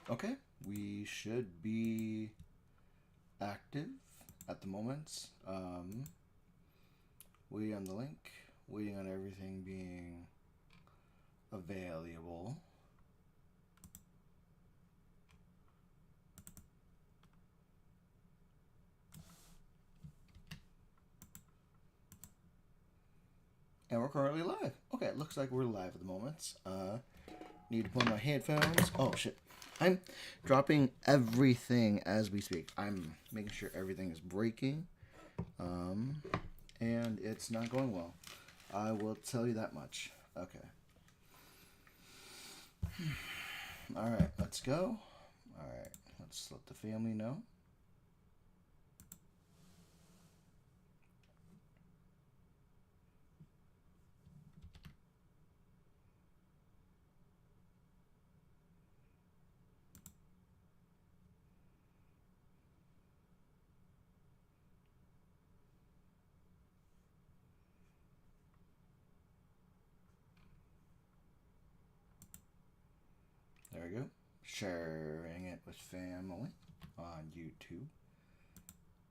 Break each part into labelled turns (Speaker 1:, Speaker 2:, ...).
Speaker 1: Okay, we should be active at the moment. Waiting on the link, waiting on everything being available. And we're currently live. Okay, it looks like we're live at the moment. Need to put on my headphones. Oh shit. I'm dropping everything as we speak. I'm making sure everything is breaking. And it's not going well. I will tell you that much. Okay. Alright, let's go. Alright, let's let the family know. There we go. Sharing it with family on YouTube.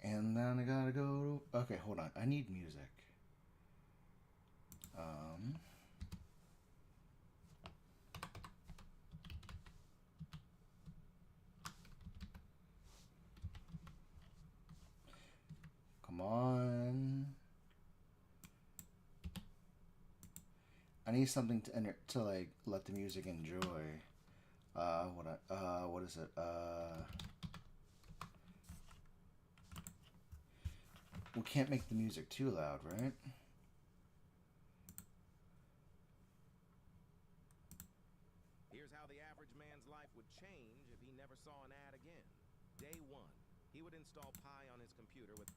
Speaker 1: And then I gotta go. Okay, hold on. I need music. Um, come on. I need something to enter to like let the music enjoy. What is it? We can't make the music too loud, right?
Speaker 2: Here's how the average man's life would change if he never saw an ad again. Day one, he would install Pi on his computer with...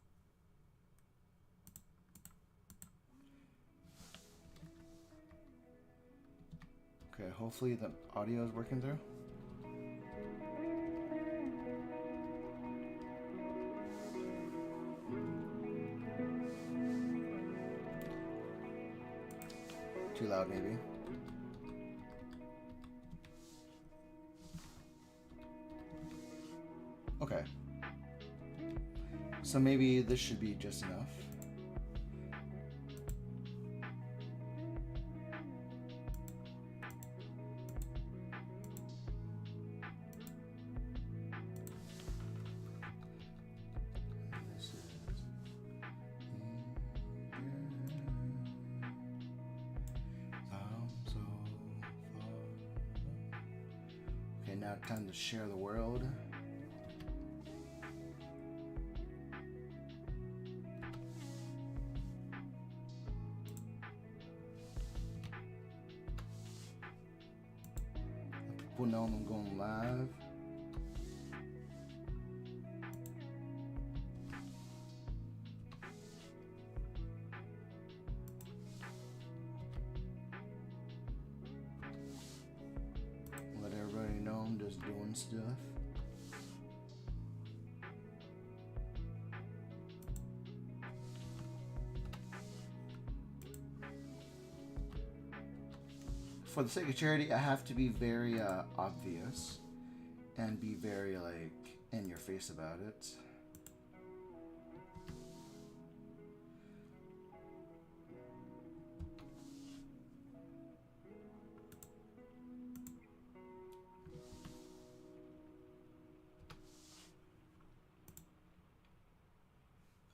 Speaker 1: Okay, hopefully the audio is working through. Too loud, maybe. Okay. So maybe this should be just enough. Okay, now time to share the world. People know I'm going live. Let everybody know I'm just doing stuff. For the sake of charity, I have to be very obvious and be very like in your face about it.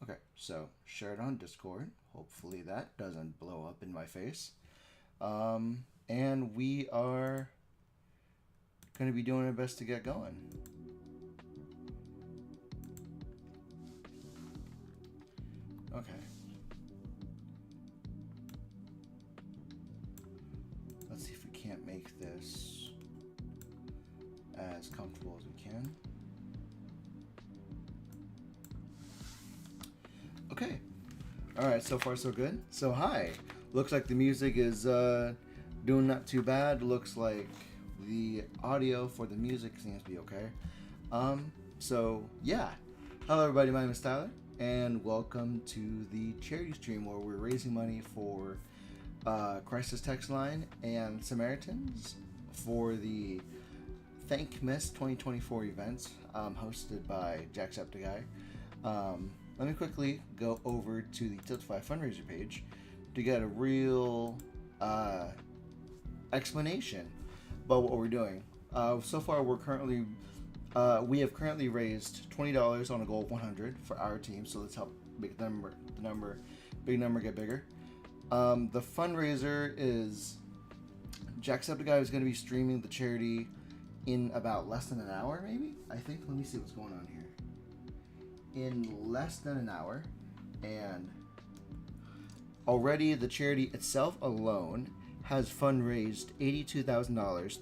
Speaker 1: Okay, so share it on Discord. Hopefully that doesn't blow up in my face. And we are going to be doing our best to get going. Okay. Let's see if we can't make this as comfortable as we can. Okay. Alright, so far so good. So hi. Looks like the music is doing not too bad. Looks like the audio for the music seems to be okay. So yeah. Hello everybody, my name is Tyler, and welcome to the charity stream where we're raising money for Crisis Text Line and Samaritans for the Thankmas 2024 event hosted by Jacksepticeye. Let me quickly go over to the Tiltify fundraiser page to get a real explanation about what we're doing. So far, we have currently raised $20 on a goal of 100 for our team. So let's help make the big number get bigger. The fundraiser is Jacksepticeye is going to be streaming the charity in about less than an hour, maybe. I think. Let me see what's going on here. In less than an hour, and already the charity itself alone has fundraised $82,000,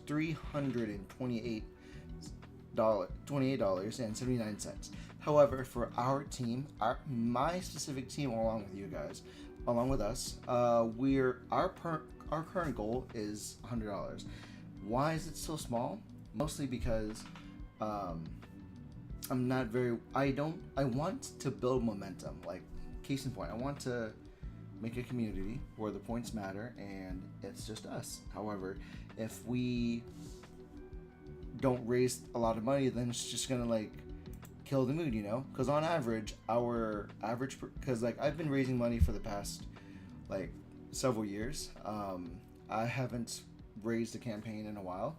Speaker 1: $328.79. However, for our team, my specific team, along with you guys, along with us, our current goal is $100. Why is it so small? Mostly because I want to build momentum. Like, case in point, I want to make a community where the points matter and it's just us. However, if we don't raise a lot of money, then it's just gonna like kill the mood, you know? Because on average, because like I've been raising money for the past like several years. I haven't raised a campaign in a while,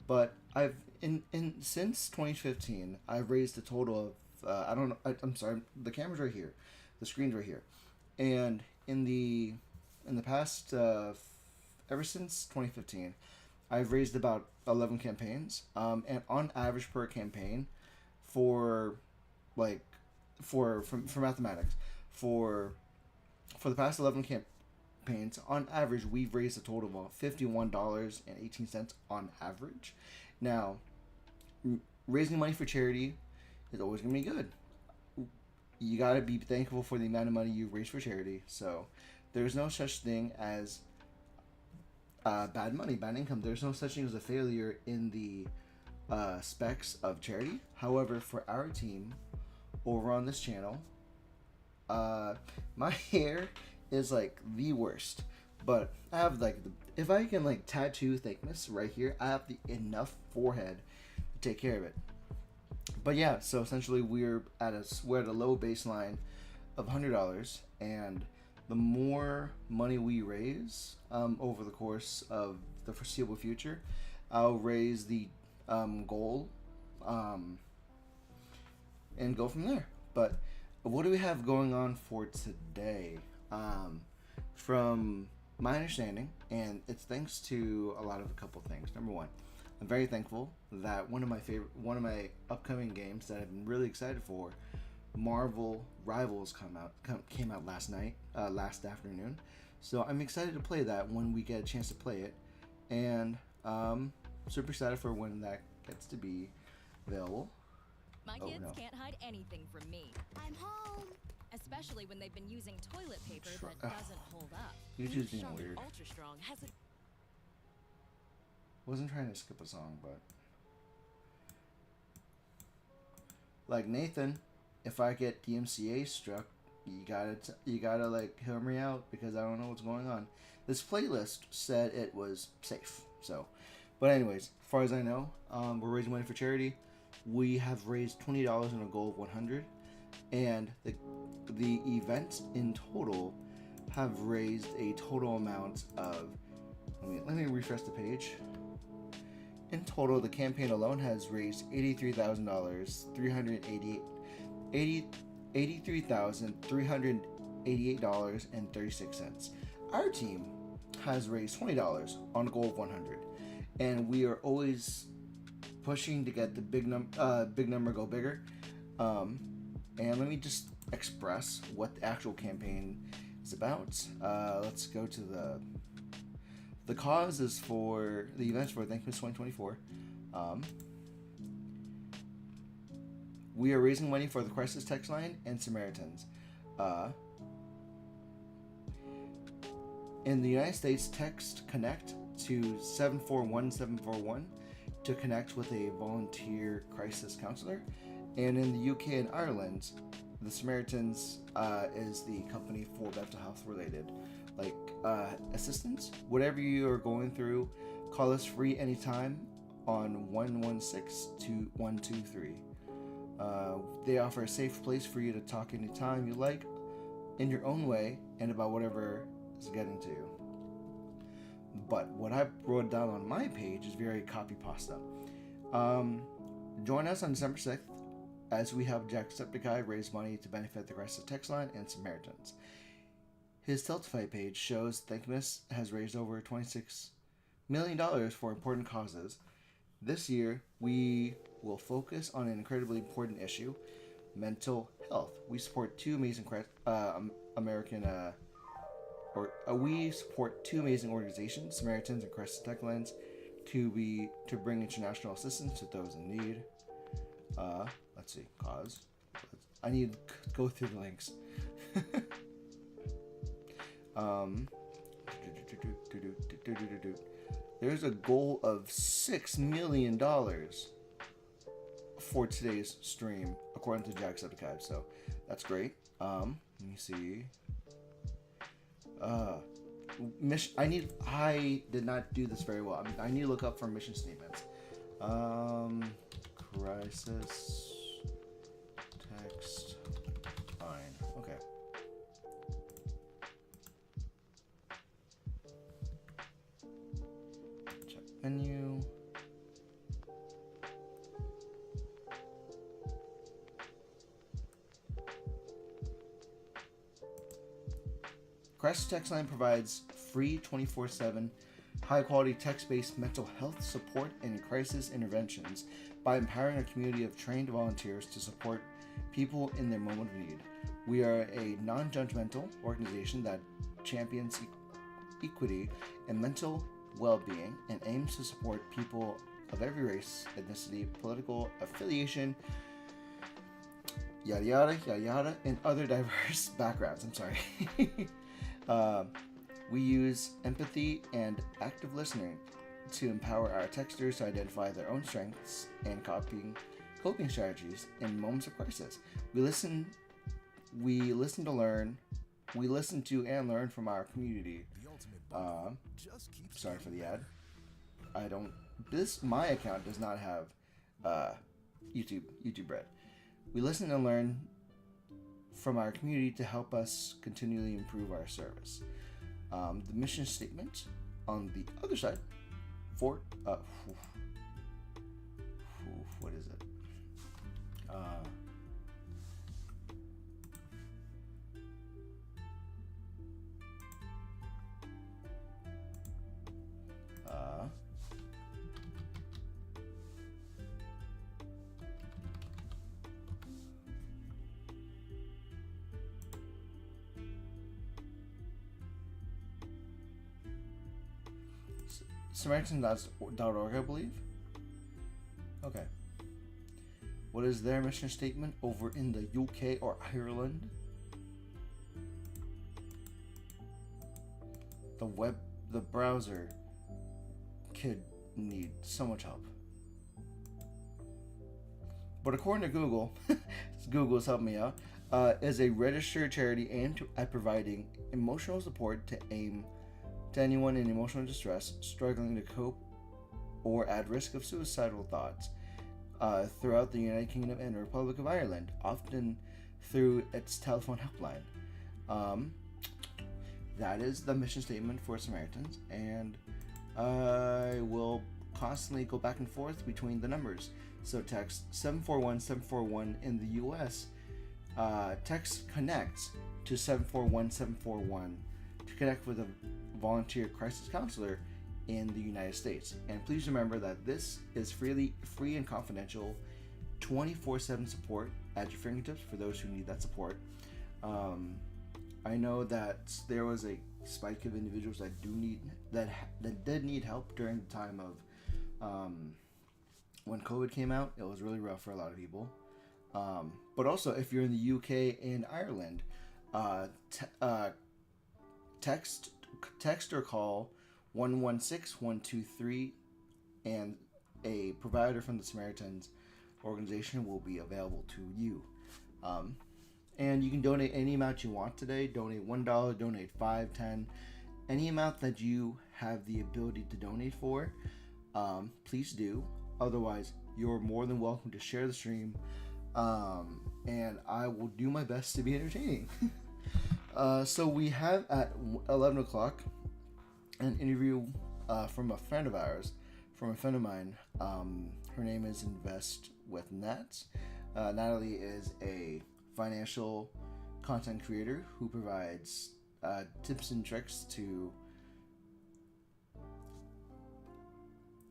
Speaker 1: but since 2015, I've raised a total of I'm sorry, the camera's right here, the screen's right here, and in the past ever since 2015, I've raised about 11 campaigns, and on average per campaign, for mathematics, for the past 11 campaigns, on average we've raised a total of $51.18 on average. Now, raising money for charity is always gonna be good. You gotta be thankful for the amount of money you raise for charity. So there's no such thing as bad money, bad income. There's no such thing as a failure in the specs of charity. However, for our team over on this channel, my hair is like the worst, but I have like if I can like tattoo thickness right here, I have the enough forehead to take care of it. But yeah, so essentially we're at a low baseline of $100, and the more money we raise over the course of the foreseeable future, I'll raise the goal and go from there. But what do we have going on for today? From my understanding, and it's thanks to a couple things. Number one, I'm very thankful that one of my upcoming games that I've been really excited for, Marvel Rivals, came out last afternoon. So I'm excited to play that when we get a chance to play it, and super excited for when that gets to be available.
Speaker 3: My kids can't hide anything from me. I'm home. Especially when they've been using toilet paper that doesn't hold up.
Speaker 1: YouTube's being weird.
Speaker 3: Ultra Strong has a...
Speaker 1: Wasn't trying to skip a song, but like Nathan, if I get DMCA struck, you gotta like hear me out because I don't know what's going on. This playlist said it was safe, so. But anyways, as far as I know, we're raising money for charity. We have raised $20 on a goal of 100, and the events in total have raised a total amount of. Let me refresh the page. In total, the campaign alone has raised $83,000, $83,388.36. Our team has raised $20 on a goal of 100, and we are always pushing to get the big number go bigger. And let me just express what the actual campaign is about. Let's go to the cause is for the events for Thankmas 2024. We are raising money for the Crisis Text Line and Samaritans. In the United States, text CONNECT to 741741 to connect with a volunteer crisis counselor. And in the UK and Ireland, the Samaritans is the company for mental health related assistance. Whatever you are going through, call us free anytime on 116-2123. They offer a safe place for you to talk anytime you like, in your own way, and about whatever is getting to you. But what I wrote down on my page is very copy pasta. Join us on December 6th as we have Jacksepticeye raise money to benefit the Crisis Text Line and Samaritans. His Tiltify page shows Thankmas has raised over $26 million for important causes. This year, we will focus on an incredibly important issue, mental health. We support two amazing we support two amazing organizations, Samaritans and Crisis Tech Lines, to bring international assistance to those in need. Let's see, cause. I need to go through the links. There's a goal of $6 million for today's stream, according to Jacksepticeye. So that's great. Let me see. I did not do this very well. I need to look up for mission statements. Crisis text line. Okay. Check menu. Crisis Text Line provides free 24/7 high-quality text-based mental health support and crisis interventions by empowering a community of trained volunteers to support people in their moment of need. We are a non-judgmental organization that champions equity and mental well-being and aims to support people of every race, ethnicity, political affiliation, yada yada, yada yada, and other diverse backgrounds. I'm sorry. We use empathy and active listening to empower our texters to identify their own strengths and coping strategies in moments of crisis. We listen to learn. We listen to and learn from our community. Sorry for the ad. My account does not have YouTube Red. We listen and learn from our community to help us continually improve our service. The mission statement on the other side for what is it? Samaritan.org, I believe. Okay. What is their mission statement over in the UK or Ireland? The browser could need so much help. But according to Google, Google's helped me out, is a registered charity aimed at providing emotional support to anyone in emotional distress, struggling to cope, or at risk of suicidal thoughts throughout the United Kingdom and Republic of Ireland, often through its telephone helpline. That is the mission statement for Samaritans, and I will constantly go back and forth between the numbers. So text 741-741 in the US. Text connect to 741-741 to connect with a volunteer crisis counselor in the United States. And please remember that this is free and confidential 24/7 support at your fingertips for those who need that support. I know that there was a spike of individuals that did need help during the time of when COVID came out. It was really rough for a lot of people. But also, if you're in the UK and Ireland, text or call 116-123, and a provider from the Samaritans organization will be available to you. And you can donate any amount you want today. Donate $1, donate $5, $10, any amount that you have the ability to donate for. please do. Otherwise, you're more than welcome to share the stream, and I will do my best to be entertaining. So we have at 11 o'clock an interview from a friend of ours, from a friend of mine. Her name is Invest with Nat. Natalie is a financial content creator who provides tips and tricks to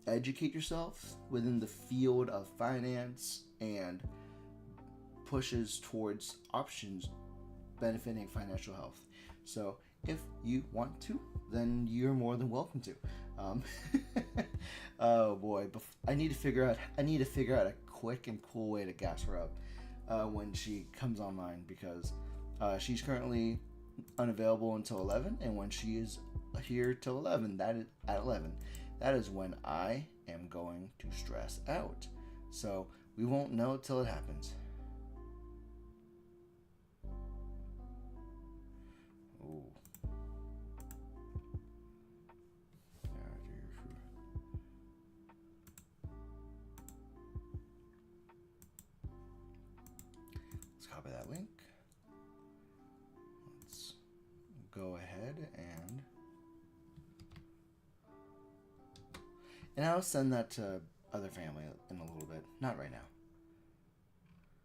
Speaker 1: educate yourself within the field of finance and pushes towards options benefiting financial health. So if you want to, then you're more than welcome to. Oh boy, I need to figure out a quick and cool way to gas her up when she comes online, because she's currently unavailable until 11, and when she is here till 11, that is when I am going to stress out. So we won't know till it happens. Ooh. Let's copy that link. Let's go ahead and I'll send that to other family in a little bit. Not right now.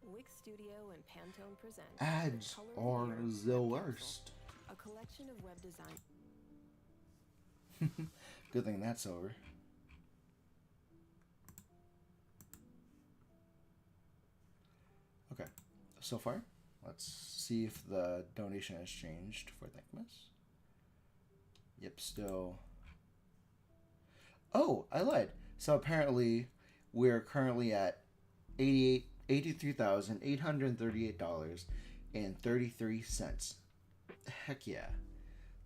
Speaker 4: Wix Studio and Pantone present
Speaker 1: Ads are the worst.
Speaker 4: A collection of web design.
Speaker 1: Good thing that's over. Okay, so far, let's see if the donation has changed for Thankmas. Yep, still. Oh, I lied. So apparently, we're currently at $83,838.33. Heck yeah.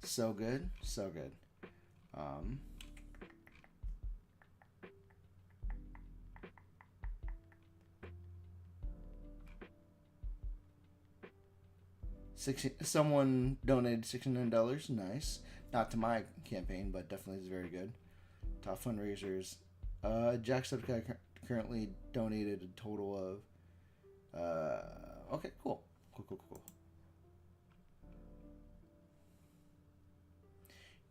Speaker 1: So good, so good. Someone donated $69. Nice. Not to my campaign, but definitely is very good. Top fundraisers. Jacksepticeye currently donated a total of. Okay, cool. Cool.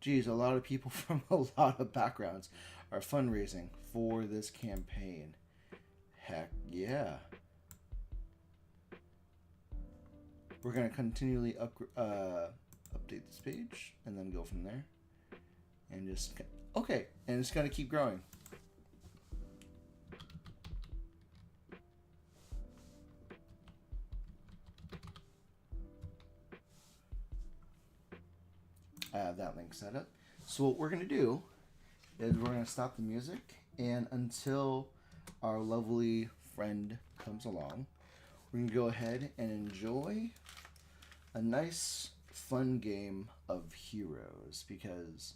Speaker 1: Geez, a lot of people from a lot of backgrounds are fundraising for this campaign. Heck yeah. We're going to continually update this page and then go from there. And just... Okay, and it's going to keep growing. I have that link set up. So what we're going to do is we're going to stop the music, and until our lovely friend comes along, we're going to go ahead and enjoy a nice, fun game of Heroes, because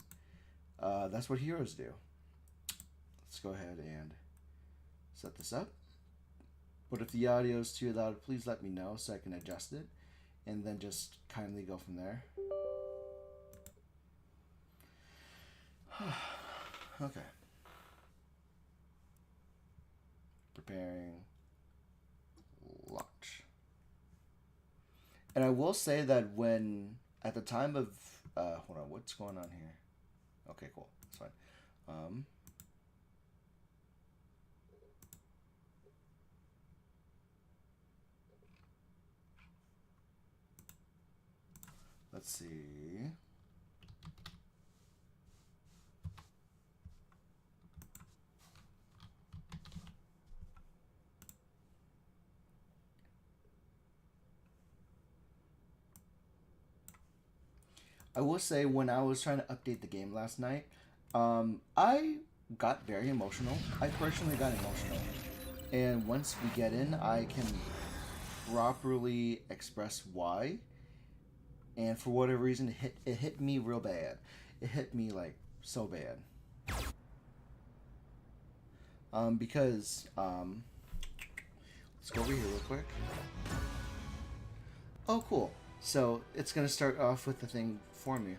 Speaker 1: that's what heroes do. Let's go ahead and set this up. But if the audio is too loud, please let me know so I can adjust it, and then just kindly go from there. Okay. Preparing launch. And I will say that when, at the time of, hold on, what's going on here? Okay, cool. That's fine. Let's see. I will say, when I was trying to update the game last night, I got very emotional. I personally got emotional. And once we get in, I can properly express why. And for whatever reason, it hit me real bad. It hit me, like, so bad. Because, let's go over here real quick. Oh, cool. So, it's going to start off with the thing for me.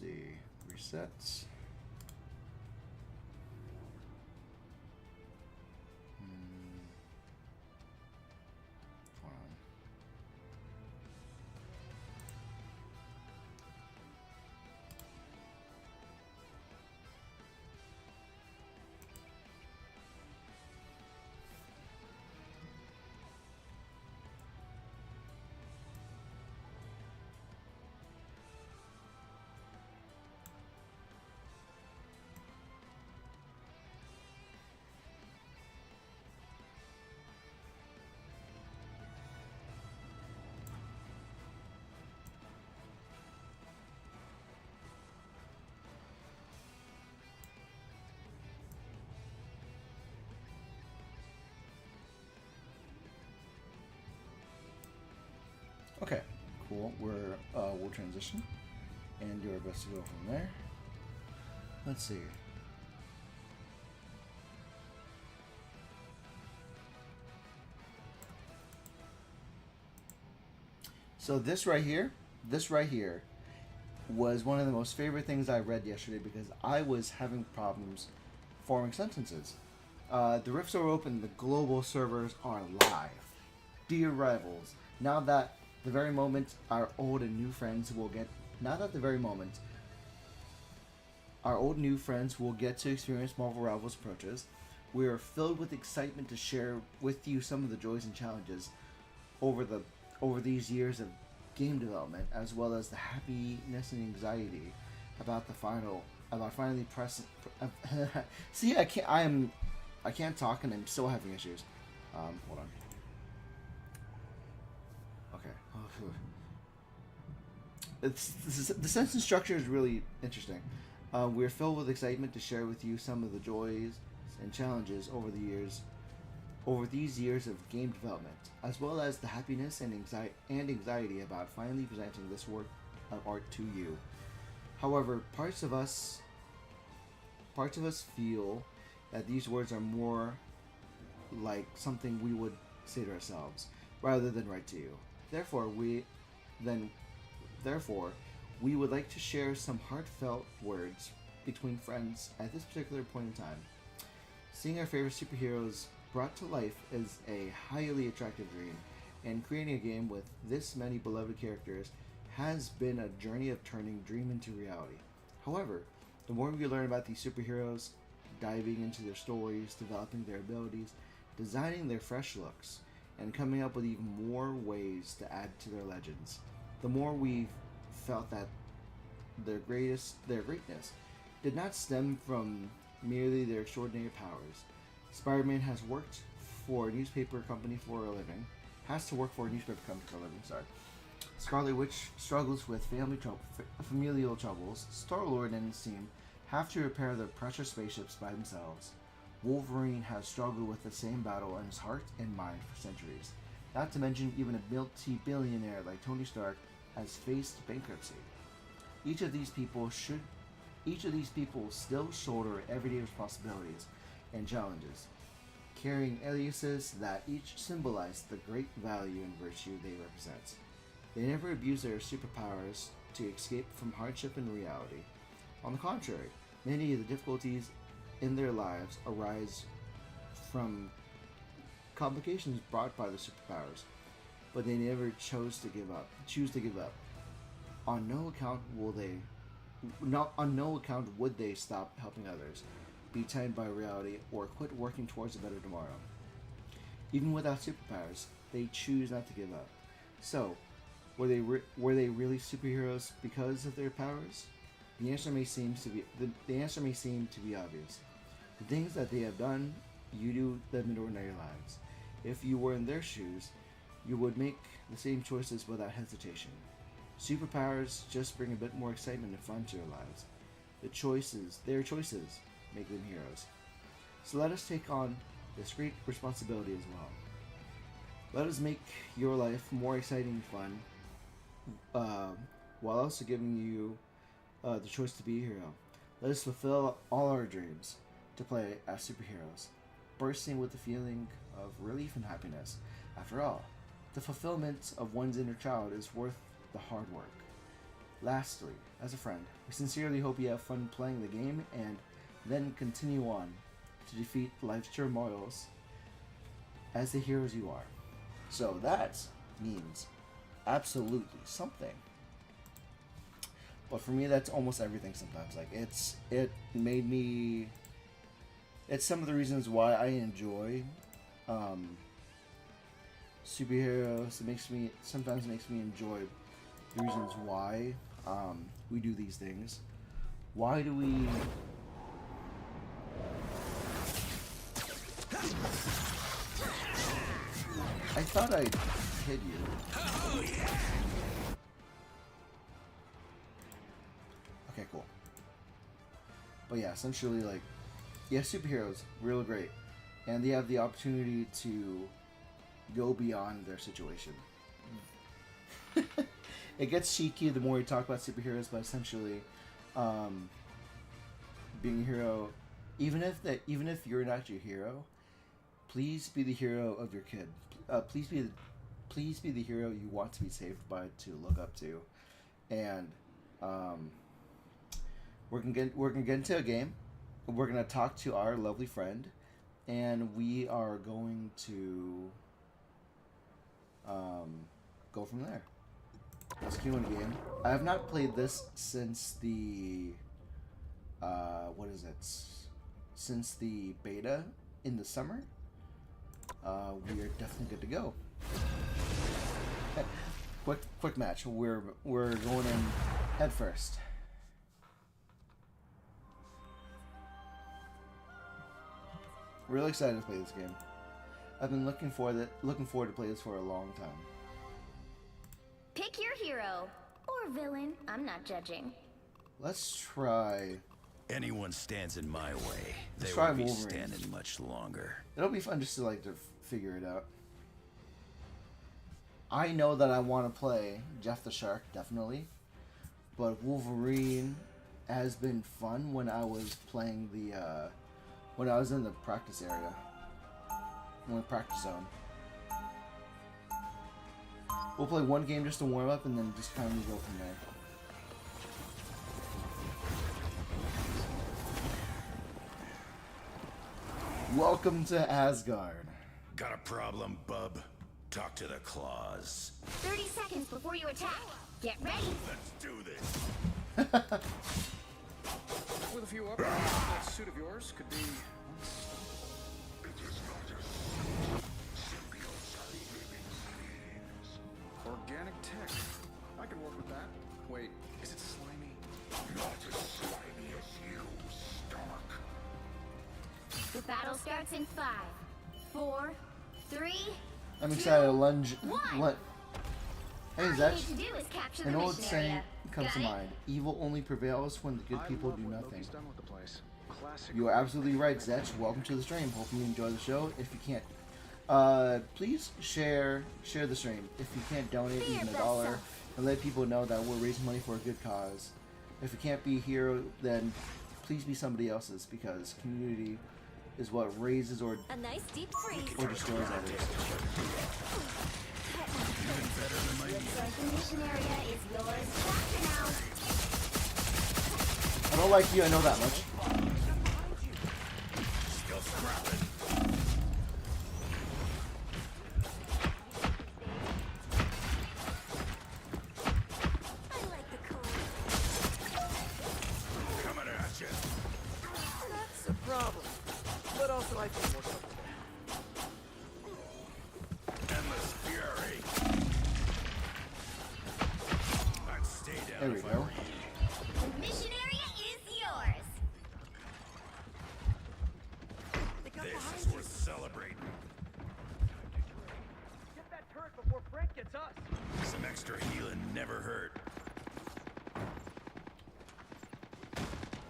Speaker 1: see. Resets. Hold on. Okay, cool. We'll transition and do our best to go from there. Let's see. So this right here was one of the most favorite things I read yesterday because I was having problems forming sentences. The rifts are open. The global servers are live. Dear rivals, now that the very moment our old and new friends will get to experience Marvel Rivals approaches, we are filled with excitement to share with you some of the joys and challenges over these years of game development, as well as the happiness and anxiety about finally pressing. See, I can't talk and I'm still having issues. Hold on. Okay. The sentence structure is really interesting. We're filled with excitement to share with you some of the joys and challenges over these years of game development, as well as the happiness and anxiety about finally presenting this work of art to you. However, parts of us feel that these words are more like something we would say to ourselves rather than write to you. Therefore, we would like to share some heartfelt words between friends at this particular point in time. Seeing our favorite superheroes brought to life is a highly attractive dream, and creating a game with this many beloved characters has been a journey of turning dream into reality. However, the more we learn about these superheroes, diving into their stories, developing their abilities, designing their fresh looks, and coming up with even more ways to add to their legends, the more we've felt that their greatness did not stem from merely their extraordinary powers. Spider-Man has to work for a newspaper company for a living. Scarlet Witch struggles with familial troubles. Star-Lord and his team have to repair their precious spaceships by themselves. Wolverine has struggled with the same battle in his heart and mind for centuries. Not to mention, even a multi-billionaire like Tony Stark has faced bankruptcy. Each of these people still shoulder everyday responsibilities and challenges, carrying aliases that each symbolize the great value and virtue they represent. They never abuse their superpowers to escape from hardship and reality. On the contrary, many of the difficulties in their lives arise from complications brought by the superpowers, but they never choose to give up. On no account would they stop helping others, be tamed by reality, or quit working towards a better tomorrow. Even without superpowers, they choose not to give up. So, were they really superheroes because of their powers? The answer may seem to be obvious. The things that they have done, you do them in ordinary lives. If you were in their shoes, you would make the same choices without hesitation. Superpowers just bring a bit more excitement and fun to your lives. Their choices, make them heroes. So let us take on this great responsibility as well. Let us make your life more exciting and fun, while also giving you the choice to be a hero. Let us fulfill all our dreams to play as superheroes, bursting with the feeling of relief and happiness. After all, the fulfillment of one's inner child is worth the hard work. Lastly, as a friend, we sincerely hope you have fun playing the game and then continue on to defeat life's turmoils as the heroes you are. So that means absolutely something. But for me, that's almost everything sometimes. Like, it made me... It's some of the reasons why I enjoy superheroes. Sometimes makes me enjoy the reasons why we do these things. Why do we... I thought I hit you. Okay, cool. But yeah, essentially, like, yeah, superheroes, real great. And they have the opportunity to go beyond their situation. It gets cheeky the more you talk about superheroes, but essentially, being a hero, even if you're not your hero, please be the hero of your kid. Please be the hero you want to be saved by, to look up to. And we're gonna get into a game. We're gonna talk to our lovely friend, and we are going to go from there. Let's queue in a game. I have not played this since the since the beta in the summer. We are definitely good to go. Quick match. We're going in head first. Really excited to play this game. I've been looking forward to play this for a long time.
Speaker 5: Pick your hero or villain. I'm not judging.
Speaker 1: Let's try.
Speaker 6: Anyone stands in my way, they
Speaker 1: Let's try
Speaker 6: won't be
Speaker 1: Wolverine.
Speaker 6: standing much longer.
Speaker 1: It'll be fun just to figure it out. I know that I want to play Jeff the Shark, definitely. But Wolverine has been fun when I was playing when I was in the practice area. In the practice zone. We'll play one game just to warm up and then just kind of go from there. Welcome to Asgard.
Speaker 6: Got a problem, bub? Talk to the claws.
Speaker 5: 30 seconds before you attack. Get ready.
Speaker 6: Let's do this.
Speaker 7: With a few upgrades, that suit of yours could be... Organic tech. I can work with that. Wait, is it slimy?
Speaker 8: Not as slimy as you, Stark.
Speaker 5: The battle starts in 5, 4, 3.
Speaker 1: I'm excited to lunge.
Speaker 5: One.
Speaker 1: Hey,
Speaker 5: All you
Speaker 1: Zach.
Speaker 5: need to do is capture the
Speaker 1: An old
Speaker 5: mission
Speaker 1: saying
Speaker 5: area.
Speaker 1: comes
Speaker 5: Got
Speaker 1: to
Speaker 5: it?
Speaker 1: mind. Evil only prevails when the good people do nothing.
Speaker 7: Loki's done with the place. Classic.
Speaker 1: You are absolutely right, Zech. Welcome to the stream. Hope you enjoy the show. If you can't, please share the stream. If you can't donate even $1, and let people know that we're raising money for a good cause. If you can't be a hero, then please be somebody else's, because community is what raises or
Speaker 3: A nice deep freeze.
Speaker 1: destroys others.
Speaker 5: The mission area is yours. Back now.
Speaker 1: I don't like you. I know that much.
Speaker 6: Still scrapping.
Speaker 3: I like the cold.
Speaker 6: Coming at you.
Speaker 7: That's a problem. But also I feel more comfortable.
Speaker 6: Endless fury. I'd stay down
Speaker 1: There we
Speaker 6: if I
Speaker 1: go.
Speaker 6: were you.
Speaker 5: The mission area is yours.
Speaker 6: This is worth celebrating.
Speaker 7: Get that turret before Frank gets us.
Speaker 6: Some extra healing never hurt.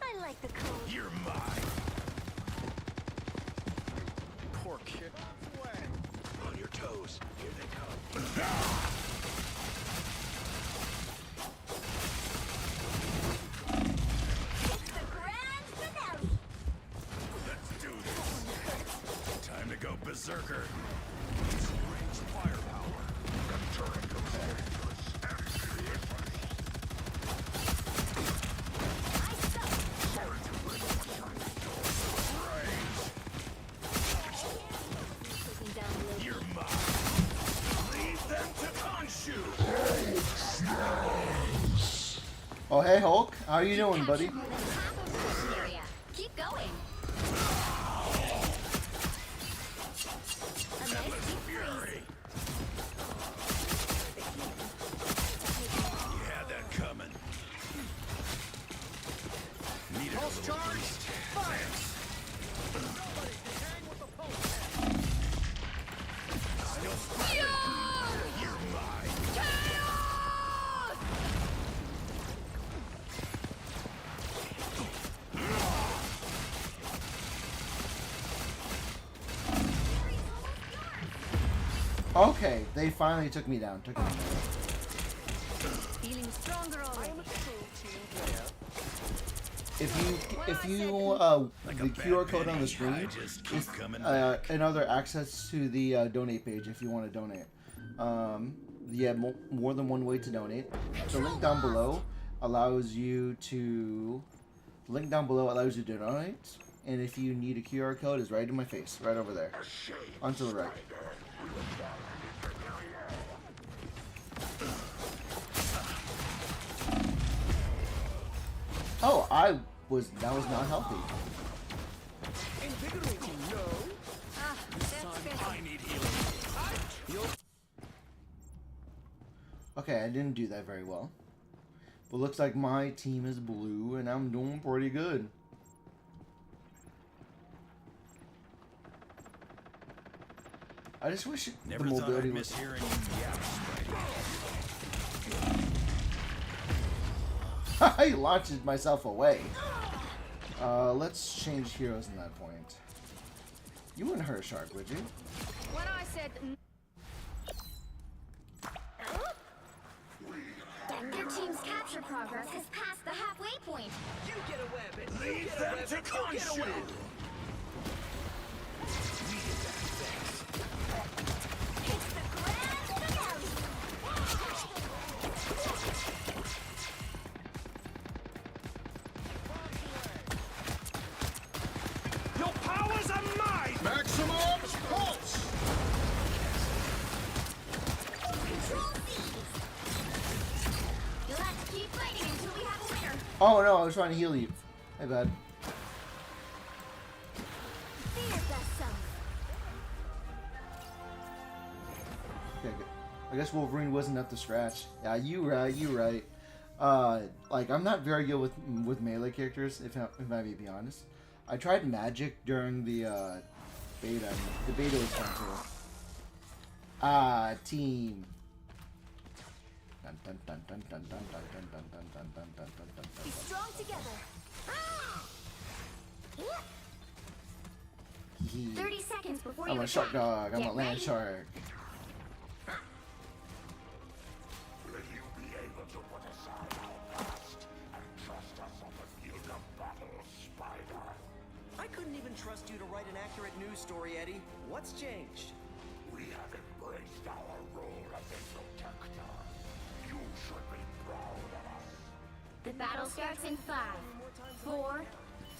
Speaker 3: I like the cold.
Speaker 6: You're mine.
Speaker 7: Poor kid.
Speaker 6: On your toes. Here they come.
Speaker 5: It's the grand finale.
Speaker 6: Let's do this. Time to go berserker. Range firepower.
Speaker 1: Oh, hey Hulk, how you doing, buddy?
Speaker 5: Captured more than half of the mission area. Keep going. A nice deep freeze.
Speaker 6: You had that coming. Needed a little boost. Thanks. Still fighting. You're mine.
Speaker 1: Okay, they finally took me down.
Speaker 3: Feeling stronger already.
Speaker 1: If you
Speaker 6: Like
Speaker 1: the
Speaker 6: a bad
Speaker 1: QR code on
Speaker 6: penny,
Speaker 1: the screen
Speaker 6: I just keep
Speaker 1: is
Speaker 6: coming back.
Speaker 1: another access to the donate page if you want to donate. Yeah, more than one way to donate. The link down below allows you to donate, and if you need a QR code, it's right in my face, right over there, onto the right. Oh, that was not healthy. Okay, I didn't do that very well. But looks like my team is blue, and I'm doing pretty good. I just wish
Speaker 6: Never
Speaker 1: the
Speaker 6: thought
Speaker 1: mobility
Speaker 6: I'd
Speaker 1: was...
Speaker 6: miss hearing you yap, Spidey.
Speaker 1: I launched myself away. Let's change heroes in that point. You wouldn't hurt a shark, would you?
Speaker 5: When I said... Your team's capture progress has passed the halfway point.
Speaker 7: You get a weapon.
Speaker 6: Leave them to Khonshu!
Speaker 5: It's the grand finale.
Speaker 6: Your powers are mine!
Speaker 7: Maximum pulse.
Speaker 5: Control these. You'll have to keep fighting until we have a winner.
Speaker 1: Oh no, I was trying to heal you. My bad.
Speaker 5: Be your best self.
Speaker 1: Okay, good. I guess Wolverine wasn't up to scratch. Yeah, you right. Like I'm not very good with melee characters, if I may be honest. I tried magic during the beta. The beta was fun too. Team. Dun, dun, dun, dun, dun, dun, dun, dun, dun, dun, dun, dun, dun, dun, dun,
Speaker 5: Be
Speaker 1: dun,
Speaker 5: strong together.
Speaker 1: dun.
Speaker 5: 30 seconds before
Speaker 1: I'm
Speaker 5: you
Speaker 1: a shark
Speaker 5: attack.
Speaker 1: dog. I'm a
Speaker 5: Get
Speaker 1: land
Speaker 5: ready.
Speaker 1: shark.
Speaker 8: Will you be able to put aside our past and trust us on the field of battle, Spider?
Speaker 9: I couldn't even trust you to write an accurate news story, Eddie. What's changed?
Speaker 8: We have embraced our role as a protector. You should be proud of us.
Speaker 5: The battle starts in 5, 4,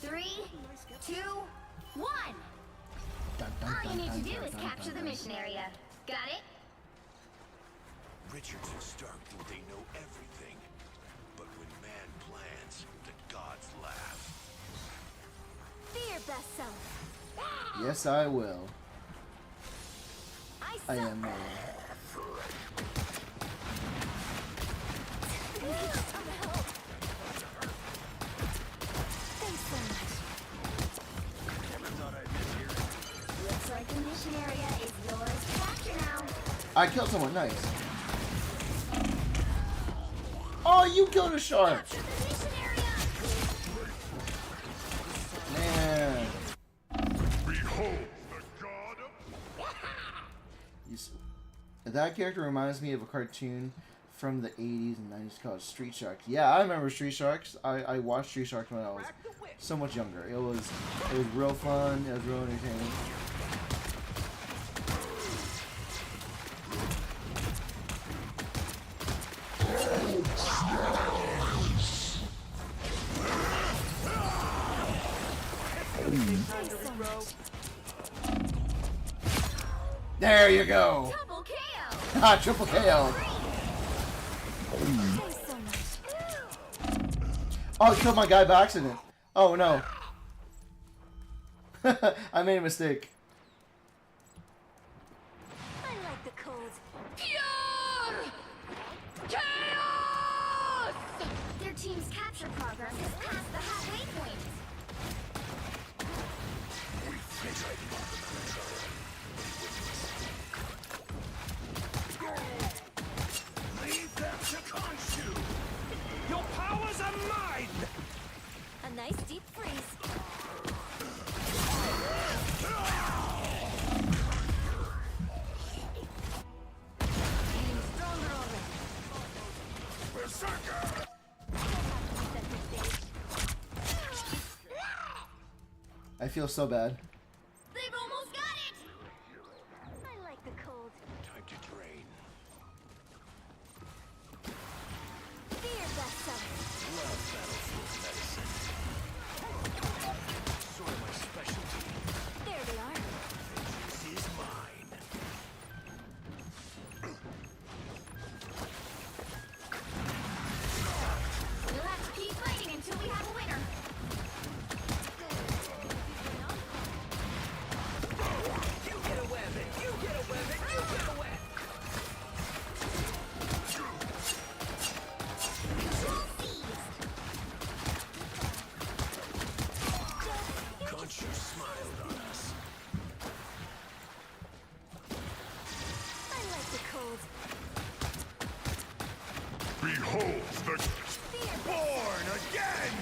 Speaker 5: 3, 2, 1.
Speaker 1: Dun, dun,
Speaker 5: All
Speaker 1: dun,
Speaker 5: you need
Speaker 1: dun,
Speaker 5: to do
Speaker 1: dun,
Speaker 5: is
Speaker 1: dun,
Speaker 5: capture
Speaker 1: dun,
Speaker 5: the
Speaker 1: dun.
Speaker 5: mission area. Got it?
Speaker 6: Richards and Stark think they know everything. But when man plans, the gods laugh.
Speaker 5: Be your best self.
Speaker 1: Yes, I will.
Speaker 5: I
Speaker 1: I
Speaker 5: suck.
Speaker 1: am.
Speaker 5: Thanks so much. Looks like the mission area is yours to capture now.
Speaker 1: I killed someone. Nice. Oh, you killed a shark.
Speaker 5: Capture the mission area.
Speaker 1: Man.
Speaker 8: Behold the god of...
Speaker 1: That character reminds me of a cartoon from the 80s and 90s called Street Sharks. Yeah, I remember Street Sharks. I watched Street Sharks when I was so much younger. It was real fun. It was real entertaining. There you go.
Speaker 5: Double KO.
Speaker 1: Ah, triple KO.
Speaker 5: Thanks so much.
Speaker 1: Oh, I killed my guy by accident. Oh no. I made a mistake.
Speaker 5: I like the cold. Pure chaos! Their team's capture progress has passed the halfway point.
Speaker 6: Leave them to Khonshu!
Speaker 2: Your powers are mine!
Speaker 5: A nice deep freeze. Getting stronger already.
Speaker 6: Berserker!
Speaker 1: I feel so bad.
Speaker 5: They've almost got it! I like the cold.
Speaker 6: Time to drain.
Speaker 5: Fear bestseller.
Speaker 6: Love battlefield medicine. Sort of my specialty.
Speaker 5: There they are.
Speaker 6: This is mine.
Speaker 5: We'll have to keep fighting until we have a winner.
Speaker 9: You get a weapon! You get a weapon! You get a weapon!
Speaker 6: Khonshu smiled on us.
Speaker 5: I like the cold.
Speaker 8: Behold the
Speaker 5: Fear
Speaker 6: Born again!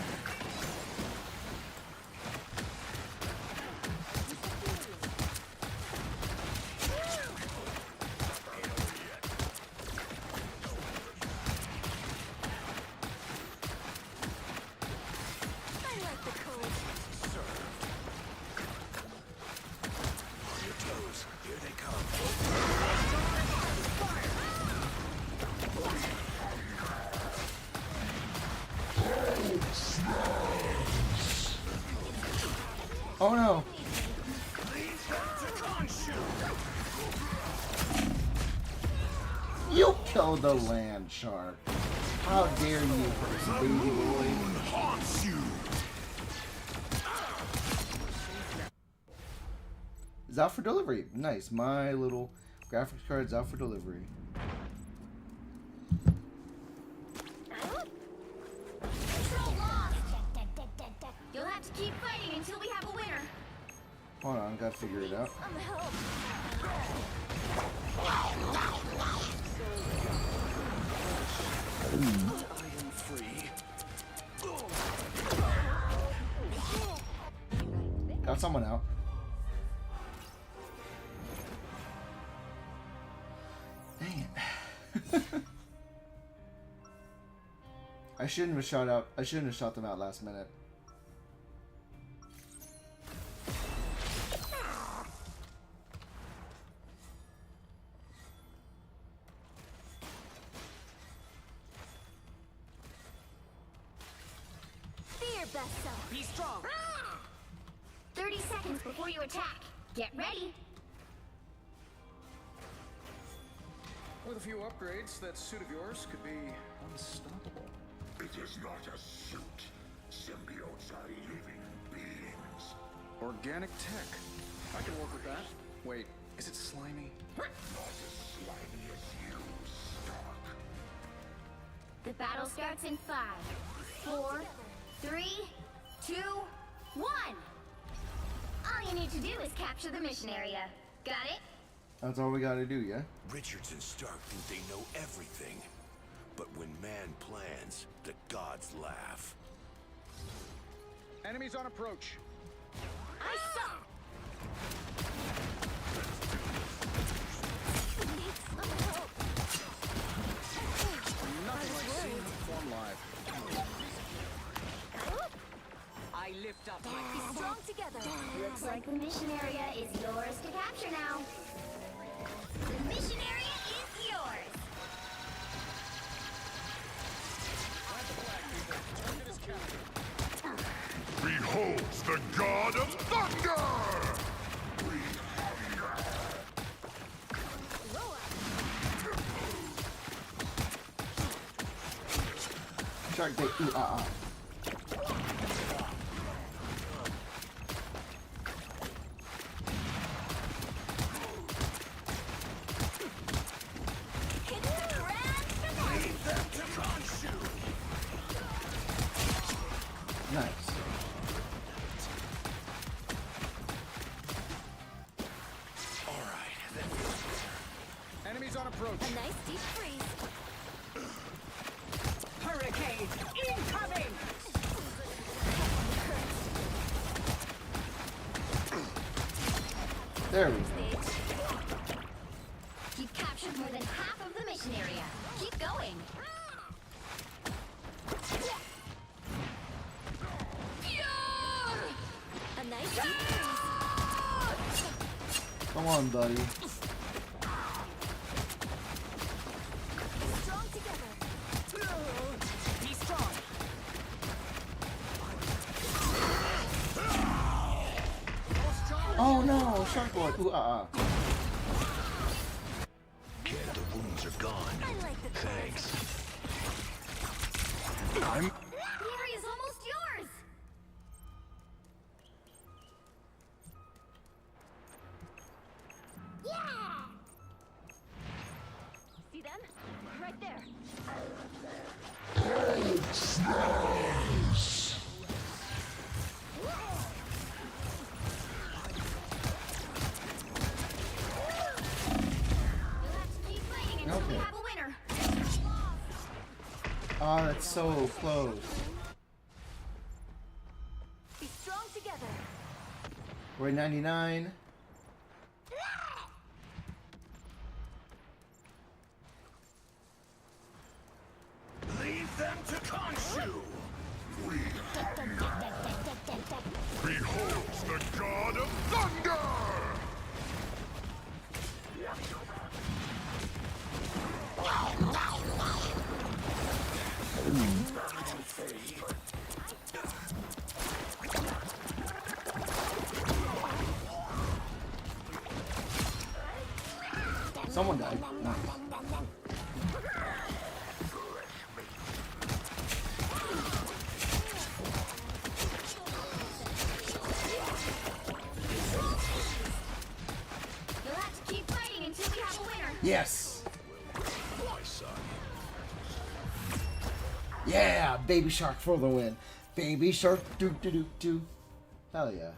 Speaker 5: I like the cold.
Speaker 6: On your toes. Here they come.
Speaker 1: Oh no.
Speaker 6: Leave them to Khonshu!
Speaker 1: You killed the land shark. How dare you, baby boy.
Speaker 6: Haunts you!
Speaker 1: It's out for delivery. Nice. My little graphics card's out for delivery.
Speaker 5: Control lost. You'll have to keep fighting until we have a winner.
Speaker 1: Hold on, gotta figure it out.
Speaker 5: Some help.
Speaker 6: I am free.
Speaker 1: Got someone out. Dang it. I shouldn't have shot out. I shouldn't have shot them out last minute.
Speaker 5: Fear bestseller.
Speaker 9: Be strong!
Speaker 5: 30 seconds before you attack. Get ready.
Speaker 7: With a few upgrades, that suit of yours could be unstoppable.
Speaker 8: It is not a suit. Symbiotes are living beings.
Speaker 7: Organic tech. I can work with that. Wait, is it slimy?
Speaker 8: Not as slimy as you, Stark.
Speaker 5: The battle starts in 5, 4, 3, 2, 1. All you need to do is capture the mission area. Got it?
Speaker 1: That's all we gotta do, yeah?
Speaker 6: Richards and Stark think they know everything. But when man plans, the gods laugh.
Speaker 7: Enemies on approach.
Speaker 5: I saw. Need some help.
Speaker 7: Nothing like seeing them perform live.
Speaker 9: I lift up my
Speaker 5: Be strong together. Looks like the mission area is yours to capture now. The mission area is yours.
Speaker 8: Beholds the god of thunder!
Speaker 1: Shark bait. Ooh, ah, ah.
Speaker 7: Enemies on approach.
Speaker 3: A nice deep freeze.
Speaker 10: Hurricane incoming!
Speaker 1: There we go.
Speaker 5: You've captured more than half of the mission area. Keep going.
Speaker 3: A nice deep freeze.
Speaker 1: Come on, buddy.
Speaker 3: Strong together.
Speaker 10: Be strong.
Speaker 1: Oh no, Shark Boy. Ooh,
Speaker 6: Okay, the wounds are gone.
Speaker 3: I like the
Speaker 6: Thanks.
Speaker 5: The area's almost yours. Yeah!
Speaker 3: See them? Right there.
Speaker 5: You'll have to keep fighting until we
Speaker 1: Okay.
Speaker 5: have a winner.
Speaker 1: Oh, that's so close.
Speaker 3: Be strong together.
Speaker 1: We're at 99.
Speaker 6: Leave them to Khonshu!
Speaker 8: Beholds the god of thunder!
Speaker 1: Someone died. Nice.
Speaker 5: You'll have to keep fighting until we have a winner.
Speaker 1: Yes.
Speaker 6: My son.
Speaker 1: Yeah, Baby Shark for the win. Baby Shark, do do do do. Hell yeah.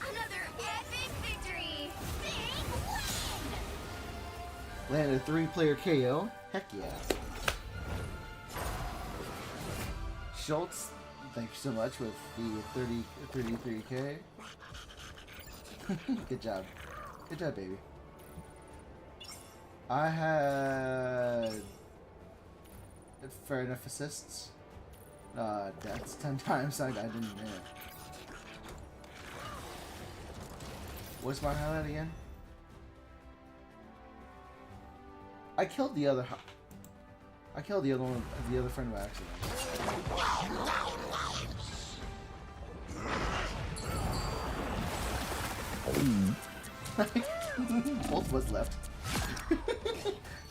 Speaker 5: Another epic victory. Big win!
Speaker 1: Landed a 3-player KO. Heck yeah. Schultz, thank you so much with the 33K. Good job. Good job, baby. I had fair enough assists. That's 10 times. I didn't. What's my highlight again? I killed the other. I killed the other one, the other friend by accident. Both of us left.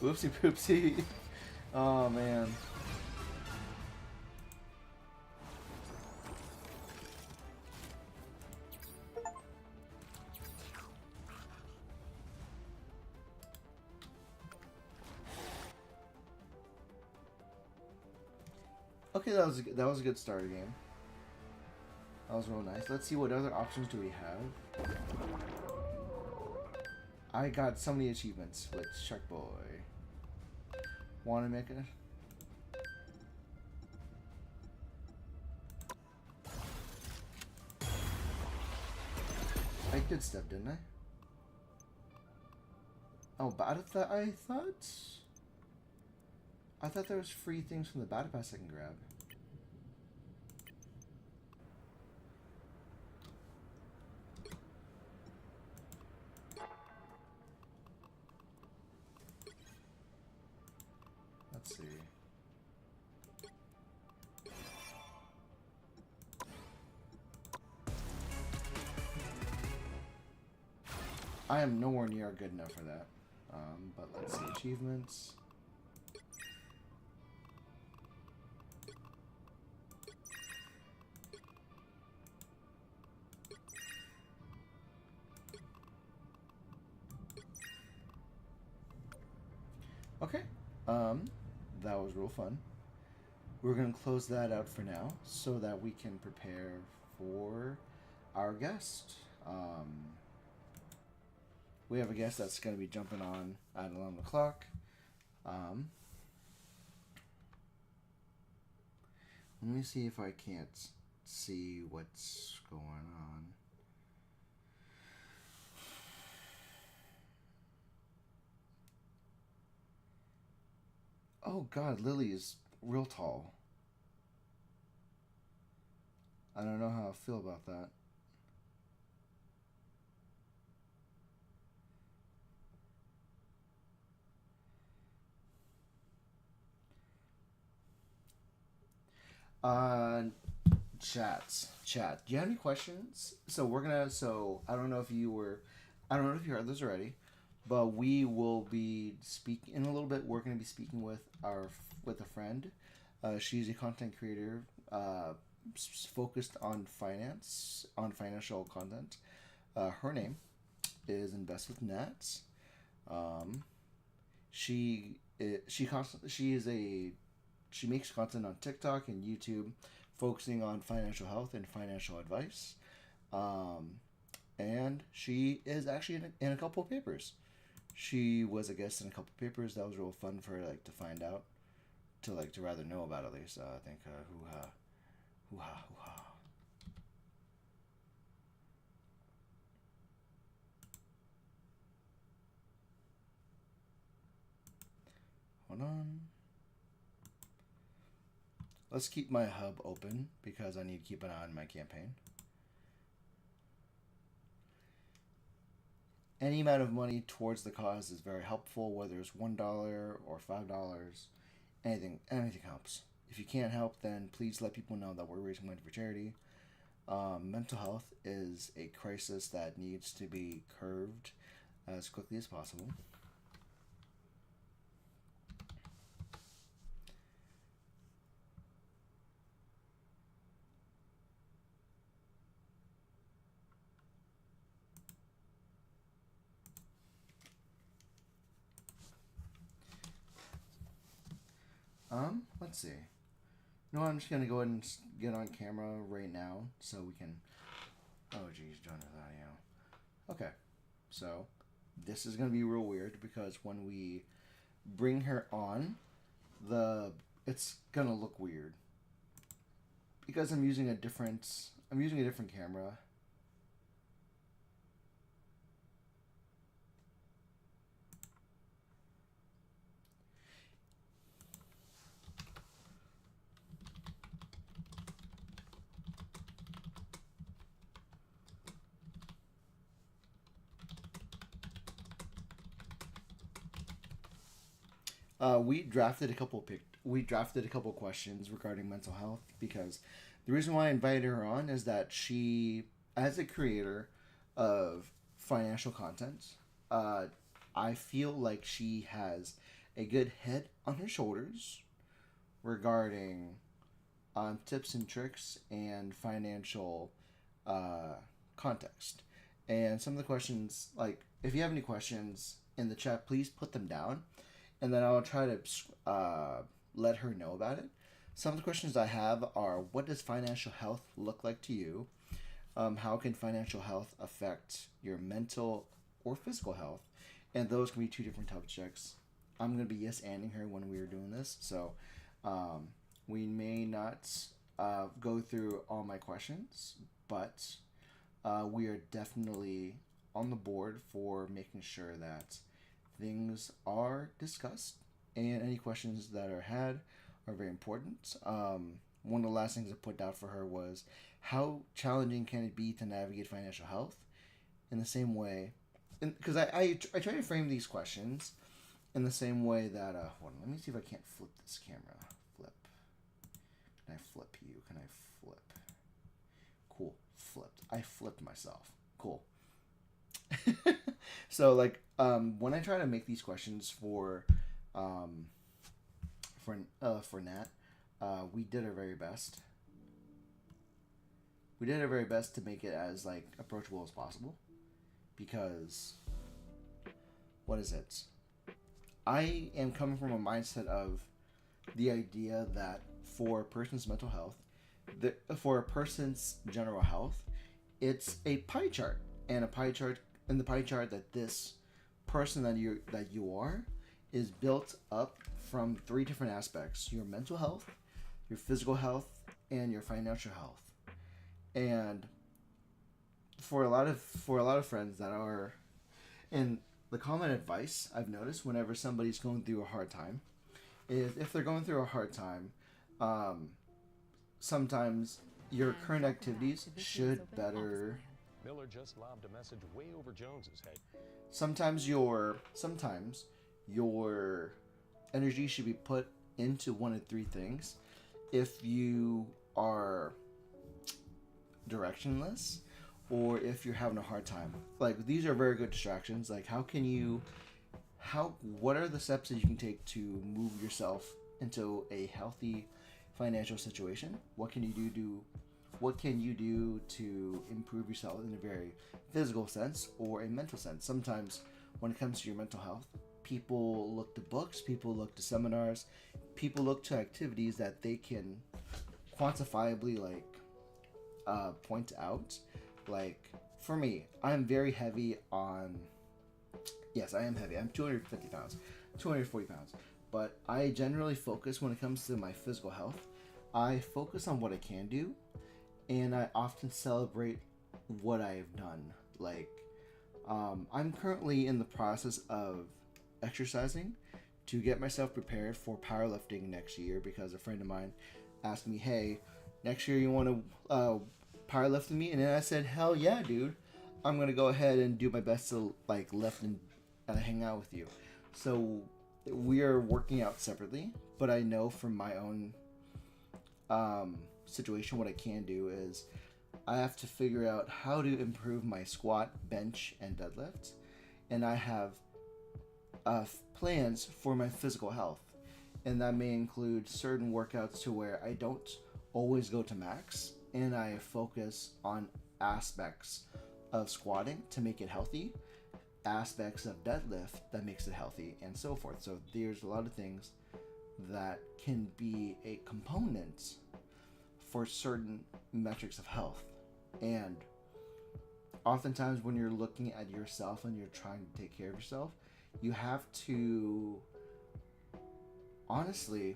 Speaker 1: Whoopsie poopsie. Oh man. Okay, that was a good starter game. That was real nice. Let's see what other options do we have. I got so many achievements with Shark Boy. Wanna make it? I did stuff, didn't I? Oh, but I thought there was free things from the battle pass I can grab. Let's see. I am nowhere near good enough for that. But let's see, achievements. Okay, that was real fun. We're gonna close that out for now so that we can prepare for our guest. We have a guest that's going to be jumping on at 11 o'clock. Let me see if I can't see what's going on. Oh God, Lily is real tall. I don't know how I feel about that. Chat. Do you have any questions? So I don't know if you heard this already, but we will be speaking in a little bit. We're going to be speaking with a friend. She's a content creator, focused on financial content. Her name is Invest with Nats. She makes content on TikTok and YouTube, focusing on financial health and financial advice. And she is actually in a couple of papers. She was a guest in a couple of papers. That was real fun for her, to find out, to rather know about at least. I think hoo-ha. Hold on. Let's keep my hub open because I need to keep an eye on my campaign. Any amount of money towards the cause is very helpful, whether it's $1 or $5. Anything helps. If you can't help, then please let people know that we're raising money for charity. Mental health is a crisis that needs to be curbed as quickly as possible. Let's see. No, I'm just gonna go ahead and get on camera right now so we can. Oh, geez, join with audio. Okay, so this is gonna be real weird because when we bring her on, it's gonna look weird because I'm using a different camera. We drafted a couple questions regarding mental health because the reason why I invited her on is that she, as a creator of financial content, I feel like she has a good head on her shoulders regarding tips and tricks and financial context. And some of the questions, if you have any questions in the chat, please put them down. And then I'll try to let her know about it. Some of the questions I have are, what does financial health look like to you? How can financial health affect your mental or physical health? And those can be two different subjects. I'm going to be yes-anding her when we are doing this. So we may not go through all my questions, but we are definitely on the board for making sure that things are discussed, and any questions that are had are very important. One of the last things I put down for her was, how challenging can it be to navigate financial health? In the same way, because I try to frame these questions in the same way that hold on, let me see if I can't flip this camera. Flip. Can I flip you? Can I flip? Cool. Flipped. I flipped myself. Cool. So when I try to make these questions for Nat, we did our very best. We did our very best to make it as approachable as possible, because what is it? I am coming from a mindset of the idea that for a person's mental health, for a person's general health, it's a pie chart, and the pie chart that this person that you are is built up from 3 different aspects: your mental health, your physical health, and your financial health. And for a lot of friends that are, and the common advice I've noticed whenever somebody's going through a hard time is, if they're going through a hard time, sometimes your current activities should better.
Speaker 11: Miller just lobbed a message way over Jones's head.
Speaker 1: Sometimes your energy should be put into one of 3 things. If you are directionless, or if you're having a hard time, like, these are very good distractions. Like, what are the steps that you can take to move yourself into a healthy financial situation? What can you do to improve yourself in a very physical sense or a mental sense? Sometimes when it comes to your mental health, people look to books, people look to seminars, people look to activities that they can quantifiably point out. Like, for me, I'm very heavy on, yes, I am heavy. I'm 240 pounds. But I generally focus, when it comes to my physical health, I focus on what I can do, and I often celebrate what I've done. Like, I'm currently in the process of exercising to get myself prepared for powerlifting next year, because a friend of mine asked me, hey, next year you want to powerlift with me? And then I said, hell yeah, dude. I'm going to go ahead and do my best to lift and hang out with you. So we are working out separately, but I know from my own situation, what I can do is I have to figure out how to improve my squat, bench, and deadlift. And I have plans for my physical health. And that may include certain workouts to where I don't always go to max, and I focus on aspects of squatting to make it healthy, aspects of deadlift that makes it healthy, and so forth. So there's a lot of things that can be a component for certain metrics of health. And oftentimes when you're looking at yourself and you're trying to take care of yourself, you have to honestly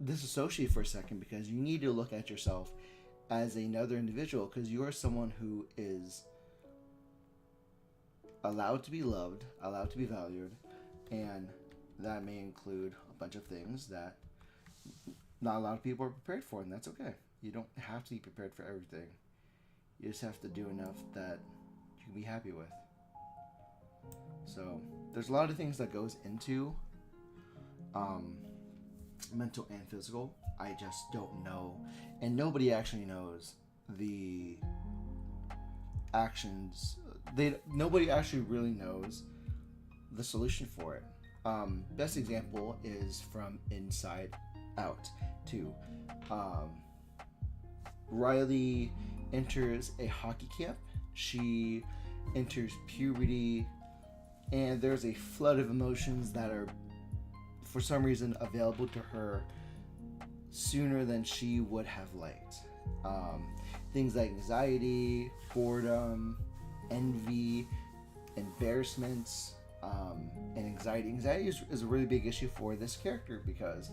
Speaker 1: disassociate for a second, because you need to look at yourself as another individual, because you are someone who is allowed to be loved, allowed to be valued, and that may include a bunch of things that not a lot of people are prepared for, and that's okay. You don't have to be prepared for everything. You just have to do enough that you can be happy with. So there's a lot of things that goes into mental and physical. I just don't know, and nobody actually knows the actions. Nobody actually really knows the solution for it. Best example is from Inside Out 2. Riley enters a hockey camp. She enters puberty, and there's a flood of emotions that are, for some reason, available to her sooner than she would have liked. Things like anxiety, boredom, envy, embarrassments, and anxiety. Anxiety is a really big issue for this character, because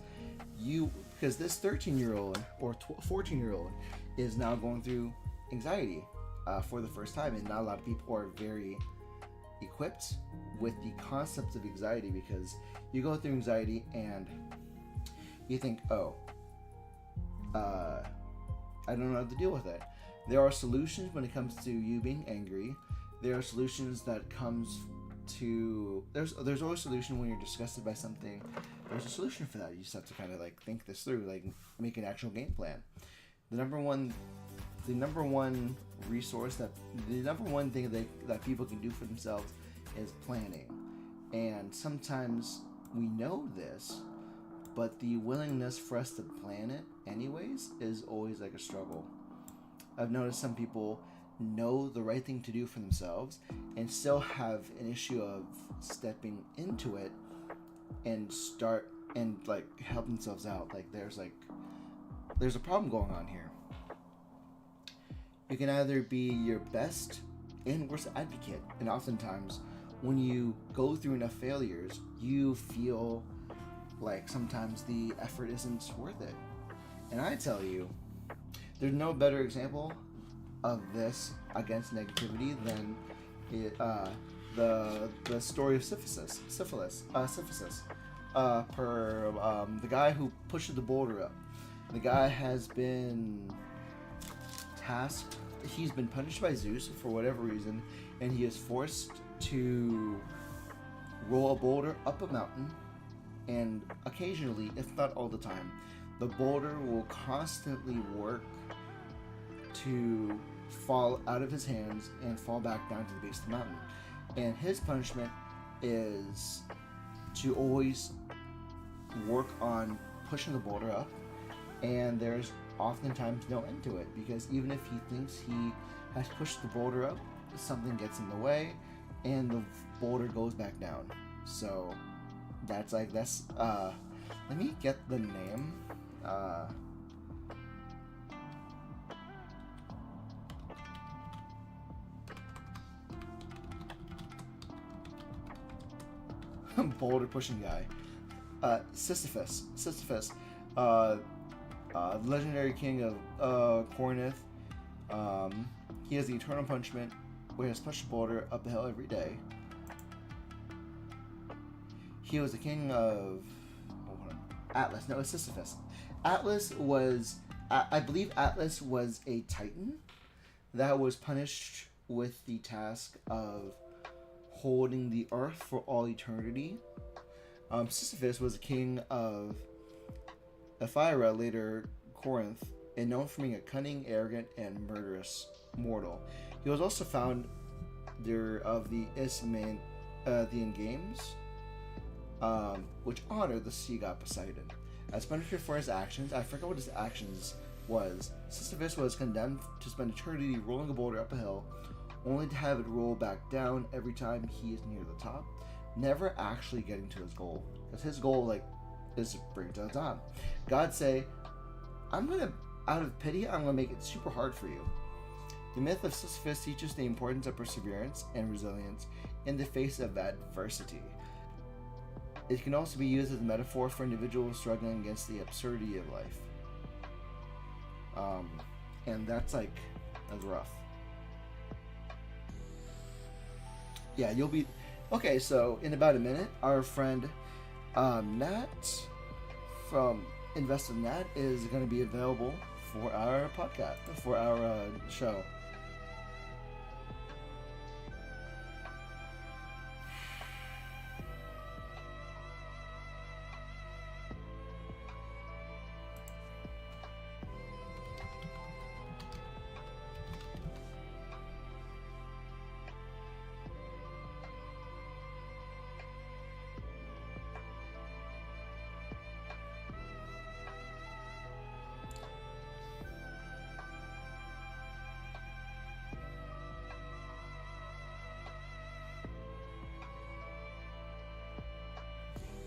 Speaker 1: this 13-year-old or 14-year-old is now going through anxiety for the first time, and not a lot of people are very equipped with the concepts of anxiety, because you go through anxiety and you think, I don't know how to deal with it. There are solutions when it comes to you being angry. There are solutions that comes to, there's always a solution when you're disgusted by something. There's a solution for that. You just have to kind of think this through, make an actual game plan. The number one resource, the number one thing that people can do for themselves is planning. And sometimes we know this, but the willingness for us to plan it anyways is always a struggle. I've noticed some people know the right thing to do for themselves and still have an issue of stepping into it and start and help themselves out. There's a problem going on here. You can either be your best and worst advocate, and oftentimes when you go through enough failures, you feel like sometimes the effort isn't worth it. And I tell you, there's no better example of this against negativity than the story of Sisyphus. The guy who pushes the boulder up. The guy has been tasked. He's been punished by Zeus for whatever reason, and he is forced to roll a boulder up a mountain. And occasionally, if not all the time, the boulder will constantly work to fall out of his hands and fall back down to the base of the mountain. And his punishment is to always work on pushing the boulder up, and there's oftentimes no end to it, because even if he thinks he has pushed the boulder up, something gets in the way and the boulder goes back down. So that's let me get the name. Boulder pushing guy. Sisyphus, legendary king of Corinth. He has the eternal punishment where he has pushed the boulder up the hill every day. He was the king of Atlas. No, it's Sisyphus. Atlas was, I believe Atlas was a titan that was punished with the task of holding the earth for all eternity. Sisyphus was the king of Ephyra, later Corinth, and known for being a cunning, arrogant, and murderous mortal. He was also founder of the Isthmian Games, which honored the sea god Poseidon. As punishment for his actions, I forget what his actions was, Sisyphus was condemned to spend eternity rolling a boulder up a hill, only to have it roll back down every time he is near the top, never actually getting to his goal. Because his goal, is to bring it to the top. God say, out of pity, I'm gonna make it super hard for you. The myth of Sisyphus teaches the importance of perseverance and resilience in the face of adversity. It can also be used as a metaphor for individuals struggling against the absurdity of life. And that's rough. Yeah, you'll be... Okay, so in about a minute, our friend Nat from Invest in Nat is going to be available for our podcast, for our show.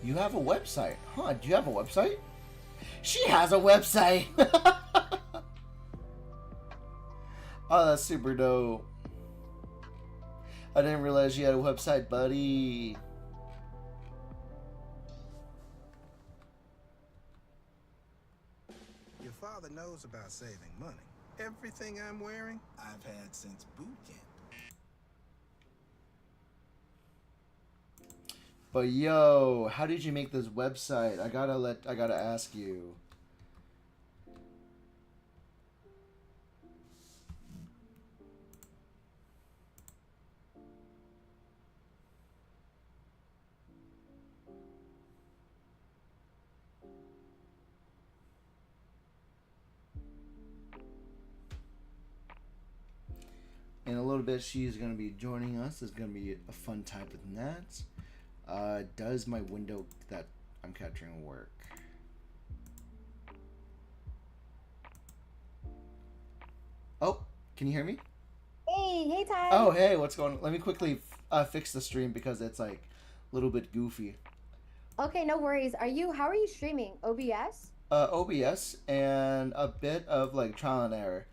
Speaker 1: You have a website. Huh, do you have a website? She has a website! Oh, that's super dope. I didn't realize you had a website, buddy.
Speaker 12: Your father knows about saving money. Everything I'm wearing, I've had since boot camp.
Speaker 1: But yo, how did you make this website? I gotta ask you. In a little bit, she's gonna be joining us. It's gonna be a fun time with Nat. Does my window that I'm capturing work? Oh, can you hear me?
Speaker 13: Hey Ty.
Speaker 1: Oh, hey, what's going on? Let me quickly fix the stream because it's a little bit goofy.
Speaker 13: Okay, no worries. How are you streaming? OBS?
Speaker 1: OBS and a bit of trial and error.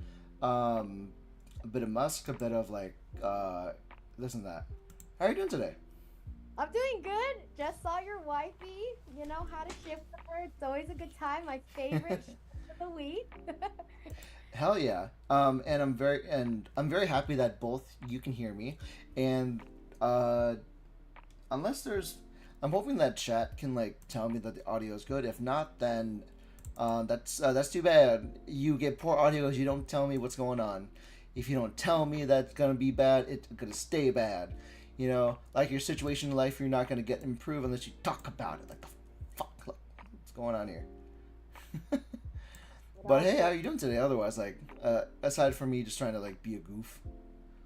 Speaker 1: a bit of Musk, a bit of like this and that. How are you doing today?
Speaker 13: I'm doing good. Just saw your wifey. You know how to ship with her. It's always a good time. My favorite ship of the week.
Speaker 1: Hell yeah. And I'm very happy that both you can hear me, and unless there's, I'm hoping that chat can like tell me that the audio is good. If not, then that's too bad. You get poor audio because you don't tell me what's going on. If you don't tell me that's gonna be bad, it's gonna stay bad. You know, like your situation in life, you're not gonna get improved unless you talk about it. Like the fuck, look, what's going on here? But hey, how are you doing today? Otherwise, like, aside from me just trying to like be a goof.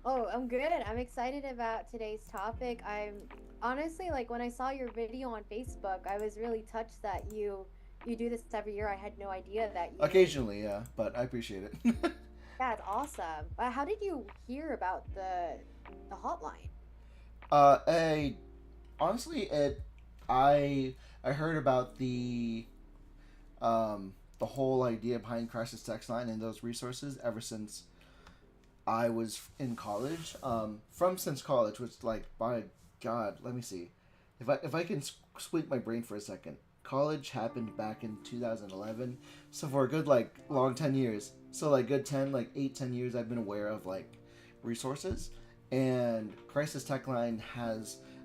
Speaker 13: Oh, I'm good. I'm excited about today's topic. I'm honestly, like, when I saw your video on Facebook, I was really touched that you do this every year. I had no idea that you...
Speaker 1: Occasionally, yeah, but I appreciate it.
Speaker 13: Yeah, it's awesome. But how did you hear about the hotline?
Speaker 1: I heard about the whole idea behind Crisis Text Line and those resources ever since I was in college. Since college, which, like, by God, let me see, if I can sweep my brain for a second. College happened back in 2011, so for a good like long 10 years, so like good 10 like 8-10 years, I've been aware of like resources. And Crisis Tech Line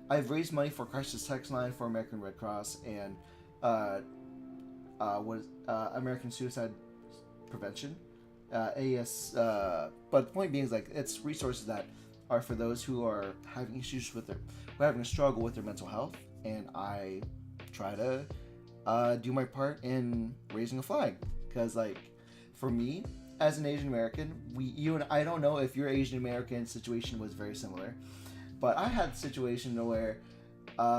Speaker 1: I've raised money for Crisis Tech Line, for American Red Cross, and American Suicide Prevention, AS. But the point being is, like, it's resources that are for those who are having issues with who are having a struggle with their mental health, and I try to do my part in raising a flag, because, like, for me, as an Asian American, I don't know if your Asian American situation was very similar, but I had a situation where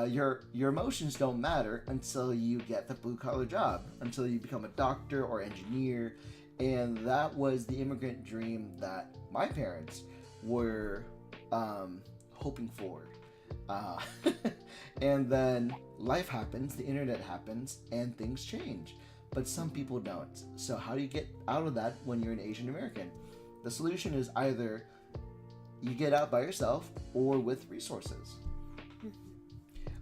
Speaker 1: your emotions don't matter until you get the blue collar job, until you become a doctor or engineer, and that was the immigrant dream that my parents were hoping for. And then life happens, the internet happens, and things change. But some people don't. So how do you get out of that when you're an Asian American? The solution is either you get out by yourself or with resources.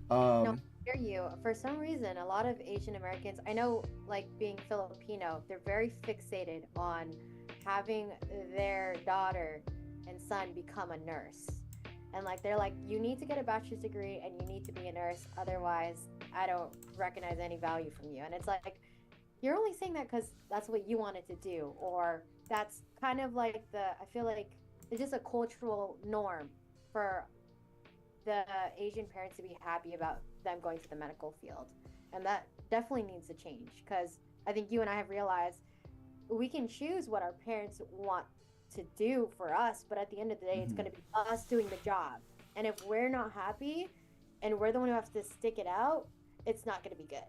Speaker 13: No, I hear you. For some reason, a lot of Asian Americans, I know, like, being Filipino, they're very fixated on having their daughter and son become a nurse. And, like, they're like, you need to get a bachelor's degree and you need to be a nurse. Otherwise, I don't recognize any value from you. And it's like, you're only saying that because that's what you wanted to do. Or that's kind of like I feel like it's just a cultural norm for the Asian parents to be happy about them going to the medical field. And that definitely needs to change, because I think you and I have realized we can choose what our parents want to do for us, but at the end of the day, it's going to be us doing the job. And if we're not happy and we're the one who has to stick it out, it's not going to be good.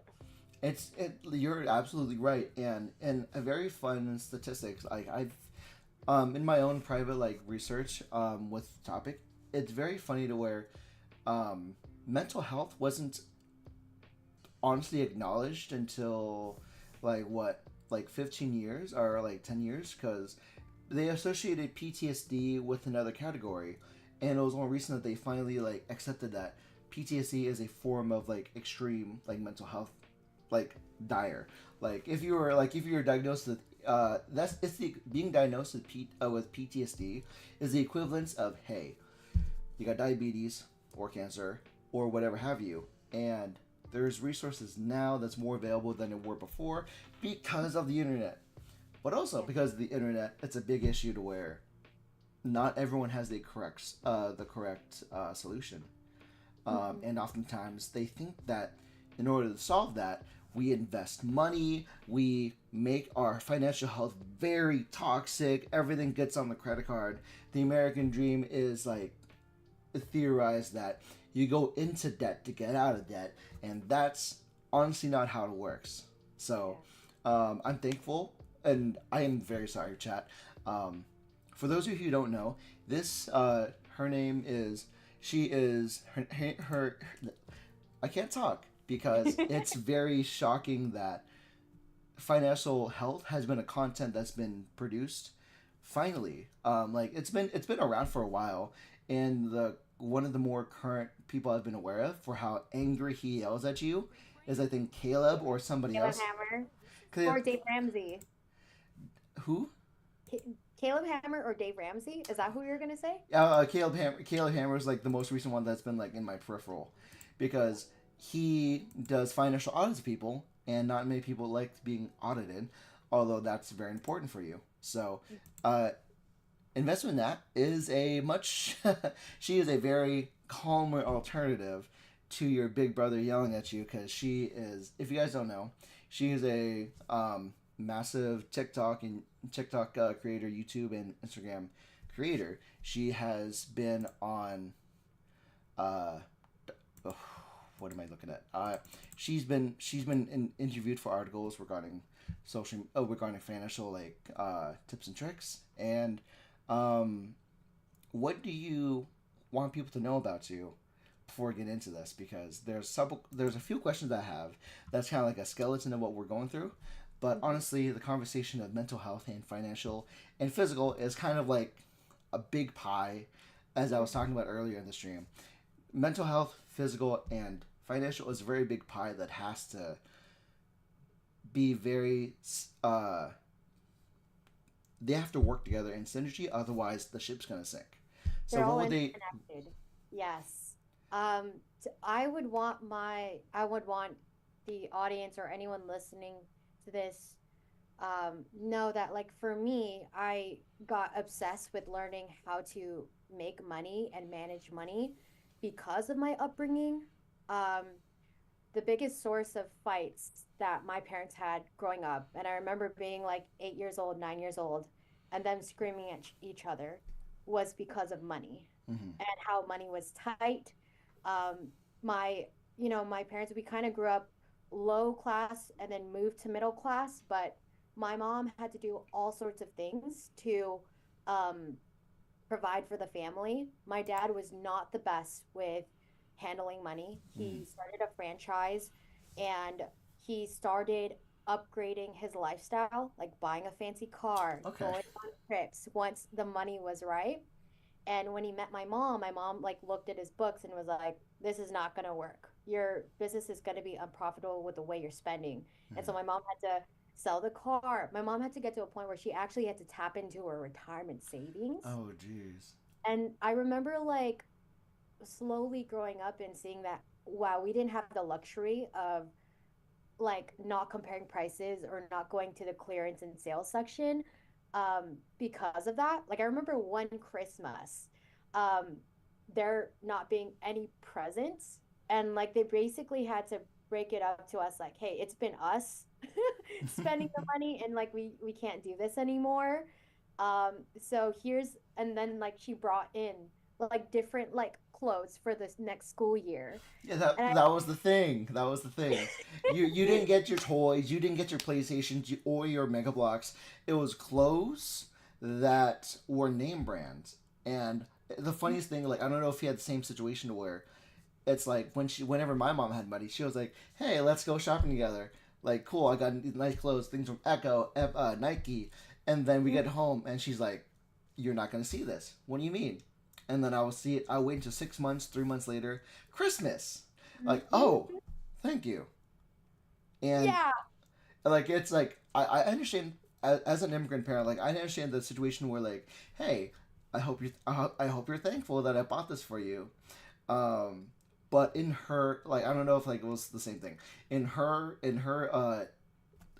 Speaker 1: You're absolutely right. And a very fun statistics, like, I've in my own private like research with the topic, it's very funny to where mental health wasn't honestly acknowledged until like 15 years or like 10 years, because they associated PTSD with another category, and it was more recent that they finally like accepted that PTSD is a form of like extreme like mental health, like dire. Like if you were diagnosed with being diagnosed with PTSD is the equivalence of, hey, you got diabetes or cancer or whatever have you, and there's resources now that's more available than it were before because of the internet. But also because of the internet, it's a big issue to where not everyone has the correct solution. And oftentimes they think that in order to solve that, we invest money, we make our financial health very toxic, everything gets on the credit card. The American dream is like theorized that you go into debt to get out of debt, and that's honestly not how it works. So I'm thankful, and I am very sorry, chat. For those of you who don't know, this her name is her I can't talk because it's very shocking that financial health has been a content that's been produced finally, like it's been around for a while, and one of the more current people I've been aware of for how angry he yells at you is, I think, Caleb or somebody
Speaker 13: Caleb
Speaker 1: else.
Speaker 13: Hammer or Dave Ramsey.
Speaker 1: Who?
Speaker 13: Caleb Hammer or Dave Ramsey? Is that who you're gonna say?
Speaker 1: Caleb Hammer is like the most recent one that's been like in my peripheral, because he does financial audits of people, and not many people like being audited, although that's very important for you. So, investment in that is a much. She is a very calmer alternative to your big brother yelling at you, because she is. If you guys don't know, she is a massive TikTok creator, YouTube and Instagram creator. She has been on what am I looking at? She's been interviewed for articles regarding regarding financial tips and tricks. And what do you want people to know about you before we get into this? Because there's a few questions I have that's kind of like a skeleton of what we're going through. But honestly, the conversation of mental health and financial and physical is kind of like a big pie, as I was talking about earlier in the stream. Mental health, physical, and financial is a very big pie that has to be very... they have to work together in synergy, otherwise the ship's going to sink. So what would they...
Speaker 13: Yes. I would want the audience or anyone listening to this know that, like, for me, I got obsessed with learning how to make money and manage money because of my upbringing. The biggest source of fights that my parents had growing up, and I remember being like 8 years old, 9 years old, and them screaming at each other, was because of money and how money was tight. My parents, we kind of grew up low class and then moved to middle class, but my mom had to do all sorts of things to provide for the family. My dad was not the best with handling money. He started a franchise, and he started upgrading his lifestyle, like buying a fancy car, going on trips once the money was right. And when he met my mom like looked at his books and was like, this is not going to work. Your business is going to be unprofitable with the way you're spending. And so my mom had to sell the car. My mom had to get to a point where she actually had to tap into her retirement savings.
Speaker 1: Oh, geez.
Speaker 13: And I remember like slowly growing up and seeing that, wow, we didn't have the luxury of like not comparing prices or not going to the clearance and sales section because of that. Like I remember one Christmas, there not being any presents, and like they basically had to break it up to us like, hey, it's been us spending the money, and like we can't do this anymore. So and then like she brought in like different like clothes for this next school year.
Speaker 1: Yeah, that was the thing. That was the thing. You didn't get your toys, you didn't get your PlayStations or your Mega Bloks. It was clothes that were name brands. And the funniest thing, like I don't know if you had the same situation where it's like whenever my mom had money, she was like, "Hey, let's go shopping together." Like, cool, I got nice clothes, things from Echo, Nike, and then we get home and she's like, "You're not gonna see this. What do you mean?" And then I will see it. I'll wait until 6 months, 3 months later, Christmas. Like, oh, thank you. And
Speaker 13: yeah,
Speaker 1: like it's like I understand as an immigrant parent. Like I understand the situation where like, hey, I hope you're thankful that I bought this for you. But in her, like, I don't know if like it was the same thing. In her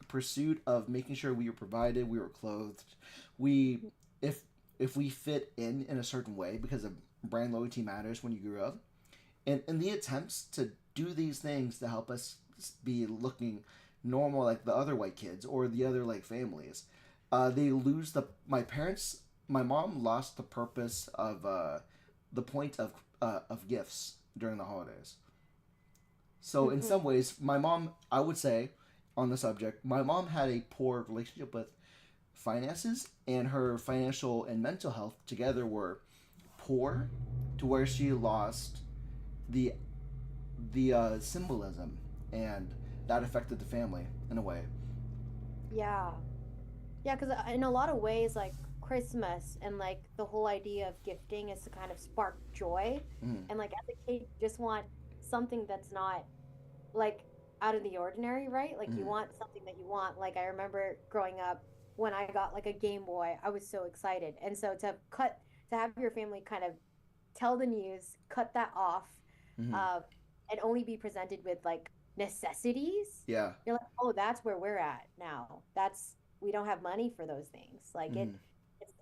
Speaker 1: pursuit of making sure we were provided, we were clothed, if we fit in a certain way, because of brand loyalty matters when you grew up, and in the attempts to do these things to help us be looking normal like the other white kids or the other like families, they lose my mom lost the purpose of the point of gifts during the holidays. So in some ways, my mom, I would say, on the subject, my mom had a poor relationship with finances, and her financial and mental health together were poor, to where she lost the symbolism, and that affected the family in a way.
Speaker 13: Yeah, because in a lot of ways, like Christmas and like the whole idea of gifting is to kind of spark joy. And like as a kid, you just want something that's not like out of the ordinary, right? Like you want something that you want. Like I remember growing up when I got like a Game Boy, I was so excited. And so to have your family kind of tell the news, cut that off, and only be presented with like necessities.
Speaker 1: Yeah.
Speaker 13: You're like, oh, that's where we're at now. We don't have money for those things. Like it's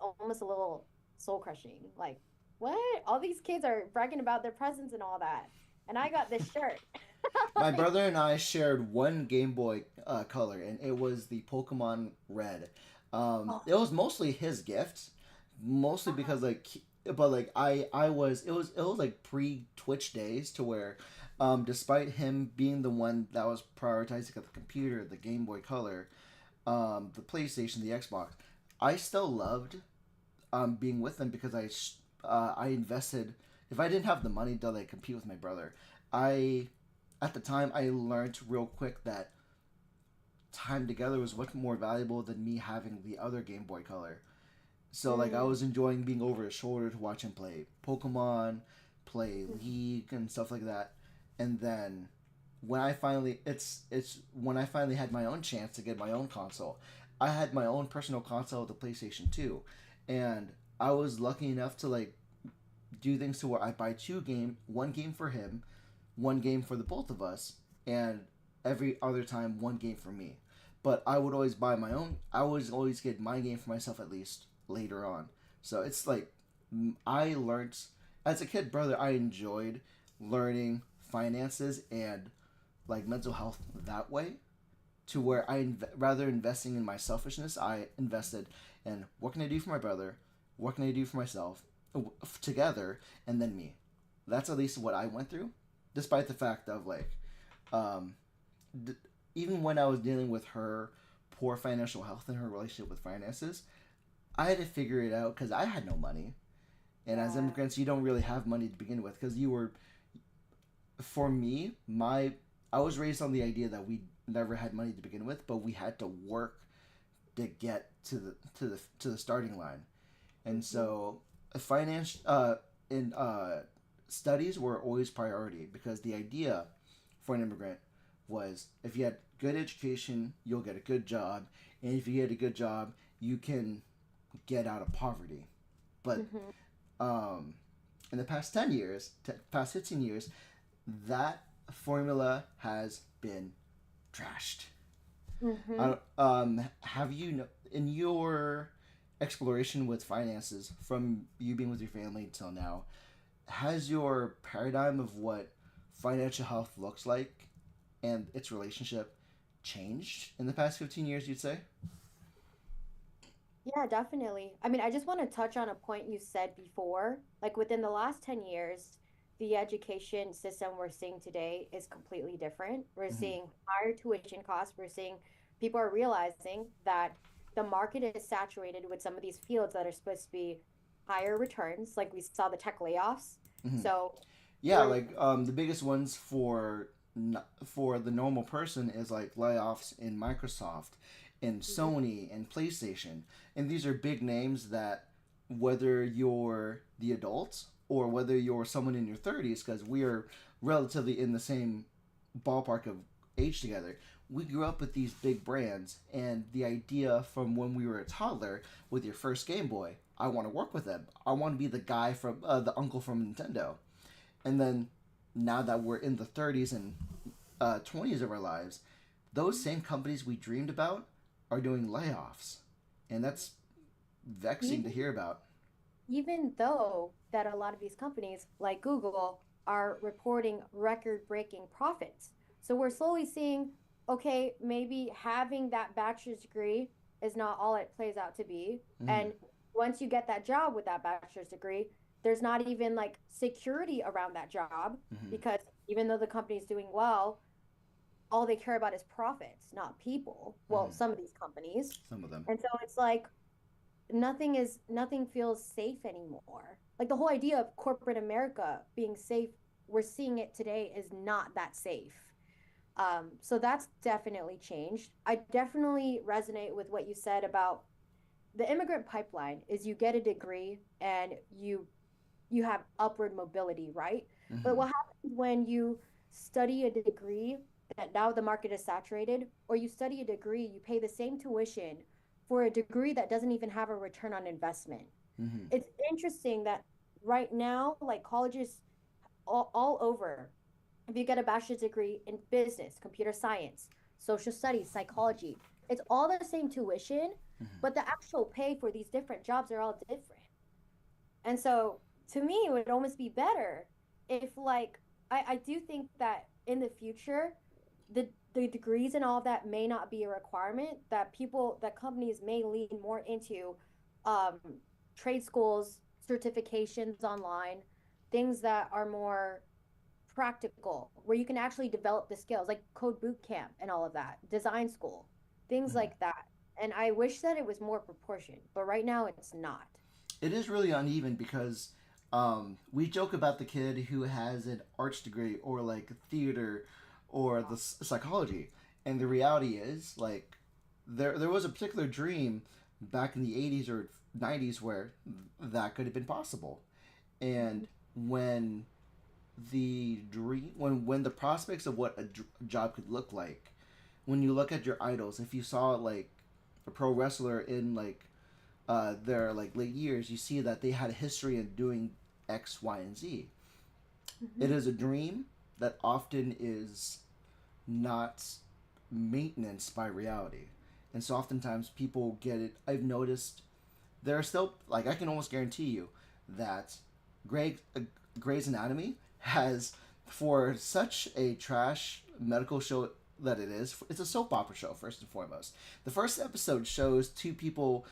Speaker 13: almost a little soul crushing. Like, what? All these kids are bragging about their presents and all that. And I got this shirt.
Speaker 1: My brother and I shared one Game Boy Color, and it was the Pokemon Red. It was mostly his gift, mostly because like, but like it was like pre-Twitch days to where, despite him being the one that was prioritizing the computer, the Game Boy Color, the PlayStation, the Xbox, I still loved being with them because I invested. If I didn't have the money to like compete with my brother, at the time I learned real quick that time together was much more valuable than me having the other Game Boy Color. So like I was enjoying being over his shoulder to watch him play Pokemon, play League and stuff like that. And then when I finally when I finally had my own chance to get my own console, I had my own personal console, the PlayStation 2, and I was lucky enough to like do things to where I buy one game for him, one game for the both of us, and every other time one game for me. But I would always buy my own. I would always get my game for myself at least later on. So it's like I learned as a kid, brother. I enjoyed learning finances and like mental health that way, to where rather investing in my selfishness, I invested in what can I do for my brother, what can I do for myself, together, and then me. That's at least what I went through, despite the fact of like, even when I was dealing with her poor financial health and her relationship with finances, I had to figure it out because I had no money, and as immigrants, you don't really have money to begin with because for me, I was raised on the idea that we never had money to begin with, but we had to work to get to the starting line, and so studies were always priority because the idea for an immigrant was if you had good education, you'll get a good job, and if you get a good job, you can get out of poverty. But in the past 10 years, past 15 years, that formula has been trashed. Have you, in your exploration with finances, from you being with your family until now, has your paradigm of what financial health looks like and its relationship changed in the past 15 years, you'd say?
Speaker 13: Yeah, definitely. I mean, I just want to touch on a point you said before. Like within the last 10 years, the education system we're seeing today is completely different. We're seeing higher tuition costs. We're seeing people are realizing that the market is saturated with some of these fields that are supposed to be higher returns. Like we saw the tech layoffs. So
Speaker 1: yeah, like the biggest ones for the normal person is like layoffs in Microsoft and Sony and PlayStation. And these are big names that whether you're the adults or whether you're someone in your 30s, because we are relatively in the same ballpark of age together, we grew up with these big brands, and the idea from when we were a toddler with your first Game Boy, I want to work with them. I want to be the guy from the uncle from Nintendo. And then now that we're in the 30s and 20s of our lives, those same companies we dreamed about are doing layoffs, and that's vexing to hear about.
Speaker 13: Even though that a lot of these companies like Google are reporting record-breaking profits. So we're slowly seeing, okay, maybe having that bachelor's degree is not all it plays out to be. And once you get that job with that bachelor's degree, there's not even like security around that job because even though the company is doing well, all they care about is profits, not people. Well, some of these companies.
Speaker 1: Some of them.
Speaker 13: And so it's like nothing feels safe anymore. Like the whole idea of corporate America being safe, we're seeing it today is not that safe. So that's definitely changed. I definitely resonate with what you said about the immigrant pipeline is you get a degree and you have upward mobility, right?
Speaker 1: Mm-hmm.
Speaker 13: But what happens when you study a degree that now the market is saturated, or you study a degree, you pay the same tuition for a degree that doesn't even have a return on investment?
Speaker 1: Mm-hmm.
Speaker 13: It's interesting that right now, like colleges all over, if you get a bachelor's degree in business, computer science, social studies, psychology, it's all the same tuition, but the actual pay for these different jobs are all different. And so to me, it would almost be better if, like, I do think that in the future, the degrees and all of that may not be a requirement, that companies may lean more into trade schools, certifications online, things that are more practical, where you can actually develop the skills, like code boot camp and all of that, design school, things like that. And I wish that it was more proportioned, but right now it's not.
Speaker 1: It is really uneven because we joke about the kid who has an arts degree or like theater or the psychology, and the reality is, like, there was a particular dream back in the 80s or 90s where that could have been possible, and when the prospects of what a job could look like, when you look at your idols, if you saw like a pro wrestler in like their like late years, you see that they had a history in doing X, Y, and Z. It is a dream that often is not maintenance by reality, and so oftentimes people get it. I've noticed there are still, like, I can almost guarantee you that Grey's Anatomy has, for such a trash medical show that it is, it's a soap opera show first and foremost. The first episode shows two people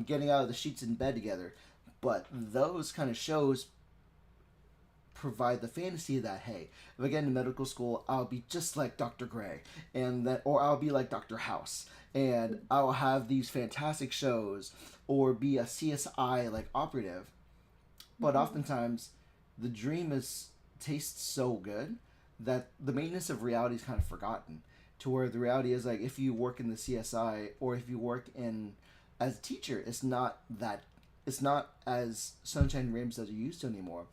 Speaker 1: getting out of the sheets in bed together, but those kind of shows provide the fantasy that, hey, if I get into medical school, I'll be just like Dr. Grey, or I'll be like Dr. House, and I'll have these fantastic shows, or be a CSI like operative. But oftentimes, the dream tastes so good that the maintenance of reality is kind of forgotten. To where the reality is, like, if you work in the CSI or if you work in as a teacher, it's not as sunshine and rainbows as you used to anymore.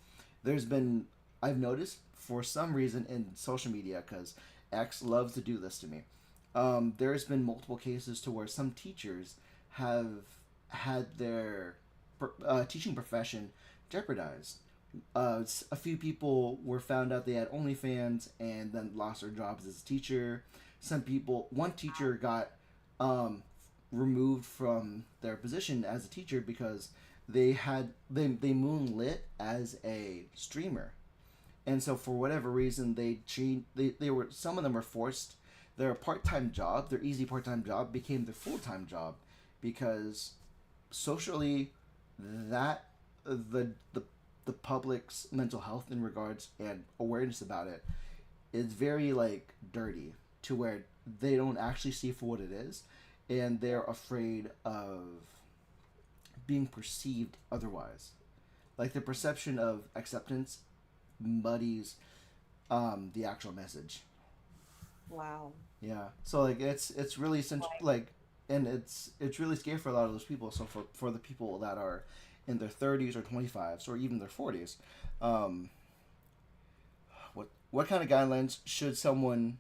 Speaker 1: I've noticed for some reason in social media, because X loves to do this to me, there's been multiple cases to where some teachers have had their teaching profession jeopardized. A few people were found out they had OnlyFans and then lost their jobs as a teacher. One teacher got removed from their position as a teacher because they moonlit as a streamer, and so for whatever reason some of them were forced. Their part-time job, their easy part-time job, became their full-time job, because socially, that the public's mental health in regards and awareness about it is very, like, dirty, to where they don't actually see for what it is, and they're afraid of being perceived otherwise. Like, the perception of acceptance muddies the actual message.
Speaker 13: Wow.
Speaker 1: Yeah. So, like, it's really like, and it's really scary for a lot of those people. So for the people that are in their 30s or 25s or even their 40s, what kind of guidelines should someone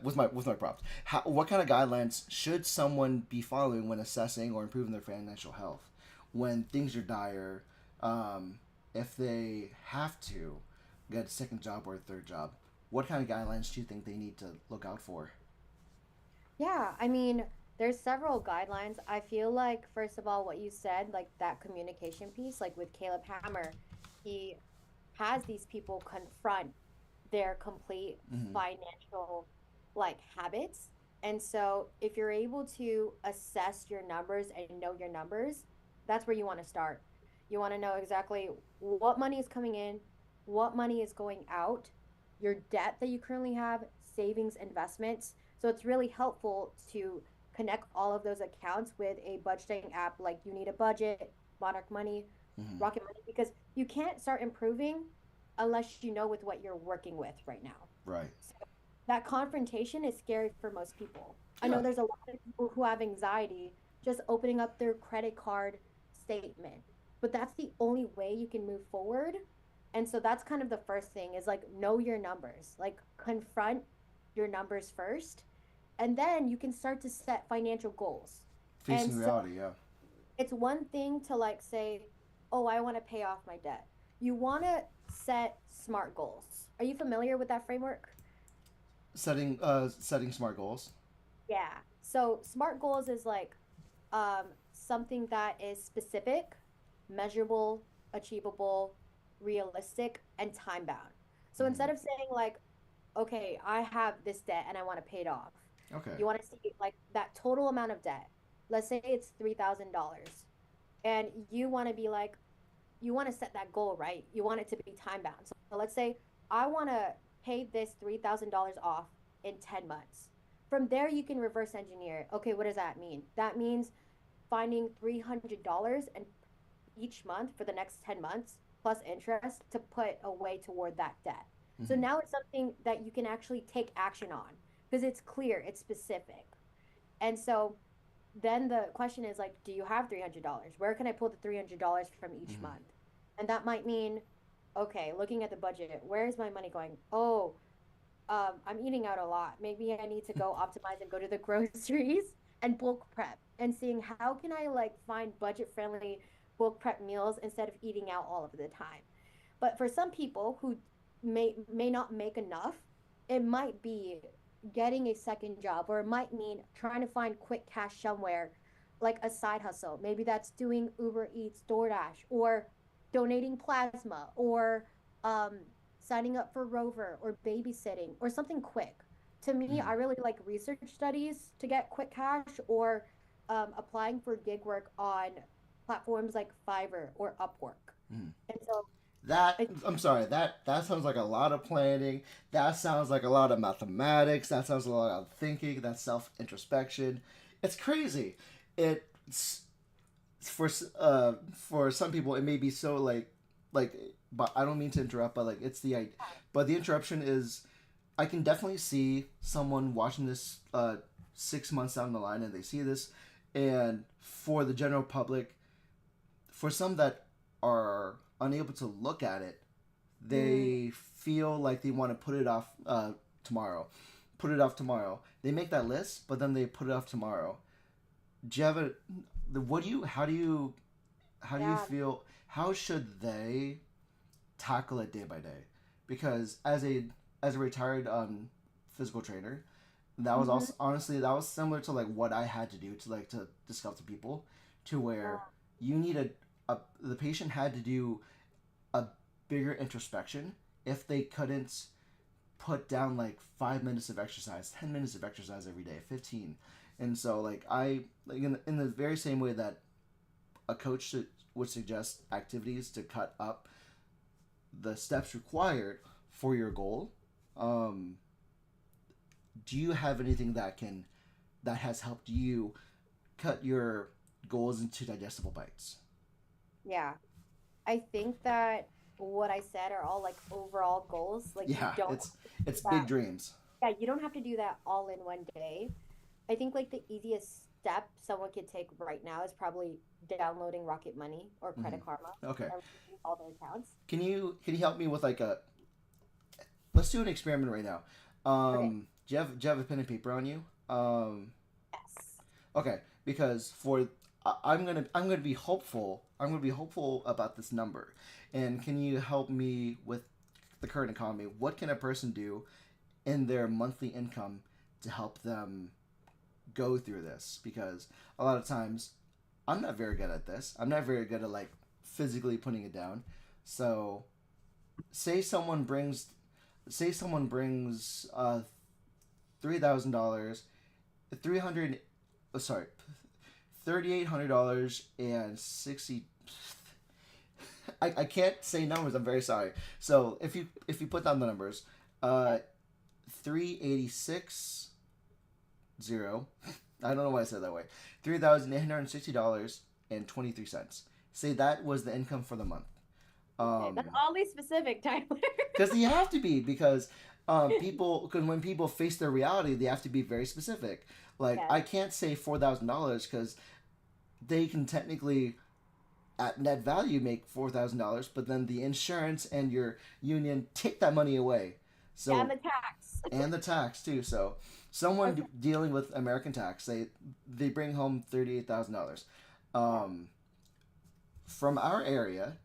Speaker 1: with my props, what kind of guidelines should someone be following when assessing or improving their financial health when things are dire, if they have to get a second job or a third job? What kind of guidelines do you think they need to look out for?
Speaker 13: Yeah, I mean, there's several guidelines. I feel like, first of all, what you said, like that communication piece, like with Caleb Hammer, he has these people confront their complete financial, like, habits. And so if you're able to assess your numbers and know your numbers, that's where you want to start. You want to know exactly what money is coming in, what money is going out, your debt that you currently have, savings, investments. So it's really helpful to connect all of those accounts with a budgeting app like You Need a Budget, Monarch Money, Rocket Money, because you can't start improving unless you know with what you're working with right now.
Speaker 1: Right.
Speaker 13: So that confrontation is scary for most people. I know there's a lot of people who have anxiety just opening up their credit card statement. But that's the only way you can move forward. And so that's kind of the first thing is like know your numbers, like confront your numbers first, and then you can start to set financial goals.
Speaker 1: Facing reality, yeah.
Speaker 13: It's one thing to like say, oh, I want to pay off my debt. You want to set SMART goals. Are you familiar with that framework?
Speaker 1: Setting SMART goals.
Speaker 13: Yeah. So SMART goals is like something that is specific, measurable, achievable, realistic, and time bound. So instead of saying like, okay, I have this debt and I want to pay it off.
Speaker 1: Okay.
Speaker 13: You want to see like that total amount of debt. Let's say it's $3,000, and you want to be like, you want to set that goal, right? You want it to be time bound. So let's say I want to pay this $3,000 off in 10 months. From there, you can reverse engineer. Okay, what does that mean? That means finding $300 and each month for the next 10 months plus interest to put away toward that debt. So now it's something that you can actually take action on because it's clear, it's specific. And so then the question is like, do you have $300? Where can I pull the $300 from each month? And that might mean, okay, looking at the budget, where is my money going? Oh, I'm eating out a lot. Maybe I need to go optimize and go to the groceries and bulk prep and seeing how can I like find budget friendly bulk prep meals instead of eating out all of the time. But for some people who may not make enough, it might be getting a second job, or it might mean trying to find quick cash somewhere, like a side hustle. Maybe that's doing Uber Eats, DoorDash, or donating plasma, or signing up for Rover, or babysitting, or something quick. To me, I really like research studies to get quick cash, or applying for gig work on platforms like Fiverr or Upwork. And so
Speaker 1: I'm sorry, that sounds like a lot of planning. That sounds like a lot of mathematics. That sounds a lot of thinking. That's self-introspection. It's crazy. It's for some people it may be so like, but I don't mean to interrupt, but like it's the but the interruption is, I can definitely see someone watching this 6 months down the line and they see this, and for the general public, for some that are unable to look at it, they feel like they want to put it off tomorrow. They make that list, but then they put it off tomorrow. Do you have how do you feel, how should they tackle it day by day? Because as a retired physical trainer, that was also honestly that was similar to like what I had to do to discuss to people, to where you need the patient had to do a bigger introspection if they couldn't put down like 5 minutes of exercise, 10 minutes of exercise every day, 15. And so like in the very same way that a coach would suggest activities to cut up the steps required for your goal, do you have anything that has helped you cut your goals into digestible bites?
Speaker 13: Yeah, I think that what I said are all like overall goals. Like,
Speaker 1: yeah,
Speaker 13: you don't
Speaker 1: it's big dreams.
Speaker 13: Yeah, you don't have to do that all in one day. I think like the easiest step someone could take right now is probably downloading Rocket Money or Credit Karma.
Speaker 1: Okay.
Speaker 13: All their accounts.
Speaker 1: Can you help me with like let's do an experiment right now.
Speaker 13: Okay.
Speaker 1: Do you have a pen and paper on you?
Speaker 13: Yes.
Speaker 1: Okay, because I'm gonna be hopeful. I'm gonna be hopeful about this number. And can you help me with the current economy? What can a person do in their monthly income to help them go through this? Because a lot of times I'm not very good at this. I'm not very good at like physically putting it down. So say someone brings $3,800 and 60. I can't say numbers. I'm very sorry. So if you put down the numbers, 386. I don't know why I said it that way. $3,860.23. Say that was the income for the month.
Speaker 13: That's oddly specific, Tyler.
Speaker 1: Because they have to be, because when people face their reality, they have to be very specific. Like, I can't say $4,000 because they can technically at net value make $4,000, but then the insurance and your union take that money away. So
Speaker 13: and the tax.
Speaker 1: And the tax too. So someone dealing with American tax, they bring home $38,000. From our area,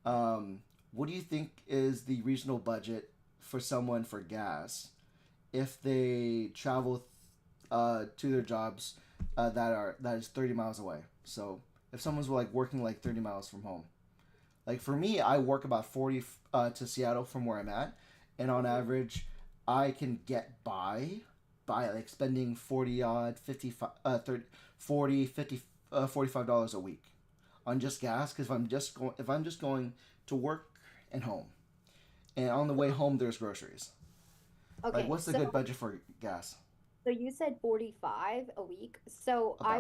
Speaker 1: what do you think is the regional budget for someone for gas if they travel to their jobs that is 30 miles away? So if someone's like working like 30 miles from home, like for me, I work about 40 to Seattle from where I'm at, and on average, I can get by like spending 40 odd 55 30 40 50 $45 a week on just gas, because if I'm just going to work and home, and on the way home there's groceries.
Speaker 13: Okay,
Speaker 1: like what's the good budget for gas?
Speaker 13: So you said 45 a week. So I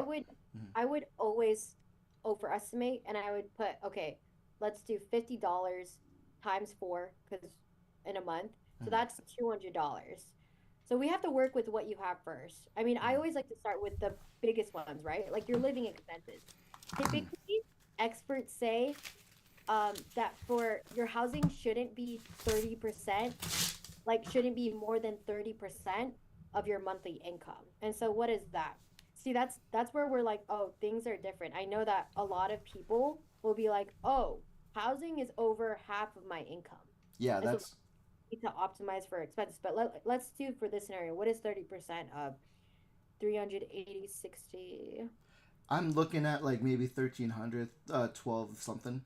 Speaker 13: would always overestimate, and I would put, okay, let's do $50 times 4, because in a month, so that's $200. So we have to work with what you have first. I mean, I always like to start with the biggest ones, right? Like your living expenses. Typically, experts say that for your housing shouldn't be 30%, like shouldn't be more than 30% of your monthly income. And so what is that? See, that's where we're like, oh, things are different. I know that a lot of people will be like, oh, housing is over half of my income.
Speaker 1: Yeah,
Speaker 13: and
Speaker 1: that's...
Speaker 13: So we need to optimize for expenses. But let's do for this scenario, what is 30% of 380, 60?
Speaker 1: I'm looking at like maybe 1,300, 12 something.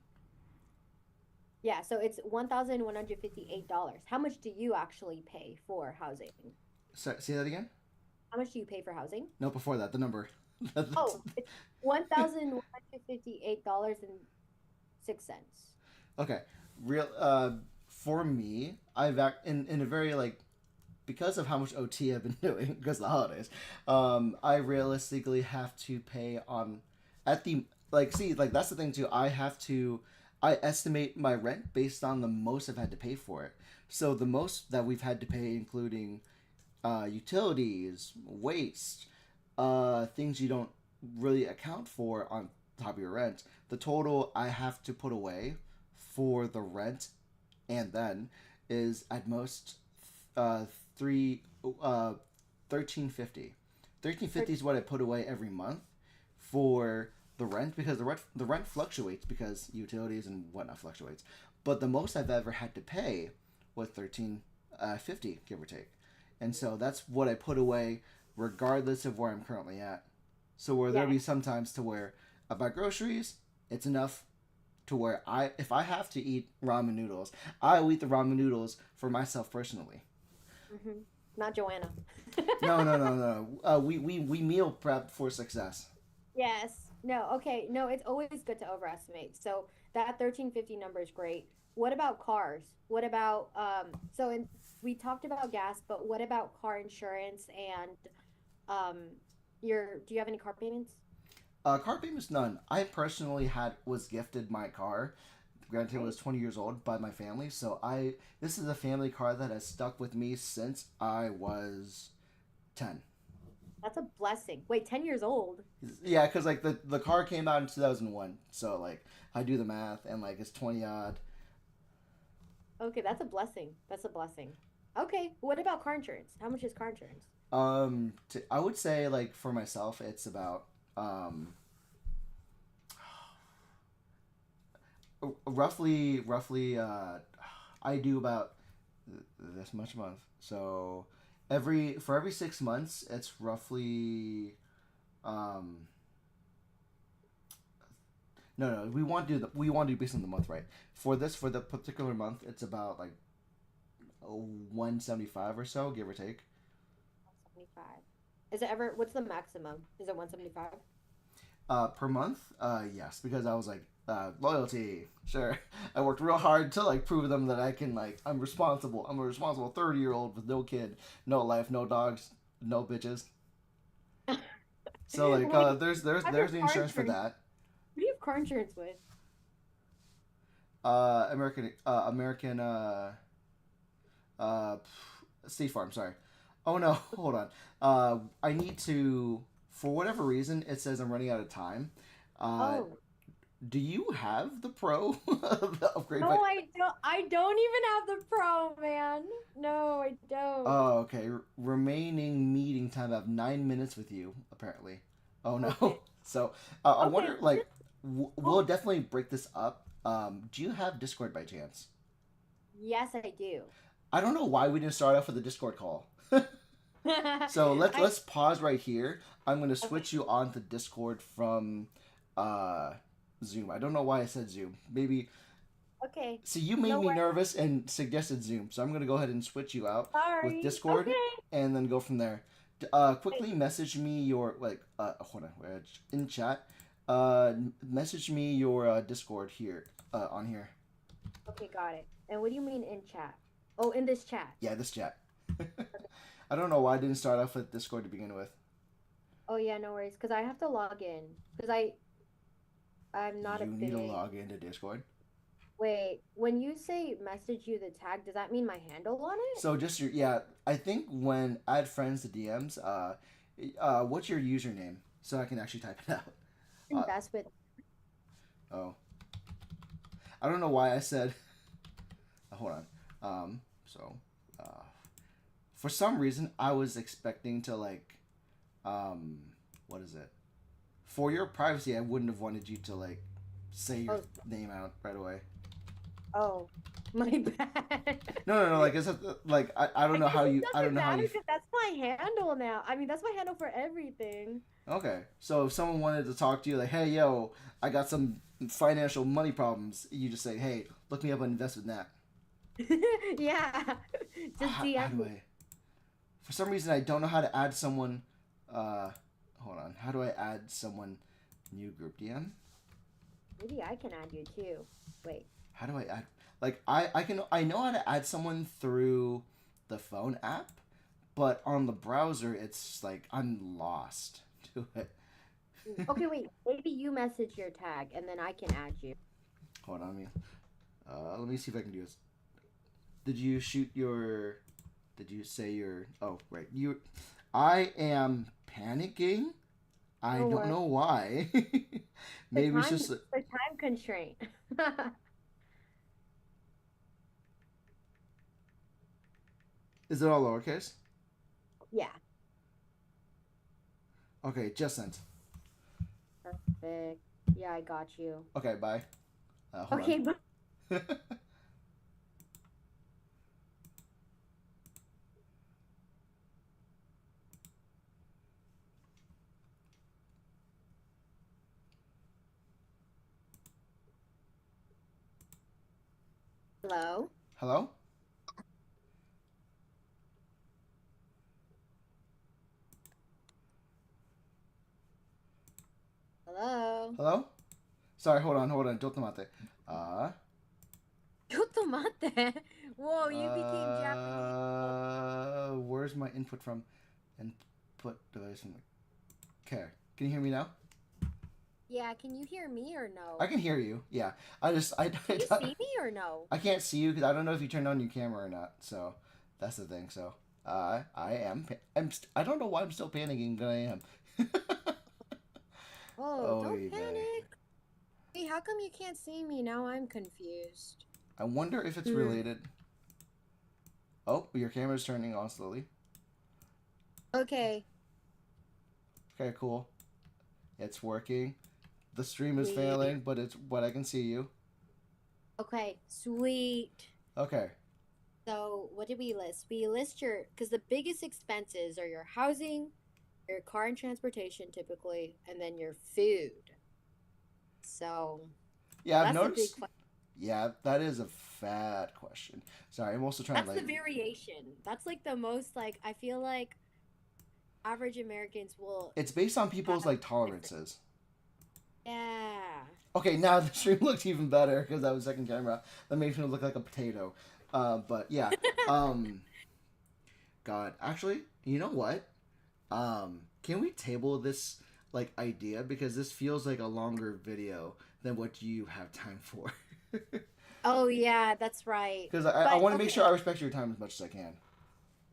Speaker 13: Yeah, so it's $1,158. How much do you actually pay for housing?
Speaker 1: Sorry, say that again?
Speaker 13: How much do you pay for housing?
Speaker 1: No, before that, the number.
Speaker 13: Oh, it's $1,158.06.
Speaker 1: Okay, for me, I've in a very like, because of how much OT I've been doing because of the holidays, I realistically have to pay on at the that's the thing too. I estimate my rent based on the most I've had to pay for it. So the most that we've had to pay, including utilities, waste, things you don't really account for on top of your rent, the total I have to put away for the rent and then is at most $1,350. $1,350 is what I put away every month for the rent, because the rent fluctuates because utilities and whatnot fluctuates. But the most I've ever had to pay was $1,350, give or take. And so that's what I put away regardless of where I'm currently at. So where there'll be some times to where I buy groceries, it's enough to where if I have to eat ramen noodles, I will eat the ramen noodles for myself personally.
Speaker 13: Mm-hmm. Not Joanna.
Speaker 1: No. We meal prep for success.
Speaker 13: Yes. No. Okay. No, it's always good to overestimate. So that 1,350 number is great. What about cars? What about we talked about gas, but what about car insurance and do you have any car payments?
Speaker 1: Car payments, none. I personally was gifted my car. Granted, it was 20 years old by my family, so this is a family car that has stuck with me since I was 10.
Speaker 13: That's a blessing. Wait, 10 years old?
Speaker 1: Yeah, because like the car came out in 2001, so like I do the math and like it's 20 odd.
Speaker 13: Okay, that's a blessing. Okay, what about car insurance? How much is car insurance?
Speaker 1: I would say like for myself, it's about roughly I do about this much a month. So for every 6 months, it's roughly no, we want to do based on the month, right? For the particular month, it's about like 175 or so, give or take.
Speaker 13: 175. Is it ever? What's the maximum? Is it 175?
Speaker 1: Per month? Yes, because I was like, loyalty. Sure. I worked real hard to like prove to them that I can I'm responsible. I'm a responsible 30-year-old with no kid, no life, no dogs, no bitches. So like, there's the insurance for that.
Speaker 13: What do you have car insurance with?
Speaker 1: American State Farm, sorry. Oh no, hold on. I need to, for whatever reason, it says I'm running out of time. Do you have the Pro? The upgrade
Speaker 13: No,
Speaker 1: button?
Speaker 13: I don't. I don't even have the Pro, man. No, I don't.
Speaker 1: Oh, okay. Remaining meeting time. I have 9 minutes with you, apparently. Oh no.
Speaker 13: Okay.
Speaker 1: So I wonder, like, we'll definitely break this up. Do you have Discord by chance?
Speaker 13: Yes, I do.
Speaker 1: I don't know why we didn't start off with a Discord call. So let's pause right here. I'm gonna switch you on to Discord from Zoom. I don't know why I said Zoom. Maybe.
Speaker 13: Okay.
Speaker 1: See, you made me nervous and suggested Zoom, so I'm gonna go ahead and switch you out with Discord, and then go from there. Quickly message me your hold on, in chat. Message me your Discord here on here.
Speaker 13: Okay, got it. And what do you mean in chat? Oh, in this chat.
Speaker 1: Yeah, this chat. I don't know why I didn't start off with Discord to begin with.
Speaker 13: Oh yeah, no worries. Cause I have to log in. Cause I'm not
Speaker 1: You need to
Speaker 13: affiliated.
Speaker 1: log into Discord.
Speaker 13: Wait, when you say message you the tag, does that mean my handle on it?
Speaker 1: So just I think when add friends to DMs, what's your username so I can actually type it out?
Speaker 13: Invest with.
Speaker 1: Oh. I don't know why I said. Hold on. For some reason I was expecting to what is it? For your privacy, I wouldn't have wanted you to say your name out right away.
Speaker 13: Oh, my bad.
Speaker 1: No. It's I don't know how you. I don't know how you.
Speaker 13: Because that's my handle now. I mean, that's my handle for everything.
Speaker 1: Okay, so if someone wanted to talk to you, like, hey, yo, I got some financial money problems, you just say, hey, look me up and invest in that.
Speaker 13: Yeah. Just DM me.
Speaker 1: For some reason, I don't know how to add someone. Hold on. How do I add someone? New group DM.
Speaker 13: Maybe I can add you too. Wait.
Speaker 1: How do I add? I know how to add someone through the phone app, but on the browser, it's I'm lost to it.
Speaker 13: Okay, wait. Maybe you message your tag, and then I can add you.
Speaker 1: Hold on, let me see if I can do this. Did you shoot your? Did you say your? Oh, right. I am panicking. I don't know why. Maybe it's just
Speaker 13: the time constraint.
Speaker 1: Is it all lowercase?
Speaker 13: Yeah.
Speaker 1: Okay, just sent.
Speaker 13: Perfect. Yeah, I got you.
Speaker 1: Okay, bye.
Speaker 13: Okay, bye. Hello?
Speaker 1: Hello?
Speaker 13: Hello?
Speaker 1: Hello? Sorry, hold on. Jotomate.
Speaker 13: Jotomate? Whoa, you became Japanese.
Speaker 1: Where's my input from? Input device. Okay. Can you hear me now?
Speaker 13: Yeah, can you hear me or no?
Speaker 1: I can hear you. Yeah. Can
Speaker 13: you see me or no?
Speaker 1: I can't see you because I don't know if you turned on your camera or not. So that's the thing. So I I don't know why I'm still panicking, but I am.
Speaker 13: Don't panic. Hey, how come you can't see me? Now I'm confused.
Speaker 1: I wonder if it's related. Oh, your camera's turning on slowly.
Speaker 13: Okay.
Speaker 1: Okay, cool. It's working. The stream is failing, but I can see you.
Speaker 13: Okay, sweet.
Speaker 1: Okay.
Speaker 13: So what did we list? We list because the biggest expenses are your housing, your car and transportation typically, and then your food. So
Speaker 1: yeah, I've noticed. Yeah, that is a fat question. Sorry, I'm also trying
Speaker 13: That's the variation. That's the most I feel like average Americans will.
Speaker 1: It's based on people's tolerances.
Speaker 13: Yeah.
Speaker 1: Okay, now the stream looks even better because I was second camera. That makes me look like a potato. But yeah. God, actually, you know what? Can we table this idea because this feels like a longer video than what you have time for?
Speaker 13: Oh yeah, that's right.
Speaker 1: Because I want to make sure I respect your time as much as I can.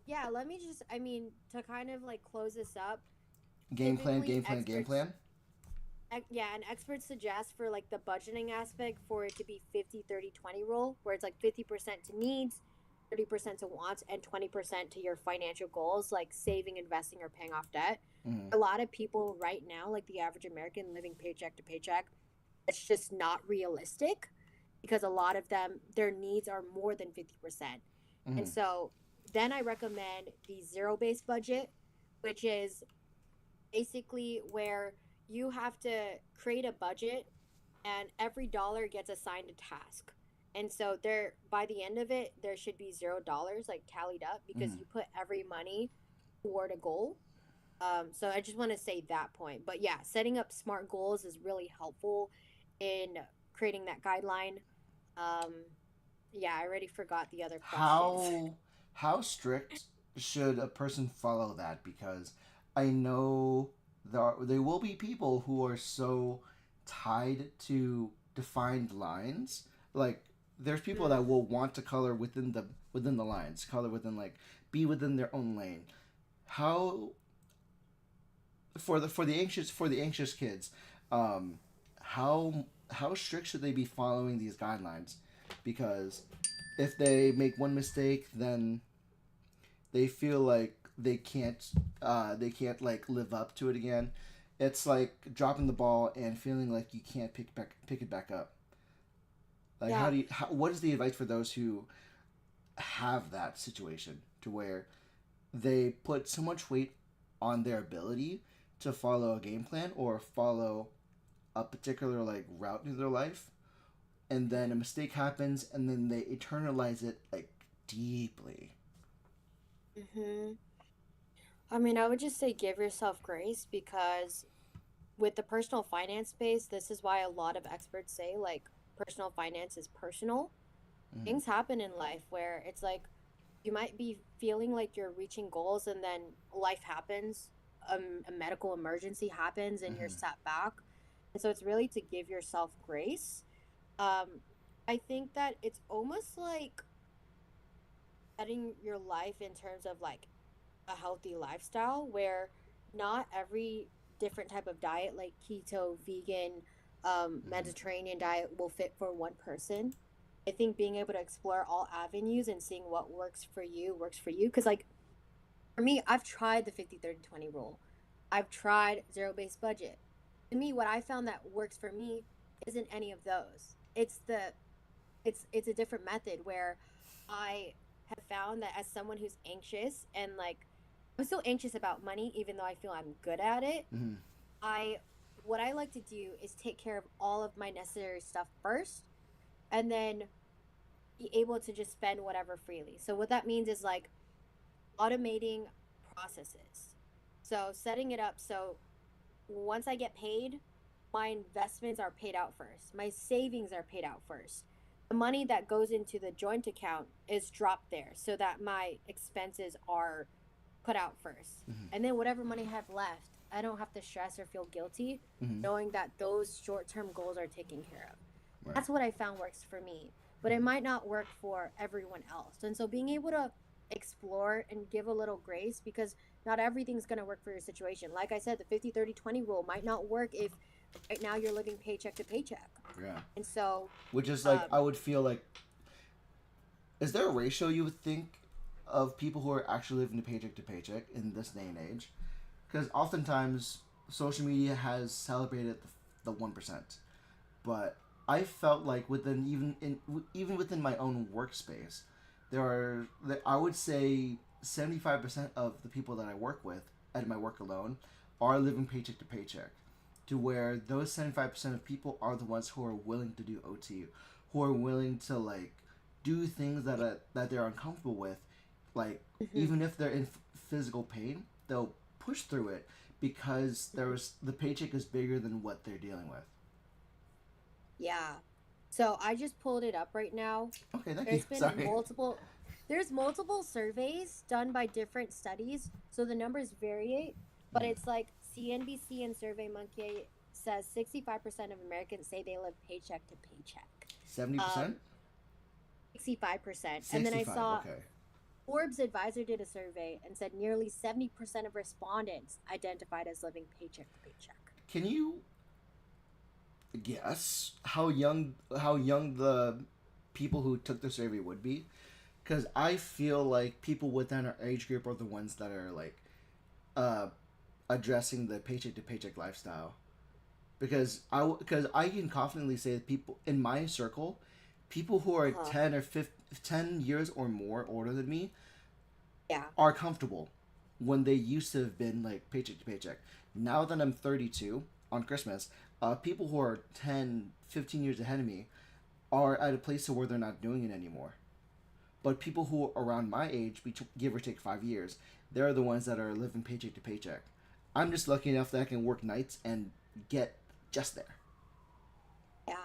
Speaker 13: Yeah, let me just. I mean, to kind of close this up.
Speaker 1: Game plan.
Speaker 13: and experts suggest for like the budgeting aspect for it to be 50-30-20 rule, where it's like 50% to needs, 30% to wants, and 20% to your financial goals, like saving, investing, or paying off debt. A lot of people right now, like the average American living paycheck to paycheck, it's just not realistic because a lot of them, their needs are more than 50%. And so then I recommend the zero-based budget, which is basically where you have to create a budget and every dollar gets assigned a task. And so there, by the end of it, there should be $0 like tallied up because you put every money toward a goal. So I just want to say that point. But yeah, setting up SMART goals is really helpful in creating that guideline. Yeah, I already forgot the other questions.
Speaker 1: How strict should a person follow that? Because I know there will be people who are so tied to defined lines. Like there's people that will want to color within the lines, color within like be within their own lane. How for the anxious kids, how strict should they be following these guidelines? Because if they make one mistake, then they feel like they can't like live up to it again. It's like dropping the ball and feeling like you can't pick it back up. Like what is the advice for those who have that situation to where they put so much weight on their ability to follow a game plan or follow a particular like route in their life, and then a mistake happens and then they internalize it like deeply?
Speaker 13: I mean, I would just say give yourself grace because with the personal finance space, this is why a lot of experts say like personal finance is personal. Things happen in life where it's like you might be feeling like you're reaching goals and then life happens, a medical emergency happens and you're set back. And so it's really to give yourself grace. I think that it's almost like setting your life in terms of like a healthy lifestyle where not every different type of diet like keto, vegan, Mediterranean diet will fit for one person. I think being able to explore all avenues and seeing what works for you. Because like for me, I've tried the 50-30-20 rule. I've tried zero-based budget. To me, what I found that works for me isn't any of those. It's a different method where I have found that as someone who's anxious and like I'm still anxious about money even though I feel I'm good at it. What I like to do is take care of all of my necessary stuff first and then be able to just spend whatever freely. So what that means is like automating processes. So setting it up so once I get paid, my investments are paid out first. My savings are paid out first. The money that goes into the joint account is dropped there so that my expenses are put out first. And then whatever money I have left, I don't have to stress or feel guilty knowing that those short-term goals are taken care of. Right. That's what I found works for me, but it might not work for everyone else. And so being able to explore and give a little grace because not everything's going to work for your situation. Like I said, the 50-30-20 rule might not work if right now you're living paycheck to paycheck. Yeah. And so
Speaker 1: which is like I would feel like, is there a ratio you would think of people who are actually living paycheck to paycheck in this day and age? Because oftentimes social media has celebrated the 1%, but I felt like even within my own workspace, I would say 75% of the people that I work with at my work alone are living paycheck to paycheck, to where those 75% of people are the ones who are willing to do OT, who are willing to like do things that they're uncomfortable with, like even if they're in physical pain, they'll push through it because the paycheck is bigger than what they're dealing with.
Speaker 13: Yeah. So I just pulled it up right now.
Speaker 1: Okay, thank you.
Speaker 13: There's multiple surveys done by different studies, so the numbers vary, but it's like CNBC and SurveyMonkey says 65% of Americans say they live paycheck to paycheck.
Speaker 1: 70%?
Speaker 13: 65%. And then I saw Forbes Advisor did a survey and said nearly 70% of respondents identified as living paycheck to paycheck.
Speaker 1: Can you guess how young the people who took the survey would be, because I feel like people within our age group are the ones that are like addressing the paycheck to paycheck lifestyle. Because I can confidently say that people in my circle, people who are 10 years or more older than me, are comfortable when they used to have been like paycheck to paycheck. Now that I'm 32 on Christmas, people who are 10, 15 years ahead of me are at a place where they're not doing it anymore. But people who are around my age, give or take 5 years, they're the ones that are living paycheck to paycheck. I'm just lucky enough that I can work nights and get just there.
Speaker 13: Yeah,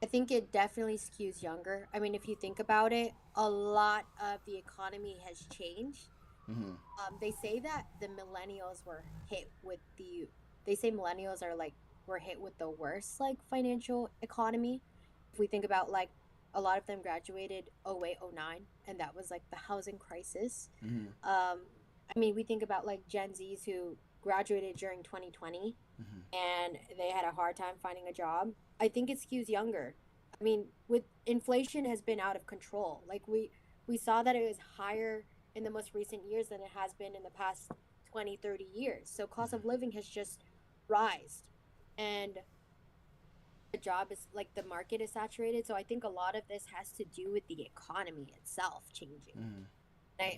Speaker 13: I think it definitely skews younger. I mean, if you think about it, a lot of the economy has changed.
Speaker 1: Mm-hmm.
Speaker 13: They say that the millennials were hit with they say millennials were hit with the worst like financial economy. If we think about like a lot of them graduated 08, 09, and that was like the housing crisis.
Speaker 1: Mm-hmm.
Speaker 13: I mean, we think about like Gen Zs who graduated during 2020 and they had a hard time finding a job. I think it skews younger. I mean, with inflation has been out of control. Like we saw that it was higher in the most recent years than it has been in the past 20, 30 years. So cost of living has just rised. And the job is like the market is saturated. So I think a lot of this has to do with the economy itself changing.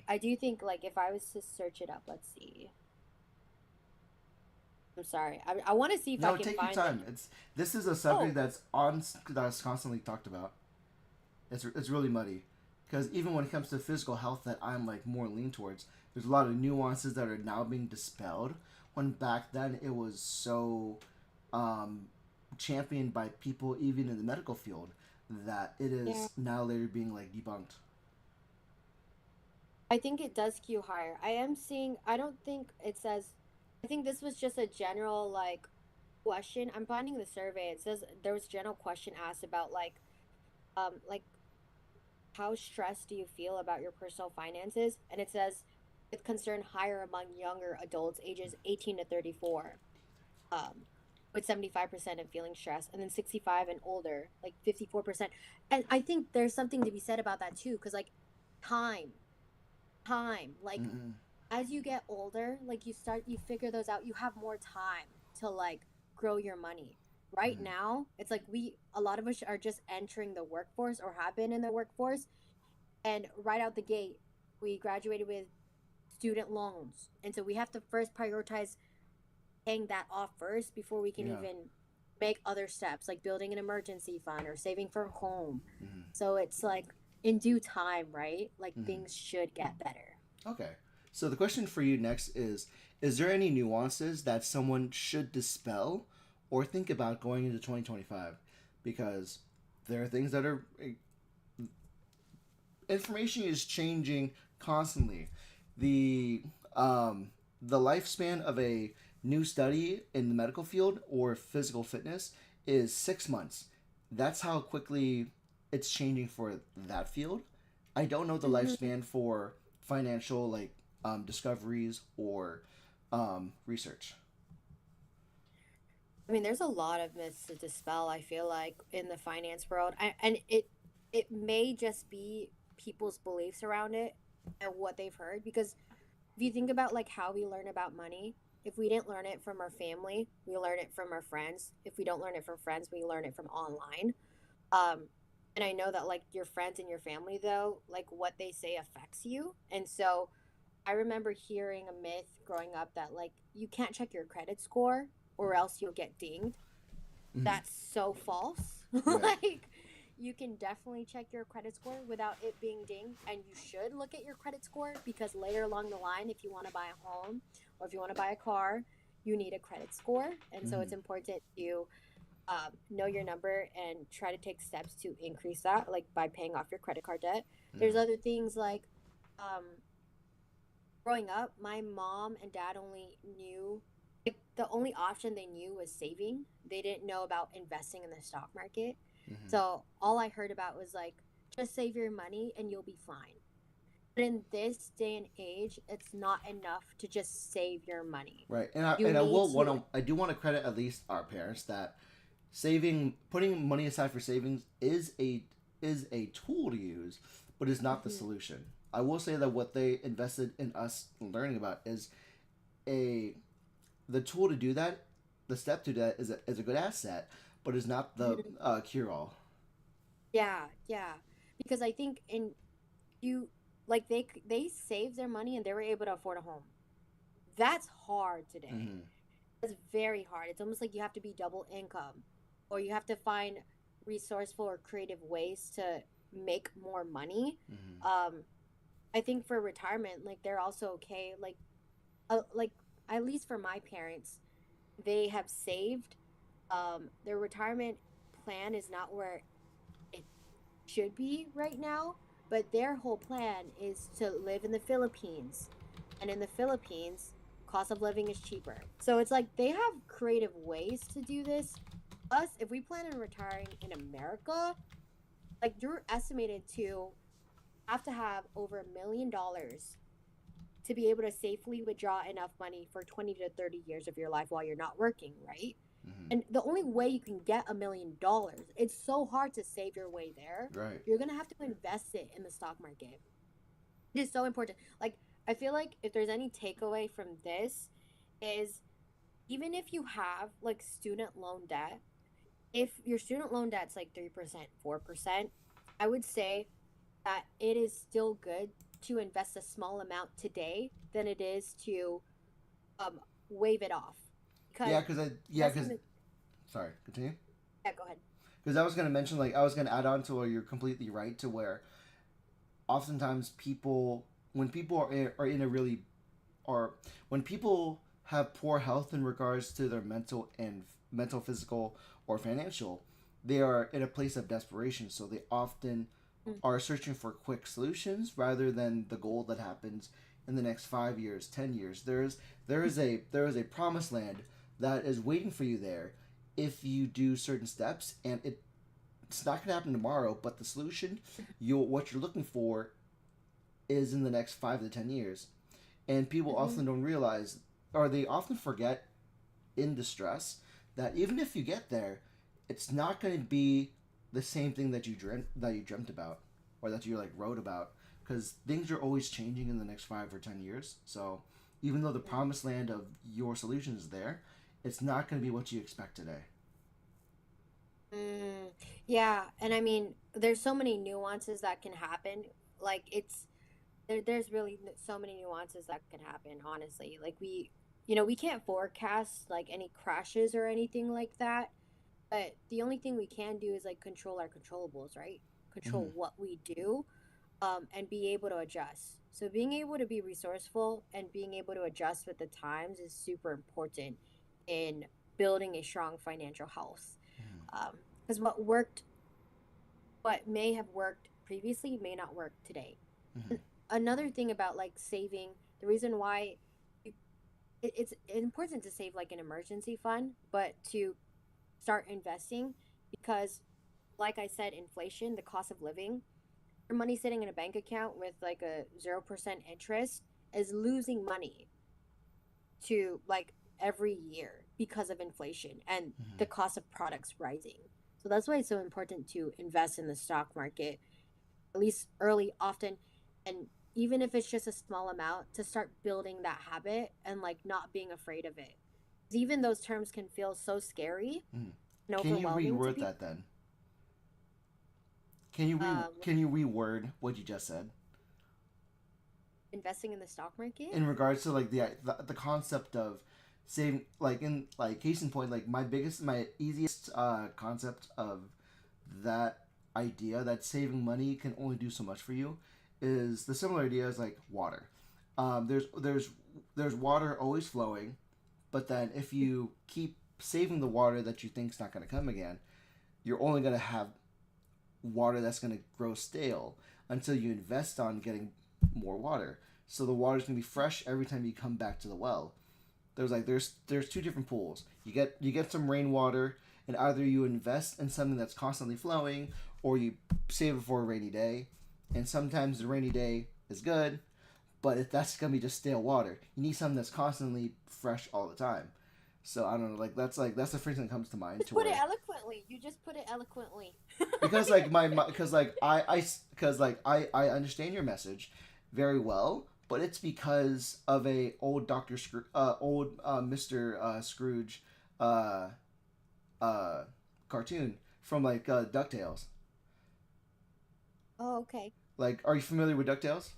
Speaker 13: I do think like if I was to search it up, let's see. I'm sorry. I want to see if I can
Speaker 1: take
Speaker 13: find
Speaker 1: your time. This is a subject that's constantly talked about. It's really muddy, because even when it comes to physical health, that I'm like more lean towards, there's a lot of nuances that are now being dispelled. When back then it was so championed by people even in the medical field that it is now later being like debunked.
Speaker 13: I think it does skew higher. I don't think it says. I think this was just a general like question. I'm finding the survey. It says there was a general question asked about like how stressed do you feel about your personal finances? And it says with concern higher among younger adults ages 18 to 34, with 75% of feeling stressed, and then 65 and older like 54%. And I think there's something to be said about that too, because like time like. As you get older, like you figure those out, you have more time to like grow your money. Right now, it's like a lot of us are just entering the workforce or have been in the workforce. And right out the gate, we graduated with student loans. And so we have to first prioritize paying that off first before we can even make other steps, like building an emergency fund or saving for a home. So it's like in due time, right? Like things should get better.
Speaker 1: Okay. So the question for you next is there any nuances that someone should dispel or think about going into 2025? Because there are things that are... information is changing constantly. The lifespan of a new study in the medical field or physical fitness is 6 months. That's how quickly it's changing for that field. I don't know the lifespan for financial like discoveries or research.
Speaker 13: I mean, there's a lot of myths to dispel, I feel like, in the finance world. And it may just be people's beliefs around it and what they've heard. Because if you think about like how we learn about money, if we didn't learn it from our family, we learn it from our friends. If we don't learn it from friends, we learn it from online. And I know that like your friends and your family, though, like what they say affects you. And so I remember hearing a myth growing up that like you can't check your credit score or else you'll get dinged. That's so false. Like you can definitely check your credit score without it being dinged, and you should look at your credit score because later along the line, if you want to buy a home or if you want to buy a car, you need a credit score. And so it's important to know your number and try to take steps to increase that, like by paying off your credit card debt. There's other things like growing up, my mom and dad only knew, like, the only option they knew was saving. They didn't know about investing in the stock market. So all I heard about was like, just save your money and you'll be fine. But in this day and age, it's not enough to just save your money.
Speaker 1: Right. And I do want to credit at least our parents that putting money aside for savings is a tool to use, but is not the solution. I will say that what they invested in us learning about is the tool to do that. The step to that is a good asset, but is not the cure all.
Speaker 13: Yeah, yeah. Because I think they saved their money and they were able to afford a home. That's hard today. It's very hard. It's almost like you have to be double income, or you have to find resourceful or creative ways to make more money. I think for retirement, like they're also okay. Like at least for my parents, they have saved. Their retirement plan is not where it should be right now, but their whole plan is to live in the Philippines, and in the Philippines, cost of living is cheaper. So it's like they have creative ways to do this. Us, if we plan on retiring in America, like you're estimated to have to have over $1 million to be able to safely withdraw enough money for 20 to 30 years of your life while you're not working, right? And the only way you can get $1 million, it's so hard to save your way there.
Speaker 1: Right.
Speaker 13: You're gonna have to invest it in the stock market. It is so important. Like, I feel like if there's any takeaway from this is, even if you have like student loan debt, if your student loan debt's like 3%, 4%, I would say that it is still good to invest a small amount today than it is to waive it off.
Speaker 1: Sorry, continue.
Speaker 13: Yeah, go ahead.
Speaker 1: Because I was going to mention, like, I was going to add on to where you're completely right, to where oftentimes when people have poor health in regards to their mental, physical, or financial, they are in a place of desperation. So they often are searching for quick solutions rather than the goal that happens in the next 5 years, 10 years. There is a promised land that is waiting for you there if you do certain steps, and it's not going to happen tomorrow, but the solution, what you're looking for, is in the next 5 to 10 years. And people often don't realize, or they often forget in distress, that even if you get there, it's not going to be the same thing that you dreamt about, or that you like wrote about, because things are always changing in the next 5 or 10 years. So even though the promised land of your solution is there, it's not going to be what you expect today.
Speaker 13: Yeah, and I mean, there's so many nuances that can happen. Like, there's really so many nuances that can happen, honestly. Like, we can't forecast like any crashes or anything like that, but the only thing we can do is like control our controllables, right? Control what we do, and be able to adjust. So being able to be resourceful and being able to adjust with the times is super important in building a strong financial health. Because what may have worked previously may not work today. Another thing about like saving, the reason why it's important to save like an emergency fund, but to start investing, because like I said, inflation, the cost of living, your money sitting in a bank account with like a 0% interest is losing money to like every year because of inflation and the cost of products rising. So that's why it's so important to invest in the stock market, at least early, often, and even if it's just a small amount, to start building that habit and like not being afraid of it. Even those terms can feel so scary and overwhelming.
Speaker 1: Can you reword that then? Can you reword what you just said?
Speaker 13: Investing in the stock market?
Speaker 1: In regards to like the concept of saving, like in like case in point, like my easiest concept of that idea that saving money can only do so much for you is the similar idea as like water. There's water always flowing, but then if you keep saving the water that you think is not going to come again, you're only going to have water that's going to grow stale until you invest on getting more water. So the water's going to be fresh every time you come back to the well. There's two different pools. You get some rainwater, and either you invest in something that's constantly flowing, or you save it for a rainy day. And sometimes the rainy day is good, but if that's going to be just stale water, you need something that's constantly fresh all the time. So I don't know, like that's the first thing that comes to mind.
Speaker 13: Just
Speaker 1: To
Speaker 13: put
Speaker 1: where,
Speaker 13: it eloquently. You just put it eloquently.
Speaker 1: because like I understand your message very well, but it's because of a old Mr. Scrooge cartoon from like DuckTales.
Speaker 13: Oh, okay.
Speaker 1: Like, are you familiar with DuckTales?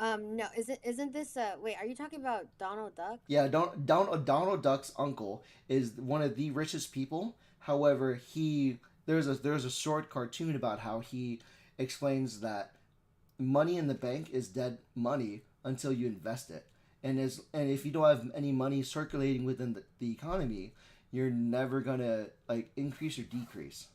Speaker 13: No, isn't this wait, are you talking about Donald Duck?
Speaker 1: Yeah, Donald Duck's uncle is one of the richest people. However, there's a short cartoon about how he explains that money in the bank is dead money until you invest it, and if you don't have any money circulating within the economy, you're never gonna like increase or decrease.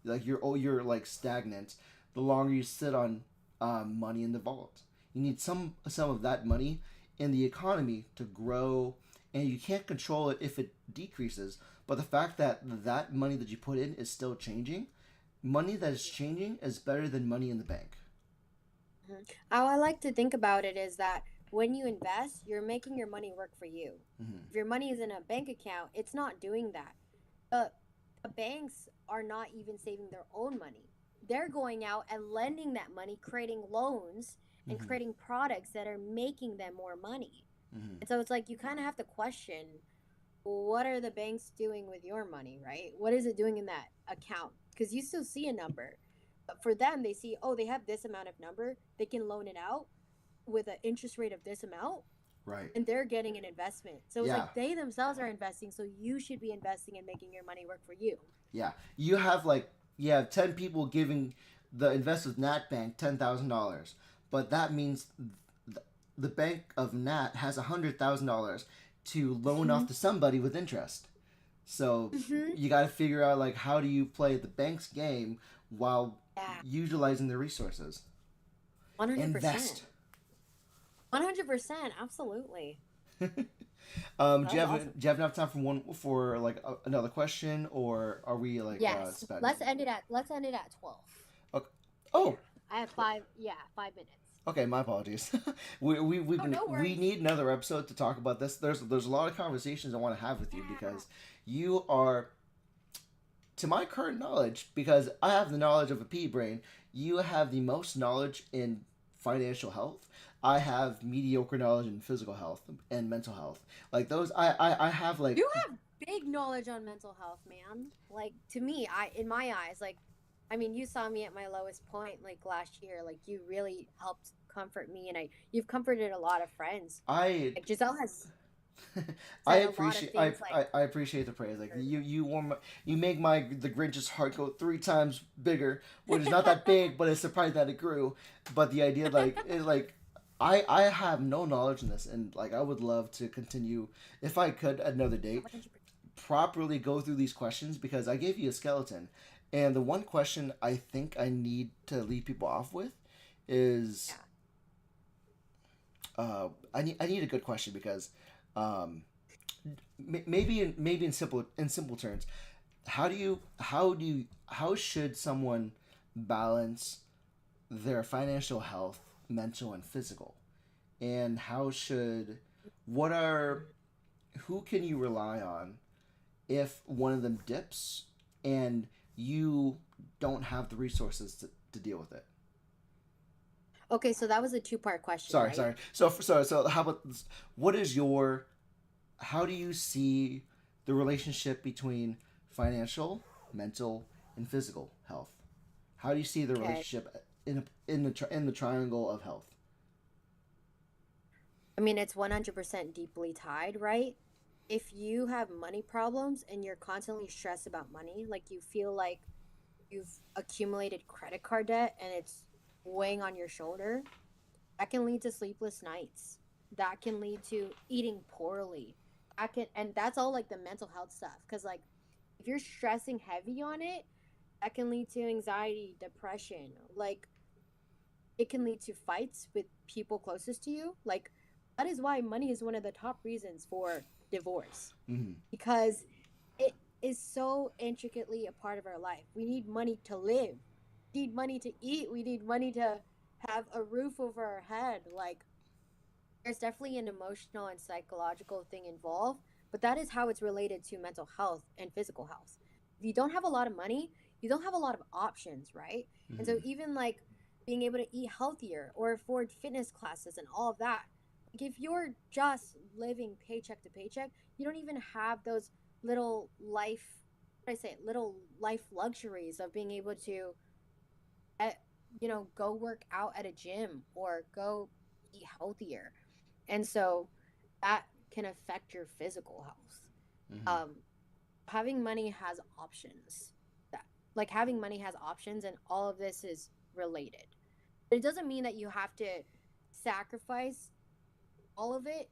Speaker 1: Like you're like stagnant the longer you sit on money in the vault. You need some of that money in the economy to grow, and you can't control it if it decreases. But the fact that that money that you put in is still changing, money that is changing is better than money in the bank.
Speaker 13: Mhm. How I like to think about it is that when you invest, you're making your money work for you. If your money is in a bank account, it's not doing that. The banks are not even saving their own money. They're going out and lending that money, creating loans and creating products that are making them more money. And so it's like you kind of have to question, what are the banks doing with your money, right? What is it doing in that account? Because you still see a number. But for them, they see, oh, they have this amount of number. They can loan it out with an interest rate of this amount.
Speaker 1: Right.
Speaker 13: And they're getting an investment. So it's
Speaker 1: Yeah.
Speaker 13: like they themselves are investing, so you should be investing and making your money work for you.
Speaker 1: Yeah, you have 10 people giving the investors Nat Bank $10,000, but that means the Bank of Nat has $100,000 to loan off to somebody with interest. So you got to figure out like how do you play the bank's game while utilizing the resources.
Speaker 13: 100%.
Speaker 1: Invest.
Speaker 13: 100%, absolutely.
Speaker 1: Do you have enough time for another question, or are we like
Speaker 13: Yes.
Speaker 1: spending?
Speaker 13: Let's end it at 12.
Speaker 1: Okay. Oh.
Speaker 13: I have 5 minutes.
Speaker 1: Okay, my apologies. We need another episode to talk about this. There's a lot of conversations I want to have with you because you are, to my current knowledge, because I have the knowledge of a pea brain, you have the most knowledge in financial health. I have mediocre knowledge in physical health and mental health. Like those, I have like.
Speaker 13: You have big knowledge on mental health, man. Like to me, in my eyes, like, I mean, you saw me at my lowest point like last year. Like you really helped comfort me, and you've comforted a lot of friends. Like Giselle has.
Speaker 1: I appreciate the praise. Like you make the Grinch's heart go 3 times bigger, which is not that big, but it's surprising that it grew. But the idea is like. I have no knowledge in this, and like I would love to continue, if I could, at another date, properly go through these questions, because I gave you a skeleton, and the one question I think I need to leave people off with is, I need a good question, because maybe in simple terms, how should someone balance their financial health, mental and physical, and who can you rely on if one of them dips and you don't have the resources to deal with it?
Speaker 13: Okay, so that was a 2-part question.
Speaker 1: Sorry. So how about this? How do you see the relationship between financial, mental, and physical health? How do you see the relationship in the triangle of health?
Speaker 13: I mean, it's 100% deeply tied, right? If you have money problems and you're constantly stressed about money, like you feel like you've accumulated credit card debt and it's weighing on your shoulder, that can lead to sleepless nights. That can lead to eating poorly. And that's all like the mental health stuff. Because like if you're stressing heavy on it, that can lead to anxiety, depression. Like it can lead to fights with people closest to you. Like that is why money is one of the top reasons for divorce. Because it is so intricately a part of our life. We need money to live. We need money to eat. We need money to have a roof over our head. Like there's definitely an emotional and psychological thing involved. but that is how it's related to mental health and physical health. If you don't have a lot of money, you don't have a lot of options, right? And so even like being able to eat healthier or afford fitness classes and all of that, like if you're just living paycheck to paycheck, you don't even have those little life, little life luxuries of being able to, go work out at a gym or go eat healthier. And so that can affect your physical health. Having money has options. Having money has options, and all of this is related. But it doesn't mean that you have to sacrifice all of it.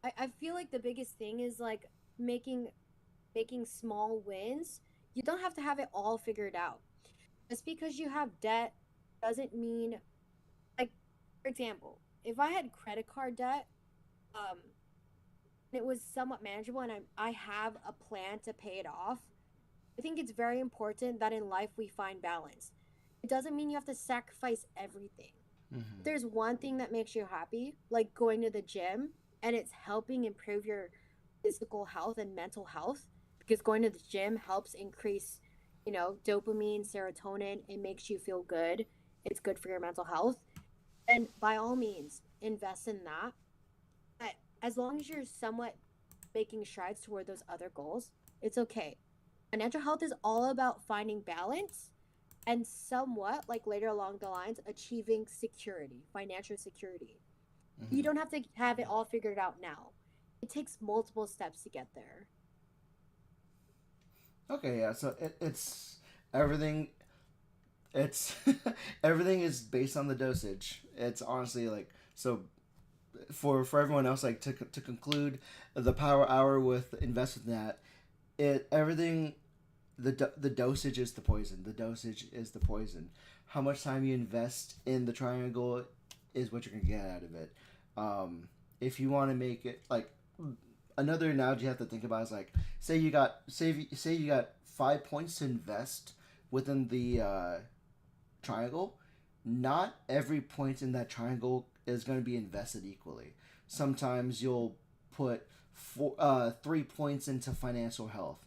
Speaker 13: I feel like the biggest thing is like making small wins. You don't have to have it all figured out. Just because you have debt doesn't mean, like, for example, if I had credit card debt, it was somewhat manageable and I have a plan to pay it off, I think it's very important that in life we find balance. It doesn't mean you have to sacrifice everything. There's one thing that makes you happy, like going to the gym, and it's helping improve your physical health and mental health, because going to the gym helps increase, dopamine, serotonin. It makes you feel good. It's good for your mental health. And by all means, invest in that. But as long as you're somewhat making strides toward those other goals, it's okay. Financial health is all about finding balance and somewhat, like later along the lines, achieving security, financial security. You don't have to have it all figured out now. It takes multiple steps to get there.
Speaker 1: Okay, yeah. So it's everything. It's everything is based on the dosage. It's honestly like so. For everyone else, like to conclude the Power Hour with invest in that. Everything. The dosage is the poison. The dosage is the poison. How much time you invest in the triangle is what you're gonna get out of it. If you want to make it like another analogy you have to think about is like say you got 5 points to invest within the triangle. Not every point in that triangle is going to be invested equally. Sometimes you'll put 3 points into financial health,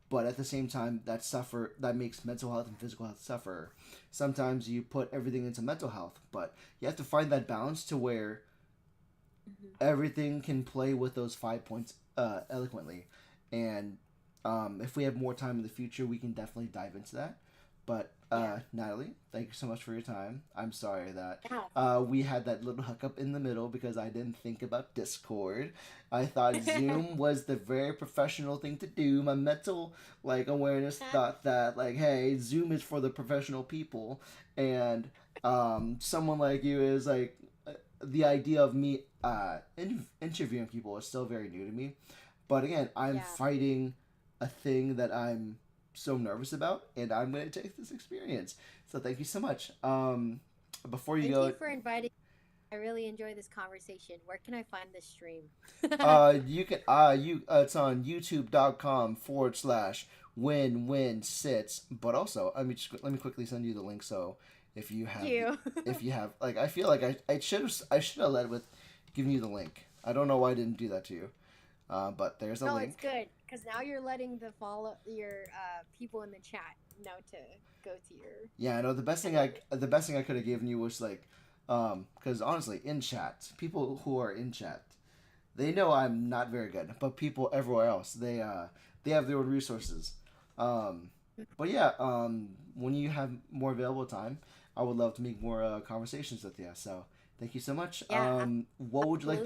Speaker 1: but at the same time that makes mental health and physical health suffer. Sometimes you put everything into mental health, but you have to find that balance to where everything can play with those 5 points eloquently. And if we have more time in the future, we can definitely dive into that. But Natalie, thank you so much for your time. I'm sorry that we had that little hookup in the middle because I didn't think about Discord. I thought Zoom was the very professional thing to do. My mental awareness thought that hey, Zoom is for the professional people, and someone like you is like the idea of me interviewing people is still very new to me. But again, I'm fighting a thing that I'm so nervous about, and I'm going to take this experience. So thank you so much. Before you go,
Speaker 13: thank you for inviting. I really enjoy this conversation. Where can I find this stream?
Speaker 1: You can it's on youtube.com/WinWinSits. But also, let me quickly send you the link. So if you have I feel like I should have led with giving you the link. I don't know why I didn't do that to you. But there's a link.
Speaker 13: No, it's good because now you're letting your people in the chat know to go to your.
Speaker 1: Yeah, I know the best thing I could have given you was because honestly, in chat, people who are in chat, they know I'm not very good, but people everywhere else, they have their own resources. But yeah, when you have more available time, I would love to make more conversations with you. So thank you so much.
Speaker 13: Yeah,
Speaker 1: what would you like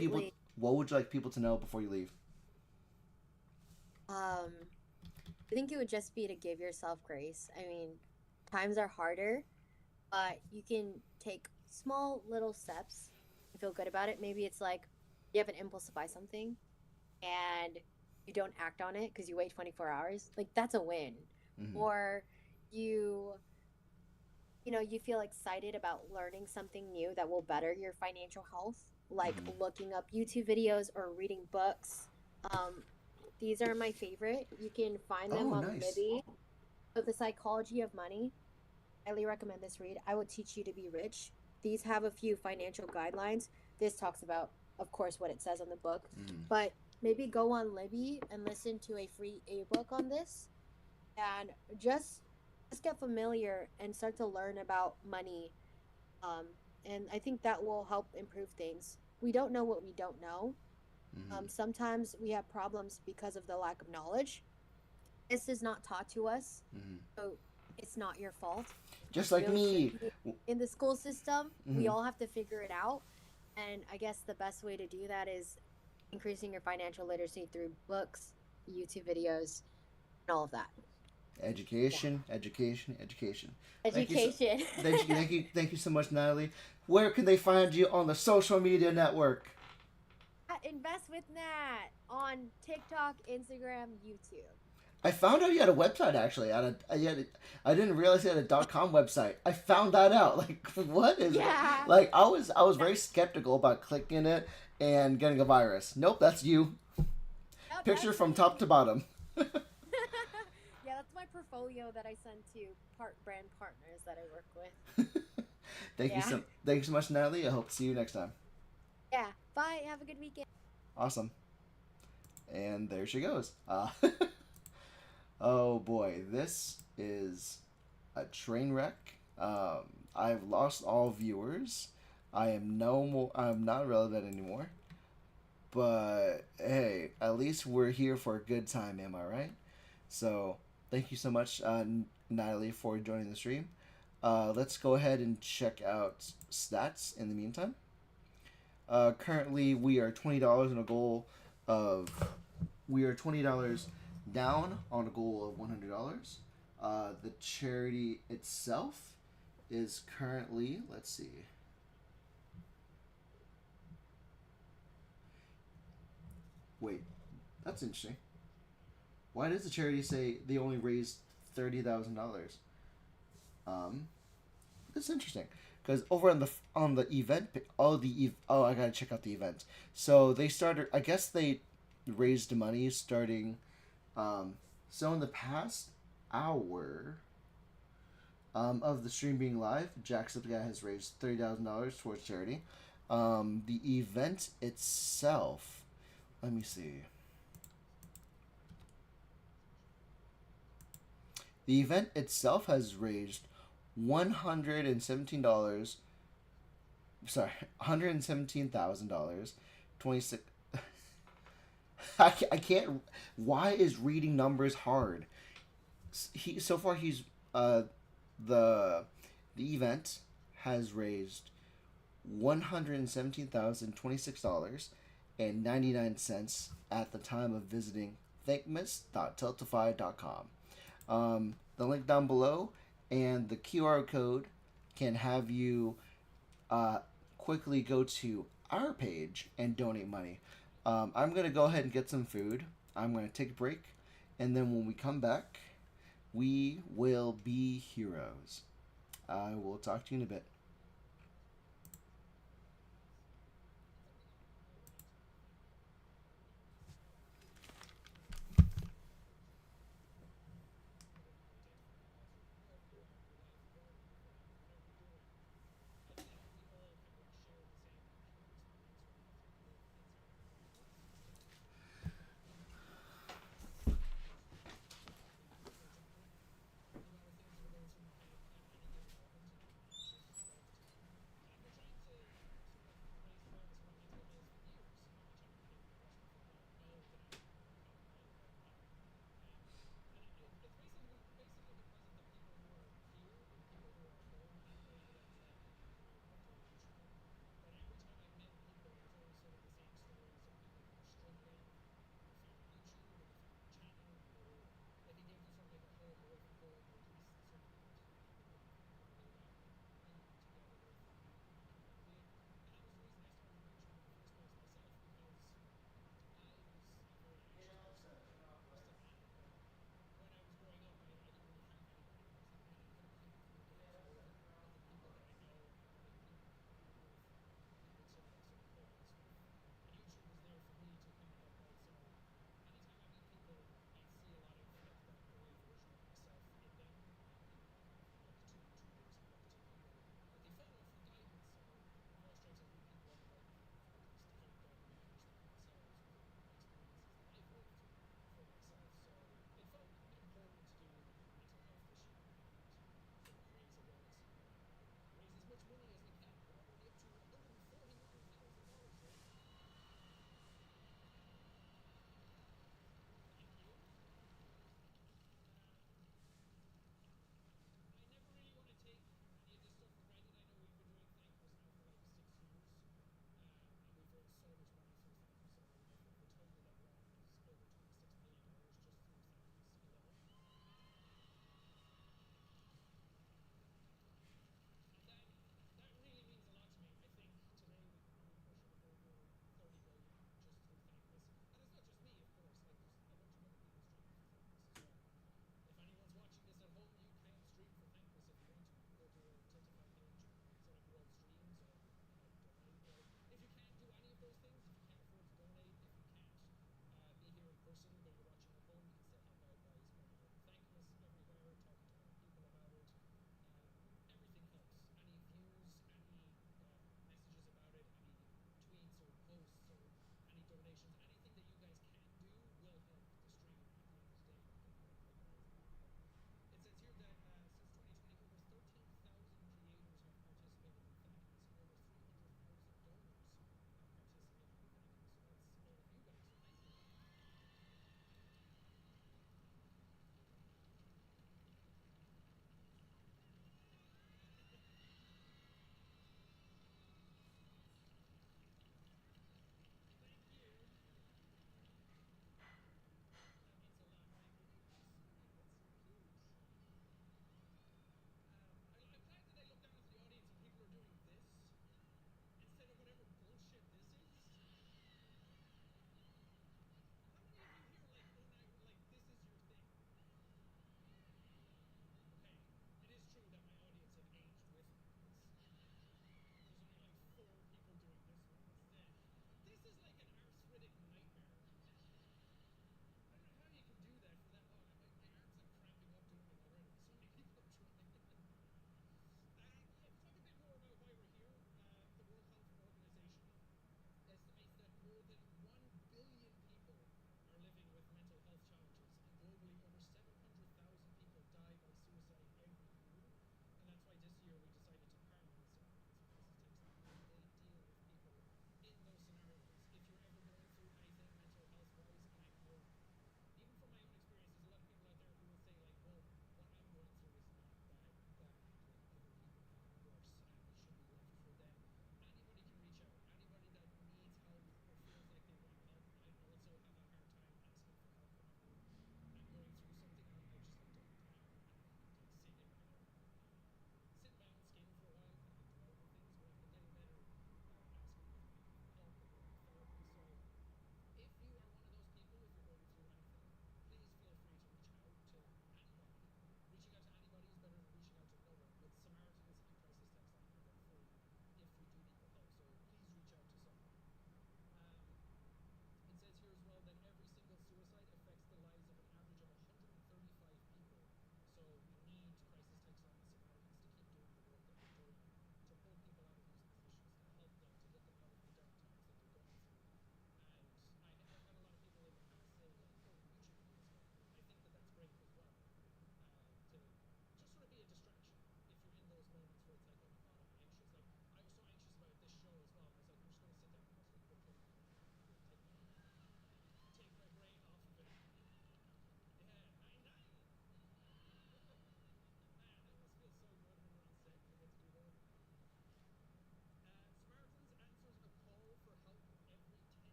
Speaker 1: people to know before you leave?
Speaker 13: I think it would just be to give yourself grace. I mean, times are harder, but you can take small little steps and feel good about it. Maybe it's like you have an impulse to buy something and you don't act on it because you wait 24 hours. Like, that's a win. Or you feel excited about learning something new that will better your financial health, like looking up YouTube videos or reading books. These are my favorite. You can find them on Libby. So The Psychology of Money. Highly recommend this read. I Will Teach You to Be Rich. These have a few financial guidelines. This talks about, of course, what it says on the book. But maybe go on Libby and listen to a free ebook on this, and just get familiar and start to learn about money. And I think that will help improve things. We don't know what we don't know. Sometimes we have problems because of the lack of knowledge. This is not taught to us, so it's not your fault.
Speaker 1: Just like me.
Speaker 13: In the school system, we
Speaker 1: Mhm.
Speaker 13: all have to figure it out. And I guess the best way to do that is increasing your financial literacy through books, YouTube videos, and all of that.
Speaker 1: Education, education, education.
Speaker 13: Education.
Speaker 1: Thank you so much, Natalie. Where can they find you on the social media network?
Speaker 13: Invest with Nat on TikTok, Instagram, YouTube.
Speaker 1: I found out you had a website actually. I didn't realize you had a .com website. I found that out. Like, what is it? Like, I was very skeptical about clicking it and getting a virus. Nope, that's you. Picture from top to bottom.
Speaker 13: Yeah, that's my portfolio that I send to brand partners that I work with.
Speaker 1: Thank you so much, Natalie. I hope to see you next time.
Speaker 13: Yeah. Bye. Have a good weekend.
Speaker 1: Awesome. And there she goes. Oh boy, this is a train wreck. I've lost all viewers. I'm not relevant anymore. But hey, at least we're here for a good time, am I right? So thank you so much, Natalie, for joining the stream. Let's go ahead and check out stats in the meantime. Currently, we are $20 on a goal of. We are $20 down on a goal of $100. The charity itself is currently. Let's see. Wait, that's interesting. Why does the charity say they only raised $30,000? That's interesting. Because over on the event, I gotta check out the event. So they started. I guess they raised money starting. So in the past hour of the stream being live, Jacksepticeye has raised $30,000 towards charity. The event itself. Let me see. The event itself has raised $117. Sorry, $117,000. 26. I can't. Why is reading numbers hard? He's the event has raised $117,026.99 at the time of visiting thankmas.tiltify.com. The link down below and the QR code can have you quickly go to our page and donate money. I'm going to go ahead and get some food. I'm going to take a break. And then when we come back, we will be heroes. I will talk to you in a bit.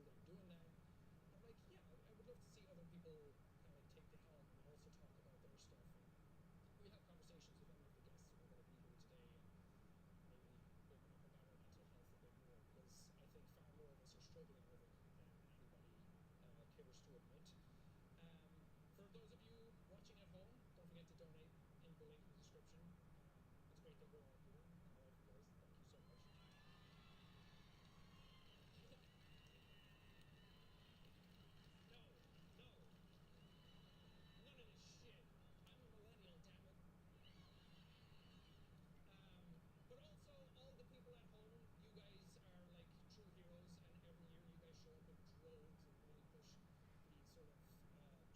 Speaker 14: that I'm doing that. And I'm like, yeah, I would love to see other people kind of like take the helm and also talk about their stuff. And we have conversations with any of the guests who are going to be here today, and maybe open up about our mental health a bit more, because I think far more of us are struggling with it than anybody cares to admit. For those of you watching at home, don't forget to donate in the link in the description. It's great that we're all here, and I love you guys. Thank you so much. No, none of this shit. I'm a millennial, damn it. But also, all the people at home, you guys are like true heroes, and every year you guys show up in droves and really push the sort of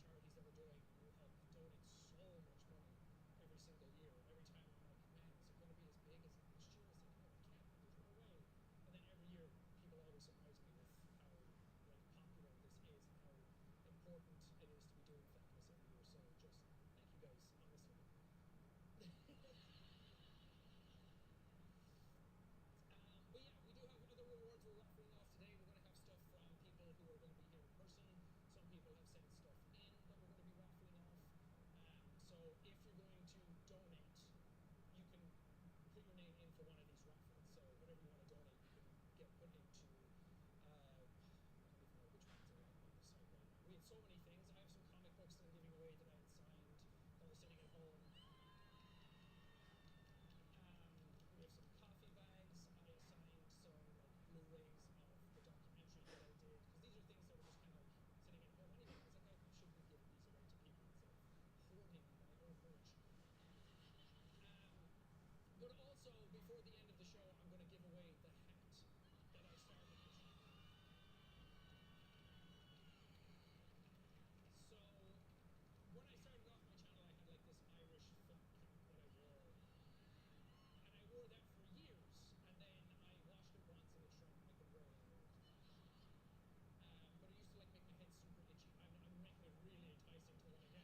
Speaker 14: charities that we're doing. You help donate so much money every single year. Every time I'm like, man, is it going to be as big as last year? It's like, no, it can't be. There's no way. And then every year, people always surprise me with how like popular this is and how important it is to be doing Fatmas every year. So just thank you guys, honestly. But yeah, we do have other rewards we're raffling off today. We're going to have stuff from people who are going to be here in person. Some people have sent stuff in that we're going to be raffling off. So if you're going to donate, you can put your name in for one of these raffles. So whatever you want to donate, you can get put into, I don't even know which ones are on the site right now. We have so many things. I have some comic books that I'm giving away that I had signed that are sitting at home. We have some coffee bags. I assigned some like Blu-rays of the documentary that I did, because these are things that were just kind of like sitting at home anyway. I was like, I should be giving these away to people instead of hoarding my own merch. But also, before the end of the show, I'm going to give away the hat that I started the channel. So when I started off my channel, I had like this Irish flat cap that I wore. And I wore that for years, and then I washed it once and it shrunk and I couldn't wear it anymore. But it used to like make my head super itchy. I'm making it really enticing to wear again.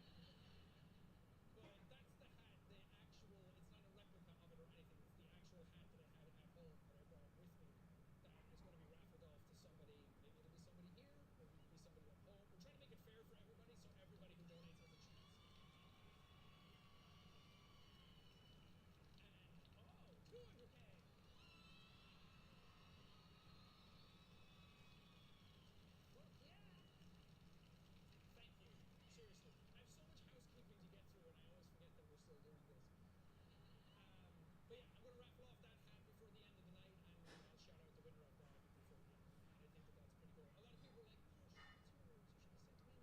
Speaker 14: But that's the hat, the actual, it's not a replica of it or anything, it's the actual hat that I had at home that I brought with me that is going to be raffled off to somebody. Maybe it'll be somebody here, maybe it'll be somebody at home. We're trying to make it fair for everybody, so everybody who donates has a chance. And, oh, 200K! Fuck yeah! Thank you. Seriously. I have so much housekeeping to get through, and I always forget that we're still doing this. But yeah, I'm going to raffle off that hat before the end of the night, and I'll shout out the winner of that before the end of the night. I think that that's pretty cool. A lot of people are like, oh, it's yours. You should be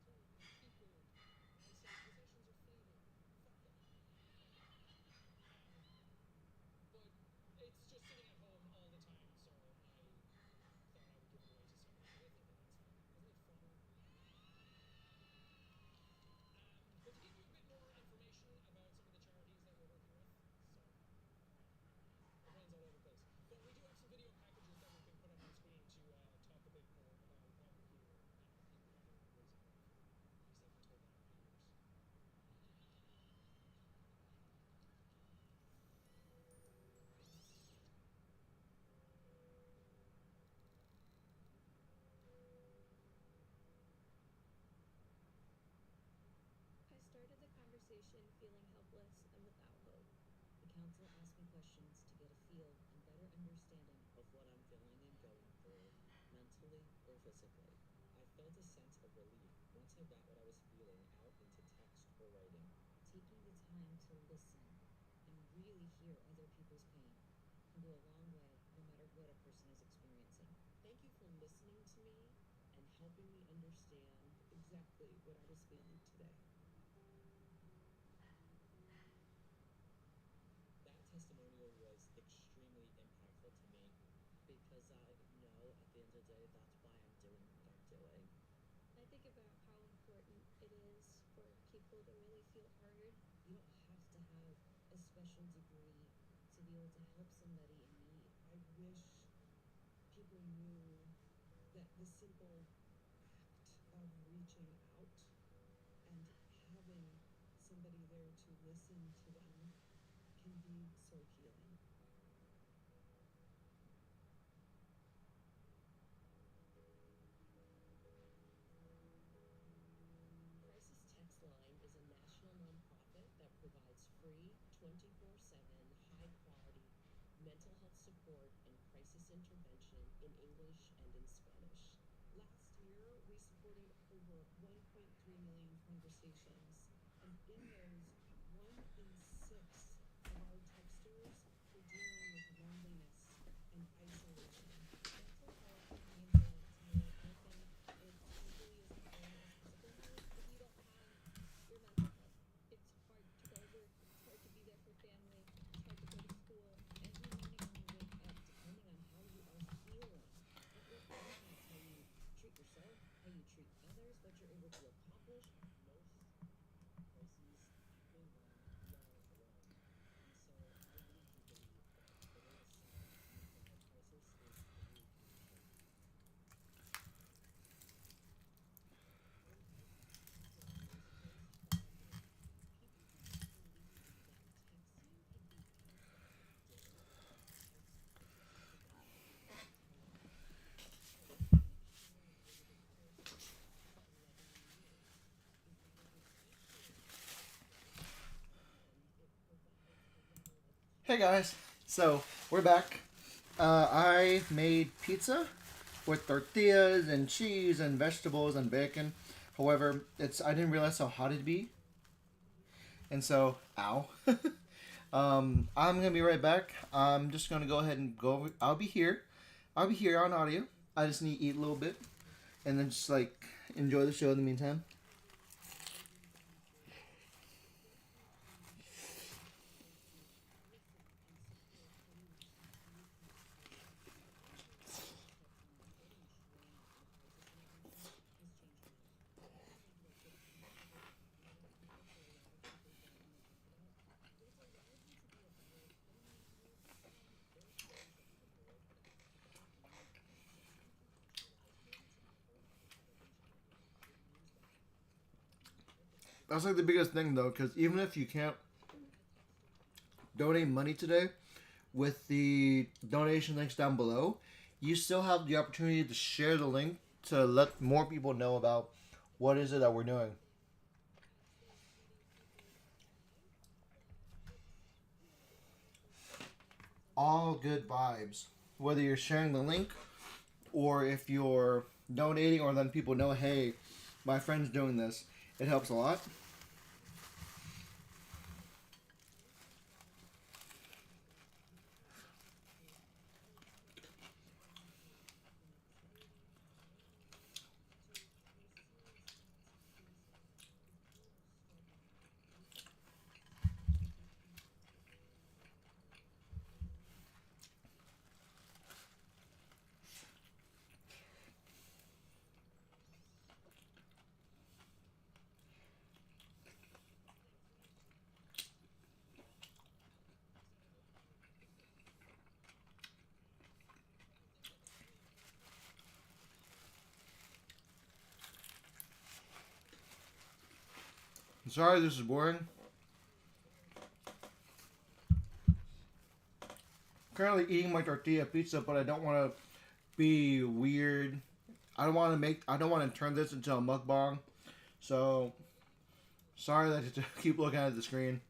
Speaker 14: sentimental. Keep it. I say possessions are fleeting. Fuck that. But it's just sitting at home all the time, so I thought I would give it away to somebody. I think that that's fun. Isn't it fun? But to give you a bit more information about some of the charities that we're working with, so my brain's all over the place. But we do have some video packages that we can put up on screen to talk a bit more about why we're here and people that are raising money for. At least I've been told that over the years.
Speaker 15: I started the conversation feeling helpless and without hope. The council asked me questions to get a feel and better understanding of what I'm feeling and going through, mentally or physically. I felt a sense of relief once I got what I was feeling out into text or writing. Taking the time to listen and really hear other people's pain can go a long way, no matter what a person is experiencing. Thank you for listening to me and helping me understand exactly what I was feeling today. That testimonial was extremely impactful to me because I know at the end of the day that's why I'm doing what I'm doing. I think about how important it is for people to really feel heard. You don't have to have a special degree to be able to help somebody in need. I wish people knew that the simple act of reaching out and having somebody there to listen to them can be so healing. 24/7, high quality mental health support and crisis intervention in English and in Spanish. Last year, we supported over 1.3 million conversations, and in those, 1 in 6 of our texters were dealing with loneliness and isolation. Mental health means a lot to me. I think it's equally as important as physical health. If you don't have your mental health, it's hard to go to work, it's hard to be there for family, it's hard to go to school. Every morning when you wake up, depending on how you are feeling, it will influence how you treat yourself, how you treat others, what you're able to accomplish. Most crises happen when we are alone. And so I really do believe that the way to solve mental health crisis is through connection.
Speaker 1: Hey guys, so we're back. I made pizza with tortillas and cheese and vegetables and bacon. However, I didn't realize how hot it'd be, and so ow. I'm gonna be right back. I'm just gonna go ahead and go over. I'll be here on audio. I just need to eat a little bit, and then just like enjoy the show in the meantime. That's like the biggest thing though, because even if you can't donate money today, with the donation links down below, you still have the opportunity to share the link to let more people know about what is it that we're doing. All good vibes. Whether you're sharing the link or if you're donating or letting people know, hey, my friend's doing this, it helps a lot. I'm sorry this is boring. Currently eating my tortilla pizza, but I don't want to be weird. I don't want to turn this into a mukbang. So, sorry that I have to keep looking at the screen.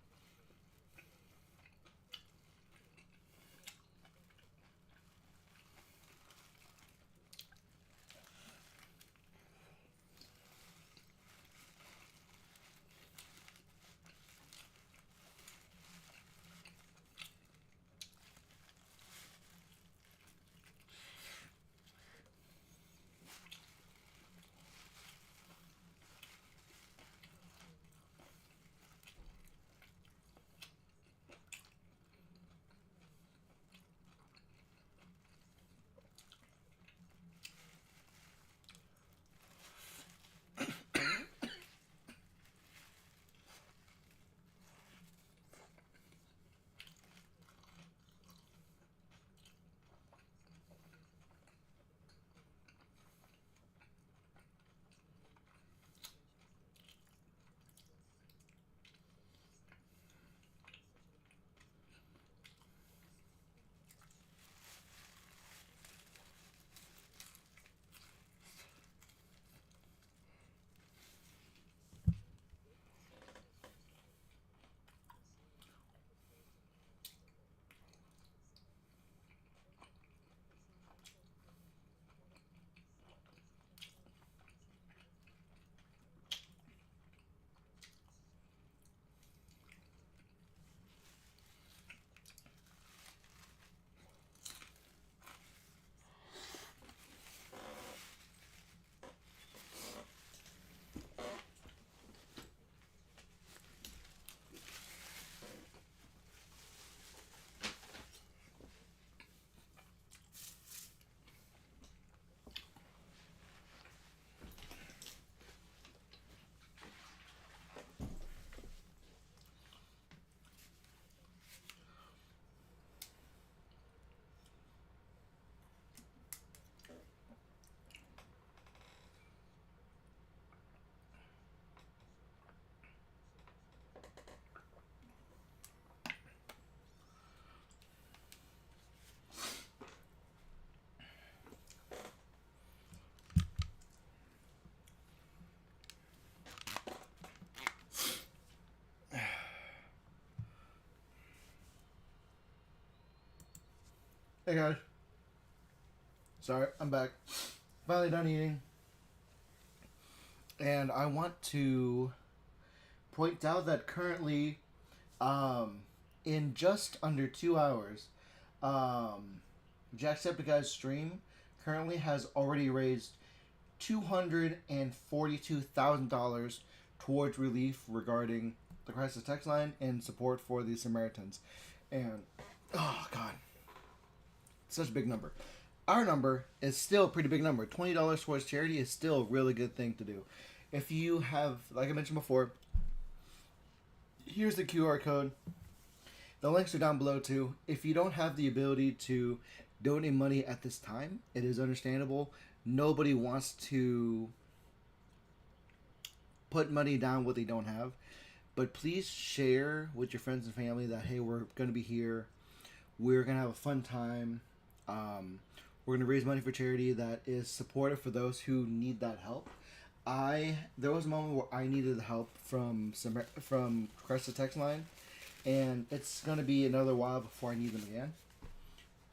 Speaker 1: Hey guys. Sorry, I'm back. Finally done eating. And I want to point out that currently, in just under 2 hours, Jacksepticeye's stream currently has already raised $242,000 towards relief regarding the crisis text line and support for the Samaritans. And, oh god, such a big number. Our number is still a pretty big number. $20 towards charity is still a really good thing to do. If you have, like I mentioned before, here's the QR code. The links are down below too. If you don't have the ability to donate money at this time, it is understandable. Nobody wants to put money down what they don't have. But please share with your friends and family that, hey, we're going to be here. We're going to have a fun time. We're going to raise money for charity that is supportive for those who need that help. There was a moment where I needed help from Cresta Text Line, and it's going to be another while before I need them again.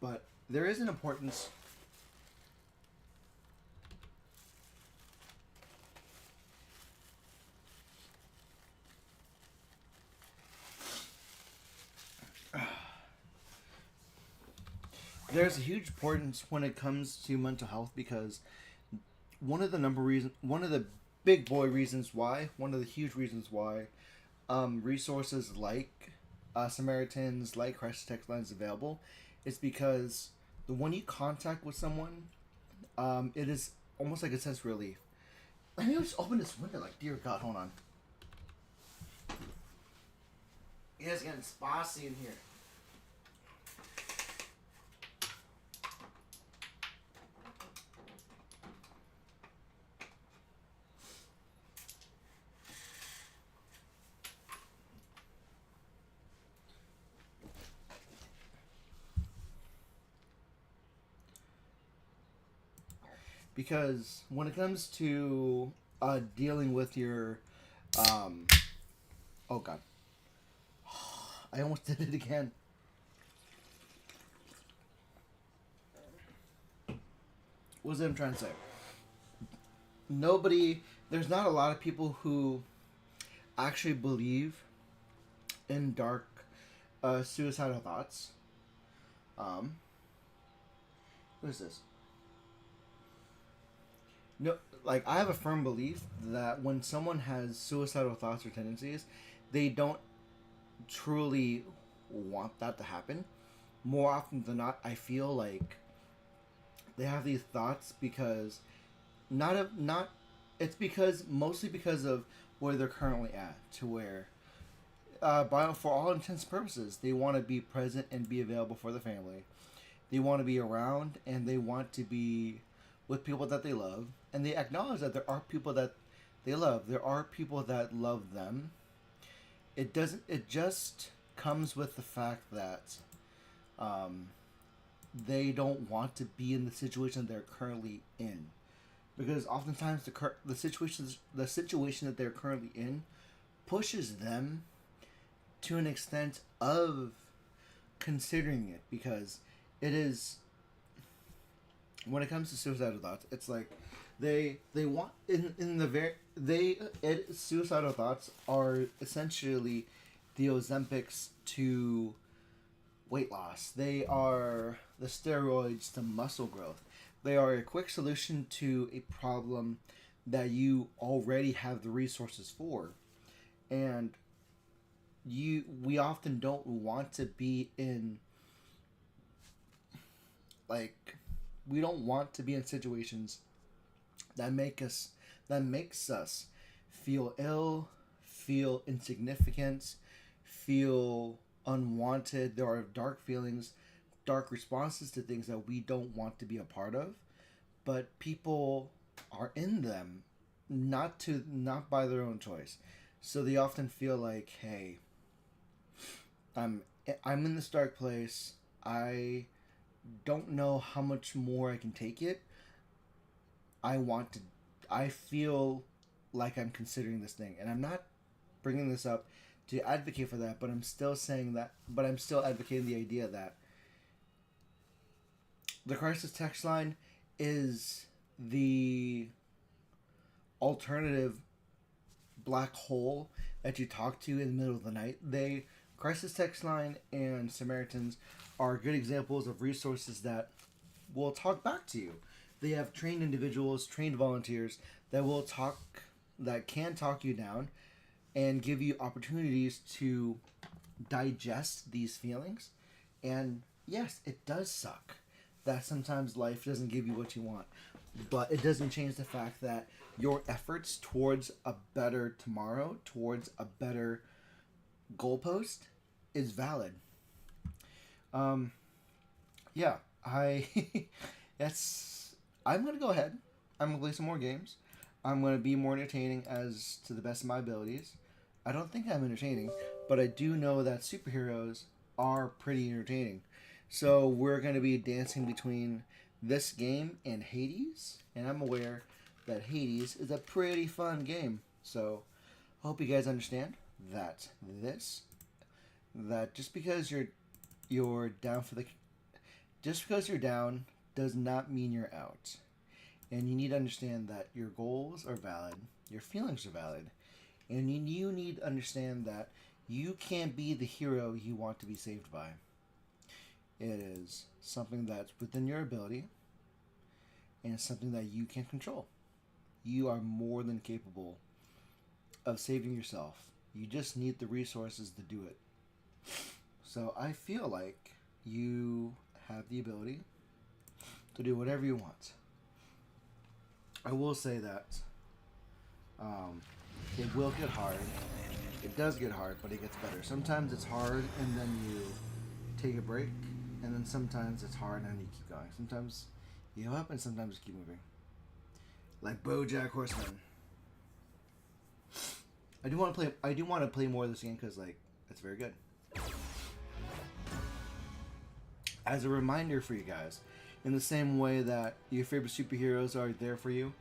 Speaker 1: But there is an importance. There's a huge importance when it comes to mental health, because one of the big boy reasons why, one of the huge reasons why resources like Samaritans, like Crisis Text Line is available, is because when you contact with someone, it is almost like a sense of relief. Let me just open this window, like, dear God, hold on. It's getting spicy in here. Because when it comes to dealing with your, oh god, I almost did it again. What was it I'm trying to say? There's not a lot of people who actually believe in dark, suicidal thoughts. What is this? No, like, I have a firm belief that when someone has suicidal thoughts or tendencies, they don't truly want that to happen. More often than not, I feel like they have these thoughts because mostly because of where they're currently at, to where for all intents and purposes, they want to be present and be available for the family. They want to be around, and they want to be with people that they love, and they acknowledge that there are people that they love. There are people that love them. It just comes with the fact that they don't want to be in the situation they're currently in, because oftentimes the situation that they're currently in pushes them to an extent of considering it, because it is, when it comes to suicidal thoughts, it's like they want suicidal thoughts are essentially the Ozempics to weight loss. They are the steroids to muscle growth. They are a quick solution to a problem that you already have the resources for, and we often don't want to be in, like, we don't want to be in situations that makes us feel ill, feel insignificant, feel unwanted. There are dark feelings, dark responses to things that we don't want to be a part of, but people are in them, not by their own choice. So they often feel like, hey, I'm in this dark place. I don't know how much more I can take it. I feel like I'm considering this thing, and I'm not bringing this up to advocate for that, but I'm still advocating the idea that the Crisis text line is the alternative black hole that you talk to in the middle of the night. Crisis text line and Samaritans are good examples of resources that will talk back to you. They have trained individuals, trained volunteers that can talk you down and give you opportunities to digest these feelings. And yes, it does suck that sometimes life doesn't give you what you want, but it doesn't change the fact that your efforts towards a better tomorrow, towards a better goalpost, is valid. Yeah, I'm gonna go ahead. I'm gonna play some more games. I'm gonna be more entertaining as to the best of my abilities. I don't think I'm entertaining, but I do know that superheroes are pretty entertaining. So we're gonna be dancing between this game and Hades, and I'm aware that Hades is a pretty fun game. So I hope you guys understand that just because you're down just because you're down does not mean you're out. And you need to understand that your goals are valid, your feelings are valid, and you need to understand that you can't be the hero you want to be saved by. It is something that's within your ability and something that you can control. You are more than capable of saving yourself. You just need the resources to do it. So I feel like you have the ability to do whatever you want. I will say that it will get hard. It does get hard, but it gets better. Sometimes it's hard and then you take a break, and then sometimes it's hard and you keep going. Sometimes you give up and sometimes you keep moving. Like BoJack Horseman. I do want to play more of this game because it's very good. As a reminder for you guys, in the same way that your favorite superheroes are there for you,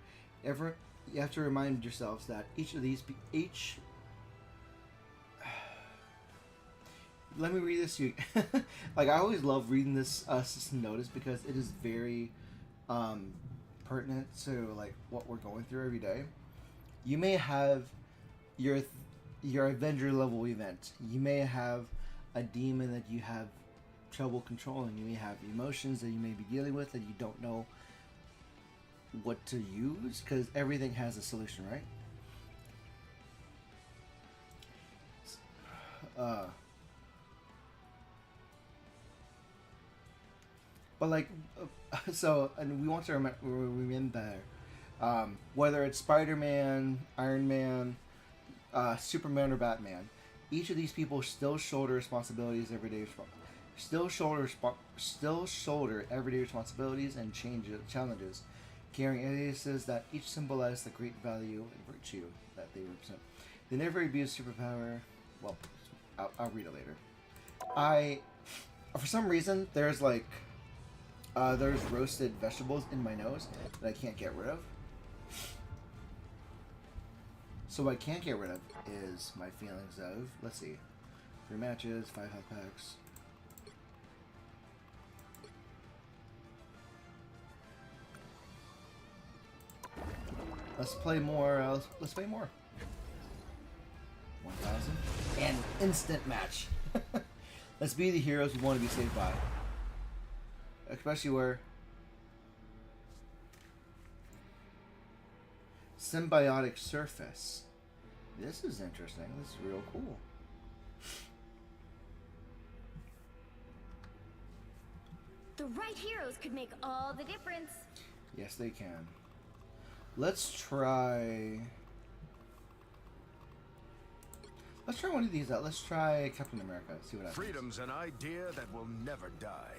Speaker 1: you have to remind yourselves that let me read this to you. I always love reading this system notice because it is very pertinent to what we're going through every day. You may have your Avenger level event. You may have a demon that you have trouble controlling. You may have emotions that you may be dealing with that you don't know what to use, because everything has a solution, right? But and we want to remember whether it's Spider-Man, Iron Man, Superman, or Batman, each of these people still shoulder responsibilities every day. Still shoulder everyday responsibilities and challenges, carrying aliases that each symbolize the great value and virtue that they represent. They never abuse superpower. Well, I'll read it later. For some reason, there's roasted vegetables in my nose that I can't get rid of. So what I can't get rid of is my feelings of, let's see, 3 matches, 5 health packs. Let's play more. Let's play more. 1,000. An instant match. Let's be the heroes we want to be saved by. Especially where symbiotic surface. This is interesting. This is real cool.
Speaker 5: The right heroes could make all the difference.
Speaker 1: Yes, they can. Let's try one of these out. Let's try Captain America. See what happens.
Speaker 6: Freedom's an idea that will never die.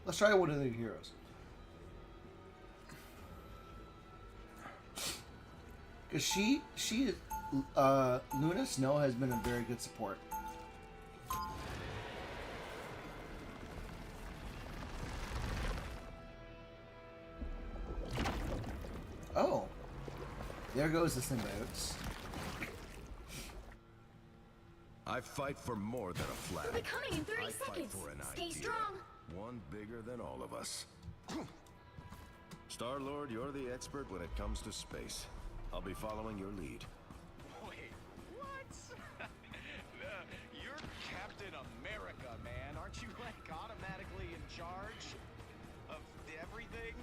Speaker 1: Let's try one of the heroes. Because Luna Snow has been a very good support. Oh, there goes the symbiotes.
Speaker 6: I fight for more than a flag.
Speaker 5: They'll be coming in 30
Speaker 6: I fight
Speaker 5: seconds.
Speaker 6: for an
Speaker 5: Stay
Speaker 6: idea.
Speaker 5: strong.
Speaker 6: One bigger than all of us. Star-Lord, you're the expert when it comes to space. I'll be following your lead.
Speaker 7: Wait, what? You're Captain America, man. Aren't you, like, automatically in charge of everything?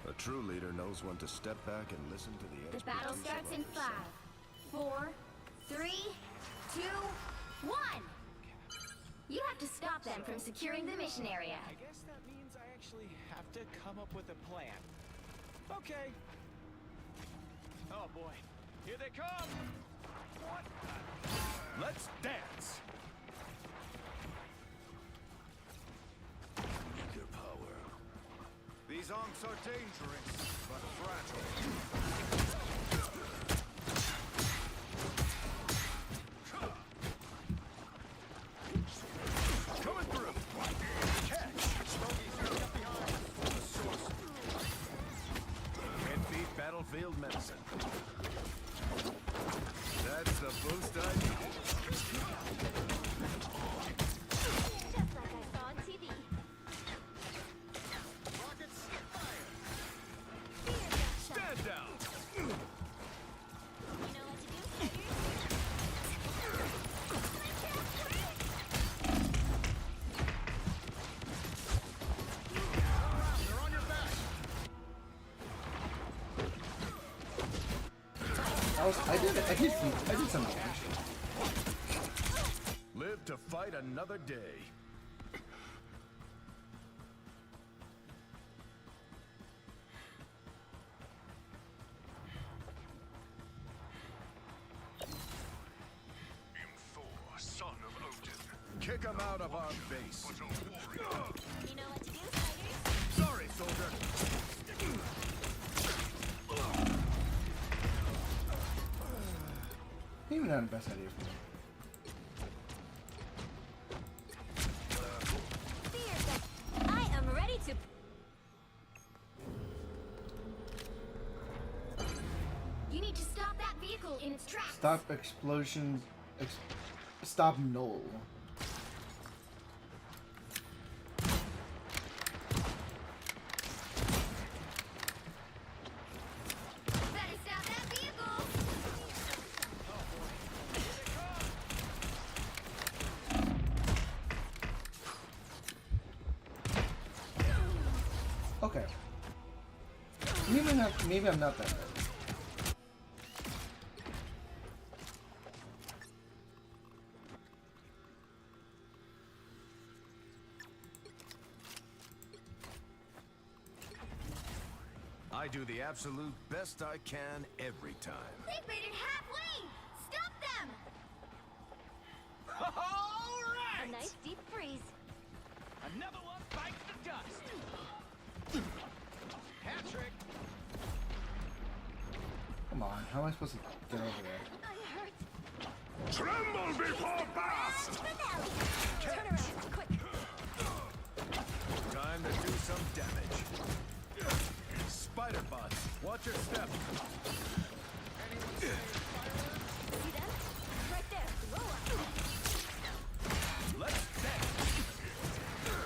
Speaker 6: A true leader knows when to step back and listen to the
Speaker 5: The
Speaker 6: expertise
Speaker 5: battle
Speaker 6: of
Speaker 5: starts in
Speaker 6: others.
Speaker 5: 5, 4, 3, 2, 1. You have to stop them from securing the mission area.
Speaker 7: I guess that means I actually have to come up with a plan. Okay. Oh boy, here they come! What? Let's dance!
Speaker 6: Nuclear power.
Speaker 7: These onks are dangerous, but fragile.
Speaker 6: Coming through!
Speaker 7: Catch! Smokies are up behind. The source.
Speaker 6: Can't beat battlefield medicine. That's the boost I need.
Speaker 5: Just like I saw on TV.
Speaker 7: Rockets, fire!
Speaker 6: Stand down!
Speaker 5: You know what to do, fighters?
Speaker 7: They're on your back!
Speaker 1: I did some damage.
Speaker 6: Live to fight another day.
Speaker 8: Thor, son of Odin.
Speaker 6: Kick him out of our base.
Speaker 8: But a warrior.
Speaker 5: You know what to do, fighters?
Speaker 6: Sorry, soldier.
Speaker 1: Maybe not the best idea for me.
Speaker 5: I am ready to. You need to stop that vehicle in its tracks.
Speaker 1: Stop explosions. Stop Knoll.
Speaker 5: Better stop that vehicle.
Speaker 1: Okay. Maybe I'm not that bad.
Speaker 6: I do the absolute best I can every time.
Speaker 5: They've made it halfway. Stop them.
Speaker 7: All right!
Speaker 5: A nice deep freeze.
Speaker 7: Another one bites the dust. Hat trick.
Speaker 1: Come on, how am I supposed to get over there?
Speaker 5: I hurt.
Speaker 8: Tremble before blast!
Speaker 5: Finale. Turn around, quick.
Speaker 6: Time to do some damage. Spider bots, watch your step.
Speaker 5: See them? Right there. Roll up.
Speaker 6: Let's dance.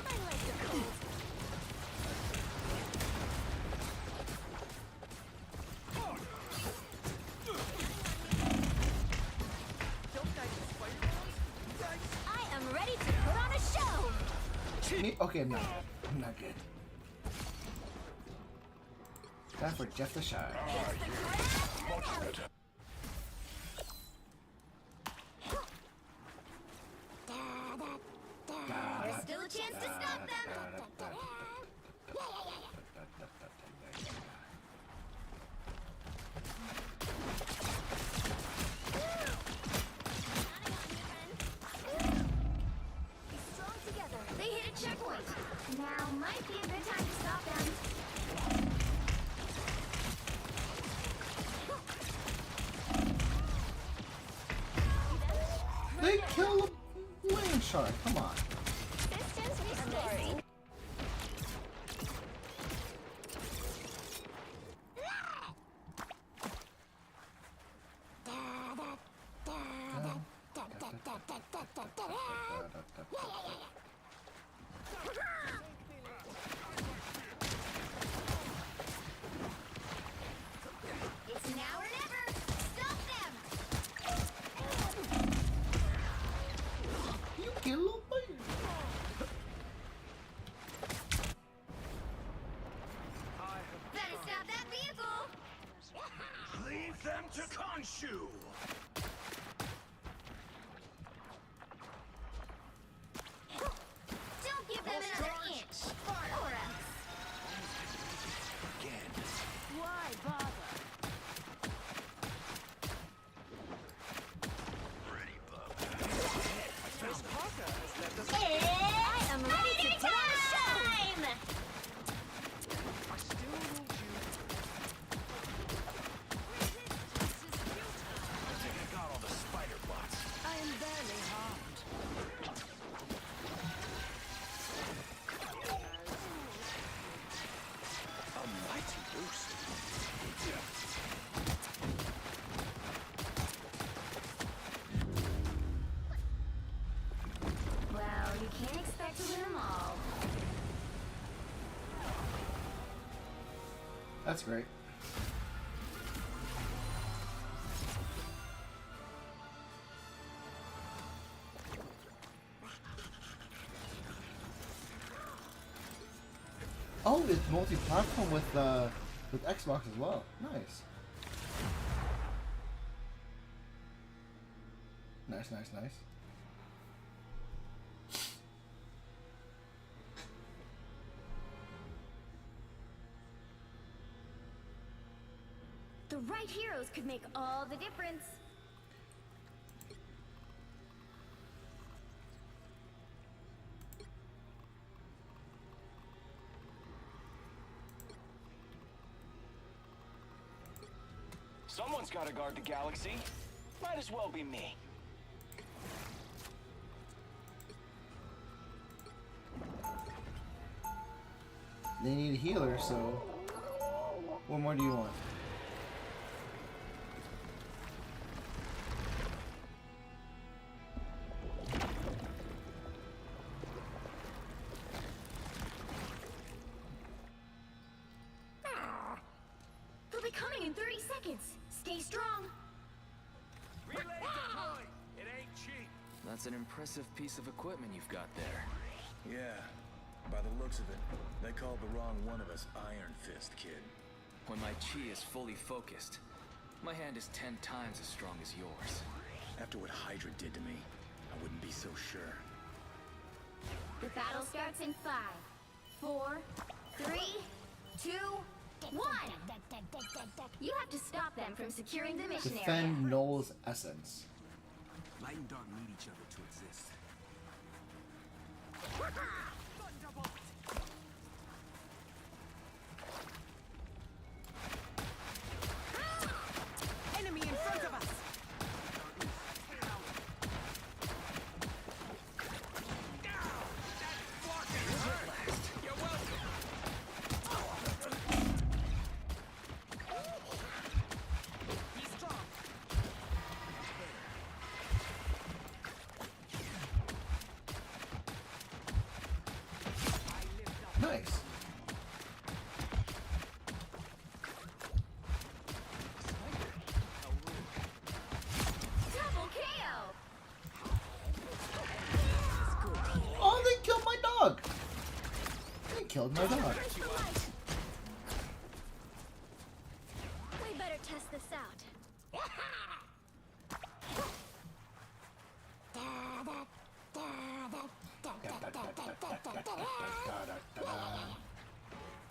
Speaker 5: My legs are cold.
Speaker 7: Don't die to spider bombs.
Speaker 5: I am ready to put on a show.
Speaker 1: Me? Okay, I'm not. I'm not good. Time for Jeff the Shy.
Speaker 8: Much better.
Speaker 5: There's still a chance to stop them. Be strong together. They hit a checkpoint. Now might be a good time to stop them.
Speaker 1: They kill a land shark. Come on.
Speaker 5: Distance restored. Well, you can't expect to win them all.
Speaker 1: That's great. Oh, it's multi-platform with Xbox as well. Nice. Nice, nice, nice.
Speaker 5: The right heroes could make all the difference.
Speaker 7: Someone's got to guard the galaxy. Might as well be me.
Speaker 1: They need a healer, so what more do you want?
Speaker 5: They'll be coming in 30 seconds. Stay strong.
Speaker 7: Relay deployed. It ain't cheap.
Speaker 16: That's an impressive piece of equipment you've got there.
Speaker 17: Yeah, by the looks of it, they called the wrong one of us Iron Fist, kid.
Speaker 16: When my chi is fully focused, my hand is 10 times as strong as yours.
Speaker 17: After what Hydra did to me, I wouldn't be so sure.
Speaker 5: The battle starts in 5, 4, 3, 2, 1. You have to stop them from securing the mission area.
Speaker 1: Defend Null's essence.
Speaker 6: Light and dark need each other to exist.
Speaker 10: Enemy in front of us.
Speaker 7: You're welcome.
Speaker 10: Be strong.
Speaker 1: Nice.
Speaker 5: Double KO.
Speaker 1: Oh, they killed my dog. They killed my dog.
Speaker 5: We better test this out.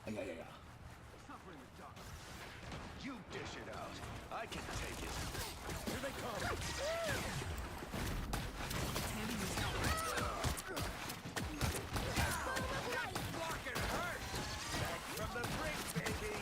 Speaker 1: Yeah.
Speaker 6: You dish it out. I can take it. Here they come.
Speaker 7: Fucking hurt. Back from the brink, baby.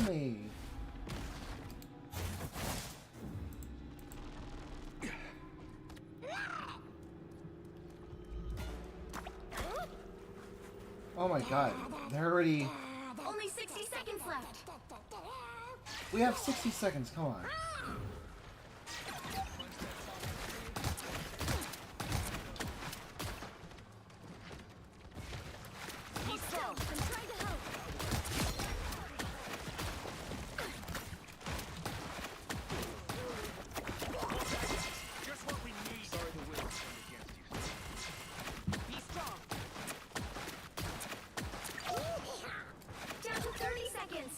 Speaker 1: me. Oh my god, they're already...
Speaker 5: Only 60 seconds left.
Speaker 1: We have 60 seconds, come on.
Speaker 5: Keep still. I'm trying to help.
Speaker 7: Just what we need. Sorry the will turned against you.
Speaker 10: Be strong.
Speaker 5: Down to 30 seconds.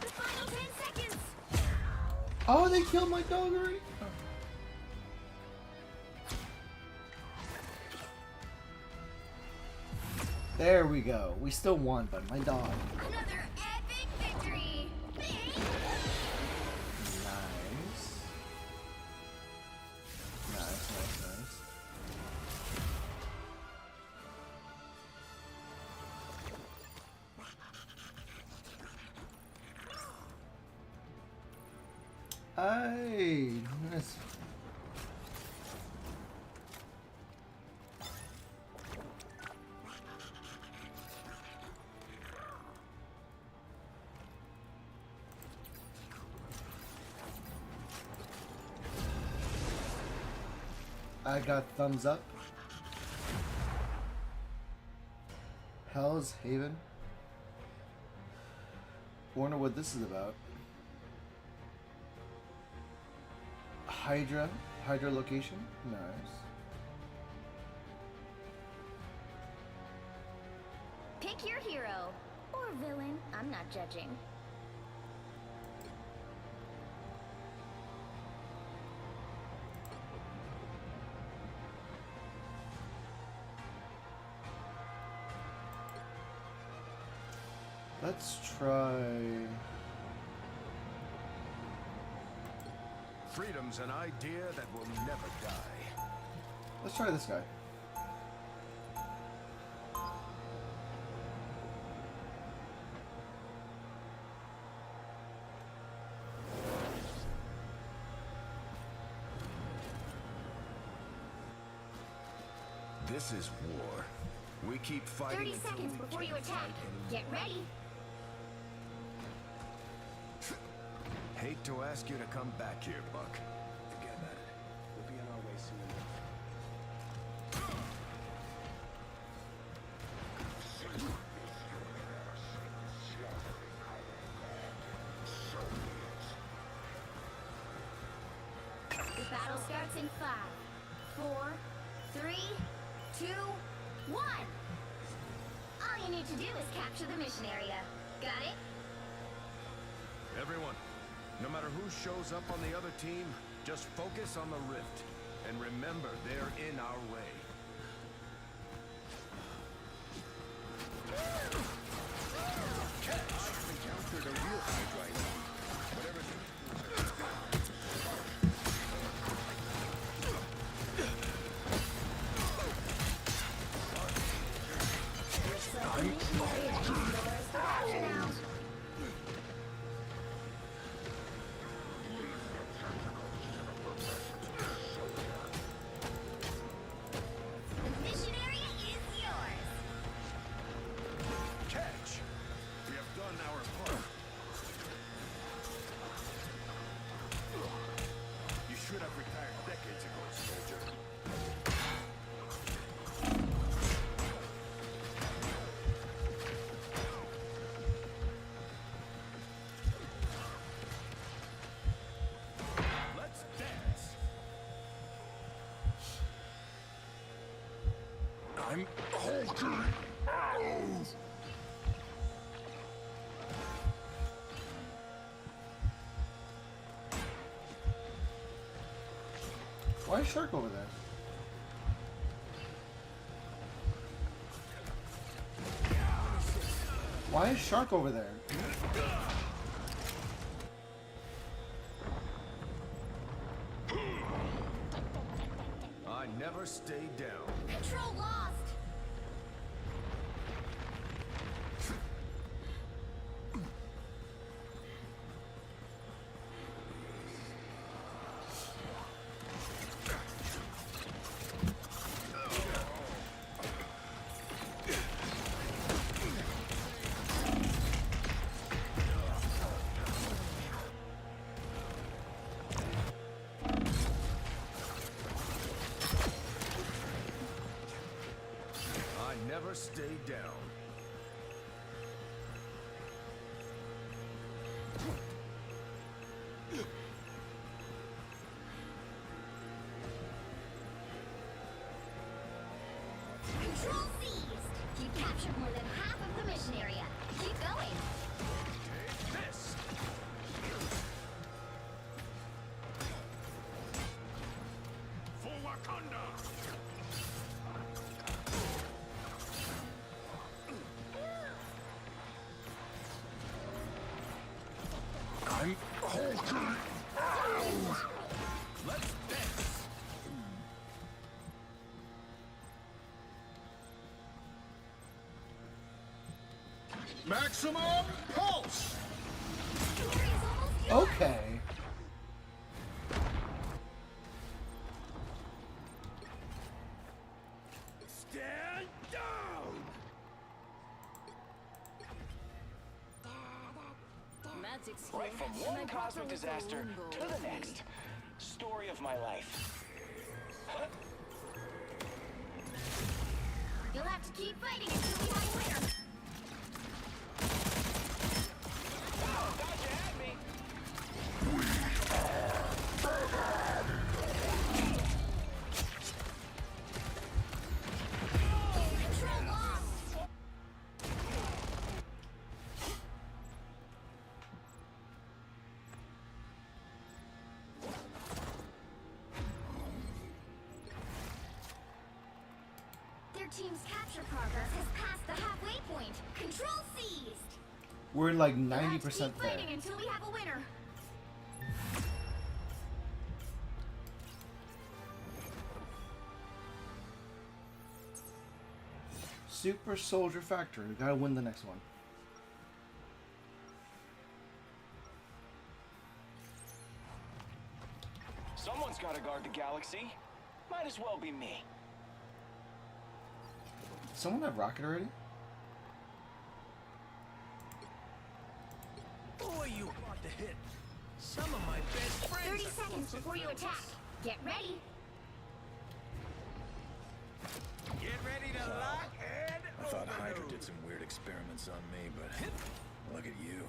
Speaker 5: The final 10 seconds.
Speaker 1: Oh, they killed my dog already? There we go. We still won, but my dog.
Speaker 5: Another epic victory.
Speaker 1: Nice. Nice, nice, nice. Hey, nice. I got thumbs up. Hell's Haven. Wonder what this is about. Hydra location. Nice.
Speaker 5: Pick your hero or villain. I'm not judging.
Speaker 1: Let's try.
Speaker 6: Freedom's an idea that will never die.
Speaker 1: Let's try this guy.
Speaker 6: This is war. We keep fighting
Speaker 5: 30
Speaker 6: until
Speaker 5: seconds
Speaker 6: we
Speaker 5: before you
Speaker 6: can't
Speaker 5: attack.
Speaker 6: fight
Speaker 5: Get ready.
Speaker 6: Hate to ask you to come back here, Buck. Forget about it. We'll be on our way soon enough.
Speaker 5: The battle starts in 5, 4, 3, 2, 1. All you need to do is capture the mission area. Got it?
Speaker 6: Everyone, no matter who shows up on the other team, just focus on the rift. And remember, they're in our way. I've encountered a real Hydra. Whatever
Speaker 5: The mission area is yours.
Speaker 6: catch! We have done our part. You should have retired decades ago, soldier. Let's dance. I'm hulking out.
Speaker 1: Why is Shark over there? Why is Shark over there?
Speaker 6: I never stay down.
Speaker 5: Control lost.
Speaker 6: Never stay down.
Speaker 5: Control seized. You captured more than half of the mission area. Keep going.
Speaker 6: This. For Wakanda. I'm Hulk. Let's dance.
Speaker 8: Maximum pulse.
Speaker 1: Okay.
Speaker 6: Stand down.
Speaker 9: Right from one cosmic disaster to the next. Story of my life.
Speaker 5: You'll have to keep fighting until we have a winner.
Speaker 9: Oh, thought you had me.
Speaker 5: Control lost. Their team's capture progress has passed the halfway point. Control seized.
Speaker 1: We're like
Speaker 5: We'll have to
Speaker 1: 90%
Speaker 5: keep
Speaker 1: there.
Speaker 5: fighting until we have a winner.
Speaker 1: Super Soldier Factory. We gotta win the next one.
Speaker 9: Someone's got to guard the galaxy. Might as well be me.
Speaker 1: Someone have rocket already?
Speaker 6: Boy, you brought the hit. Some of my best friends.
Speaker 5: 30 seconds before you attack. Get ready.
Speaker 7: Get ready to lock and
Speaker 17: I thought Hydra did some weird experiments on me, but look at you.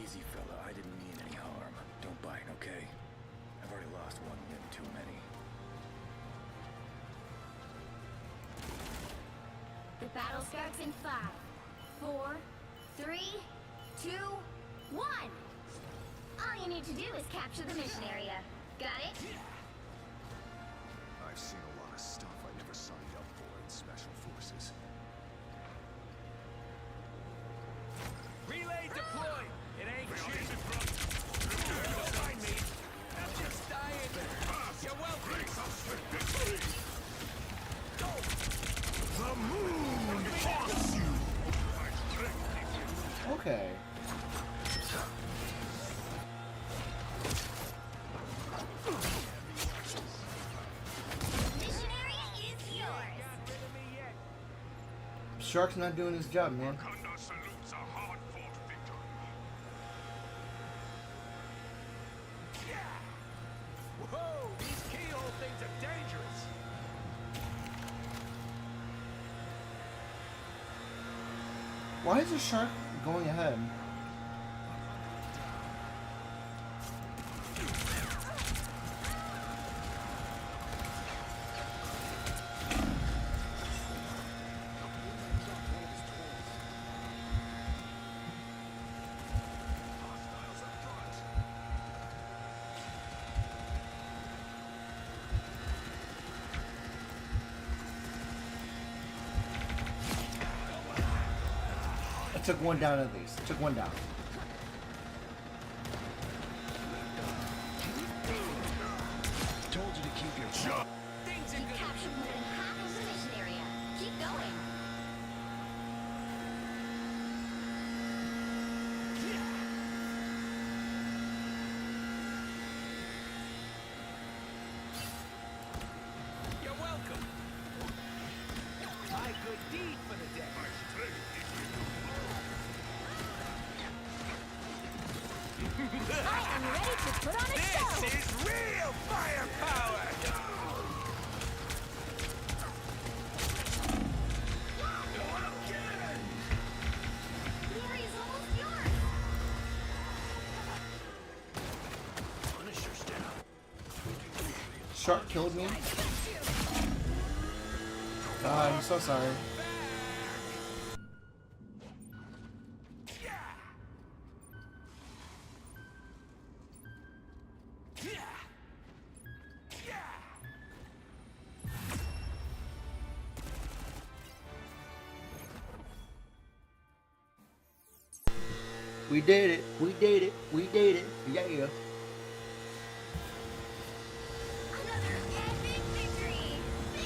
Speaker 17: Easy, fella. I didn't mean any harm. Don't bite, okay? I've already lost one limb too many.
Speaker 5: The battle starts in 5, 4, 3, 2, 1. All you need to do is capture the mission area. Got it?
Speaker 6: I've seen a lot of stuff I never signed up for in Special Forces.
Speaker 7: relay deployed. It ain't cheap. Don't mind me. I'm just dying. You're welcome. Go.
Speaker 6: The moon haunts you.
Speaker 1: Okay.
Speaker 5: Mission area is yours.
Speaker 1: Shark's not doing his job, man.
Speaker 8: Wakanda salutes a hard-fought victory.
Speaker 7: Whoa, these keyhole things are dangerous.
Speaker 1: Why is the shark going ahead? took one down at least. Took one down.
Speaker 6: Told you to keep your job.
Speaker 5: You captured more than half of the mission area. Keep going.
Speaker 7: You're welcome. My good deed for the day.
Speaker 5: I am ready to put on a show.
Speaker 7: This is real firepower.
Speaker 5: Glory is almost yours.
Speaker 6: Punisher's down.
Speaker 1: Shark killed me. God, I'm so sorry. We did it. We did it. We did it. Yeah.
Speaker 5: Another epic victory. Big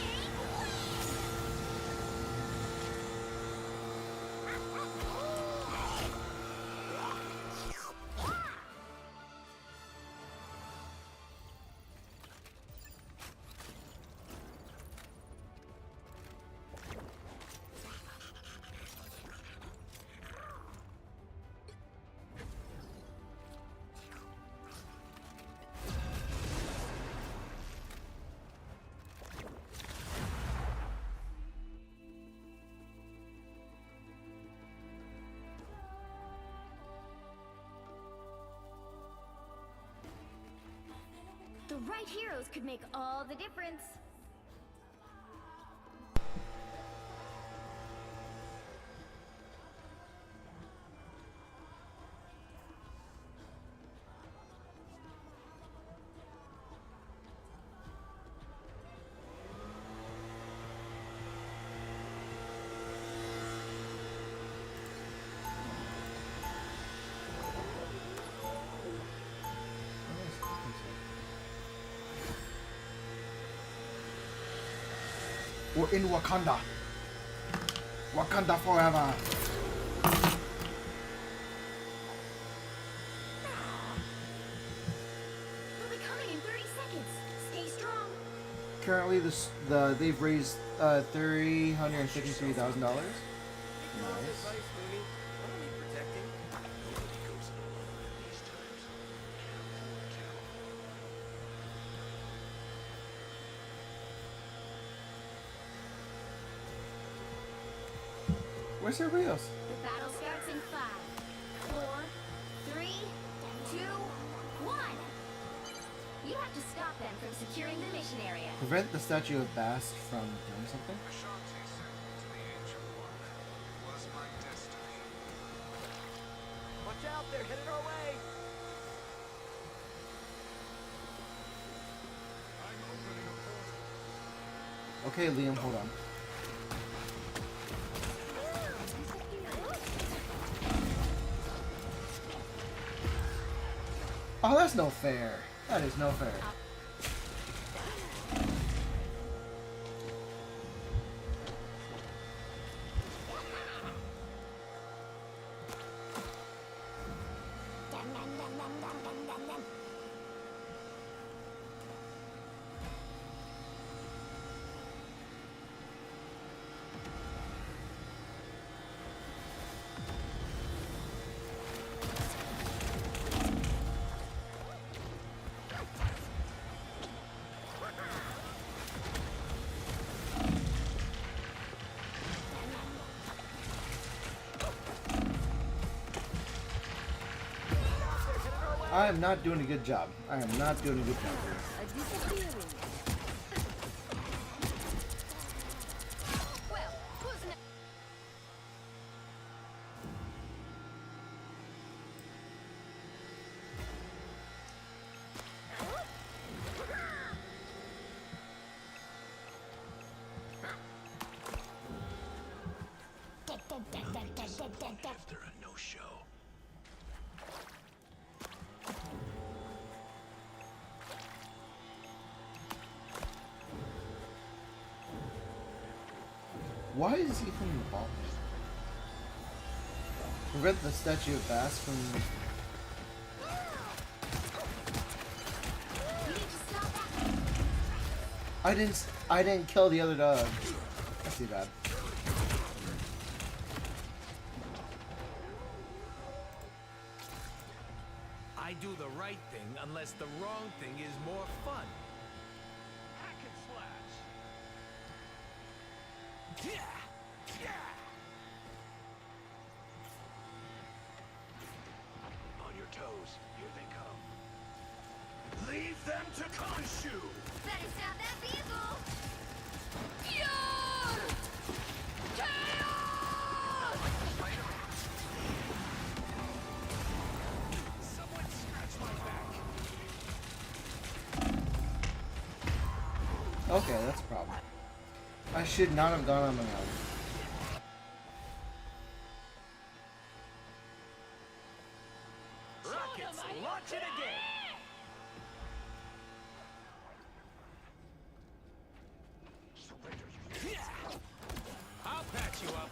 Speaker 5: The right heroes could make all the difference.
Speaker 1: We're in Wakanda. Wakanda forever.
Speaker 5: They'll be coming in 30 seconds. Stay strong.
Speaker 1: Currently, they've raised $353,000. Nice. Where's everybody else?
Speaker 5: The battle starts in 5, 4, 3, 2, 1. You have to stop them from securing the mission area.
Speaker 1: Prevent the statue of Bast from doing something?
Speaker 7: Watch out, they're headed our way.
Speaker 1: Okay, Liam, hold on. Oh, that's no fair. That is no fair. I am not doing a good job. I am not doing a good job here.
Speaker 6: After a no-show.
Speaker 1: Why is he from the ball? Prevent the statue of Bass from. I didn't kill the other dog. That's too bad.
Speaker 7: I do the right thing unless the wrong thing is more fun. Hack and slash. Yeah! Yeah!
Speaker 6: On your toes. Here they come. Leave them to Khonshu!
Speaker 5: Better stop that vehicle!
Speaker 7: Someone scratch my back.
Speaker 1: Okay, that's a problem. I should not have gone on my own.
Speaker 7: Rockets, launch it again! I'll patch you up.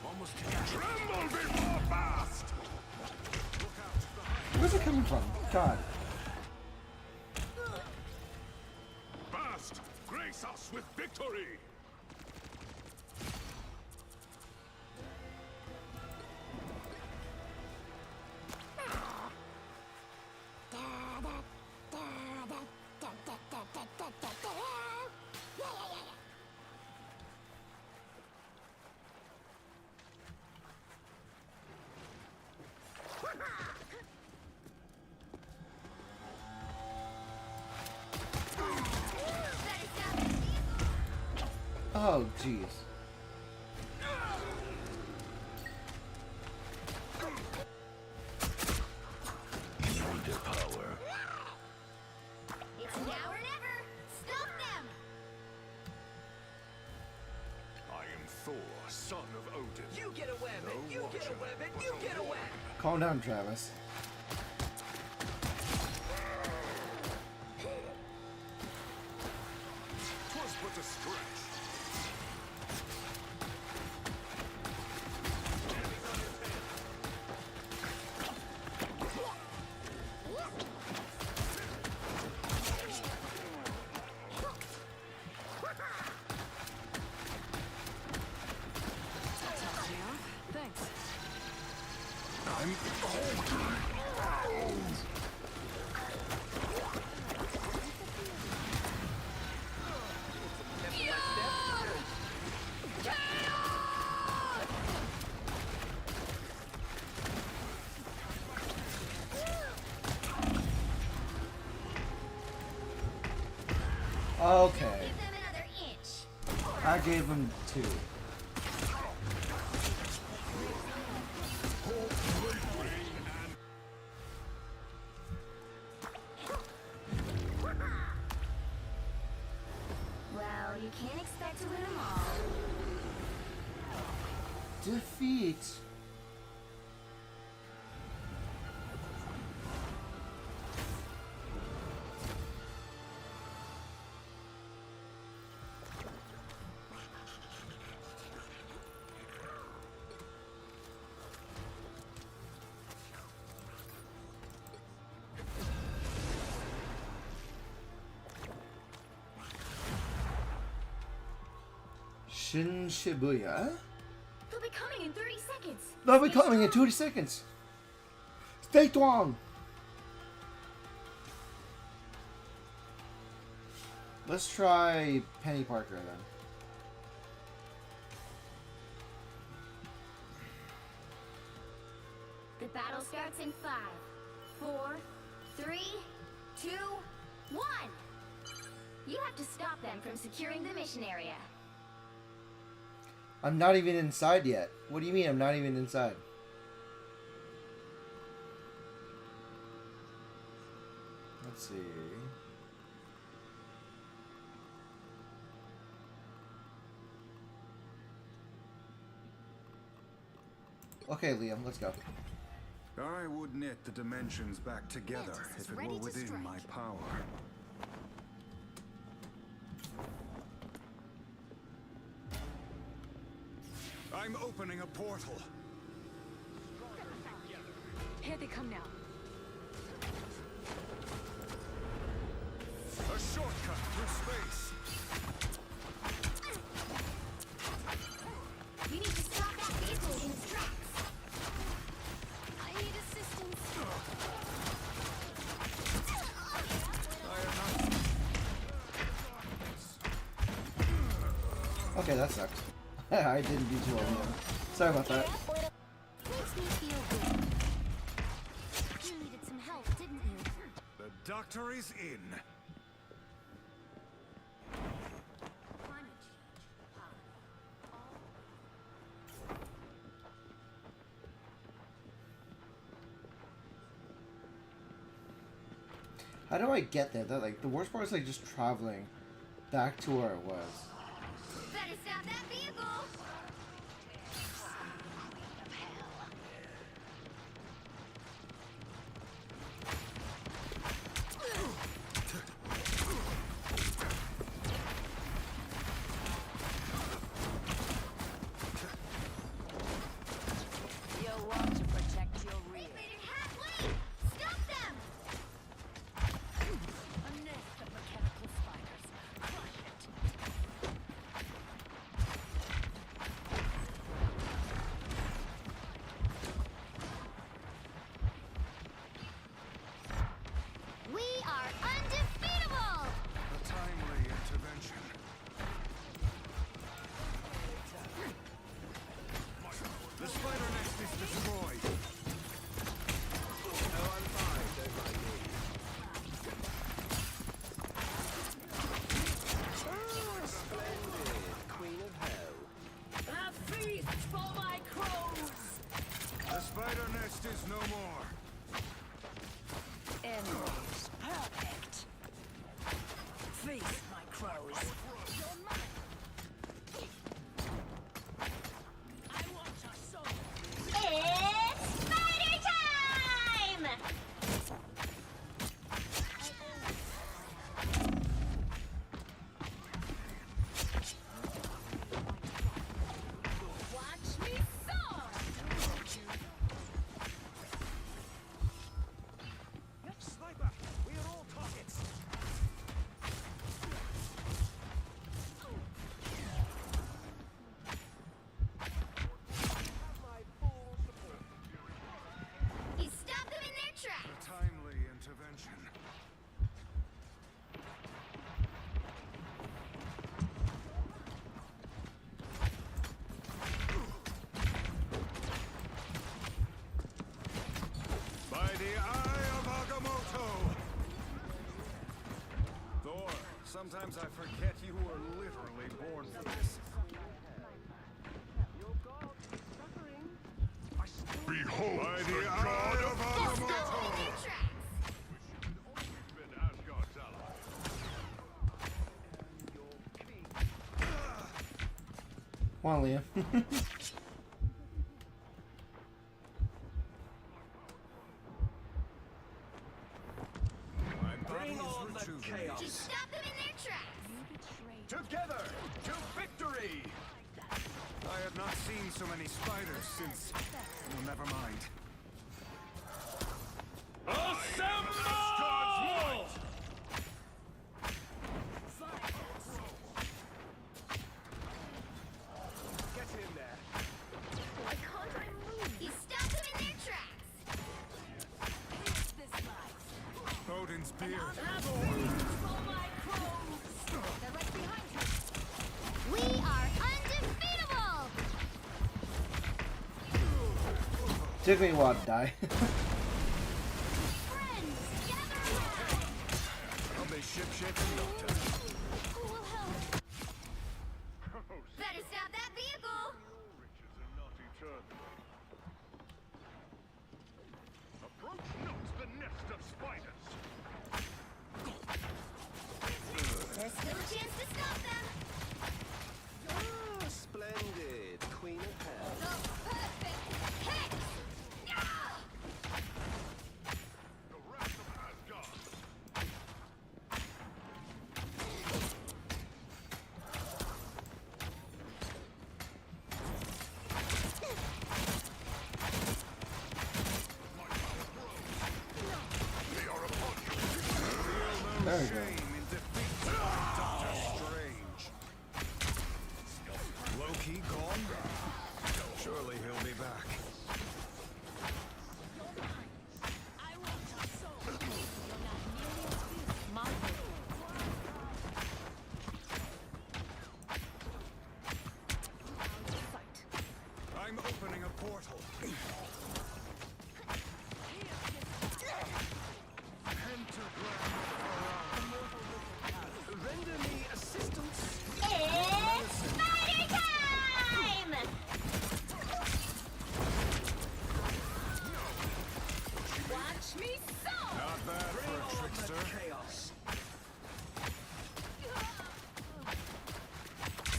Speaker 6: Almost tremble before Bast!
Speaker 1: Where's it coming from? God.
Speaker 6: Bast, grace us with victory!
Speaker 1: Oh, jeez.
Speaker 6: Their power.
Speaker 5: It's now or never! Stop them!
Speaker 6: I am Thor, son of Odin.
Speaker 10: You get a weapon!
Speaker 6: No
Speaker 10: You get a
Speaker 6: watcher
Speaker 10: weapon!
Speaker 6: was
Speaker 10: You
Speaker 6: a
Speaker 10: get a
Speaker 6: war.
Speaker 10: weapon!
Speaker 1: Calm down, Travis.
Speaker 6: Twas but a scratch.
Speaker 10: Thanks.
Speaker 6: I'm
Speaker 1: Okay.
Speaker 5: Give them another inch!
Speaker 1: I gave him 2.
Speaker 5: Well, you can't expect to win them all.
Speaker 1: Defeat. Shin Shibuya.
Speaker 5: They'll be coming in 30 seconds.
Speaker 1: They'll be coming in 20 seconds. Stay strong. Let's try Penny Parker then.
Speaker 5: The battle starts in 5, 4, 3, 2, 1. You have to stop them from securing the mission area.
Speaker 1: I'm not even inside yet. What do you mean I'm not even inside? Let's see. Okay, Liam, let's go.
Speaker 17: I would knit the dimensions back together if it were within my power. I'm opening a portal.
Speaker 10: Here they come now.
Speaker 17: A shortcut through space.
Speaker 5: You need to stop that vehicle in its tracks. I need assistance.
Speaker 1: Okay, that sucks. I didn't do too well. Sorry about that.
Speaker 5: Makes me feel good. You needed some help, didn't you?
Speaker 17: The doctor is in.
Speaker 1: How do I get there? That like the worst part is like just traveling back to where it was.
Speaker 5: Better stop that vehicle.
Speaker 10: You'll want to protect your rear.
Speaker 5: Stop them!
Speaker 10: A nest of mechanical spiders. Crush it.
Speaker 5: We are undefeatable!
Speaker 17: A timely intervention. The spider nest is destroyed.
Speaker 2: Oh, I'm fine. Don't mind me. Oh, splendid. Queen of Hell.
Speaker 10: A feast for my crows.
Speaker 17: The spider nest is no more.
Speaker 10: Enemies. Perfect. Feast, my crows. I want your soul.
Speaker 5: It's spider time!
Speaker 10: Watch me soar.
Speaker 7: Sniper, we are all targets.
Speaker 5: You stop them in their
Speaker 17: A
Speaker 5: tracks!
Speaker 17: timely intervention. By the eye of Agamotto! Thor, sometimes I forget you were literally born for this.
Speaker 8: Behold
Speaker 17: By
Speaker 8: the
Speaker 17: the eye of
Speaker 5: Stop them in
Speaker 17: Agamotto!
Speaker 5: their tracks!
Speaker 1: Come on, Liam.
Speaker 17: My body
Speaker 7: Bring
Speaker 17: is
Speaker 7: on the
Speaker 17: rejuvenated.
Speaker 7: chaos.
Speaker 5: Just stop them in their tracks!
Speaker 7: Together to victory.
Speaker 17: I have not seen so many spiders since... Well, never mind.
Speaker 7: Assemble! Get in there.
Speaker 5: Why can't I move? You stop them in their tracks!
Speaker 10: This life.
Speaker 17: Odin's beard.
Speaker 10: For my crows.
Speaker 3: They're right behind you.
Speaker 5: We are undefeatable!
Speaker 1: Took me a while to die.
Speaker 5: Friends, gather around!
Speaker 17: I'll be ship-shape in no time.
Speaker 5: Who will help? Better stop that vehicle!
Speaker 8: Approach not the nest of spiders.
Speaker 5: There's still a chance to stop them!
Speaker 2: Ah, splendid. Queen of Hell.
Speaker 5: The perfect cake!
Speaker 1: There we go.
Speaker 7: Doctor Strange. Loki gone? Surely he'll be back. I'm opening a portal. Render me assistance.
Speaker 5: It's spider time!
Speaker 3: Watch me so!
Speaker 7: Not bad for a trickster. Chaos.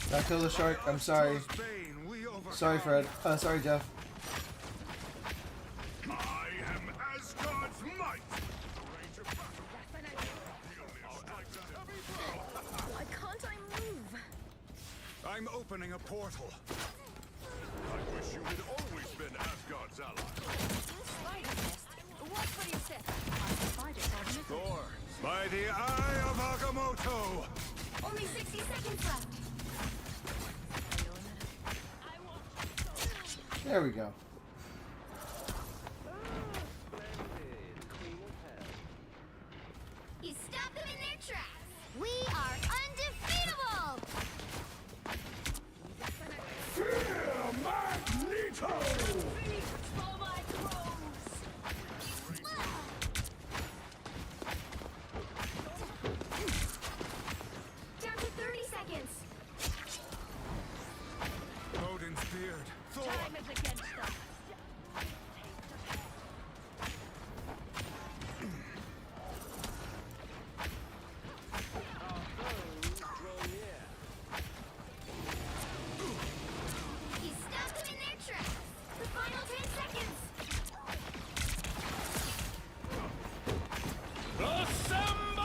Speaker 1: Did I kill the shark? I'm sorry. Sorry, Fred. Sorry, Jeff.
Speaker 8: I am Asgard's might.
Speaker 10: Why can't I move?
Speaker 7: I'm opening a portal.
Speaker 8: I wish you had always been Asgard's ally.
Speaker 10: What for you said?
Speaker 7: Thor, by the eye of Agamotto.
Speaker 5: Only 60 seconds left.
Speaker 1: There we go.
Speaker 5: You stop them in their tracks. We are undefeatable.
Speaker 8: Magneto!
Speaker 5: Down to 30 seconds.
Speaker 7: Odin's beard. Thor.
Speaker 10: Time is against us.
Speaker 5: You stop them in their tracks. The final 10 seconds.
Speaker 7: Assemble!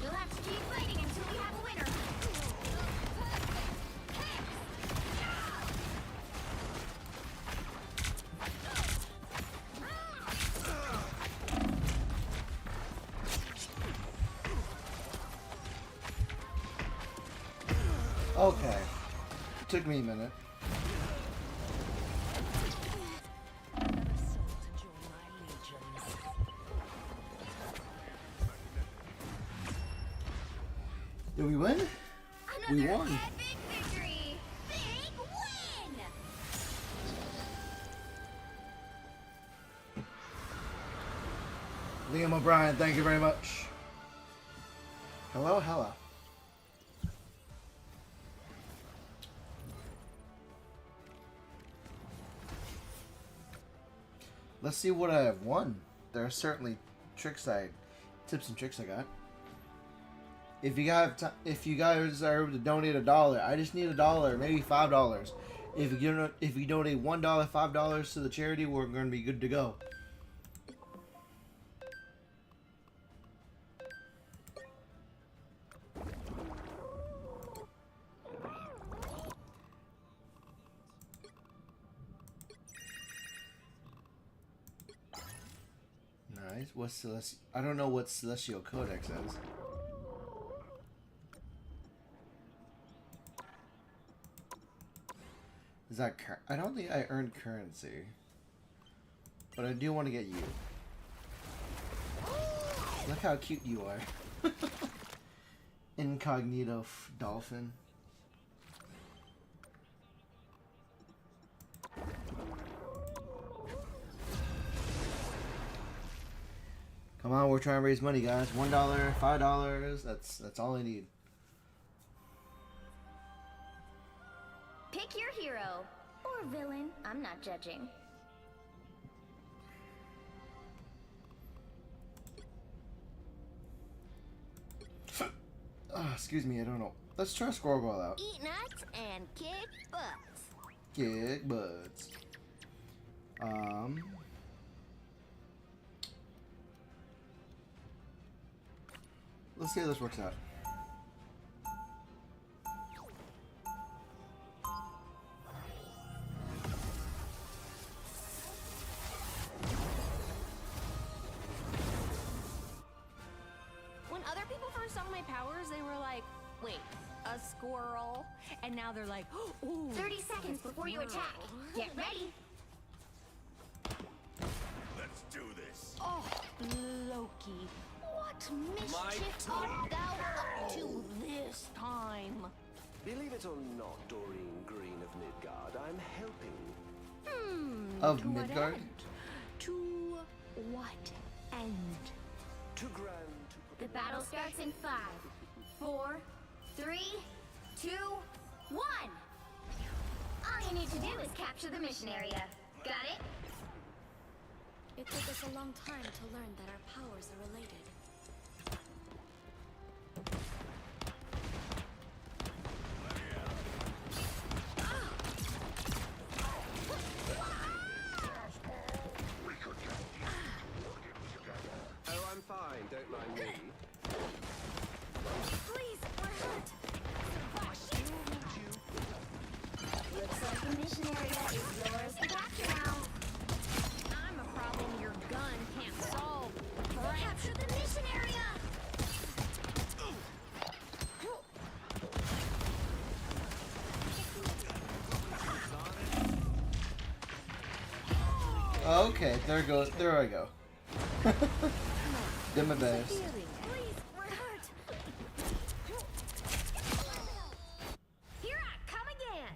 Speaker 5: You'll have to keep fighting until we have a winner.
Speaker 1: Okay. Took me a minute. Did we win? We won.
Speaker 5: Epic victory. Big win.
Speaker 1: Liam O'Brien, thank you very much. Hello, hello. Let's see what I have won. There are certainly tips and tricks I got. If you guys are able to donate $1, I just need $1, maybe $5. If you donate $1, $5 to the charity, we're going to be good to go. Nice. What's Celestial? I don't know what Celestial Codex is. Is that I don't think I earned currency, but I do want to get you. Look how cute you are. Incognito dolphin. Come on, we're trying to raise money, guys. $1, $5. That's all I need.
Speaker 5: Pick your hero or villain. I'm not judging.
Speaker 1: Excuse me, I don't know. Let's try Squirrel out.
Speaker 5: Eat nuts and kick butts.
Speaker 1: Kick butts. Let's see how this works out.
Speaker 18: saw my powers, they were like, wait, a squirrel? And now they're like, ooh.
Speaker 5: 30 seconds before you attack. Get ready.
Speaker 6: Let's do this.
Speaker 18: Oh, Loki, what mischief art thou up to this time?
Speaker 19: Believe it or not, Doreen Green of Midgard, I'm helping.
Speaker 1: Of
Speaker 18: To what
Speaker 1: Midgard?
Speaker 18: end? To what end?
Speaker 19: Too grand to put
Speaker 5: The battle starts in 5, 4, 3, 2, 1. All you need to do is capture the mission area. Got it?
Speaker 10: It took us a long time to learn that our powers are related.
Speaker 19: Oh, I'm fine, don't mind me.
Speaker 5: Please, we're hurt. Looks like the mission area is yours to capture now.
Speaker 18: I'm a problem your gun can't solve.
Speaker 5: Capture the mission area.
Speaker 1: Okay, there goes. There I go. Did my best.
Speaker 5: Please, we're hurt. Here I come again.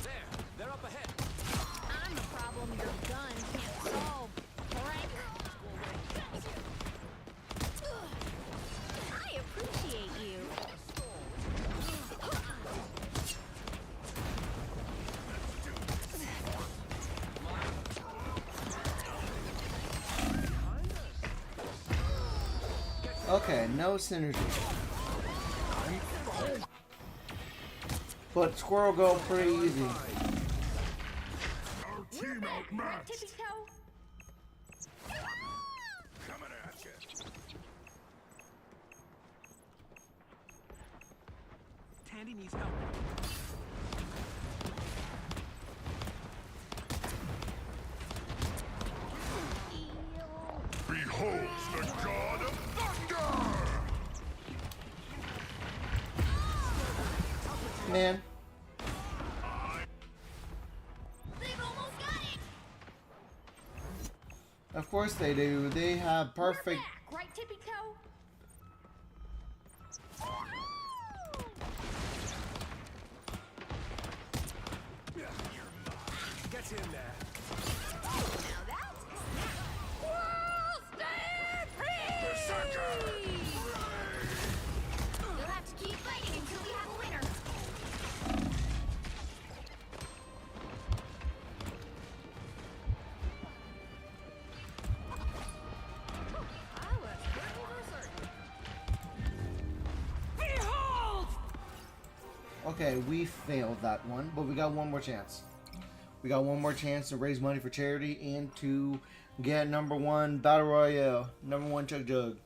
Speaker 7: There, they're up ahead.
Speaker 18: I'm a problem your gun can't solve. Frank. I appreciate you.
Speaker 1: Okay, no synergy. But Squirrel go pretty easy.
Speaker 8: Our team outmatched.
Speaker 18: Tippy toe.
Speaker 6: Coming at you.
Speaker 7: Tandy needs help.
Speaker 8: Beholds the god of thunder!
Speaker 1: Man.
Speaker 5: They've almost got it.
Speaker 1: Of course they do. They have perfect.
Speaker 18: Right, tippy toe.
Speaker 7: Get in there.
Speaker 18: Now that's World
Speaker 8: Berserker!
Speaker 5: You'll have to keep fighting until we have a winner.
Speaker 1: Okay, we failed that one, but we got one more chance. We got one more chance to raise money for charity and to get #1 Battle Royale, #1 Chug Jug.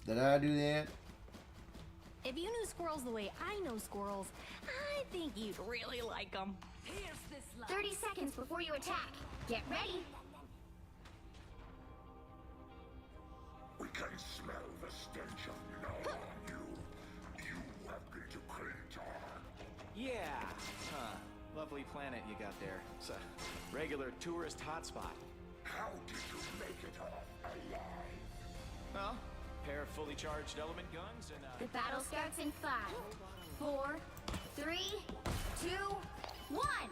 Speaker 1: Did I do that?
Speaker 18: If you knew squirrels the way I know squirrels, I think you'd really like them.
Speaker 5: 30 seconds before you attack. Get ready.
Speaker 8: We can smell the stench of Null on you. You have been to Kratar.
Speaker 9: Yeah. Huh. Lovely planet you got there. It's a regular tourist hotspot.
Speaker 8: How did you make it off alive?
Speaker 9: Well, pair of fully charged element guns and
Speaker 5: The battle starts in 5, 4, 3, 2, 1.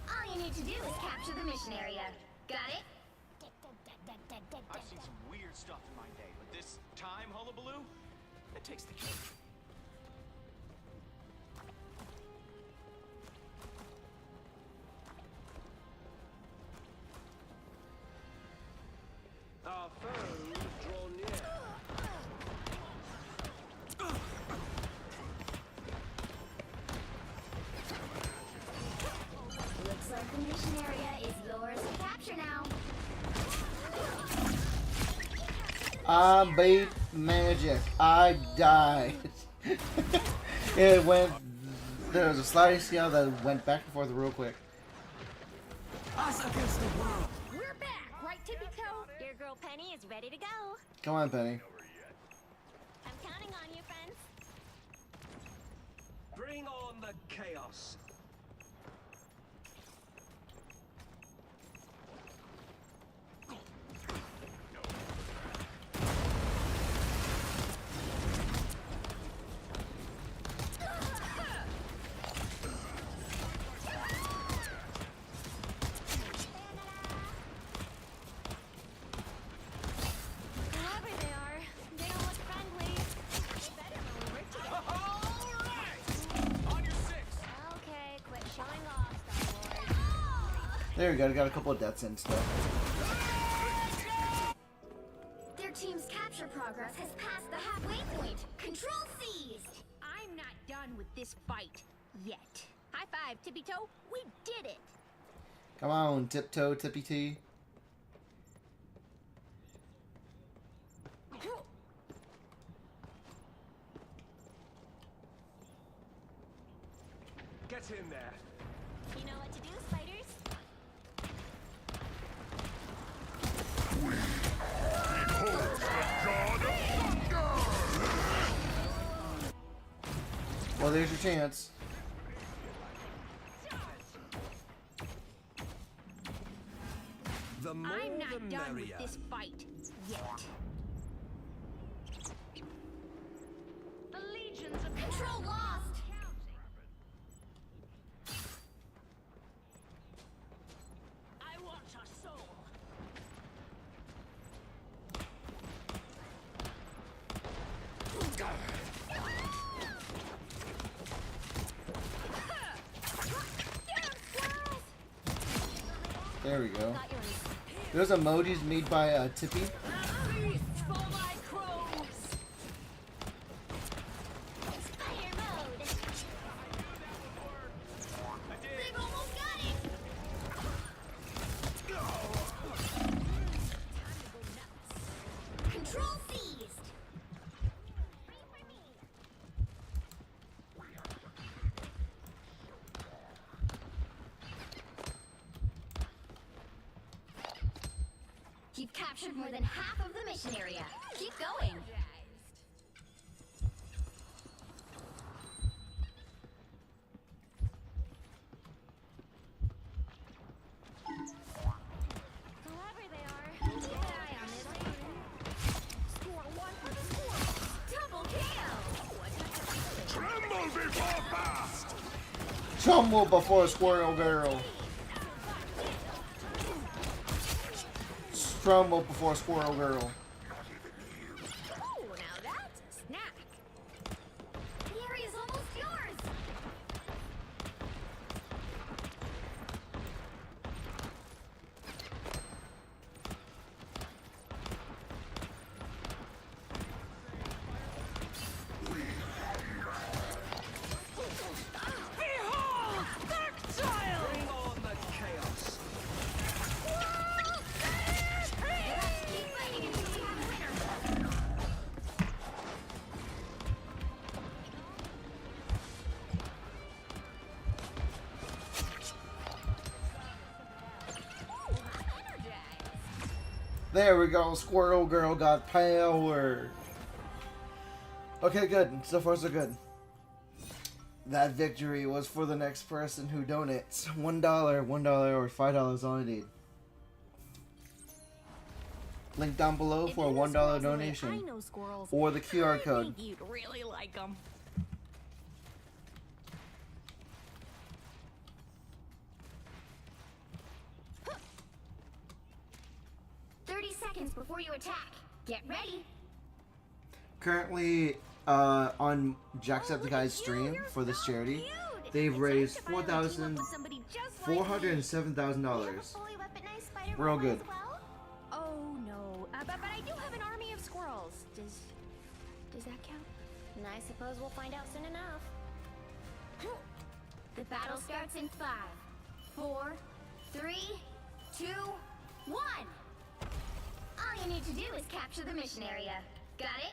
Speaker 5: All you need to do is capture the mission area. Got it?
Speaker 9: I've seen some weird stuff in my day, but this time hullabaloo, it takes the cake.
Speaker 19: Our foes draw near.
Speaker 5: Looks like the mission area is yours to capture now.
Speaker 1: I beat magic. I died. It went. There was a sliding scale that went back and forth real quick.
Speaker 5: Us against the world. We're back, right, Tippy Toe? Your girl Penny is ready to go.
Speaker 1: Come on, Penny.
Speaker 5: I'm counting on you, friends.
Speaker 19: Bring on the chaos.
Speaker 5: Whoever they are, they don't look friendly. They better know we work together.
Speaker 7: On your six.
Speaker 5: Okay, quit showing off, Star Wars.
Speaker 1: There we go. Got a couple of deaths and stuff.
Speaker 5: Their team's capture progress has passed the halfway point. Control seized.
Speaker 18: I'm not done with this fight yet. High five, Tippy Toe. We did it.
Speaker 1: Come on, Tiptoe, Tippy T.
Speaker 19: Get in there.
Speaker 5: You know what to do, spiders?
Speaker 1: Well, there's your chance.
Speaker 19: The more
Speaker 18: I'm not
Speaker 19: the
Speaker 18: done with
Speaker 19: merrier.
Speaker 18: this fight yet.
Speaker 5: The legions of control lost.
Speaker 18: I want a soul.
Speaker 1: There we go. There's emojis made by Tippy.
Speaker 18: Feast for my crows.
Speaker 5: Fire mode. They've almost got it. Control seized. You've captured more than half of the mission area. Keep going. Whoever they are, keep an eye on this. Score one for the score. Double kill.
Speaker 8: Tremble before fast!
Speaker 1: Tumble before Squirrel Girl. Trumble before Squirrel Girl.
Speaker 5: Oh, now that's a snack. The area's almost yours.
Speaker 18: Behold, Darkchild!
Speaker 19: Bring on the chaos.
Speaker 5: Keep fighting until you have a winner. Ooh, I'm energized.
Speaker 1: There we go. Squirrel Girl got power. Okay, good. So far, so good. That victory was for the next person who donates $1, $1, or $5. All I need. Link down below for a $1 donation
Speaker 3: I know squirrels.
Speaker 1: or the QR
Speaker 3: I
Speaker 1: code.
Speaker 3: think you'd really like them.
Speaker 5: Seconds before you attack. Get ready.
Speaker 1: Currently, on Jacksepticeye's stream for this charity, they've raised $407,000. Real good.
Speaker 3: Oh no, but I do have an army of squirrels. Does that count?
Speaker 5: And I suppose we'll find out soon enough. The battle starts in 5, 4, 3, 2, 1. All All you need to do is capture the mission area. Got it?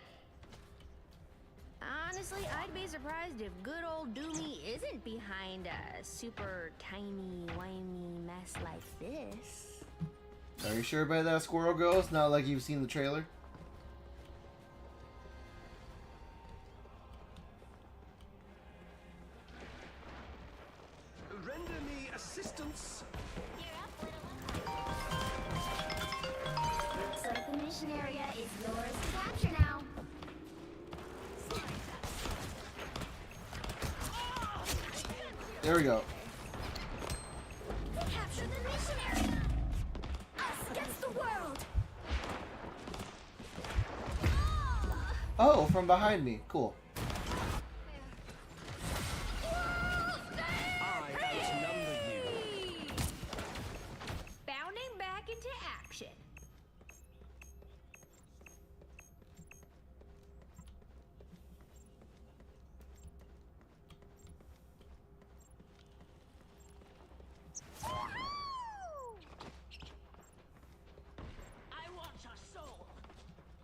Speaker 18: Honestly, I'd be surprised if good old Doomy isn't behind a super tiny, whiny mess like this.
Speaker 1: Are you sure about that, Squirrel Girl? It's not like you've seen the trailer.
Speaker 19: Render me assistance.
Speaker 5: Looks like the mission area is yours to capture now.
Speaker 1: There we go.
Speaker 5: Capture the mission area. Us against the world.
Speaker 1: Oh, from behind me. Cool.
Speaker 18: Bounding back into action.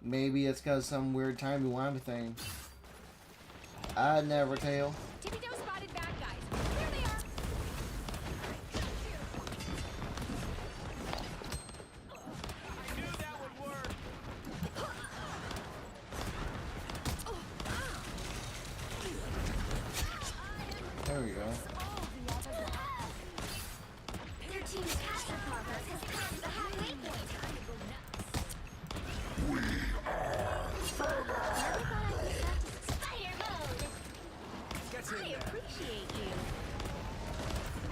Speaker 1: Maybe it's because some weird timey-wimey thing. I'd never tell.
Speaker 3: Tippy-toe spotted bad guys. Here they are.
Speaker 7: I knew that would work.
Speaker 1: There we go.
Speaker 5: Their team's capture progress has passed the halfway point. Spider mode.
Speaker 18: I appreciate you.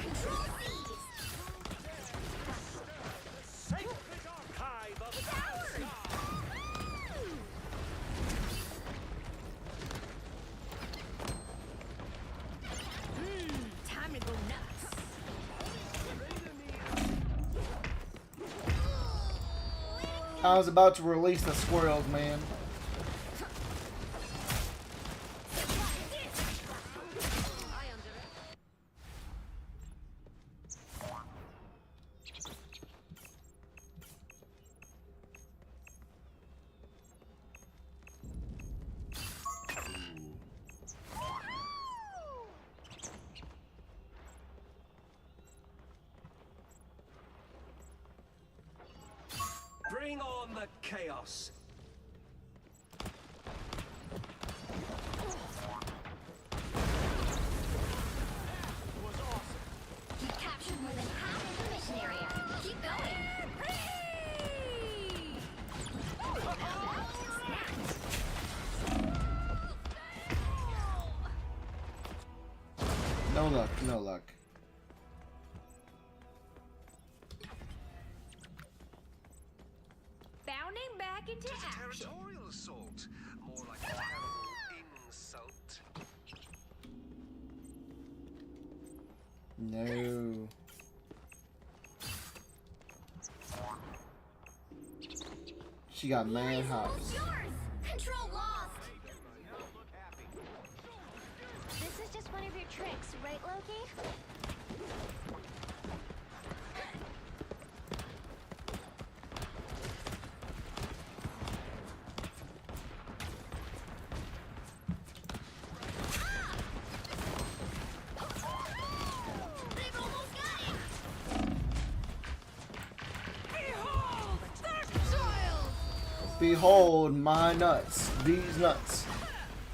Speaker 5: Control C.
Speaker 7: Sacred archive of the
Speaker 18: Time to go nuts.
Speaker 1: I was about to release the squirrels, man.
Speaker 19: Bring on the chaos.
Speaker 5: You captured more than half of the mission area. Keep going.
Speaker 1: No luck, no luck.
Speaker 18: Bounding back into action.
Speaker 19: Territorial assault. More like a terrible insult.
Speaker 1: No. She got mad hops.
Speaker 5: Yours. Control lost.
Speaker 18: This is just one of your tricks, right, Loki?
Speaker 5: They've almost got him.
Speaker 18: Behold, that child!
Speaker 1: Behold my nuts. These nuts.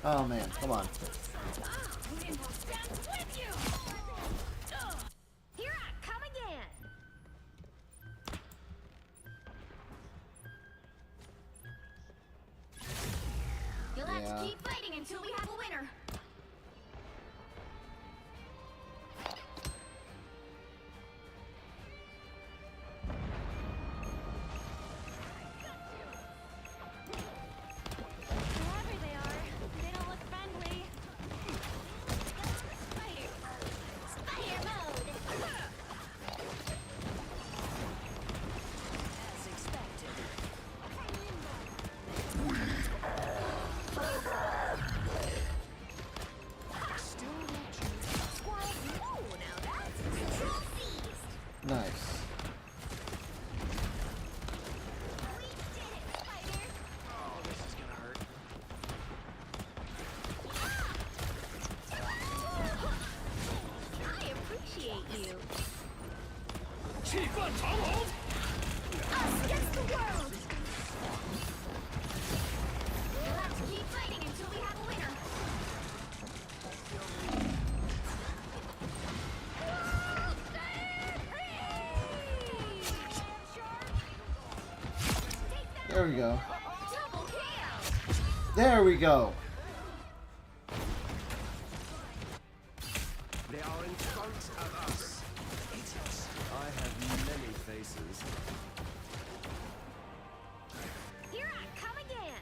Speaker 1: Oh man, come on.
Speaker 18: Here I come again.
Speaker 5: You'll have
Speaker 1: Yeah.
Speaker 5: to keep fighting until we have a winner.
Speaker 18: Whoever they are, they don't look friendly.
Speaker 5: Spider mode.
Speaker 10: As expected.
Speaker 18: appreciate you.
Speaker 5: Us against the world! We'll have to keep fighting until we have a winner.
Speaker 1: There we go. There we go.
Speaker 19: They are in front of us. I have many faces.
Speaker 5: Here I come again.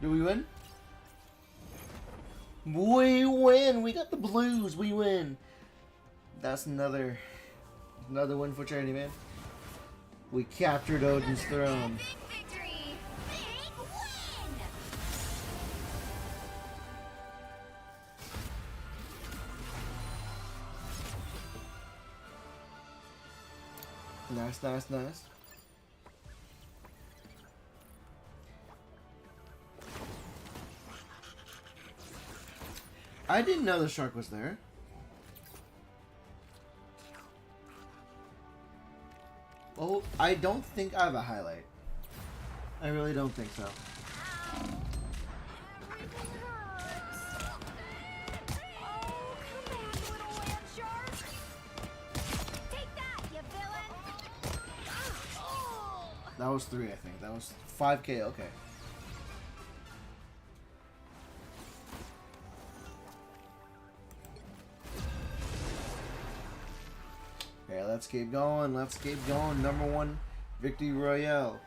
Speaker 1: Do we win? We win! We got the blues! We win! That's another win for Charity Man. We captured Odin's throne.
Speaker 5: Victory! Big win!
Speaker 1: Nice, nice, nice. I didn't know the shark was there. Oh, I don't think I have a highlight. I really don't think so. That was 3, I think. That was 5K, okay. Okay, let's keep going. Let's keep going. Number 1 Victory Royale.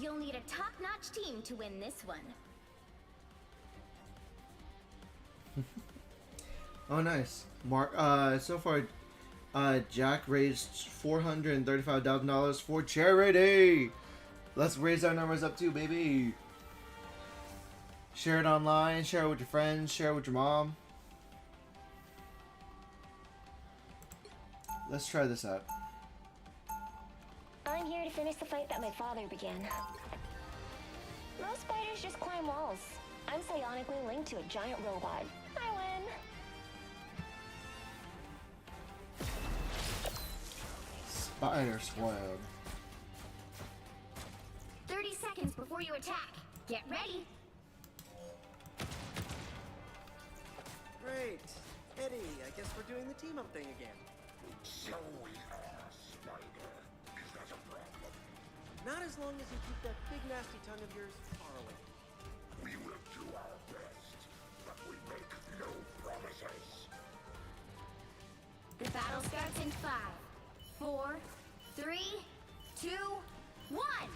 Speaker 5: You'll need a top-notch team to win this one.
Speaker 1: Oh, nice. Mark. So far, Jack raised $435,000 for charity. Let's raise our numbers up too, baby. Share it online. Share it with your friends. Share it with your mom. Let's try this out.
Speaker 5: I'm here to finish the fight that my father began. Most spiders just climb walls. I'm psionically linked to a giant robot. I win.
Speaker 1: Spider spoiled.
Speaker 5: 30 seconds before you attack. Get ready.
Speaker 19: Great. Eddie, I guess we're doing the team-up thing again.
Speaker 8: So we are, Spider. Is that a problem?
Speaker 19: Not as long as you keep that big nasty tongue of yours far away.
Speaker 8: We will do our best, but we make no promises.
Speaker 5: The battle starts in 5, 4, 3, 2, 1.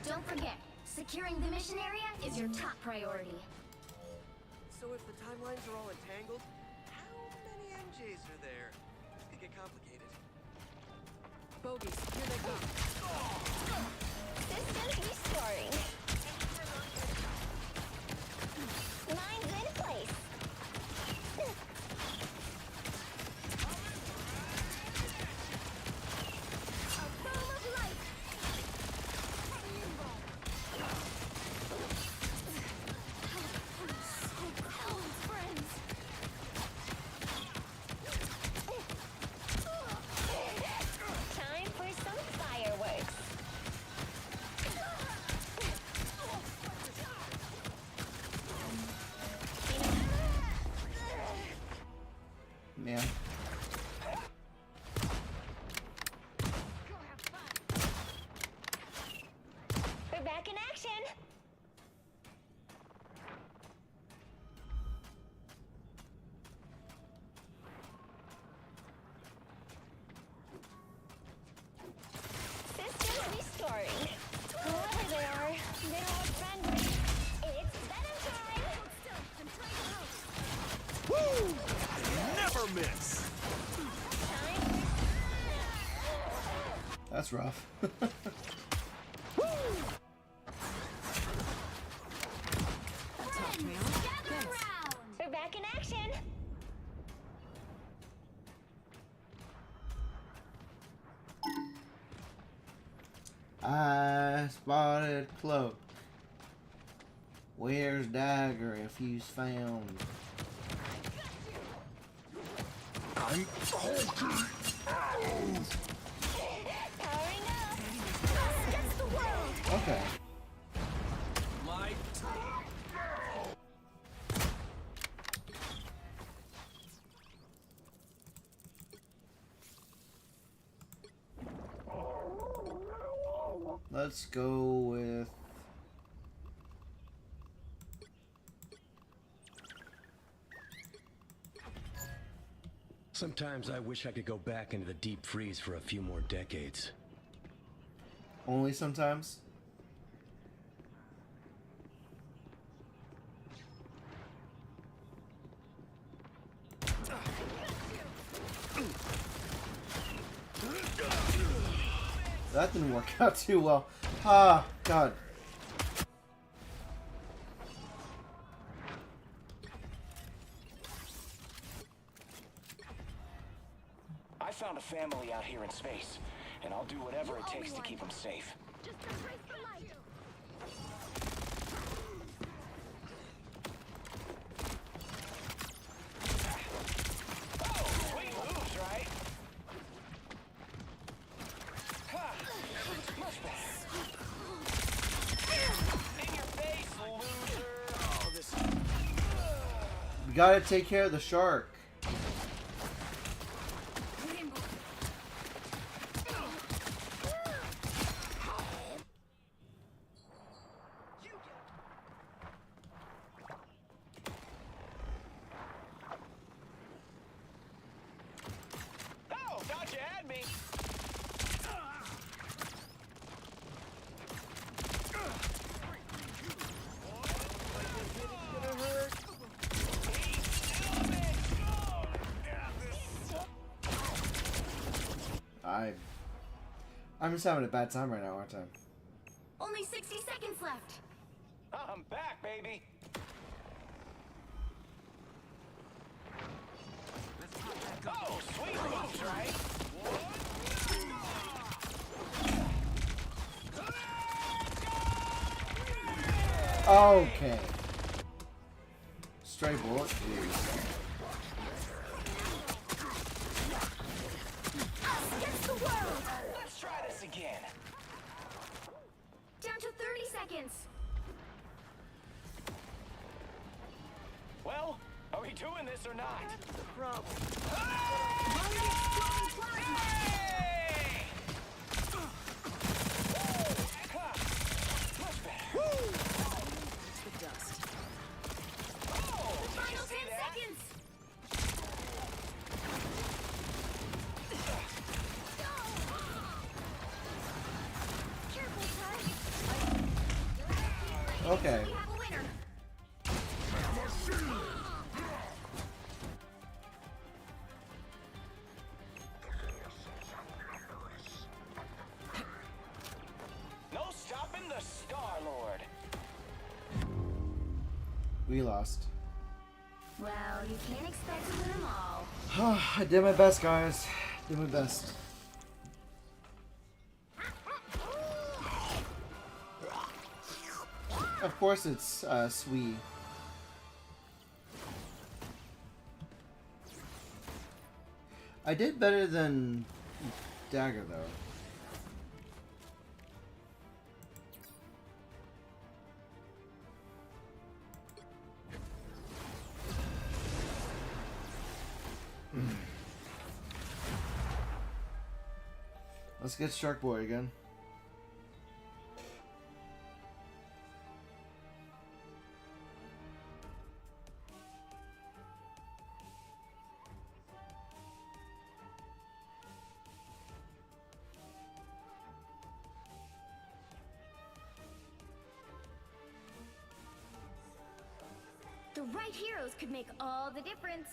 Speaker 5: Don't forget, securing the mission area is your top priority.
Speaker 19: So if the timelines are all entangled, how many MJs are there? This could get complicated.
Speaker 4: Bogies, here they come.
Speaker 5: Systems restoring. Mine's in place. A boom of light. So cold, friends. Time for some fireworks.
Speaker 1: Man.
Speaker 5: We're back in action. Systems restoring. Whoever they are, they don't look friendly. It's venom time.
Speaker 6: Woo! Never miss.
Speaker 1: That's rough.
Speaker 5: We're back in action.
Speaker 1: I spotted cloak. Where's Dagger if he's found?
Speaker 8: I'm talking.
Speaker 1: Okay.
Speaker 7: My
Speaker 1: Let's go with...
Speaker 17: Sometimes I wish I could go back into the deep freeze for a few more decades.
Speaker 1: Only sometimes? That didn't work out too well. Ah, God.
Speaker 9: I found a family out here in space, and I'll do whatever it takes to keep them safe. Oh, sweet moves, right? Ha! Much better. In your face, loser! Oh, this...
Speaker 1: We gotta take care of the shark.
Speaker 9: Oh, thought you had me!
Speaker 1: I'm just having a bad time right now, aren't I?
Speaker 5: Only 60 seconds left.
Speaker 9: I'm back, baby! Oh, sweet moves, right?
Speaker 1: Okay. Stray bullet, jeez.
Speaker 5: Against the world.
Speaker 9: Let's try this again.
Speaker 5: Down to 30 seconds.
Speaker 9: Well, are we doing this or not?
Speaker 19: The problem.
Speaker 10: The dust.
Speaker 5: Final 10 seconds. Careful, Ty.
Speaker 1: Okay.
Speaker 5: We have a winner.
Speaker 9: No stopping the Star-Lord.
Speaker 1: We lost.
Speaker 5: Well, you can't expect to win them all.
Speaker 1: I did my best, guys. Did my best. Of course it's Sweet. I did better than Dagger, though. Let's get Shark Boy again.
Speaker 5: The right heroes could make all the difference.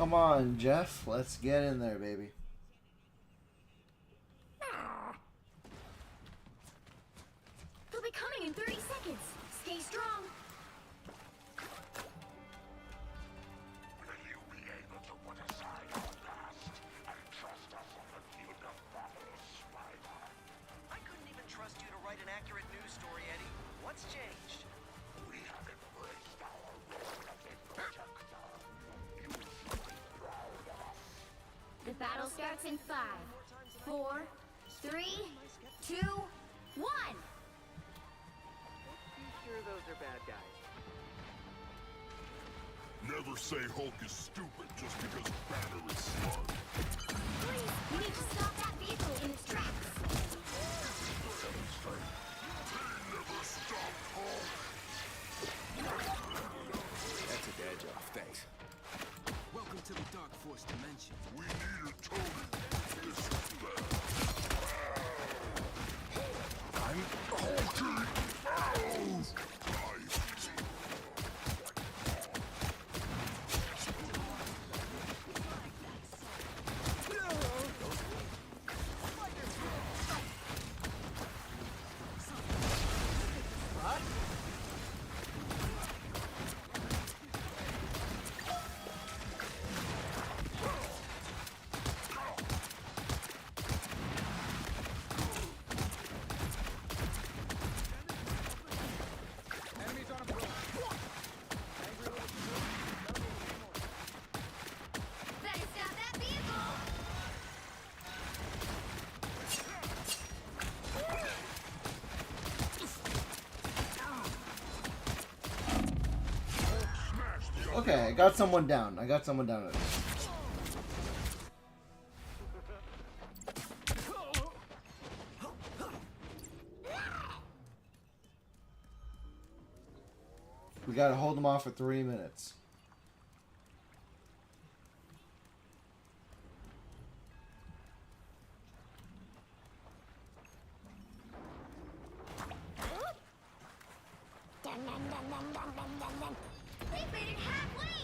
Speaker 1: Come on, Jeff. Let's get in there, baby.
Speaker 5: They'll be coming in 30 seconds. Stay strong.
Speaker 8: Will you be able to put aside our past and trust us on the field of battle, Spider?
Speaker 19: I couldn't even trust you to write an accurate news story, Eddie. What's changed?
Speaker 8: We have embraced our role as a protector. You should be proud of us.
Speaker 5: The battle starts in 5, 4, 3, 2, 1.
Speaker 19: You sure those are bad guys?
Speaker 8: Never say Hulk is stupid just because Banner is smart.
Speaker 5: Please, we need to stop that vehicle in its tracks.
Speaker 8: Never stop Hulk.
Speaker 6: That's a dad job, thanks.
Speaker 16: Welcome to the Dark Force dimension.
Speaker 8: We need a Tony. This is bad.
Speaker 6: I'm
Speaker 8: Hulking out!
Speaker 5: Better stop that vehicle.
Speaker 1: Okay, I got someone down. I got someone down. We gotta hold them off for 3 minutes.
Speaker 5: They made it halfway.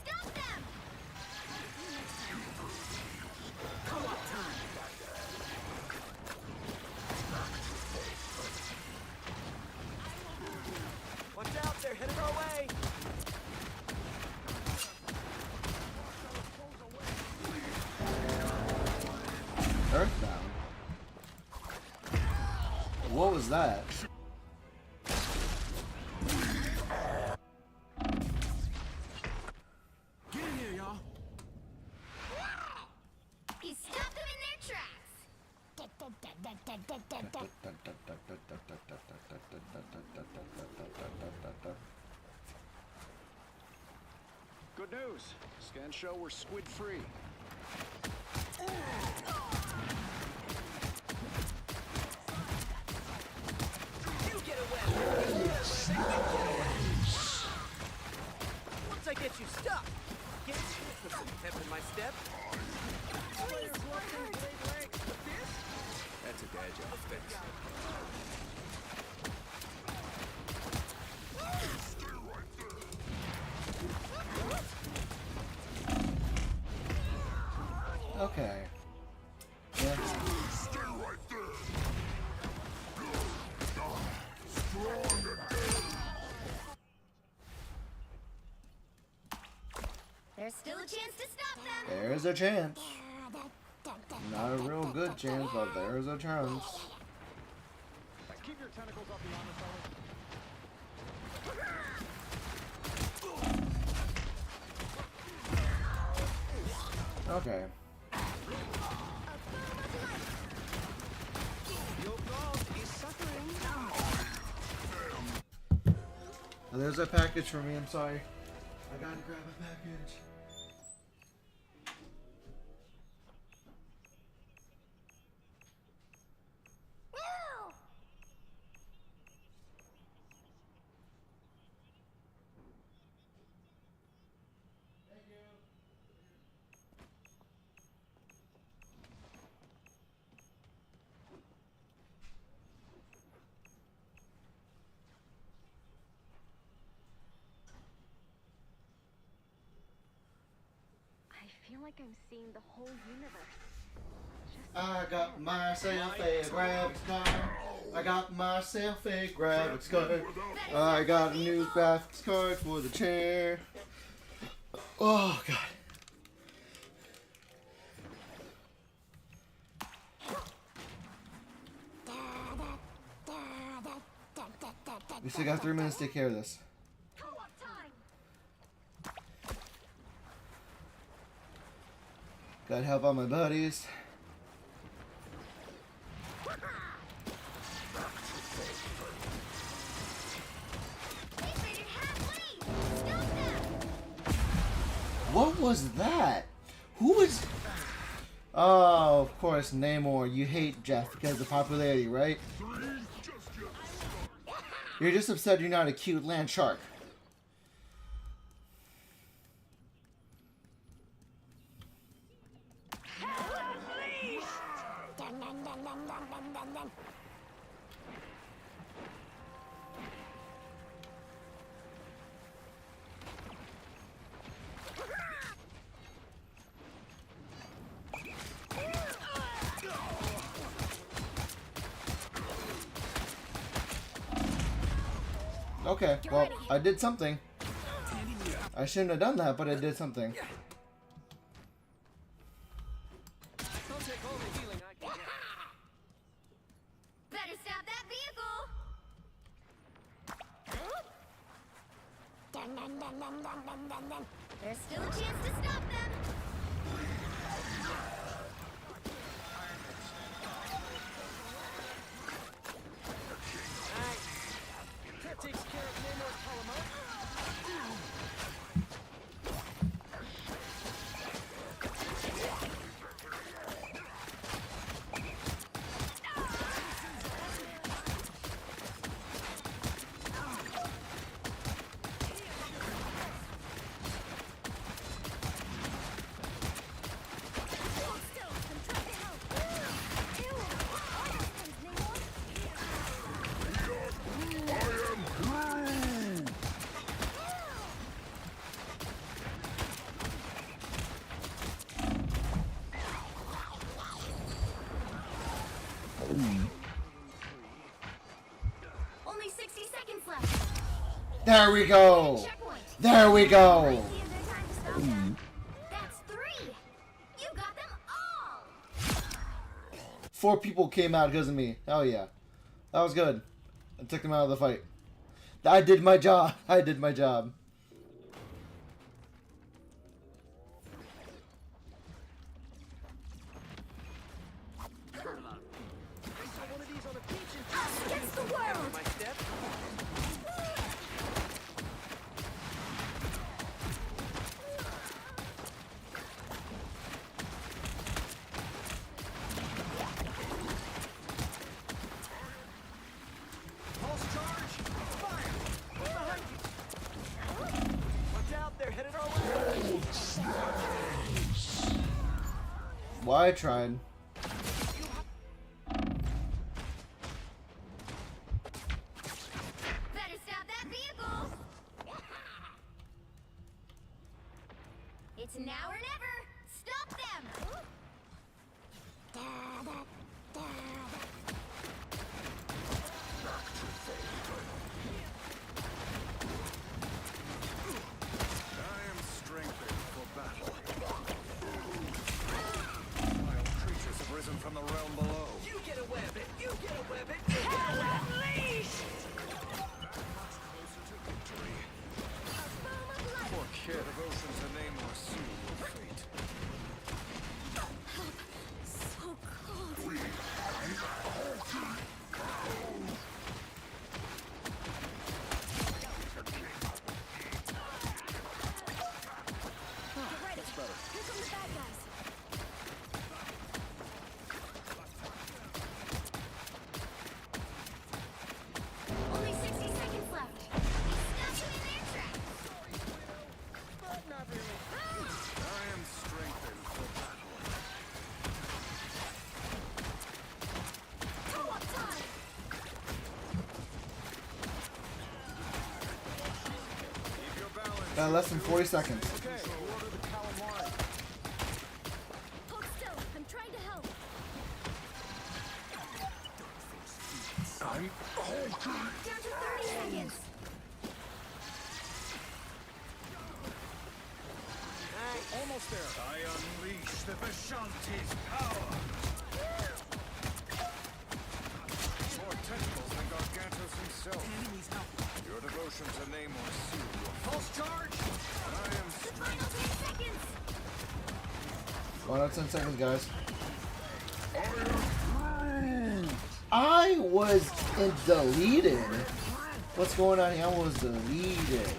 Speaker 5: Stop them. Co-op time.
Speaker 19: Watch out, they're headed our way!
Speaker 1: Earthbound? What was that?
Speaker 16: Get in here, y'all.
Speaker 5: He stopped them in their tracks.
Speaker 7: Good news. Scans show we're squid free.
Speaker 19: You get away! Once I get you stuck, get put some pep in my step.
Speaker 6: That's a dad job, thanks.
Speaker 1: Okay. Yeah.
Speaker 8: Stay right there. Strong again.
Speaker 5: There's still a chance to stop them.
Speaker 1: There's a chance. Not a real good chance, but there's a chance.
Speaker 7: Keep your tentacles off the armor, fellas.
Speaker 1: Okay.
Speaker 19: Your god is suffering.
Speaker 1: Oh, there's a package for me, I'm sorry. I gotta grab a package.
Speaker 18: feel like I'm seeing the whole universe.
Speaker 1: I got myself a graphics card. I got myself a graphics card. I got a new graphics card for the chair. Oh god. We still got 3 minutes to take care of this. Gotta help out my buddies. What was that? Who was... Oh, of course, Namor. You hate Jeff because of popularity, right? You're just upset you're not a cute land shark. Okay, well, I did something. I shouldn't have done that, but I did something.
Speaker 5: Better stop that vehicle! There's still a chance to stop them!
Speaker 7: That takes care of Namor's Polymer.
Speaker 5: Only 60 seconds left.
Speaker 1: There we go! There we go!
Speaker 5: That's 3. You got them all.
Speaker 1: 4 people came out because of me. Hell yeah. That was good. I took them out of the fight. I did my job. I did my job.
Speaker 5: Against the world.
Speaker 19: My step. Pulse charge. Fire. Behind you. Watch out, they're headed our way.
Speaker 1: Well, I tried.
Speaker 5: Better stop that vehicle. It's now or never. Stop them.
Speaker 6: I am strengthened for battle. Wild creatures have risen from the realm below.
Speaker 19: You get a weapon. You get a weapon. You get a weapon. Unleash.
Speaker 6: Closer to victory. Poor kid. Devotion to Namor soon will fate.
Speaker 5: So cold. Get ready. Here come the bad guys. Only 60 seconds left. Stop them in their tracks.
Speaker 19: But not really.
Speaker 6: I am strengthened for battle.
Speaker 5: Co-op time.
Speaker 6: Keep your balance.
Speaker 1: Less than 40 seconds.
Speaker 6: Okay, order the calamari.
Speaker 5: Down to 30 seconds.
Speaker 7: Almost there.
Speaker 6: I unleash the Vishanti's power. More tentacles than Gargantos himself. Your devotion to Namor seal your
Speaker 7: Pulse charge.
Speaker 6: and I am
Speaker 5: The final 10 seconds.
Speaker 1: Going out 10 seconds, guys. I was deleted. What's going on here? I was deleted.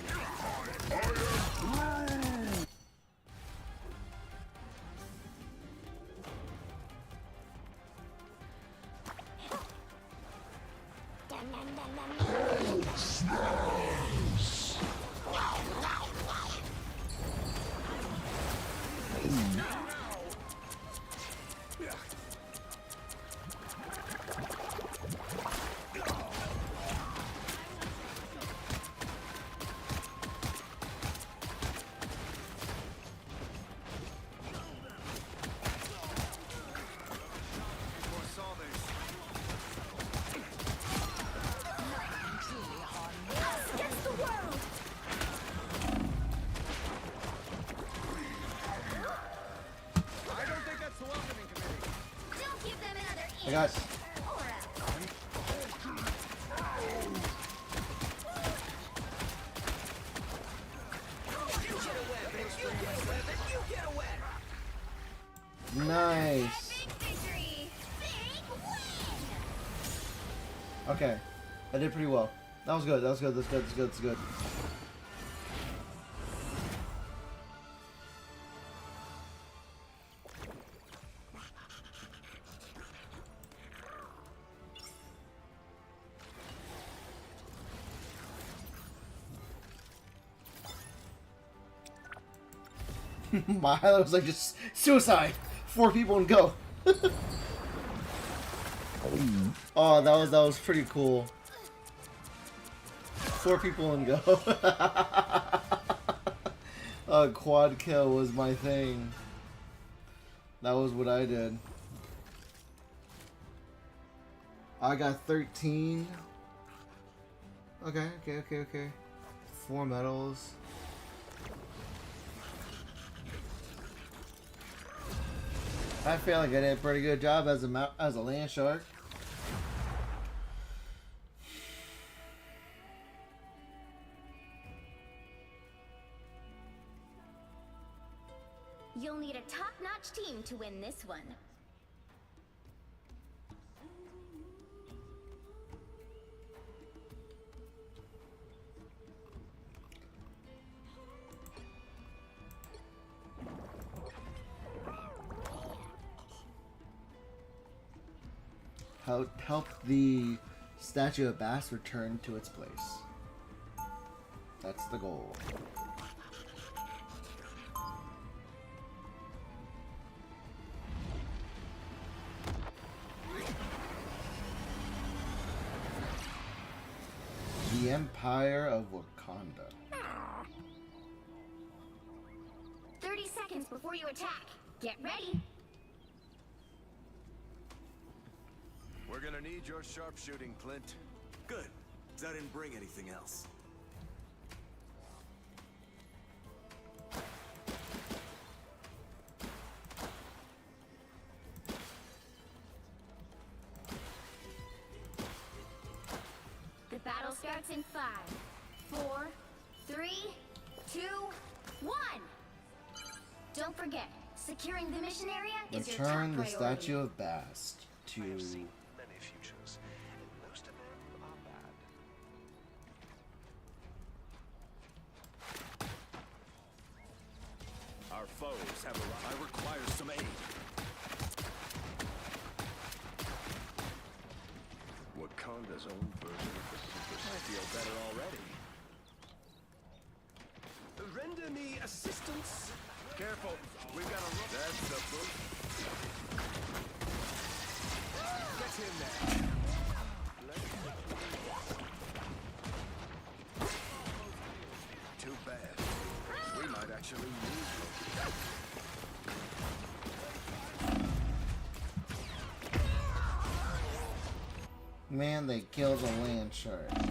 Speaker 5: Against the world.
Speaker 7: I don't think that's the welcoming committee.
Speaker 5: Don't give them another inch.
Speaker 1: Hey guys.
Speaker 5: Or else.
Speaker 1: Nice.
Speaker 5: Victory. Big win.
Speaker 1: Okay. I did pretty well. That was good. That was good. That's good. That's good. That's good. My highlight was like just suicide. 4 people and go. Oh, that was pretty cool. 4 people and go. Quad kill was my thing. That was what I did. I got 13. Okay. 4 medals. I feel like I did a pretty good job as a land shark.
Speaker 5: You'll need a top-notch team to win this one.
Speaker 1: Help the statue of Bass return to its place. That's the goal. The Empire of Wakanda.
Speaker 5: 30 seconds before you attack. Get ready.
Speaker 6: We're gonna need your sharpshooting, Clint.
Speaker 19: Good, 'cause I didn't bring anything else.
Speaker 5: The battle starts in 5, 4, 3, 2, 1. Don't forget, securing the mission area is your top
Speaker 1: Return the
Speaker 5: priority.
Speaker 1: statue of Bast to.
Speaker 11: Many futures, and most of them are bad.
Speaker 7: Our foes have arrived. I require some aid.
Speaker 11: Wakanda's own version of the Super
Speaker 7: I feel better already. Render me assistance.
Speaker 6: Careful, we've got a rope. That's the boot.
Speaker 7: Get in there.
Speaker 6: Too bad. We might actually lose Loki.
Speaker 1: Man, they killed the land shark.
Speaker 7: My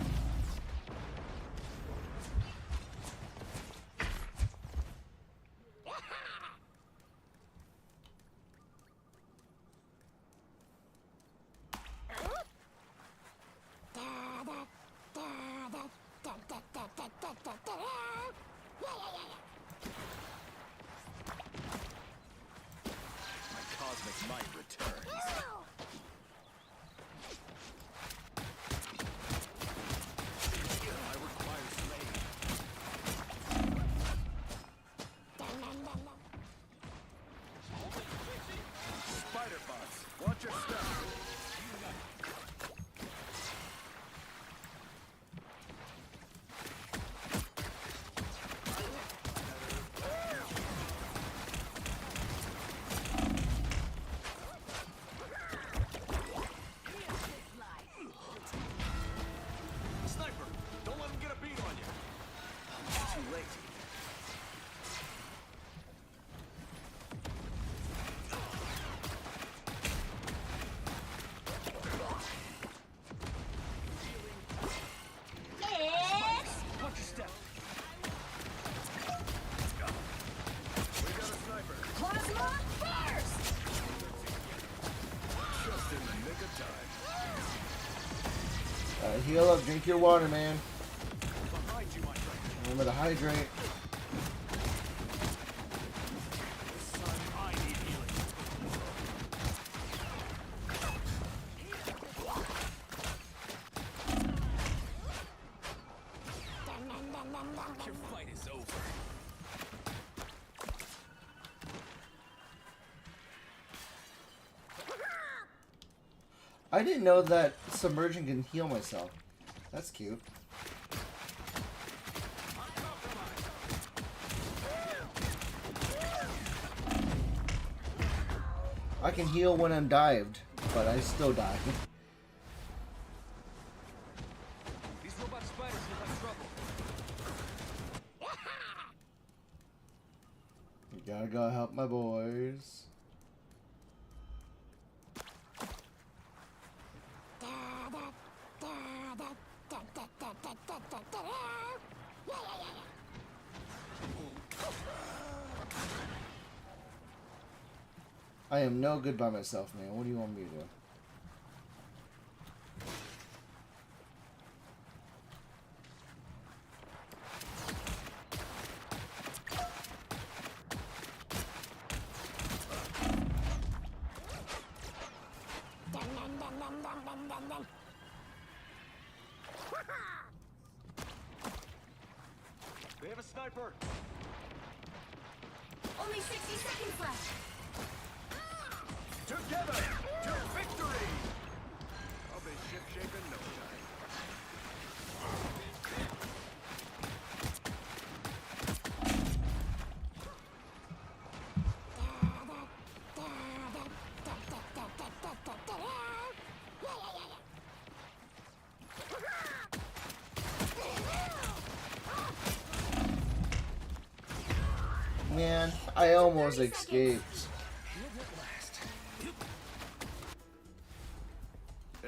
Speaker 7: cosmic might returns. I require slaying. Spider bots, watch your step. Sniper, don't let him get a beat on you. Too late. Watch your step. We got a sniper.
Speaker 5: Plasma first!
Speaker 7: Just in the nick of time.
Speaker 1: Heal up, drink your water, man.
Speaker 7: Behind you, my friend.
Speaker 1: Remember to hydrate.
Speaker 7: Son, I need healing.
Speaker 16: Your fight is over.
Speaker 1: I didn't know that submerging can heal myself. That's cute. I can heal when I'm dived, but I still die.
Speaker 7: These robot spiders look like trouble.
Speaker 1: You gotta go help my boys. I am no good by myself, man. What do you want me to do?
Speaker 7: We have a sniper.
Speaker 5: Only 60 seconds left.
Speaker 7: Together to victory. I'll be ship-shape in no time.
Speaker 1: Man, I almost escaped.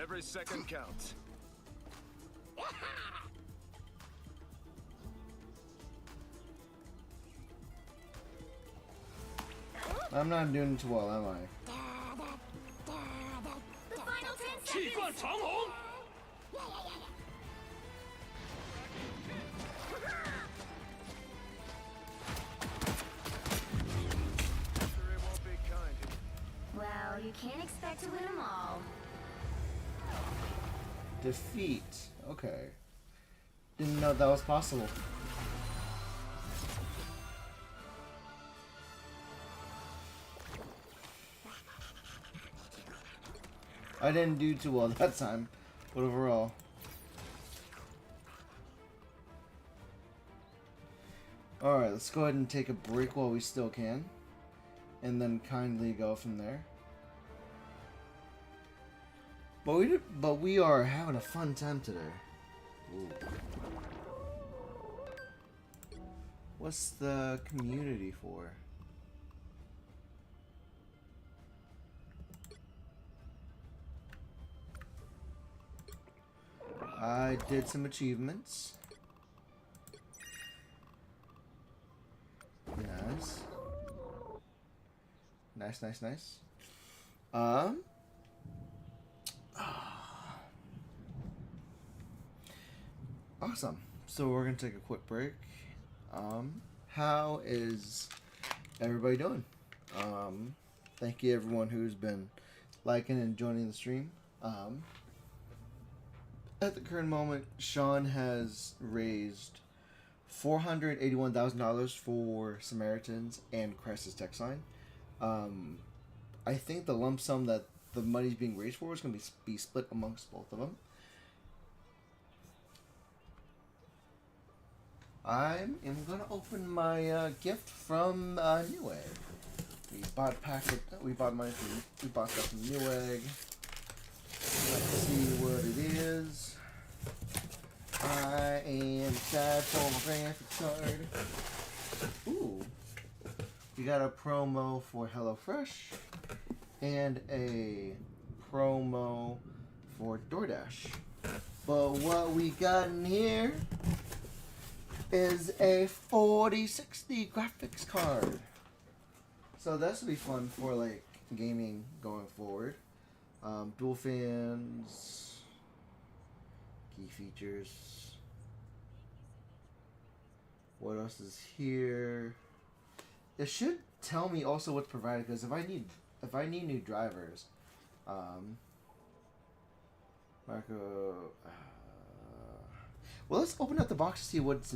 Speaker 7: Every second counts.
Speaker 1: I'm not doing too well, am I?
Speaker 5: The final 10 seconds.
Speaker 7: Victory won't be kind.
Speaker 5: Well, you can't expect to win them all.
Speaker 1: Defeat. Okay. Didn't know that was possible. I didn't do too well that time, but overall. Alright, let's go ahead and take a break while we still can. And then kindly go from there. But we are having a fun time today. Ooh. What's the community for? I did some achievements. Nice. Nice, nice, nice. Awesome. So we're gonna take a quick break. How is everybody doing? Thank you everyone who's been liking and joining the stream. At the current moment, Sean has raised $481,000 for Samaritans and Crisis Text Line. I think the lump sum that the money's being raised for is going to be split amongst both of them. I am going to open my gift from Newegg. We bought money from, we bought stuff from Newegg. Let's see what it is. I am excited for my graphics card. Ooh. We got a promo for HelloFresh and a promo for DoorDash. But what we got in here is a 4060 graphics card. So this will be fun for like gaming going forward. Dual fans, key features. What else is here? It should tell me also what's provided, because if I need new drivers, Marco. Well, let's open up the box to see what's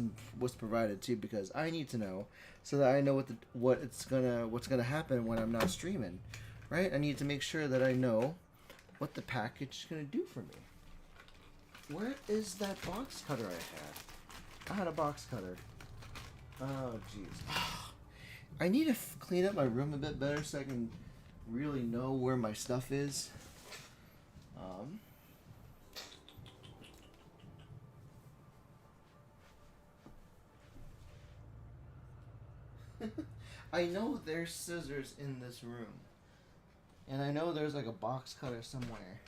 Speaker 1: provided too, because I need to know so that I know what's gonna happen when I'm not streaming, right? I need to make sure that I know what the package is gonna do for me. Where is that box cutter I had? I had a box cutter. Oh jeez. I need to clean up my room a bit better so I can really know where my stuff is. I know there's scissors in this room. And I know there's like a box cutter somewhere.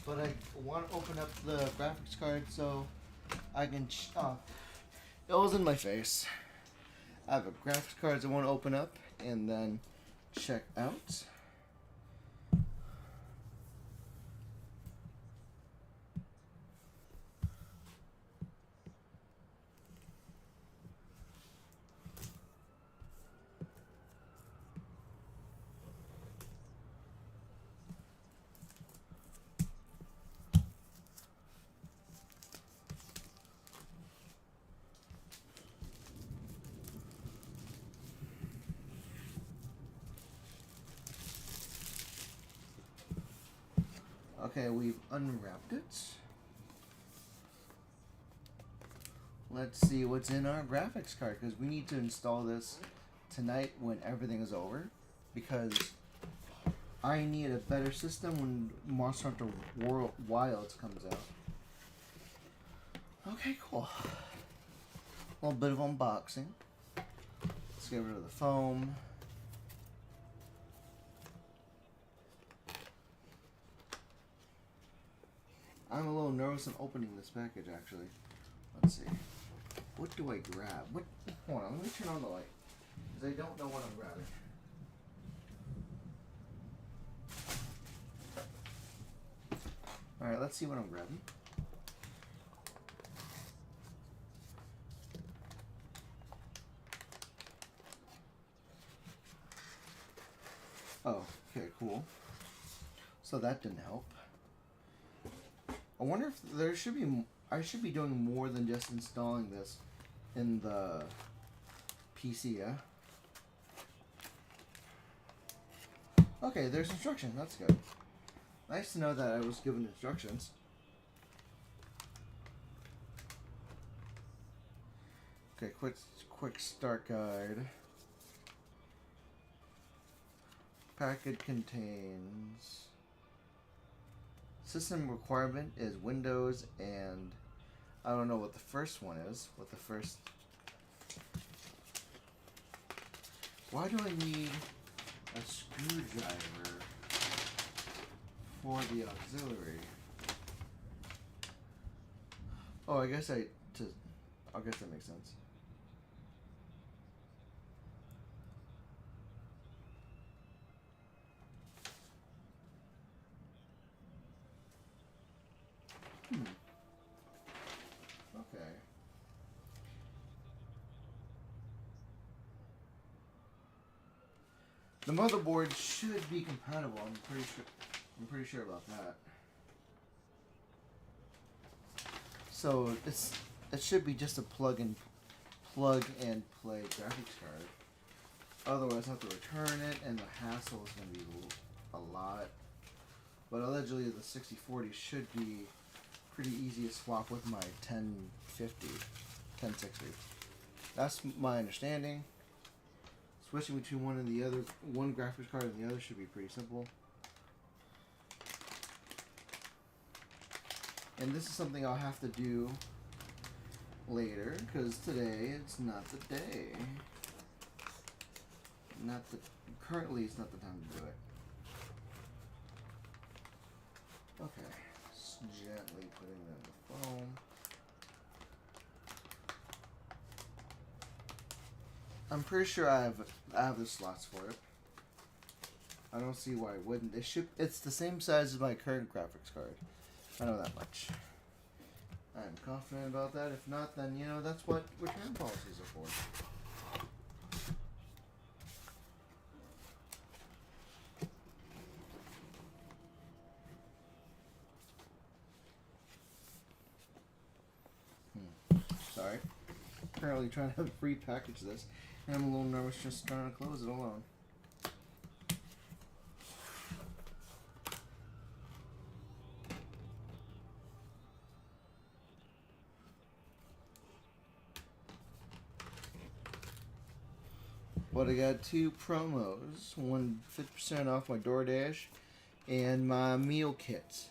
Speaker 1: But I want to open up the graphics card so I can... it was in my face. I have a graphics cards I want to open up and then check out. Okay, we've unwrapped it. Let's see what's in our graphics card, because we need to install this tonight when everything is over, because I need a better system when Monster Hunter World Wilds comes out. Okay, cool. A little bit of unboxing. Let's get rid of the foam. I'm a little nervous in opening this package, actually. Let's see. What do I grab? Hold on, let me turn on the light, because I don't know what I'm grabbing. Alright, let's see what I'm grabbing. Oh, okay, cool. So that didn't help. I wonder if there should be... I should be doing more than just installing this in the PC, yeah? Okay, there's instructions. That's good. Nice to know that I was given instructions. Okay, quick start guide. Package contains... System requirement is Windows, and I don't know what the first one is. Why do I need a screwdriver for the auxiliary? Oh, I guess I guess that makes sense. Okay. The motherboard should be compatible. I'm pretty sure about that. So it should be just a plug and play graphics card. Otherwise, I have to return it, and the hassle is going to be a lot. But allegedly, the 6040 should be pretty easy to swap with my 1060. That's my understanding. Switching between one and the other, one graphics card and the other should be pretty simple. And this is something I'll have to do later, because today it's not the day. Currently it's not the time to do it. Okay, just gently putting it in the foam. I'm pretty sure I have the slots for it. I don't see why it wouldn't. It's the same size as my current graphics card. I know that much. I'm confident about that. If not, then you know that's what return policies are for. Sorry. Currently trying to repackage this. And I'm a little nervous just trying to close it alone. But I got two promos. One 50% off my DoorDash and my meal kit.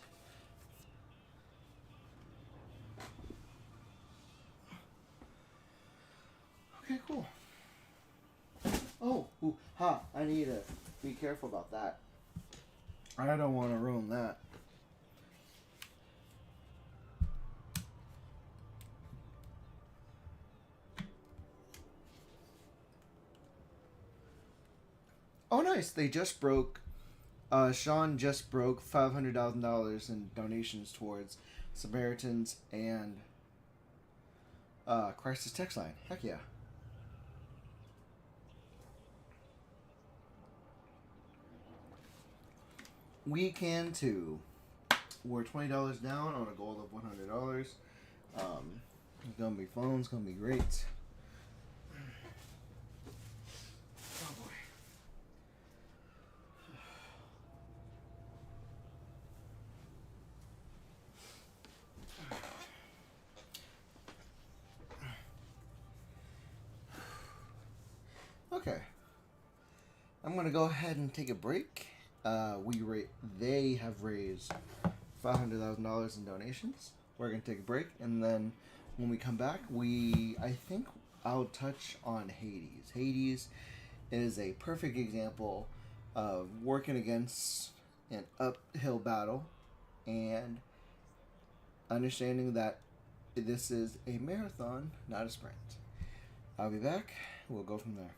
Speaker 1: Okay, cool. Oh, I need to be careful about that. I don't want to ruin that. Oh, nice. They just broke, Sean just broke $500,000 in donations towards Samaritans and Crisis Text Line. Heck yeah. We can too. We're $20 down on a goal of $100. It's gonna be fun. It's gonna be great. Oh boy. Okay. I'm gonna go ahead and take a break. They have raised $500,000 in donations. We're gonna take a break, and then when we come back, I think I'll touch on Hades. Hades is a perfect example of working against an uphill battle and understanding that this is a marathon, not a sprint. I'll be back. We'll go from there.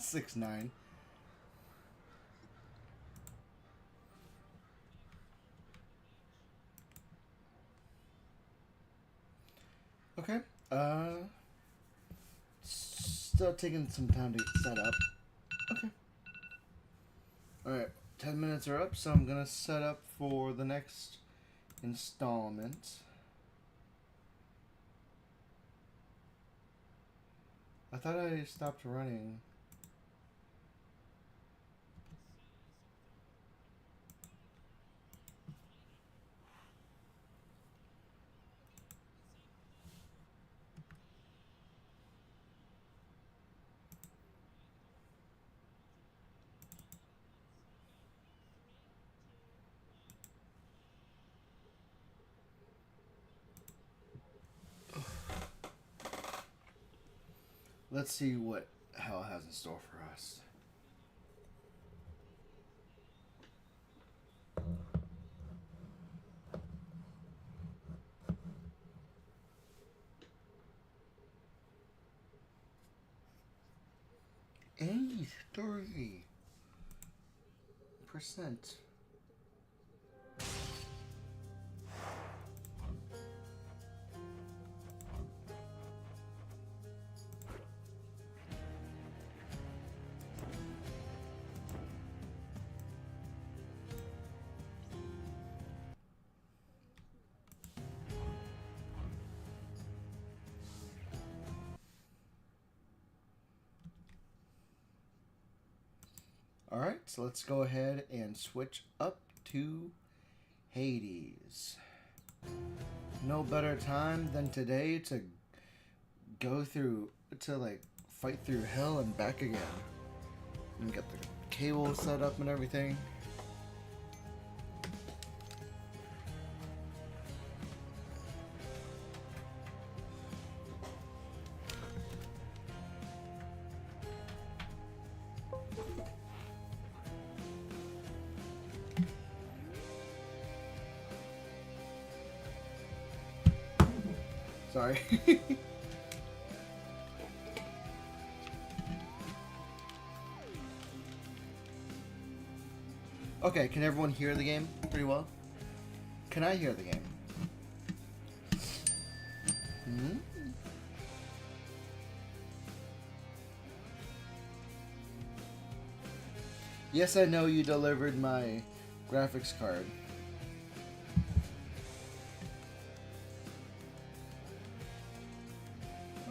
Speaker 1: 6'9". Okay. Still taking some time to get set up. Okay. Alright, 10 minutes are up, so I'm gonna set up for the next installment. I thought I stopped running. Let's see what hell has in store for us. $83%. Alright, so let's go ahead and switch up to Hades. No better time than today to go through, like, fight through hell and back again. And get the cable set up and everything. Sorry. Okay, can everyone hear the game pretty well? Can I hear the game? Hmm? Yes, I know you delivered my graphics card.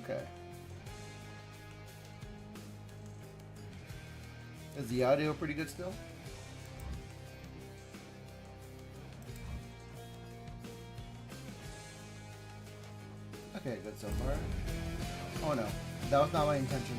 Speaker 1: Okay. Is the audio pretty good still? Okay, good so far. Oh no, that was not my intention.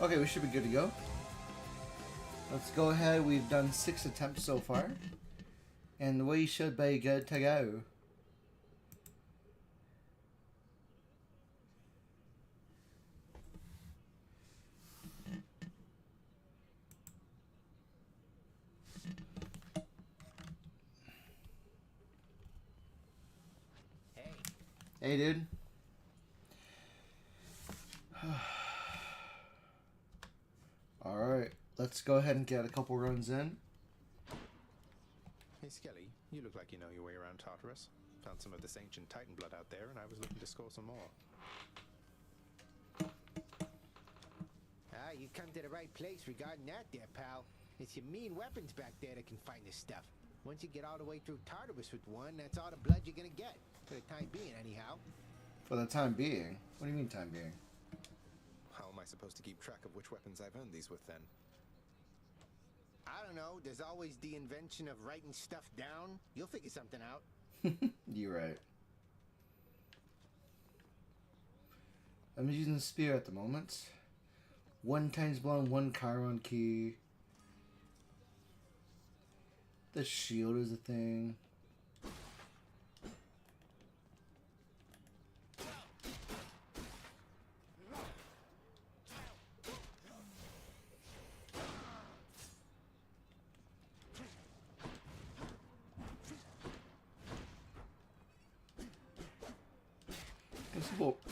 Speaker 1: Okay, we should be good to go. Let's go ahead. We've done 6 attempts so far. And we should be good to go. Hey, dude. Alright, let's go ahead and get a couple runs in.
Speaker 20: Hey Skelly, you look like you know your way around Tartarus. Found some of this ancient Titan blood out there, and I was looking to score some more.
Speaker 21: Ah, you come to the right place regarding that there, pal. It's your mean weapons back there that can find this stuff. Once you get all the way through Tartarus with one, that's all the blood you're gonna get. For the time being, anyhow.
Speaker 1: For the time being? What do you mean time being?
Speaker 20: How am I supposed to keep track of which weapons I've earned these with, then?
Speaker 21: I don't know. There's always the invention of writing stuff down. You'll figure something out.
Speaker 1: You're right. I'm using the spear at the moment. 1 times blonde, 1 Chiron key. The shield is a thing.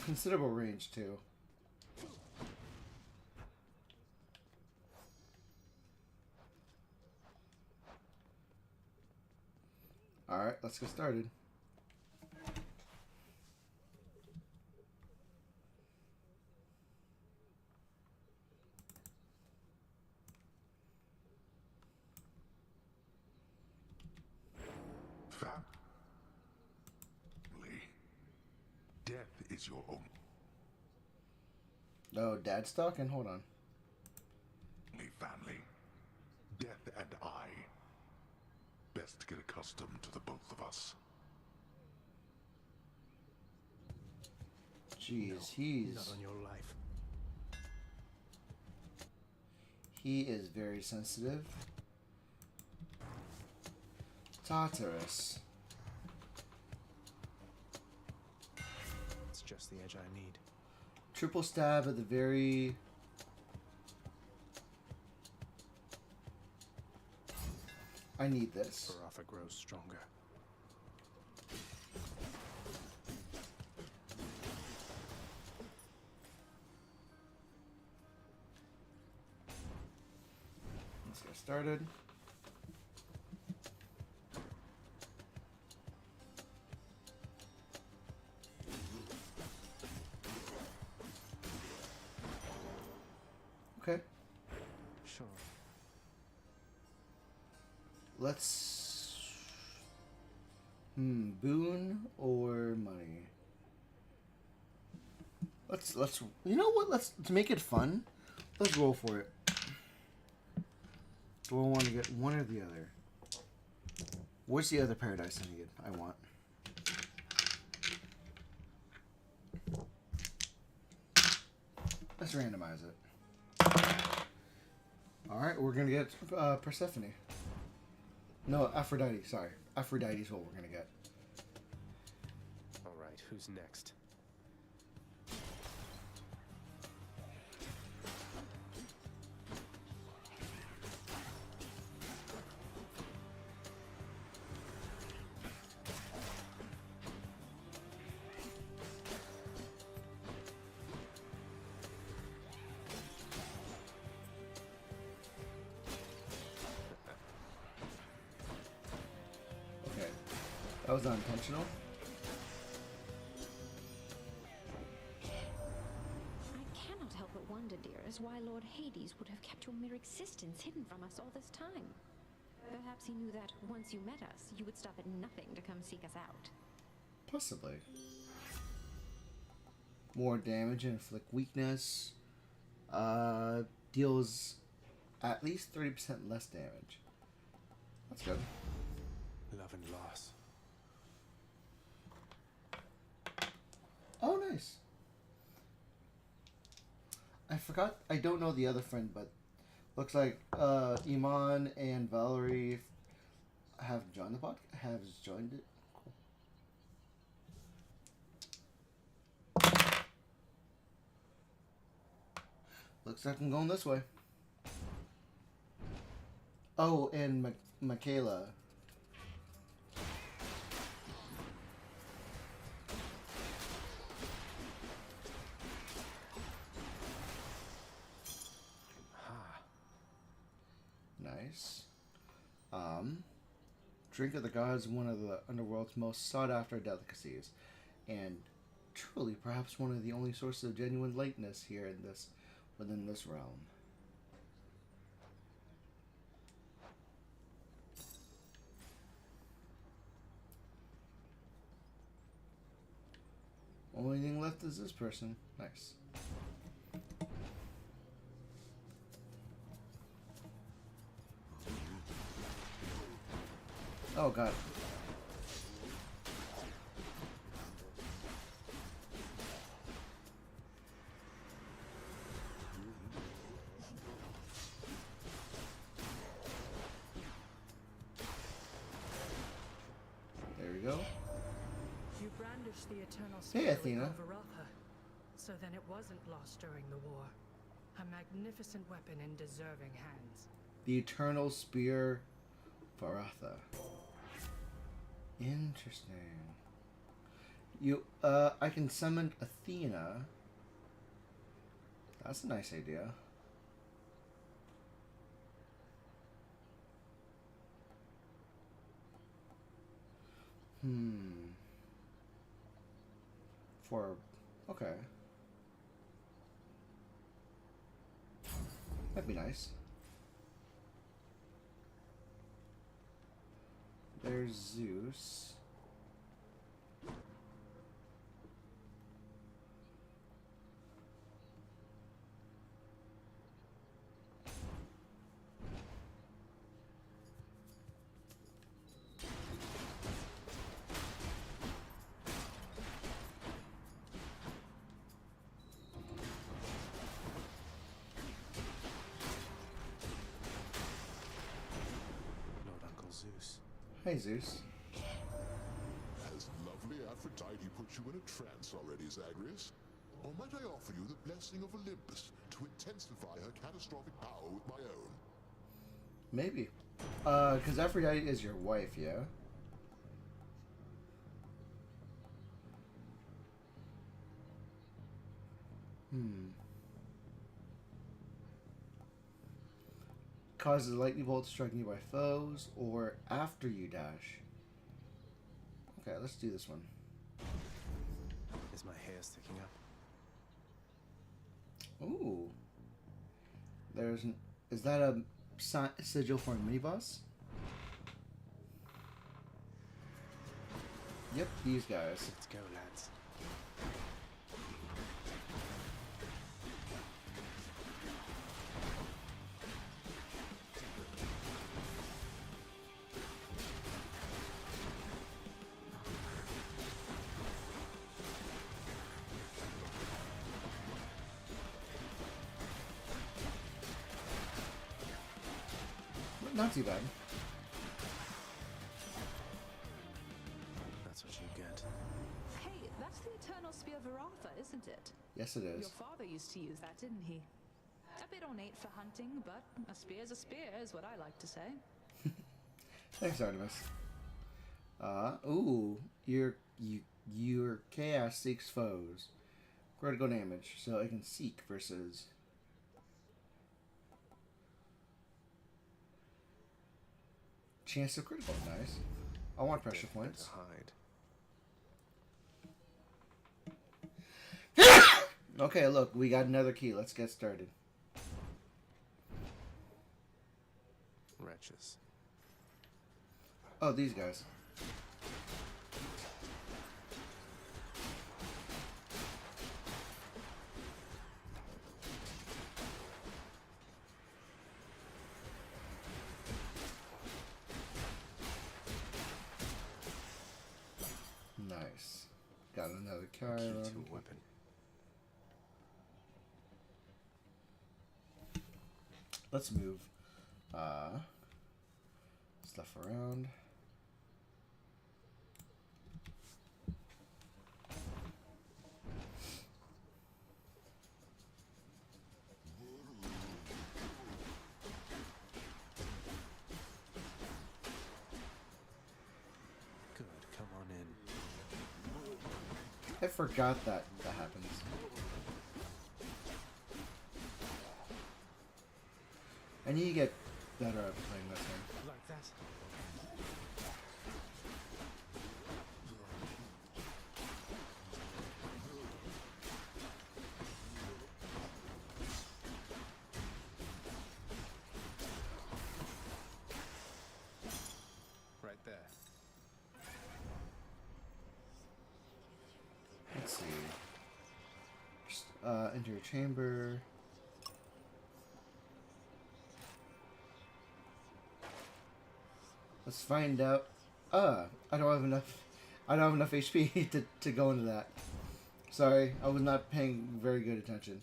Speaker 1: Considerable range too. Alright, let's get started.
Speaker 8: Death is your own.
Speaker 1: Oh, Dad's talking? Hold on.
Speaker 8: Family. Death and I. Best get accustomed to the both of us.
Speaker 1: Jeez, he's...
Speaker 20: Not on your life.
Speaker 1: He is very sensitive. Tartarus.
Speaker 20: It's just the edge I need.
Speaker 1: Triple stab at the very... I need this.
Speaker 20: Barafa grows stronger.
Speaker 1: Let's get started. Okay.
Speaker 20: Sure.
Speaker 1: Let's... boon or money? Let's... You know what? To make it fun, let's roll for it. Do I want to get one or the other? What's the other paradise I want? Let's randomize it. Alright, we're gonna get Persephone. No, Aphrodite, sorry. Aphrodite's what we're gonna get.
Speaker 20: Alright, who's next?
Speaker 1: That was unintentional.
Speaker 12: I cannot help but wonder, dearest, why Lord Hades would have kept your mere existence hidden from us all this time. Perhaps he knew that once you met us, you would stop at nothing to come seek us out.
Speaker 1: Possibly. More damage and inflict weakness. Deals at least 30% less damage. That's good.
Speaker 20: Love and loss.
Speaker 1: Oh, nice. I forgot. I don't know the other friend, but looks like Iman and Valerie have joined the podcast. Have joined it. Cool. Looks like I'm going this way. Oh, and Michaela. Nice. Drink of the Gods, one of the underworld's most sought-after delicacies, and truly perhaps one of the only sources of genuine lightness here within this realm. Only thing left is this person. Nice. Oh god. go.
Speaker 10: You brandished the eternal
Speaker 1: Hey,
Speaker 10: spear with
Speaker 1: Athena.
Speaker 10: Golgotha, so then it wasn't lost during the war. A magnificent weapon in deserving hands.
Speaker 1: The Eternal Spear Varatha. Interesting. I can summon Athena. That's a nice idea. Okay. That'd be nice. There's Zeus.
Speaker 6: Lord Uncle Zeus.
Speaker 1: Hi, Zeus.
Speaker 8: Has lovely Aphrodite put you in a trance already, Zagreus? Or might I offer you the blessing of Olympus to intensify her catastrophic power with my own?
Speaker 1: Maybe. Because Aphrodite is your wife, yeah? Causes lightning bolts striking you by foes, or after you dash. Okay, let's do this one.
Speaker 6: Is my hair sticking up?
Speaker 1: Ooh. There's an... Is that a sigil for a mini-boss? Yep, these guys.
Speaker 6: Let's go, lads.
Speaker 1: Not too bad.
Speaker 6: That's what you get.
Speaker 13: Hey, that's the Eternal Spear Varatha, isn't it?
Speaker 1: Yes, it is.
Speaker 13: Your father used to use that, didn't he? A bit ornate for hunting, but a spear's a spear, is what I like to say.
Speaker 1: Thanks, Artemis. Ooh, your chaos seeks foes. Critical damage, so it can seek versus. Chance of critical, nice. I want pressure points. Okay, look, we got another key. Let's get started.
Speaker 6: Wretches.
Speaker 1: Oh, these guys. Nice. Got another Chiron.
Speaker 6: Weapon.
Speaker 1: Let's move stuff around.
Speaker 6: Good, come on in.
Speaker 1: I forgot that happens. I need to get better at playing this one.
Speaker 6: Like that. Right there.
Speaker 1: Let's see. Just, enter a chamber. Let's find out. I don't have enough HP to go into that. Sorry, I was not paying very good attention.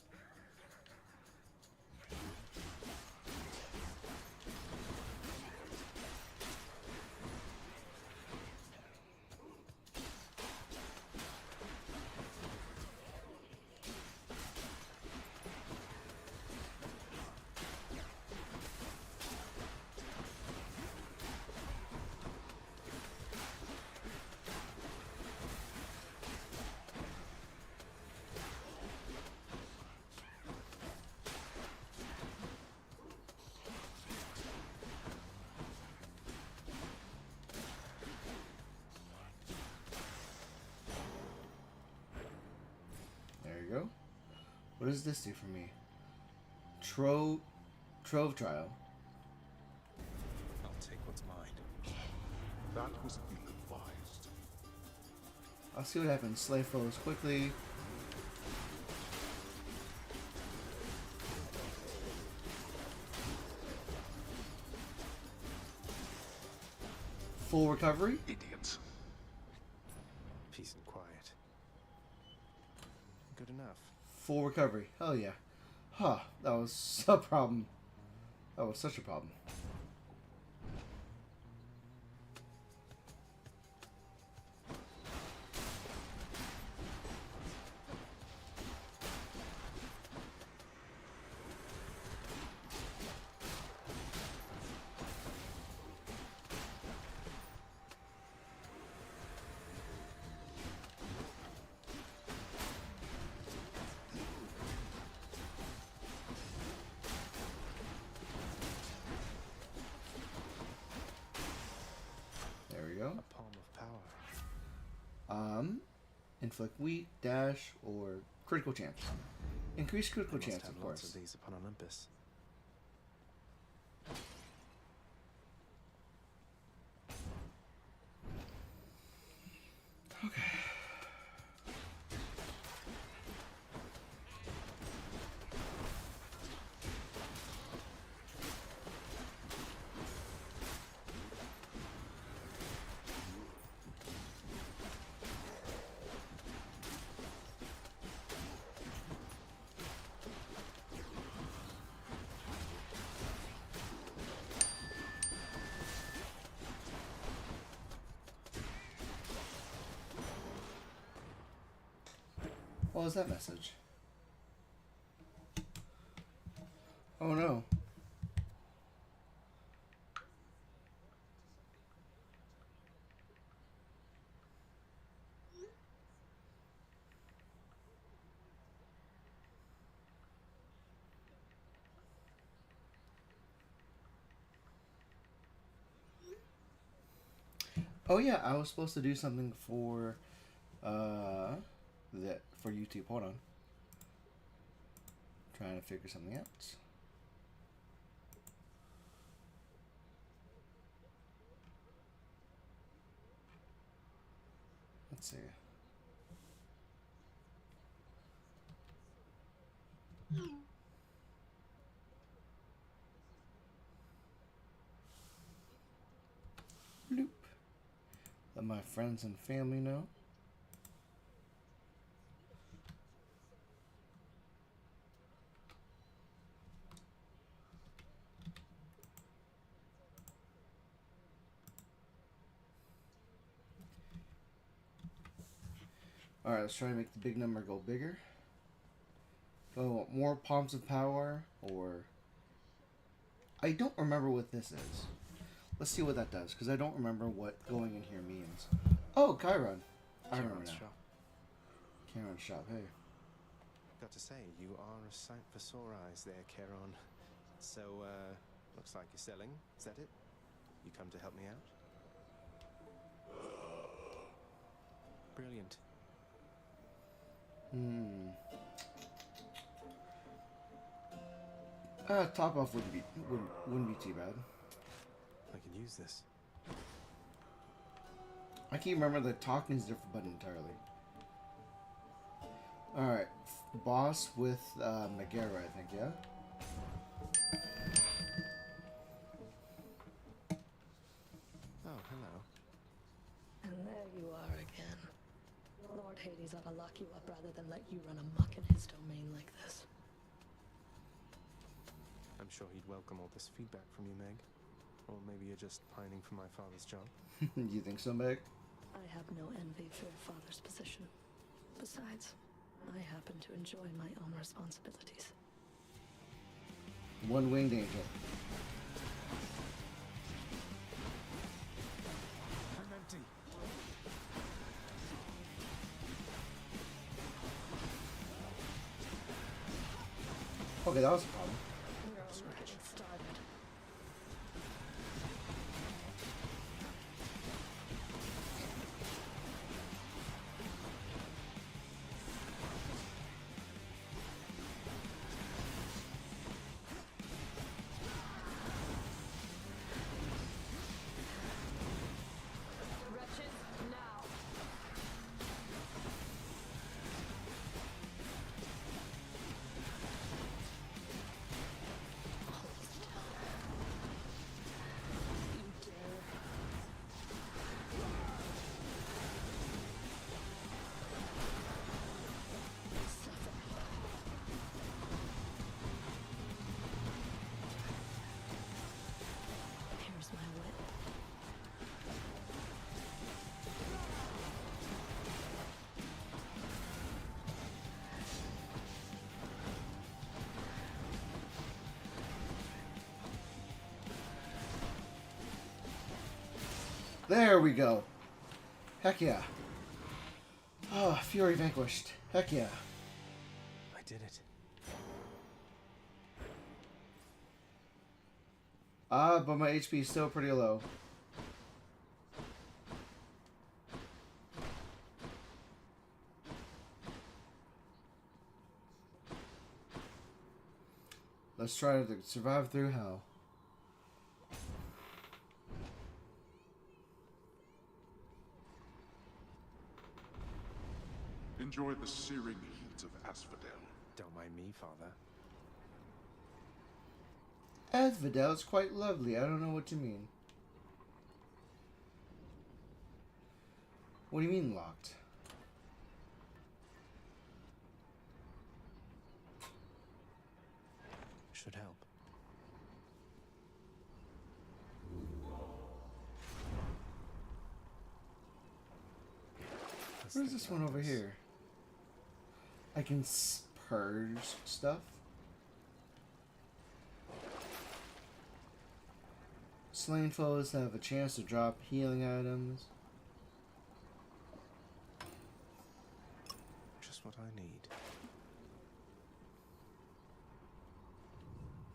Speaker 1: What does this do for me? Trove trial.
Speaker 20: I'll take what's mine.
Speaker 8: That was ill-advised.
Speaker 1: I'll see what happens. Slay foes quickly. Full recovery.
Speaker 8: Idiots.
Speaker 20: Peace and quiet. Good enough.
Speaker 1: Full recovery. Hell yeah. Huh. That was a problem. That was such a problem.
Speaker 20: A palm of power.
Speaker 1: Inflict weak, dash, or critical chance. Increase critical
Speaker 20: I must
Speaker 1: chance,
Speaker 20: have
Speaker 1: of
Speaker 20: lots
Speaker 1: course.
Speaker 20: of these upon Olympus.
Speaker 1: Okay. What was that message? Oh no. Oh yeah, I was supposed to do something for that for YouTube. Hold on. Trying to figure something out. Let's see. Bloop. Let my friends and family know. Alright, let's try to make the big number go bigger. Oh, more palms of power, or... I don't remember what this is. Let's see what that does, because I don't remember what going in here means. Oh, Chiron. I remember now.
Speaker 20: Shop.
Speaker 1: Chiron shop, hey.
Speaker 20: Got to say, you are a sight for sore eyes there, Charon. So, looks like you're selling. Is that it? You come to help me out? Brilliant.
Speaker 1: Top off wouldn't be too bad.
Speaker 20: I can use this.
Speaker 1: I can't remember the talking is a different button entirely. Alright, boss with Megara, I think, yeah?
Speaker 20: Oh, hello.
Speaker 14: And there you are again. Lord Hades ought to lock you up rather than let you run amok in his domain like this.
Speaker 20: I'm sure he'd welcome all this feedback from you, Meg. Or maybe you're just pining for my father's job.
Speaker 1: You think so, Meg?
Speaker 14: I have no envy for your father's position. Besides, I happen to enjoy my own responsibilities.
Speaker 1: One-winged angel.
Speaker 20: I'm empty.
Speaker 1: Okay, that was a problem.
Speaker 14: You're only getting started.
Speaker 1: There we go. Heck yeah. Oh, Fury vanquished. Heck yeah.
Speaker 20: I did it.
Speaker 1: Ah, but my HP is still pretty low. Let's try to survive through hell.
Speaker 8: Enjoy the searing heat of Asphodel.
Speaker 20: Don't mind me, Father.
Speaker 1: Asphodel is quite lovely. I don't know what you mean. What do you mean locked?
Speaker 20: Should help.
Speaker 1: Where's this one over here? I can purge stuff. Slain foes have a chance to drop healing items.
Speaker 20: Just what I need.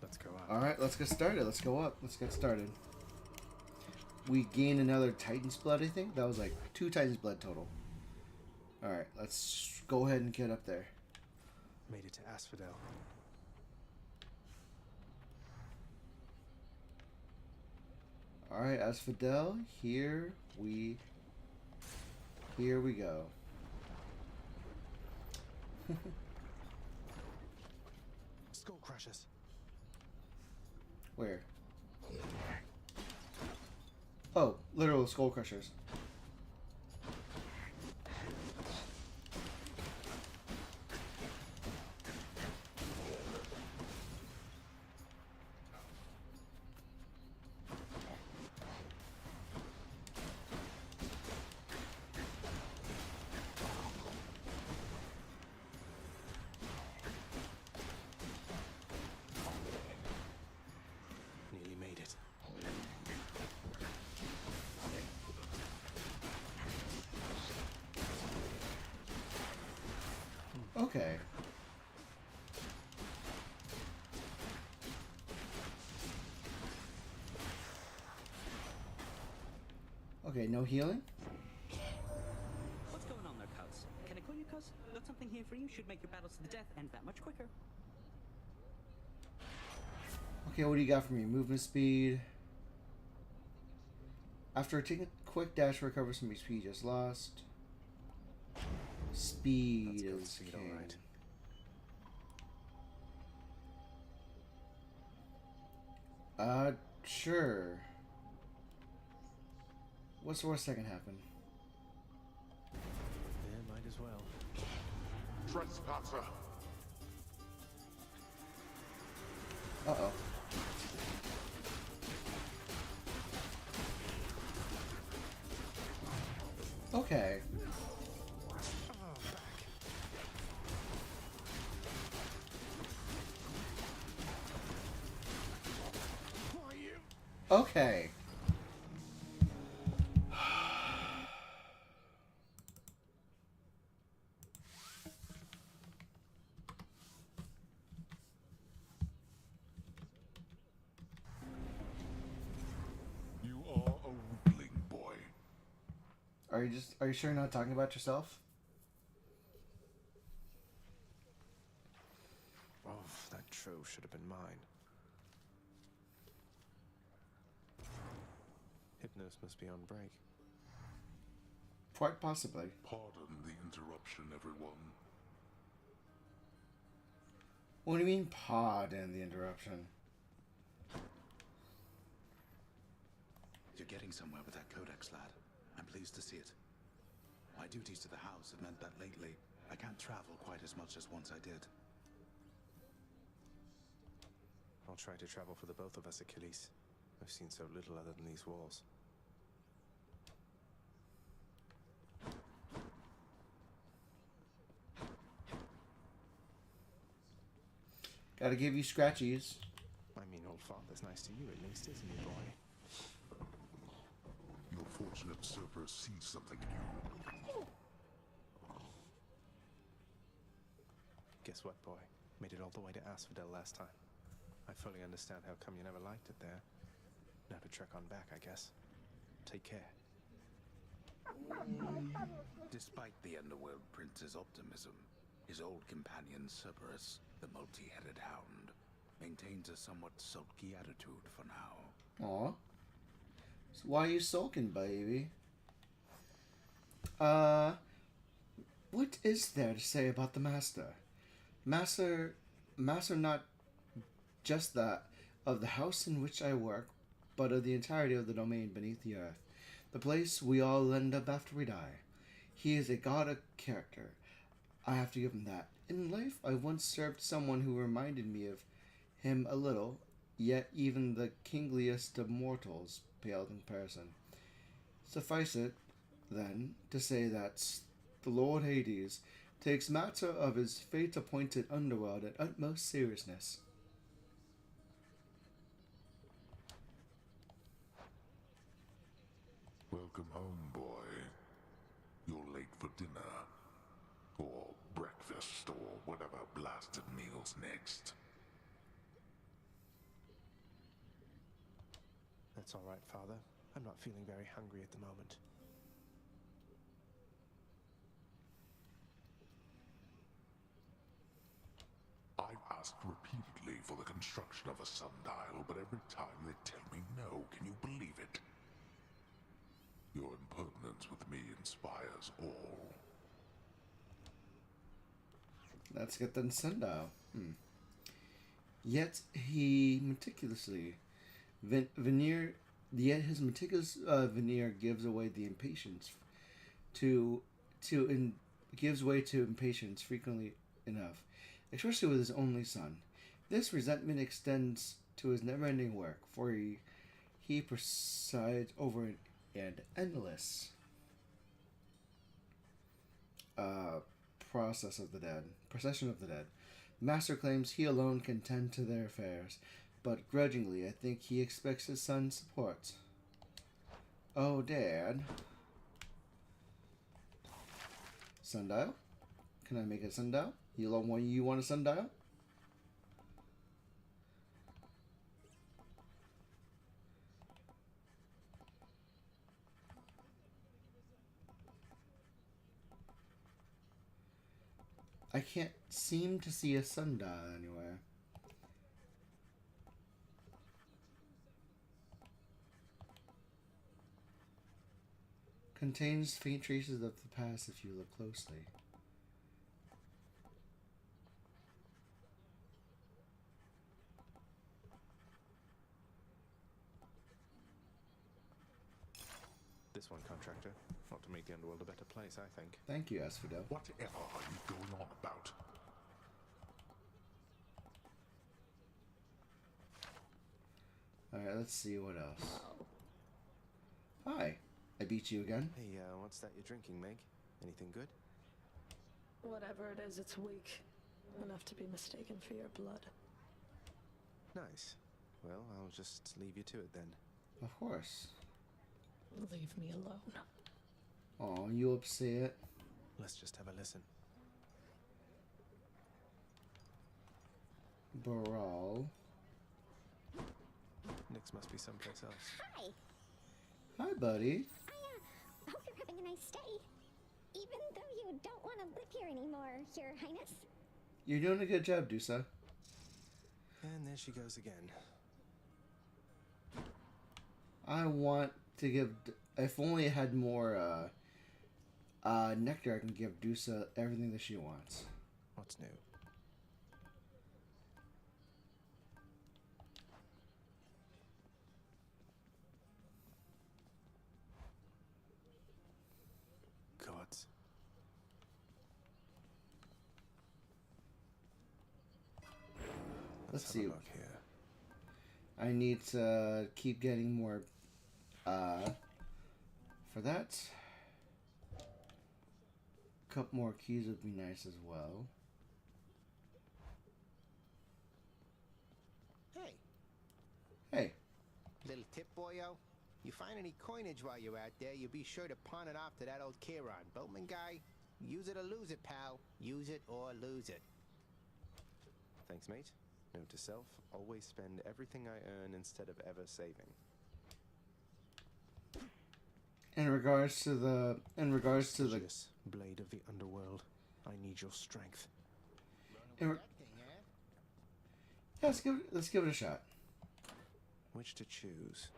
Speaker 20: Let's go up.
Speaker 1: Alright, let's get started. Let's go up. Let's get started. We gained another Titan's Blood, I think. That was like 2 Titan's Blood total. Alright, let's go ahead and get up there.
Speaker 20: Made it to Asphodel.
Speaker 1: Alright, Asphodel, here we go.
Speaker 20: Skull Crushers.
Speaker 1: Where? Oh, literal Skull Crushers.
Speaker 20: Nearly made it.
Speaker 1: Okay. Okay, no healing?
Speaker 15: What's going on there, Cuz? Can I call you Cuz? Got something here for you. Should make your battles to the death end that much quicker.
Speaker 1: Okay, what do you got for me? Movement speed. After taking a quick dash, recover some HP just lost. Speed is king.
Speaker 20: Alright.
Speaker 1: Sure. What's the worst that can happen?
Speaker 20: Yeah, might as well.
Speaker 8: Trespasser.
Speaker 1: Uh-oh. Okay. Okay.
Speaker 8: You are a weakling, boy.
Speaker 1: Are you sure you're not talking about yourself?
Speaker 20: Oh, that trove should have been mine. Hypnos must be on break.
Speaker 1: Quite possibly.
Speaker 8: Pardon the interruption, everyone.
Speaker 1: What do you mean, pardon the interruption?
Speaker 22: You're getting somewhere with that Codex, lad. I'm pleased to see it. My duties to the house have meant that lately, I can't travel quite as much as once I did.
Speaker 20: I'll try to travel for the both of us, Achilles. I've seen so little other than these walls.
Speaker 1: Gotta give you scratchies.
Speaker 20: I mean, old father's nice to you at least, isn't he, boy?
Speaker 8: Your unfortunate Cerberus sees something in you.
Speaker 20: Guess what, boy? Made it all the way to Asphodel last time. I fully understand how come you never liked it there. Now to trek on back, I guess. Take care.
Speaker 22: Despite the Underworld Prince's optimism, his old companion Cerberus, the multi-headed hound, maintains a somewhat sulky attitude for now.
Speaker 1: Aw. So why are you sulking, baby? What is there to say about the Master? Master not just that of the house in which I work, but of the entirety of the domain beneath the earth. The place we all end up after we die. He is a god of character. I have to give him that. In life, I once served someone who reminded me of him a little, yet even the kingliest of mortals paled in comparison. Suffice it, then, to say that the Lord Hades takes matter of his fate-appointed underworld at utmost seriousness.
Speaker 8: Welcome home, boy. You're late for dinner. Or breakfast, or whatever blasted meal's next.
Speaker 20: That's all right, Father. I'm not feeling very hungry at the moment.
Speaker 8: I've asked repeatedly for the construction of a sundial, but every time they tell me no. Can you believe it? Your impertinence with me inspires all.
Speaker 1: Let's get the sundial. Yet he meticulously his meticulous veneer gives away the impatience gives way to impatience frequently enough, especially with his only son. This resentment extends to his never-ending work, for he presides over an endless procession of the dead. The Master claims he alone can tend to their affairs, but grudgingly I think he expects his son's support. Oh, Dad. Sundial? Can I make a sundial? You want a sundial? I can't seem to see a sundial anywhere. Contains faint traces of the past if you look closely.
Speaker 20: This one, contractor. Not to make the underworld a better place, I think.
Speaker 1: Thank you, Asphodel.
Speaker 8: Whatever are you going on about?
Speaker 1: Alright, let's see what else. Hi. I beat you again.
Speaker 20: Hey, what's that you're drinking, Meg? Anything good?
Speaker 14: Whatever it is, it's weak. Enough to be mistaken for your blood.
Speaker 20: Nice. Well, I'll just leave you to it then.
Speaker 1: Of course.
Speaker 14: Leave me alone.
Speaker 1: Oh, you upset?
Speaker 20: Let's just have a listen.
Speaker 1: Brawl.
Speaker 20: Nyx must be someplace else.
Speaker 5: Hi.
Speaker 1: Hi, buddy.
Speaker 5: I hope you're having a nice day. Even though you don't want to live here anymore, Your Highness.
Speaker 1: You're doing a good job, Dusa.
Speaker 20: And there she goes again.
Speaker 1: I want to give... If only I had more nectar, I can give Dusa everything that she wants.
Speaker 20: What's new? Gods.
Speaker 1: Let's see.
Speaker 20: Have a look here.
Speaker 1: I need to keep getting more for that. A couple more keys would be nice as well.
Speaker 21: Hey.
Speaker 1: Hey.
Speaker 21: Little tip, boyo? You find any coinage while you're out there, you be sure to pawn it off to that old Chiron. Boatman guy, use it or lose it, pal. Use it or lose it.
Speaker 20: Thanks, mate. Note to self, always spend everything I earn instead of ever saving.
Speaker 1: In regards to the
Speaker 20: Prestigious blade of the underworld, I need your strength.
Speaker 1: Yeah, let's give it a shot.
Speaker 20: Which to choose?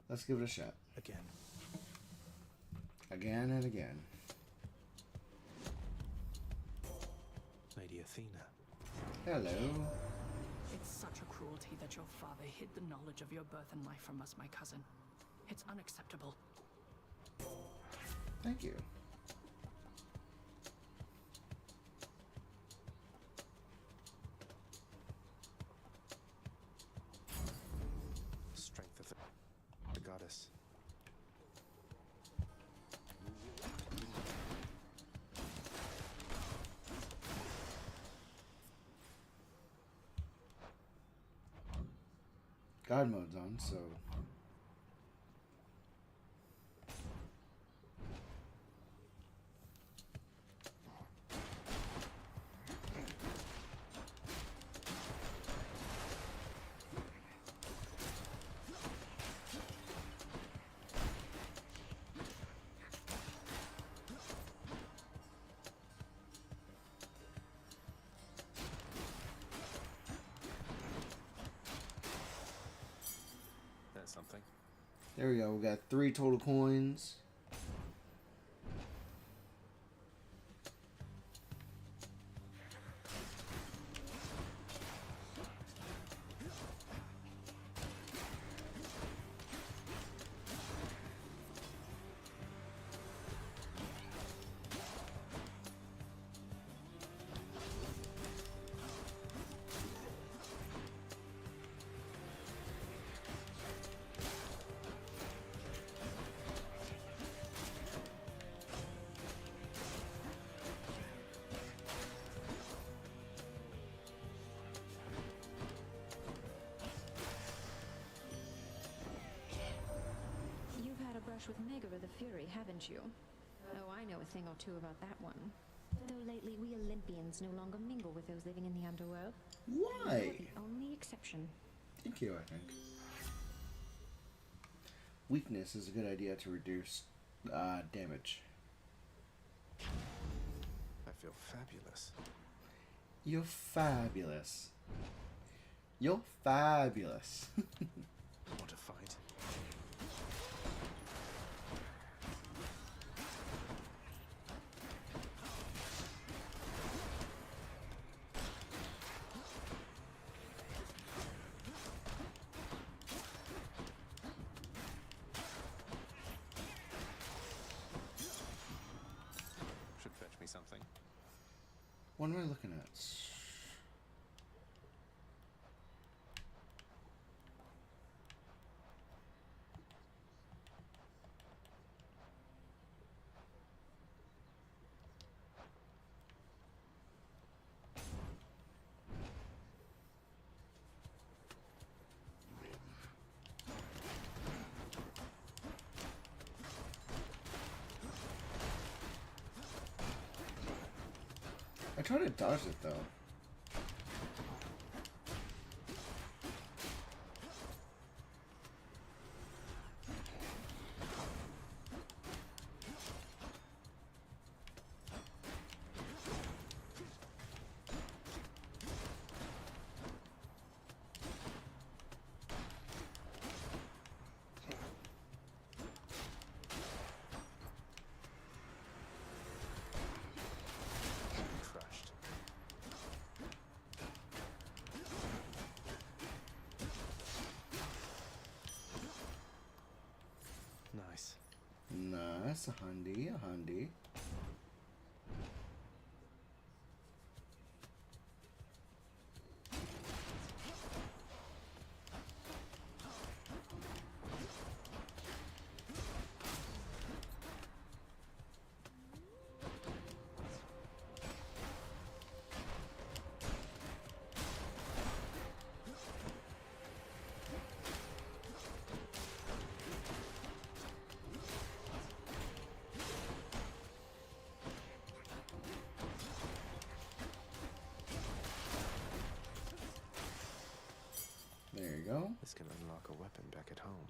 Speaker 1: Let's give it a shot.
Speaker 20: Again.
Speaker 1: Again and again.
Speaker 20: Lady Athena.
Speaker 1: Hello.
Speaker 10: It's such a cruelty that your father hid the knowledge of your birth and life from us, my cousin. It's unacceptable.
Speaker 1: Thank you.
Speaker 20: Strength of the goddess.
Speaker 1: God mode's on, so
Speaker 20: Something.
Speaker 1: there we go. We got 3 total coins.
Speaker 12: With Megara the Fury, haven't you? Oh, I know a thing or two about that one. Though lately we Olympians no longer mingle with those living in the underworld.
Speaker 1: Why?
Speaker 12: You're the only exception.
Speaker 1: Thank you, I think. Weakness is a good idea to reduce damage.
Speaker 20: I feel fabulous.
Speaker 1: You're fabulous. You're fabulous.
Speaker 20: Want to fight? Something.
Speaker 1: What am I looking at? I tried to dodge it though. Nice, a handy, a handy.
Speaker 20: a weapon back at home.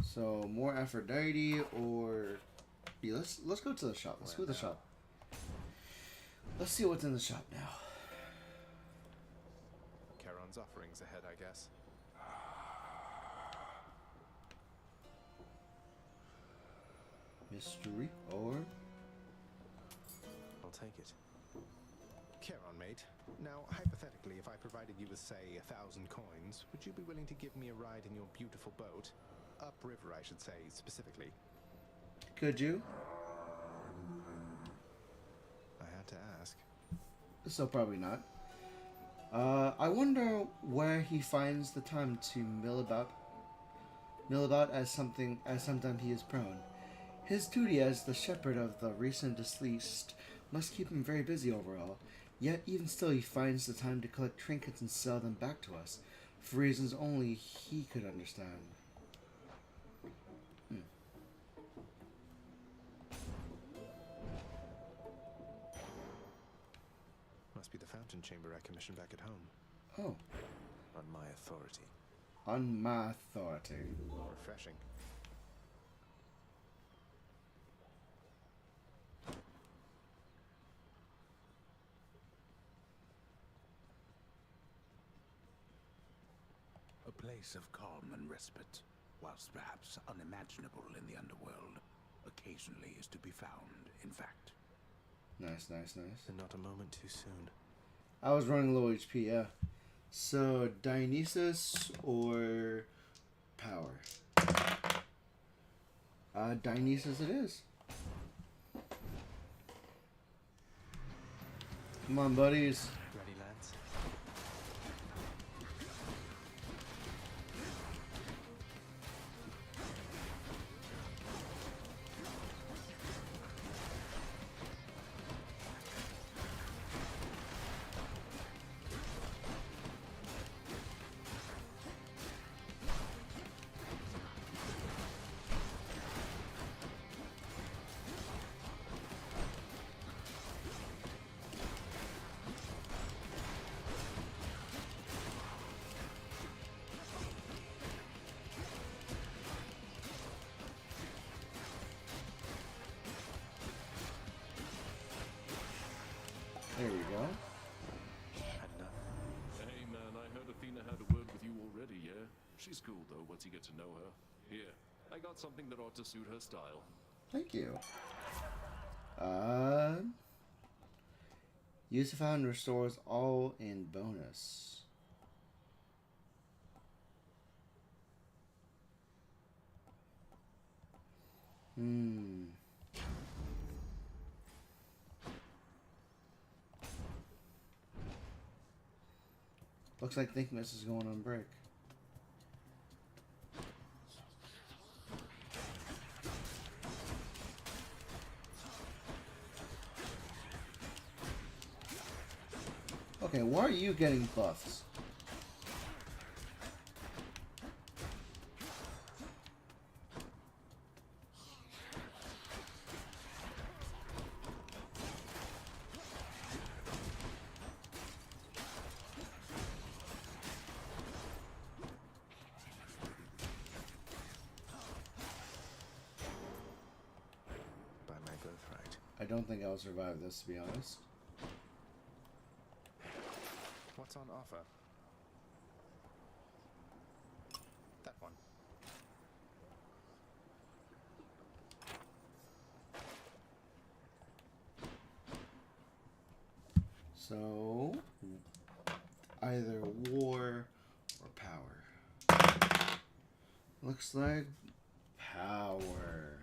Speaker 1: So more Aphrodite, or yeah, let's go to the shop. Let's go to the shop. Let's see what's in the shop now.
Speaker 20: Charon's offerings ahead, I guess.
Speaker 1: Mystery, or
Speaker 20: I'll take it. Charon, mate. Now, hypothetically, if I provided you with, say, 1,000 coins, would you be willing to give me a ride in your beautiful boat? Upriver, I should say, specifically.
Speaker 1: Could you?
Speaker 20: I had to ask.
Speaker 1: So probably not. I wonder where he finds the time to mill about as sometimes he is prone. His duty as the shepherd of the recent deceased must keep him very busy overall. Yet even still, he finds the time to collect trinkets and sell them back to us, for reasons only he could understand.
Speaker 20: Must be the fountain chamber I commissioned back at home.
Speaker 1: Oh.
Speaker 20: On my authority.
Speaker 1: On my authority.
Speaker 20: Refreshing.
Speaker 22: A place of calm and respite, whilst perhaps unimaginable in the underworld, occasionally is to be found, in fact.
Speaker 1: Nice, nice, nice.
Speaker 20: And not a moment too soon.
Speaker 1: I was running low HP, yeah. So, Dionysus or Power? Dionysus it is. Come on, buddies.
Speaker 20: Ready, lads?
Speaker 1: There we go.
Speaker 2: Hey man, I heard Athena had a word with you already, yeah? She's cool though, once you get to know her. Here, I got something that ought to suit her style.
Speaker 1: Thank you. Use the fountain restores all in bonus. Looks like Thinkness is going on break. Okay, why are you getting buffs?
Speaker 20: By my birthright.
Speaker 1: I don't think I'll survive this, to be honest.
Speaker 20: What's on offer? That one.
Speaker 1: So, either war or power. Looks like power.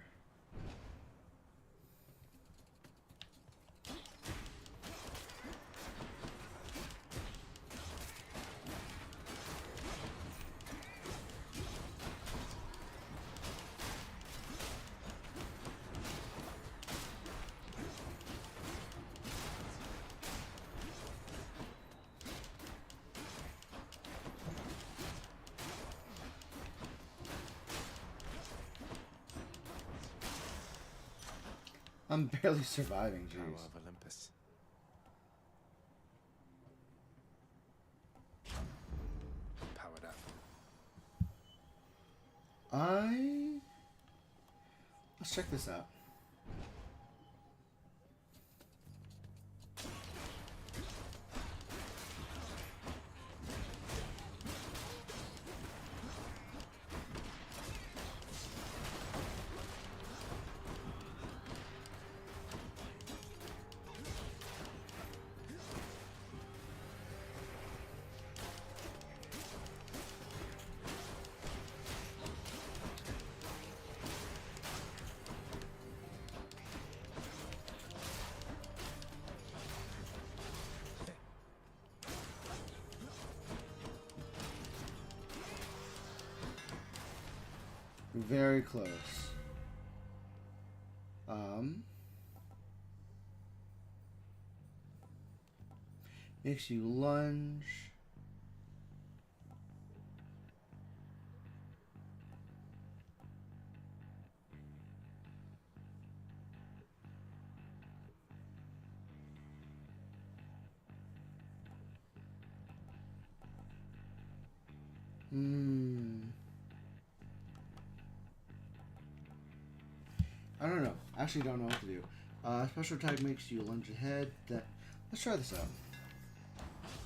Speaker 1: I'm barely surviving,
Speaker 20: Power
Speaker 1: jeez.
Speaker 20: of Olympus. Powered up.
Speaker 1: Let's check this out. Very close. Makes you lunge. I don't know. I actually don't know what to do. Special attack makes you lunge ahead. Let's try this out.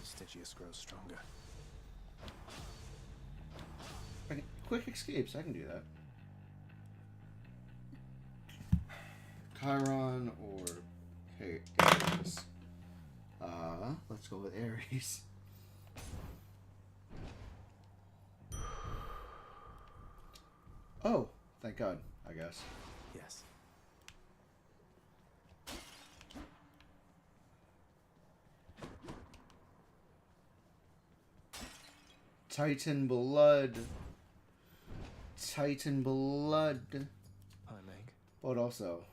Speaker 20: Stygius grows stronger.
Speaker 1: Quick escapes. I can do that. Chiron or Ares. Let's go with Ares. Oh, thank God, I guess.
Speaker 20: Yes.
Speaker 1: Titan blood. Titan blood.
Speaker 20: Hi, Meg.
Speaker 1: But also.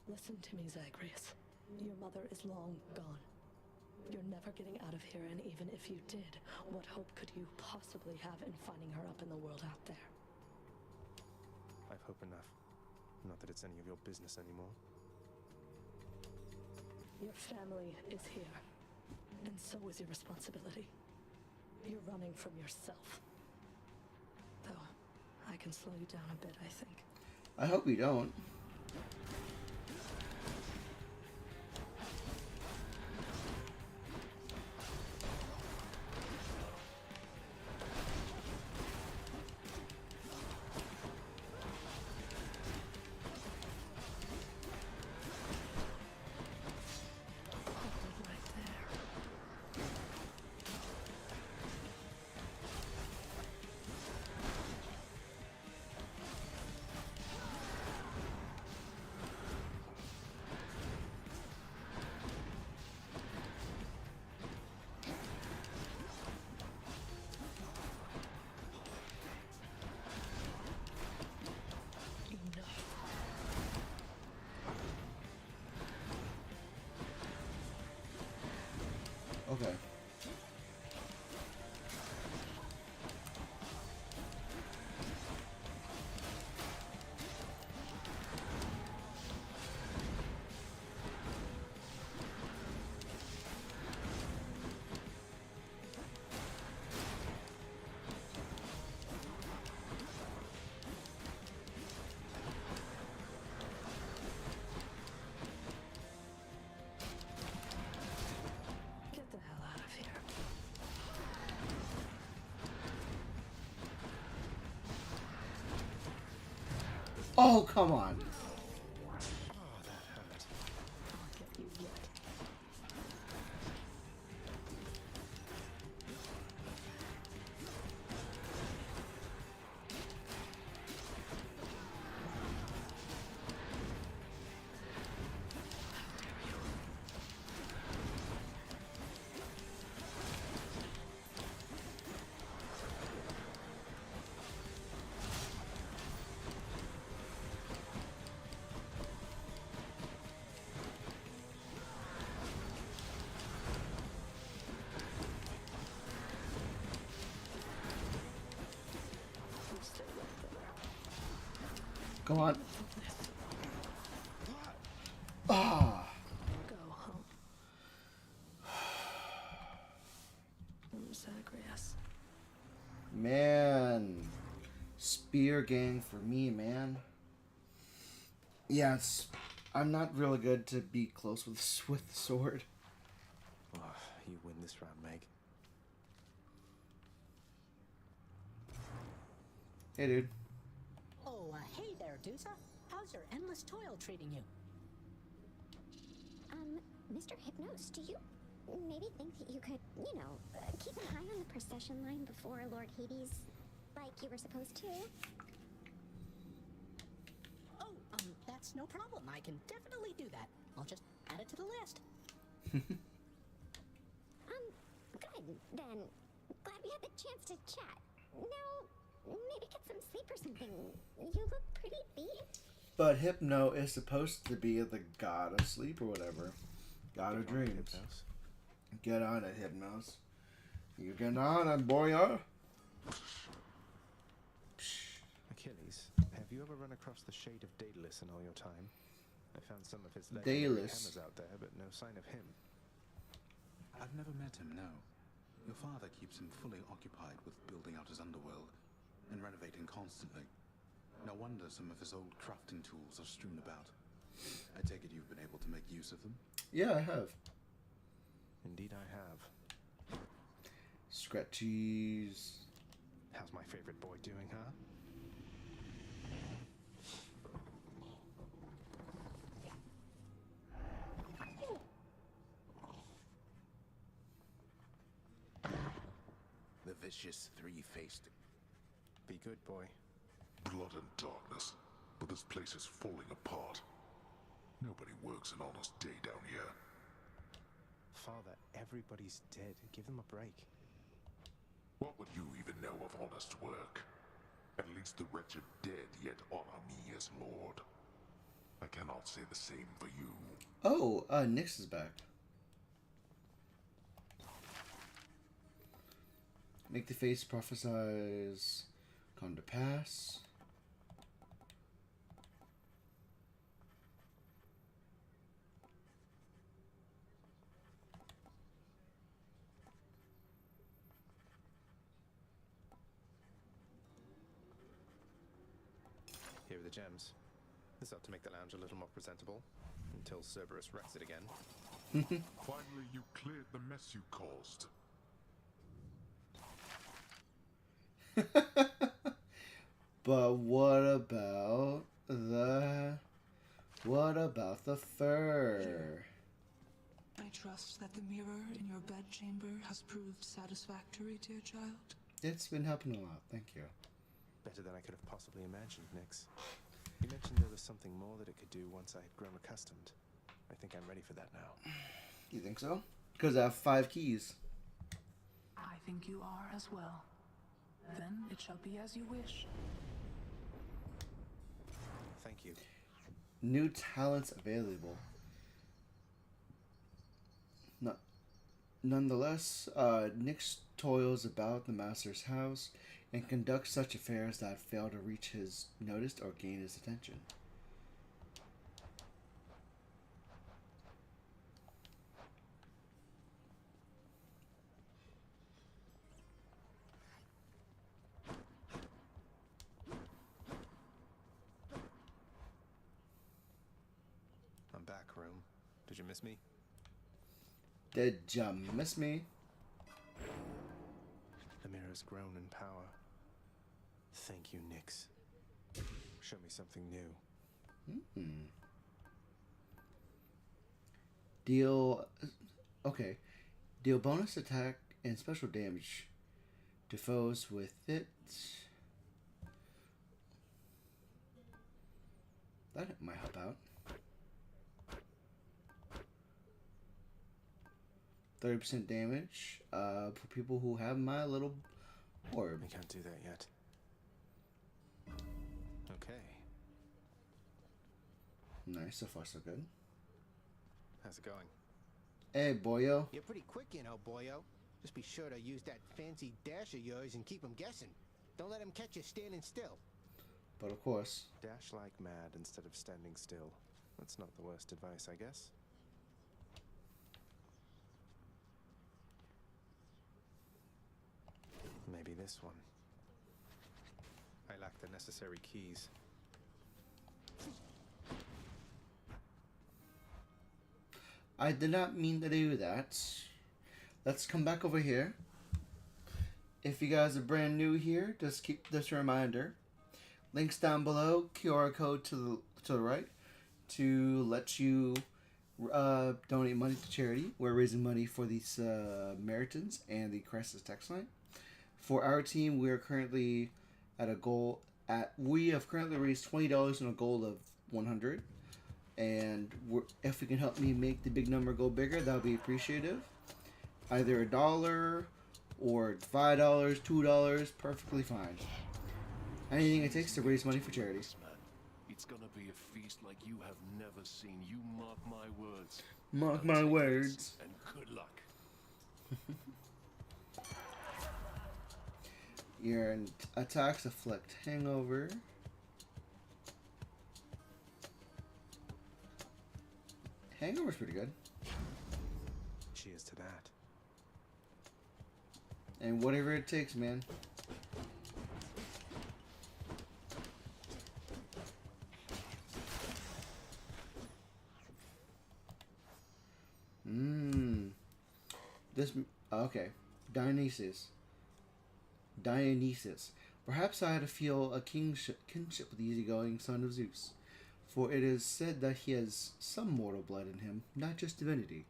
Speaker 14: Listen to me, Zagreus. Your mother is long gone. You're never getting out of here, and even if you did, what hope could you possibly have in finding her up in the world out there?
Speaker 20: I've hope enough. Not that it's any of your business anymore.
Speaker 14: Your family is here, and so is your responsibility. You're running from yourself. Though, I can slow you down a bit, I think.
Speaker 1: I hope you don't. Okay.
Speaker 14: Get the hell out of here.
Speaker 1: Oh, come on.
Speaker 20: Oh, that hurt.
Speaker 14: I'll get you yet. You stay right there.
Speaker 1: Come on. Ah.
Speaker 14: Go home. Zagreus.
Speaker 1: Man. spear gang for me, man. Yeah, I'm not really good to be close with the sword.
Speaker 20: Oh, you win this round, Meg.
Speaker 1: Hey, dude.
Speaker 3: Oh, hey there, Dusa. How's your endless toil treating you?
Speaker 5: Mr. Hypnos, do you maybe think that you could, keep an eye on the procession line before Lord Hades, like you were supposed to?
Speaker 3: Oh, that's no problem. I can definitely do that. I'll just add it to the list.
Speaker 5: Good, then. Glad we had the chance to chat. Now, maybe get some sleep or something. You look pretty beat.
Speaker 1: But Hypno is supposed to be the god of sleep or whatever. God of dreams. Get on it, Hypnos. You get on it, boyo.
Speaker 20: Achilles, have you ever run across the shade of Daedalus in all your time? I found some of his
Speaker 1: Daedalus
Speaker 20: hammers out there, but no sign of him.
Speaker 22: I've never met him, no. Your father keeps him fully occupied with building out his underworld and renovating constantly. No wonder some of his old crafting tools are strewn about. I take it you've been able to make use of them?
Speaker 1: Yeah, I have.
Speaker 20: Indeed I have.
Speaker 1: Scratchies.
Speaker 20: How's my favorite boy doing, huh?
Speaker 22: The vicious three-faced.
Speaker 20: Be good, boy.
Speaker 8: Blood and darkness, but this place is falling apart. Nobody works an honest day down here.
Speaker 20: Father, everybody's dead. Give them a break.
Speaker 8: What would you even know of honest work? At least the wretched dead yet honor me as lord. I cannot say the same for you.
Speaker 1: Oh, Nyx is back. Make the face prophesize come to pass.
Speaker 20: Here are the gems. This ought to make the lounge a little more presentable, until Cerberus wrecks it again.
Speaker 8: Finally, you cleared the mess you caused.
Speaker 1: But what about the fur?
Speaker 4: I trust that the mirror in your bedchamber has proved satisfactory, dear child.
Speaker 1: It's been helping a lot, thank you.
Speaker 20: Better than I could have possibly imagined, Nyx. You mentioned there was something more that it could do once I had grown accustomed. I think I'm ready for that now.
Speaker 1: You think so? Because I have 5 keys.
Speaker 4: I think you are as well. Then it shall be as you wish.
Speaker 20: Thank you.
Speaker 1: New talents available. Nonetheless, Nyx toils about the master's house and conducts such affairs that fail to reach his notice or gain his attention.
Speaker 20: I'm back, Room. Did you miss me?
Speaker 1: Did you miss me?
Speaker 20: The mirror's grown in power. Thank you, Nyx. Show me something new.
Speaker 1: Okay. Deal bonus attack and special damage to foes with it. That might help out. 30% damage for people who have my little orb.
Speaker 20: I can't do that yet. Okay.
Speaker 1: Nice, so far so good.
Speaker 20: How's it going?
Speaker 1: Hey, boyo.
Speaker 21: You're pretty quick, boyo. Just be sure to use that fancy dash of yours and keep them guessing. Don't let them catch you standing still.
Speaker 1: But of course.
Speaker 20: Dash like mad instead of standing still. That's not the worst advice, I guess. Maybe this one. I I lack the necessary keys.
Speaker 1: I did not mean to do that. Let's come back over here. If you guys are brand new here, just keep this reminder. Links down below, QR code to the right to let you donate money to charity. We're raising money for the Samaritans and the Crisis text line. For our team, we are currently at a goal we have currently raised $20 and a goal of 100. And if you can help me make the big number go bigger, that would be appreciative. Either $1 or $5, $2, perfectly fine. Anything it takes to raise money for charity.
Speaker 2: It's gonna be a feast like you have never seen. You mark my words.
Speaker 1: Mark my words.
Speaker 2: And good luck.
Speaker 1: Your attacks afflict hangover. Hangover's pretty good.
Speaker 20: Cheers to that.
Speaker 1: And whatever it takes, man. This okay. Dionysus. Perhaps I had to feel a kinship with the easygoing son of Zeus, for it is said that he has some mortal blood in him, not just divinity.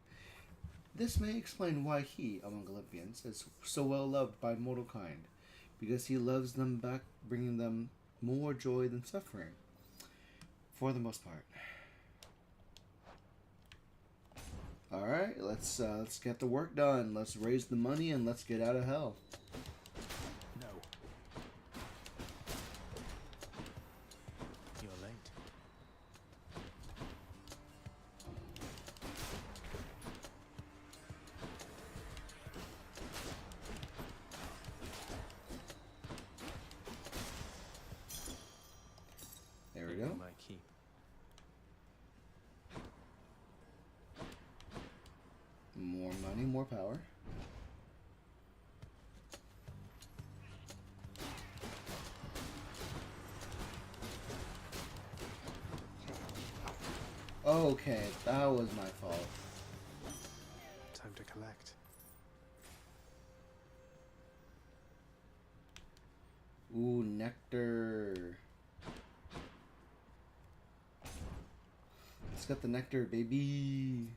Speaker 1: This may explain why he, among Olympians, is so well loved by mortal kind, because he loves them back, bringing them more joy than suffering, for the most part. Alright, let's get the work done. Let's raise the money and let's get out of hell.
Speaker 20: No. You're late.
Speaker 1: There we go.
Speaker 20: My keep.
Speaker 1: More money, more power. Okay, that was my fault.
Speaker 20: Time to collect.
Speaker 1: Ooh, nectar. Let's get the nectar, baby.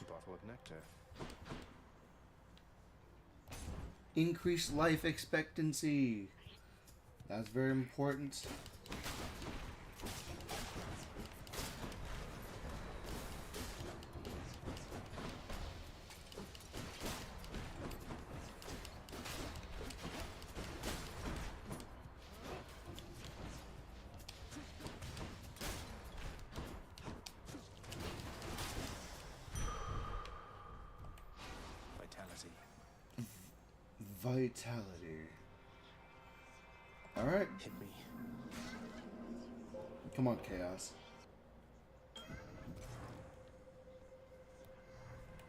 Speaker 20: Bottle of nectar.
Speaker 1: Increased life expectancy. That's very important. Vitality. Alright.
Speaker 20: Hit me.
Speaker 1: Come on, Chaos.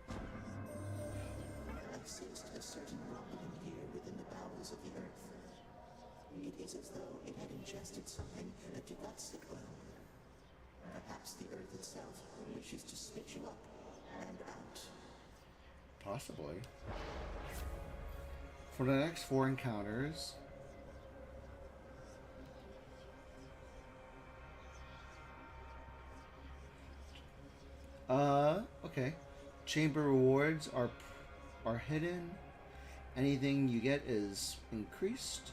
Speaker 9: I sensed a certain rumbling here within the bowels of the earth. It is as though it had ingested something that did not sit well. Perhaps the earth itself wishes to spit you up and out.
Speaker 1: Possibly. For the next 4 encounters, okay. Chamber rewards are hidden. Anything you get is increased.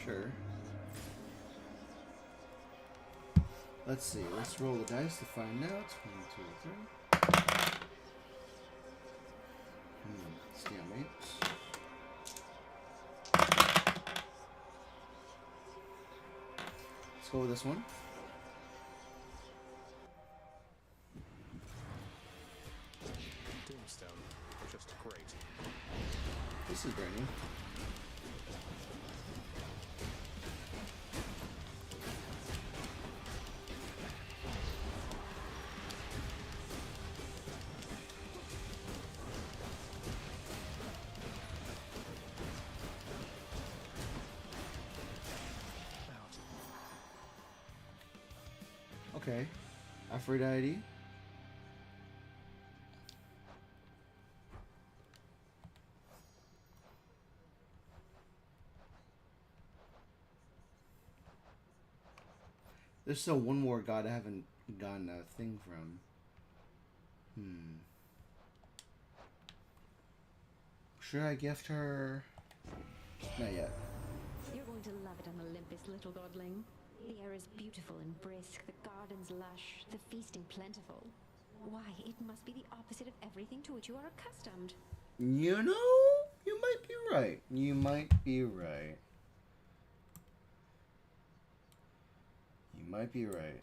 Speaker 1: Sure. Let's see. Let's roll the dice to find out. 1, 2, 3. Stalemate. Let's go with this one. This is brand new. Okay. Aphrodite. There's still one more god I haven't gotten a thing from. Should I gift her? Not yet.
Speaker 12: You're going to love it on Olympus, little godling. The air is beautiful and brisk, the gardens lush, the feasting plentiful. Why, it must be the opposite of everything to which you are accustomed.
Speaker 1: You know, you might be right. You might be right. You might be right.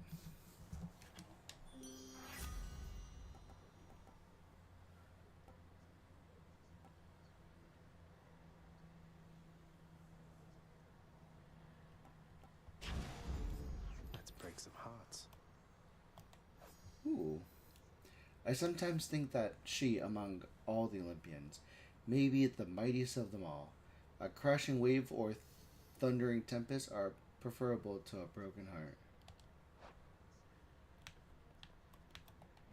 Speaker 20: Let's break some hearts.
Speaker 1: Ooh. I sometimes think that she, among all the Olympians, may be the mightiest of them all. A crashing wave or thundering tempest are preferable to a broken heart.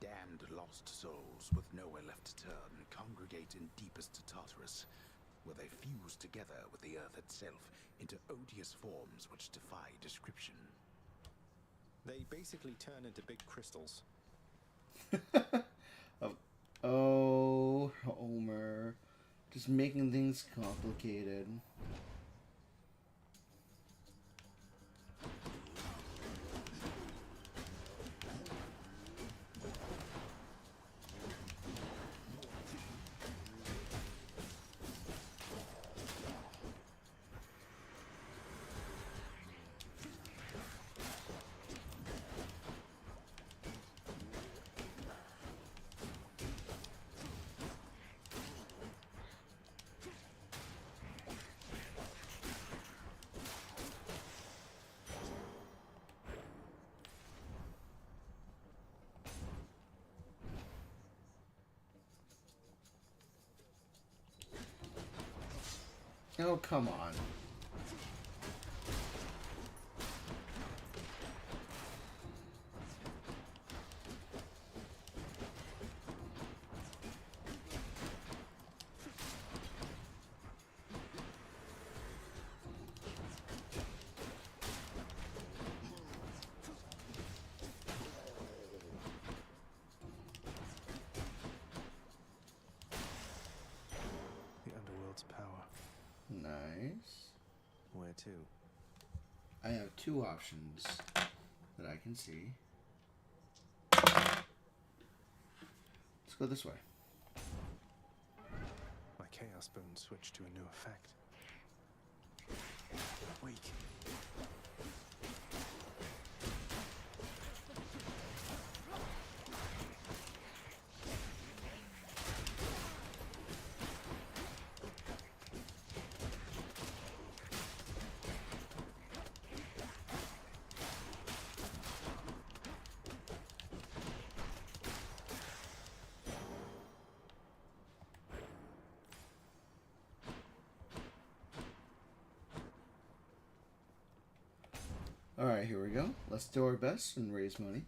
Speaker 22: Damned lost souls with nowhere left to turn congregate in deepest Tartarus, where they fuse together with the earth itself into odious forms which defy description.
Speaker 20: They basically turn into big crystals.
Speaker 1: Oh, Homer. Just making things complicated. Oh, come on.
Speaker 20: The underworld's power.
Speaker 1: Nice.
Speaker 20: Where to?
Speaker 1: I have two options that I can see. Let's go this way.
Speaker 20: My Chaos Bone switched to a new effect. Weak.
Speaker 1: Alright, here we go. Let's do our best and raise money.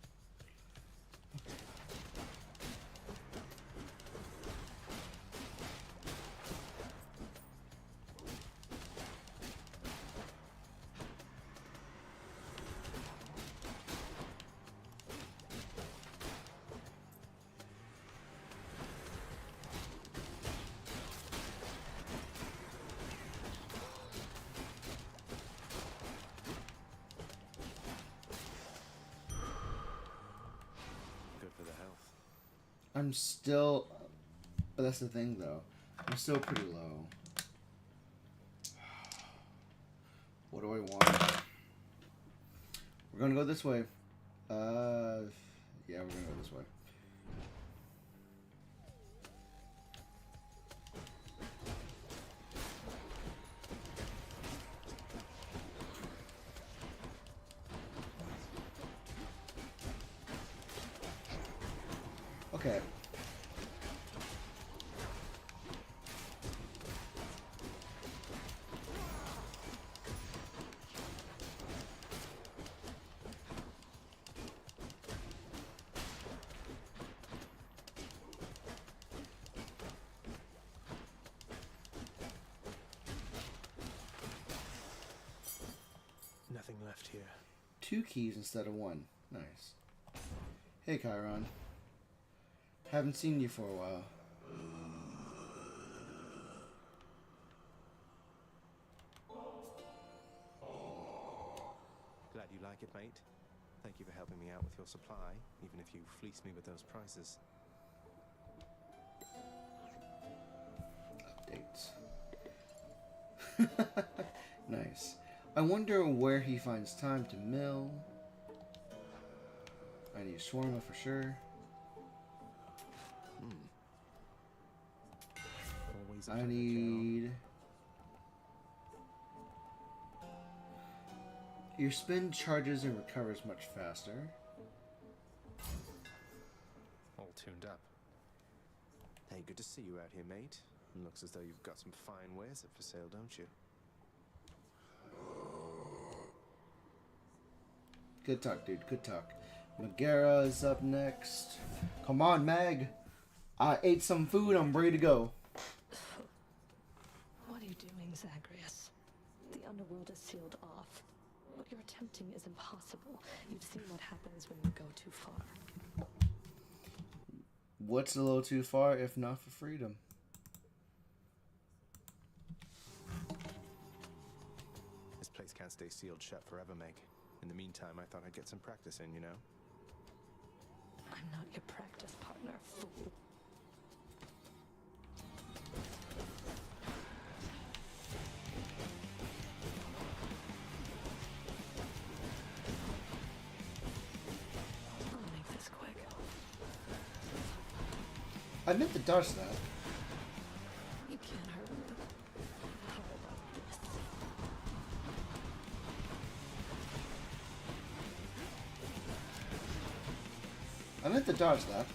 Speaker 1: I'm still, but that's the thing though. I'm still pretty low. What do I want? We're gonna go this way. Yeah, we're gonna go this way. Okay.
Speaker 20: Nothing left here.
Speaker 1: 2 keys instead of 1. Nice. Hey, Chiron. Haven't seen you for a while.
Speaker 20: Glad you like it, mate. Thank you for helping me out with your supply, even if you fleeced me with those prices.
Speaker 1: Updates. Nice. I wonder where he finds time to mill. I need shawarma for sure.
Speaker 20: Always
Speaker 1: I need... Your spin charges and recovers much faster.
Speaker 20: All tuned up. Hey, good to see you out here, mate. Looks as though you've got some fine wares up for sale, don't you?
Speaker 1: Good talk, dude. Good talk. Megara is up next. Come on, Mag. I ate some food. I'm ready to go.
Speaker 14: What are you doing, Zagreus? The underworld is sealed off. What you're attempting is impossible. You've seen what happens when you go too far.
Speaker 1: What's a little too far if not for freedom?
Speaker 20: This place can't stay sealed shut forever, Meg. In the meantime, I thought I'd get some practice in, you know?
Speaker 14: I'm not your practice partner, fool. I'll make this quick.
Speaker 1: I meant to dodge that.
Speaker 14: You can't hurt me. How about this?
Speaker 1: I meant to dodge that.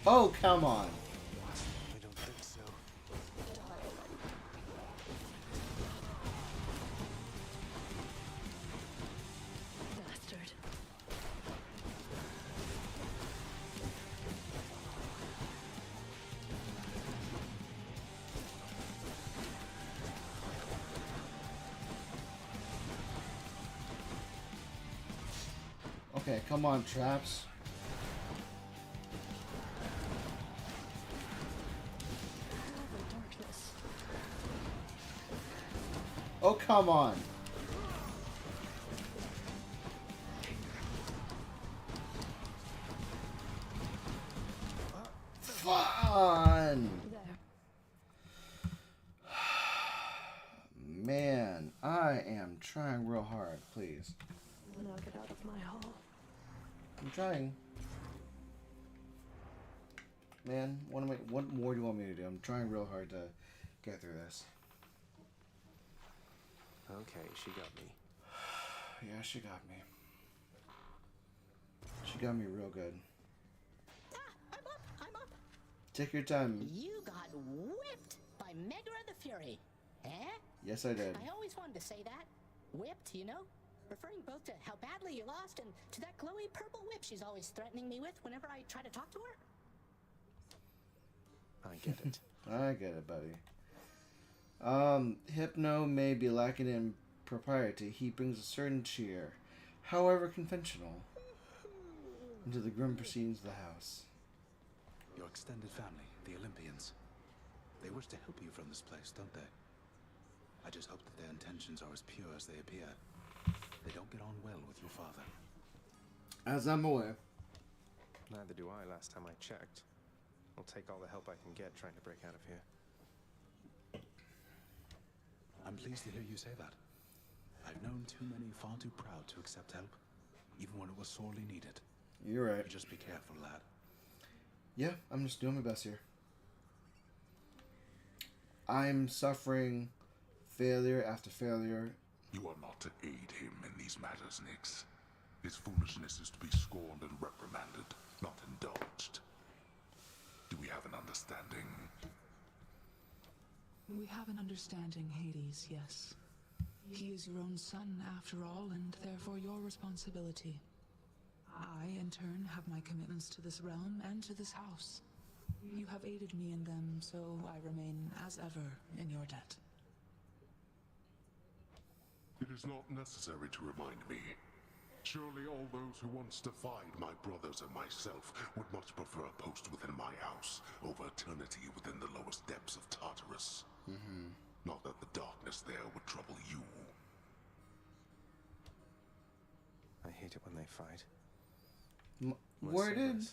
Speaker 1: Oh, come on.
Speaker 20: I don't think so.
Speaker 14: Bastard.
Speaker 1: Okay, come on, traps. Oh, come on. Fun. Man, I am trying real hard, please.
Speaker 14: Now get out of my hall.
Speaker 1: I'm trying. Man, what more do you want me to do? I'm trying real hard to get through this.
Speaker 20: Okay, she got me.
Speaker 1: Yeah, she got me. She got me real good.
Speaker 3: I'm up.
Speaker 1: Take your time.
Speaker 3: You got whipped by Megara the Fury. Eh?
Speaker 1: Yes, I did.
Speaker 3: I always wanted to say that. Whipped, you know? Referring both to how badly you lost and to that glowy purple whip she's always threatening me with whenever I try to talk to her.
Speaker 20: I get it.
Speaker 1: I get it, buddy. Hypno may be lacking in propriety. He brings a certain cheer, however conventional, into the grim proceedings of the house.
Speaker 22: Your extended family, the Olympians, they wish to help you from this place, don't they? I just hope that their intentions are as pure as they appear. They don't get on well with your father.
Speaker 1: As I'm aware.
Speaker 20: Neither do I last time I checked. I'll take all the help I can get trying to break out of here.
Speaker 22: I'm pleased to hear you say that. I've known too many far too proud to accept help. even when it was sorely needed.
Speaker 1: You're right.
Speaker 22: You just be careful, lad.
Speaker 1: Yeah, I'm just doing my best here. I'm suffering failure after failure.
Speaker 8: You are not to aid him in these matters, Nyx. His foolishness is to be scorned and reprimanded, not indulged. Do we have an understanding?
Speaker 4: We have an understanding, Hades, yes. He is your own son, after all, and therefore your responsibility. I, in turn, have my commitments to this realm and to this house. You have aided me in them, so I remain, as ever, in your debt.
Speaker 8: It is not necessary to remind me. Surely all those who once defied my brothers and myself would much prefer a post within my house over eternity within the lowest depths of Tartarus. Not that the darkness there would trouble you.
Speaker 20: I hate it when they fight.
Speaker 1: Where did...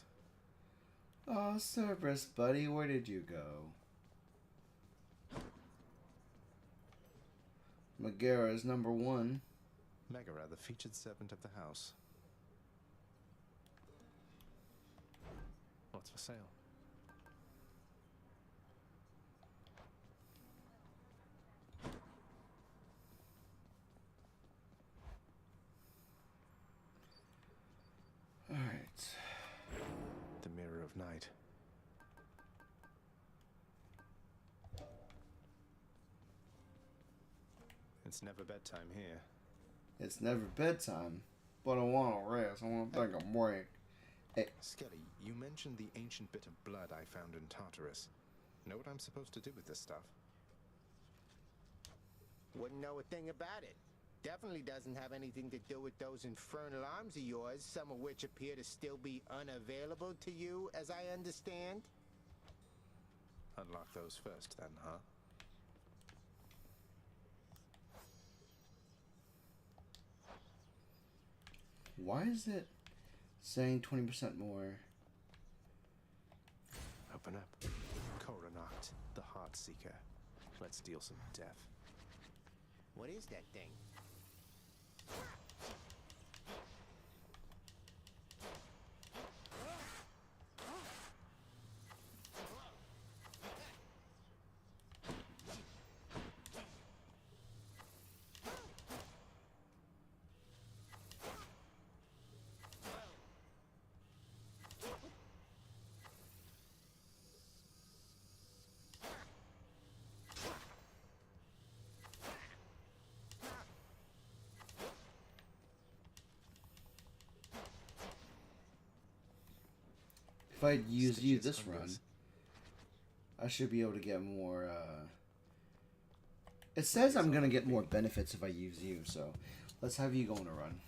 Speaker 1: Oh, Cerberus, buddy, where did you go? Megara is number 1.
Speaker 20: Megara, the featured servant of the house. What's for sale?
Speaker 1: All right.
Speaker 20: The Mirror of Night. It's never bedtime here.
Speaker 1: It's never bedtime, but I want to rest. I want to take a break. Hey.
Speaker 20: Skelly, you mentioned the ancient bit of blood I found in Tartarus. Know what I'm supposed to do with this stuff?
Speaker 21: Wouldn't know a thing about it. Definitely doesn't have anything to do with those infernal arms of yours, some of which appear to still be unavailable to you, as I understand.
Speaker 20: Unlock those first, then, huh?
Speaker 1: Why is it saying 20% more?
Speaker 20: Open up. Coronacht, the Heart Seeker. Let's deal some death.
Speaker 21: What is that thing?
Speaker 1: If I'd used you this run, I should be able to get more, It says I'm gonna get more benefits if I use you, so let's have you go on a run.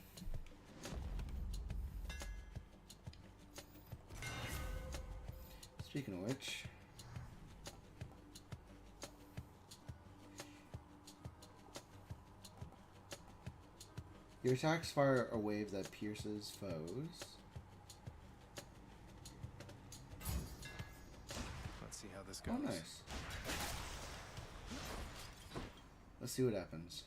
Speaker 1: Speaking of which... Your attacks fire a wave that pierces foes.
Speaker 20: Let's see how this goes.
Speaker 1: Oh, nice. Let's see what happens.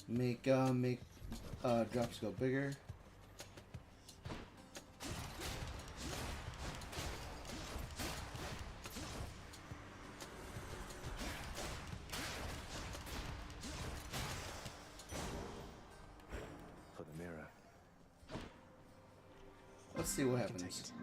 Speaker 1: Make drops go bigger.
Speaker 20: For the mirror.
Speaker 1: Let's see what happens.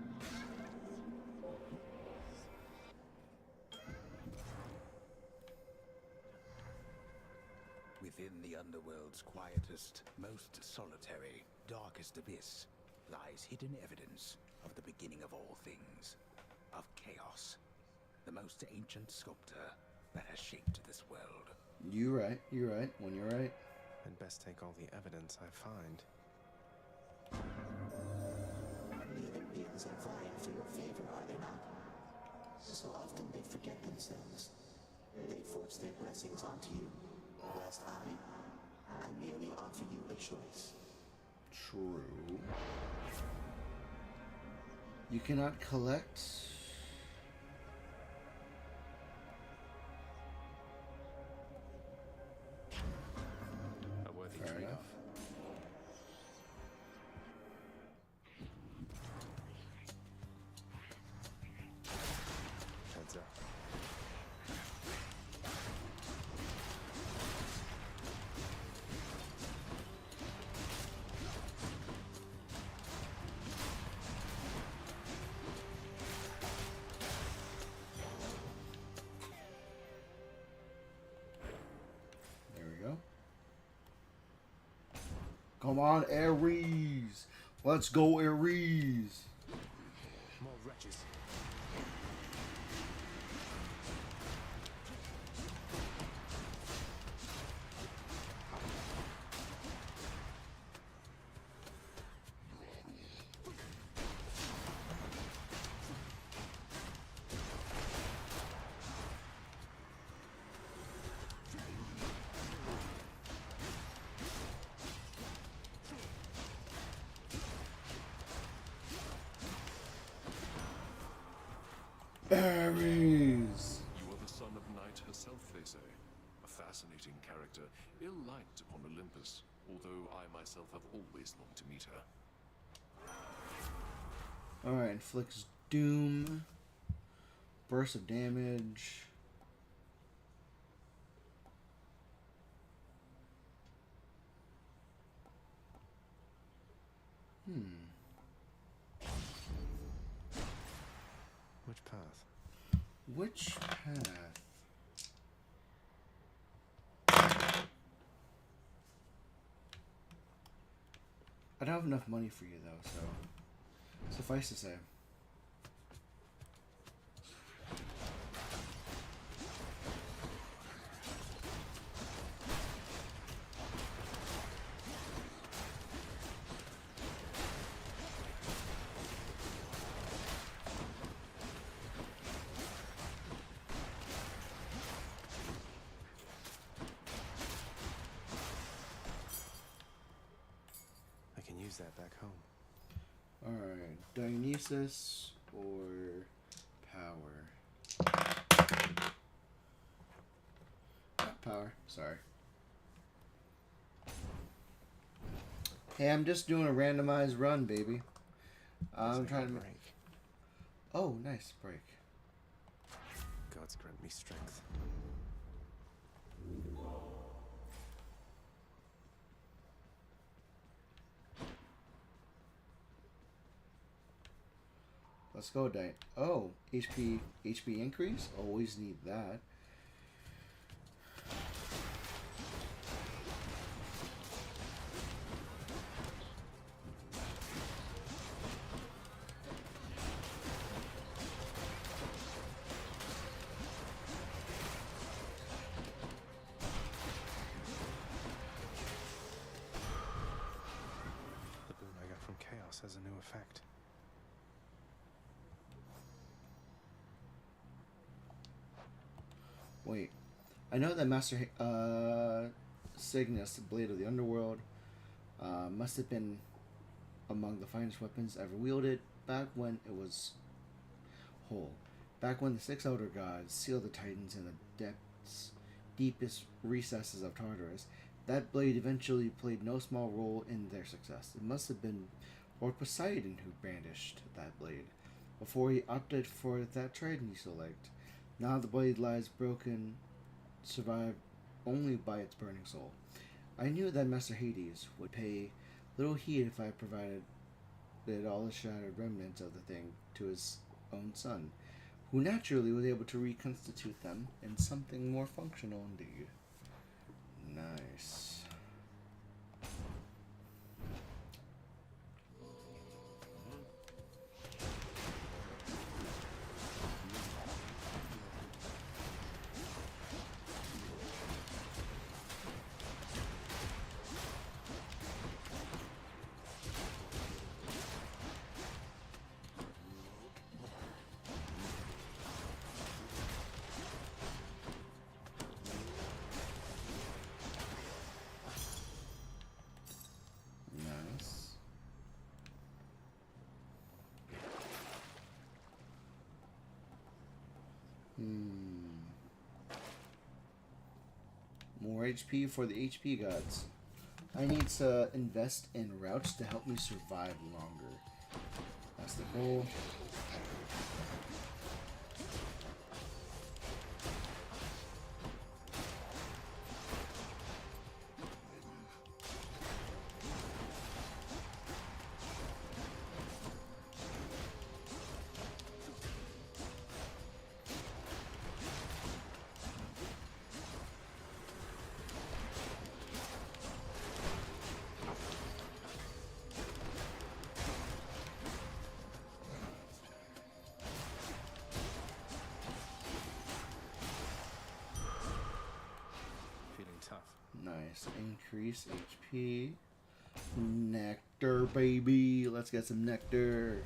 Speaker 17: Within the underworld's quietest, most solitary, darkest abyss lies hidden evidence of the beginning of all things, of chaos, the most ancient sculptor that has shaped this world.
Speaker 1: You're right. You're right. When you're right.
Speaker 20: I'd best take all the evidence I find.
Speaker 9: The other beings are vying for your favor, are they not? So often they forget themselves. They force their blessings onto you, whilst I merely offer you a choice.
Speaker 1: True. You cannot collect.
Speaker 20: A worthy
Speaker 1: Fair
Speaker 20: trade-off.
Speaker 1: enough. Come on, Ares. Let's go, Ares.
Speaker 20: More wretches.
Speaker 1: Ares.
Speaker 2: You are the son of Night herself, they say. A fascinating character, ill-liked upon Olympus, although I myself have always longed to meet her.
Speaker 1: Alright, inflicts doom. Burst of damage.
Speaker 20: Which path?
Speaker 1: Which path? I don't have enough money for you though, so suffice to say.
Speaker 20: I can use that back home.
Speaker 1: Alright, Dionysus or Power? Not Power, sorry. Hey, I'm just doing a randomized run, baby. I'm trying to
Speaker 20: break.
Speaker 1: Oh, nice break.
Speaker 20: Gods grant me strength.
Speaker 1: Let's go, Diet. Oh, HP increase? Always need that.
Speaker 20: The boon I got from Chaos has a new effect.
Speaker 1: Wait, I know that Master Cygnus, the Blade of the Underworld, must have been among the finest weapons ever wielded back when it was whole. Back when the 6 Elder Gods sealed the Titans in the deepest recesses of Tartarus, that blade eventually played no small role in their success. It must have been Lord Poseidon who brandished that blade before he opted for that trident he so liked. Now the blade lies broken, survived only by its burning soul. I knew that Master Hades would pay little heed if I provided all the shattered remnants of the thing to his own son, who naturally was able to reconstitute them in something more functional indeed. Nice. More HP for the HP gods. I need to invest in routes to help me survive longer. That's the goal. let's increase HP. Nectar, baby. Let's get some nectar.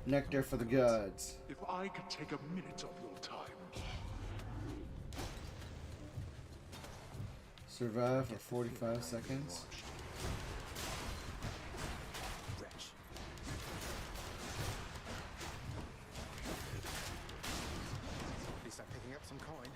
Speaker 1: Nectar for the gods.
Speaker 8: If I could take a minute of your time.
Speaker 1: Survive for 45 seconds.
Speaker 20: Wretch. At least I'm picking up some coin.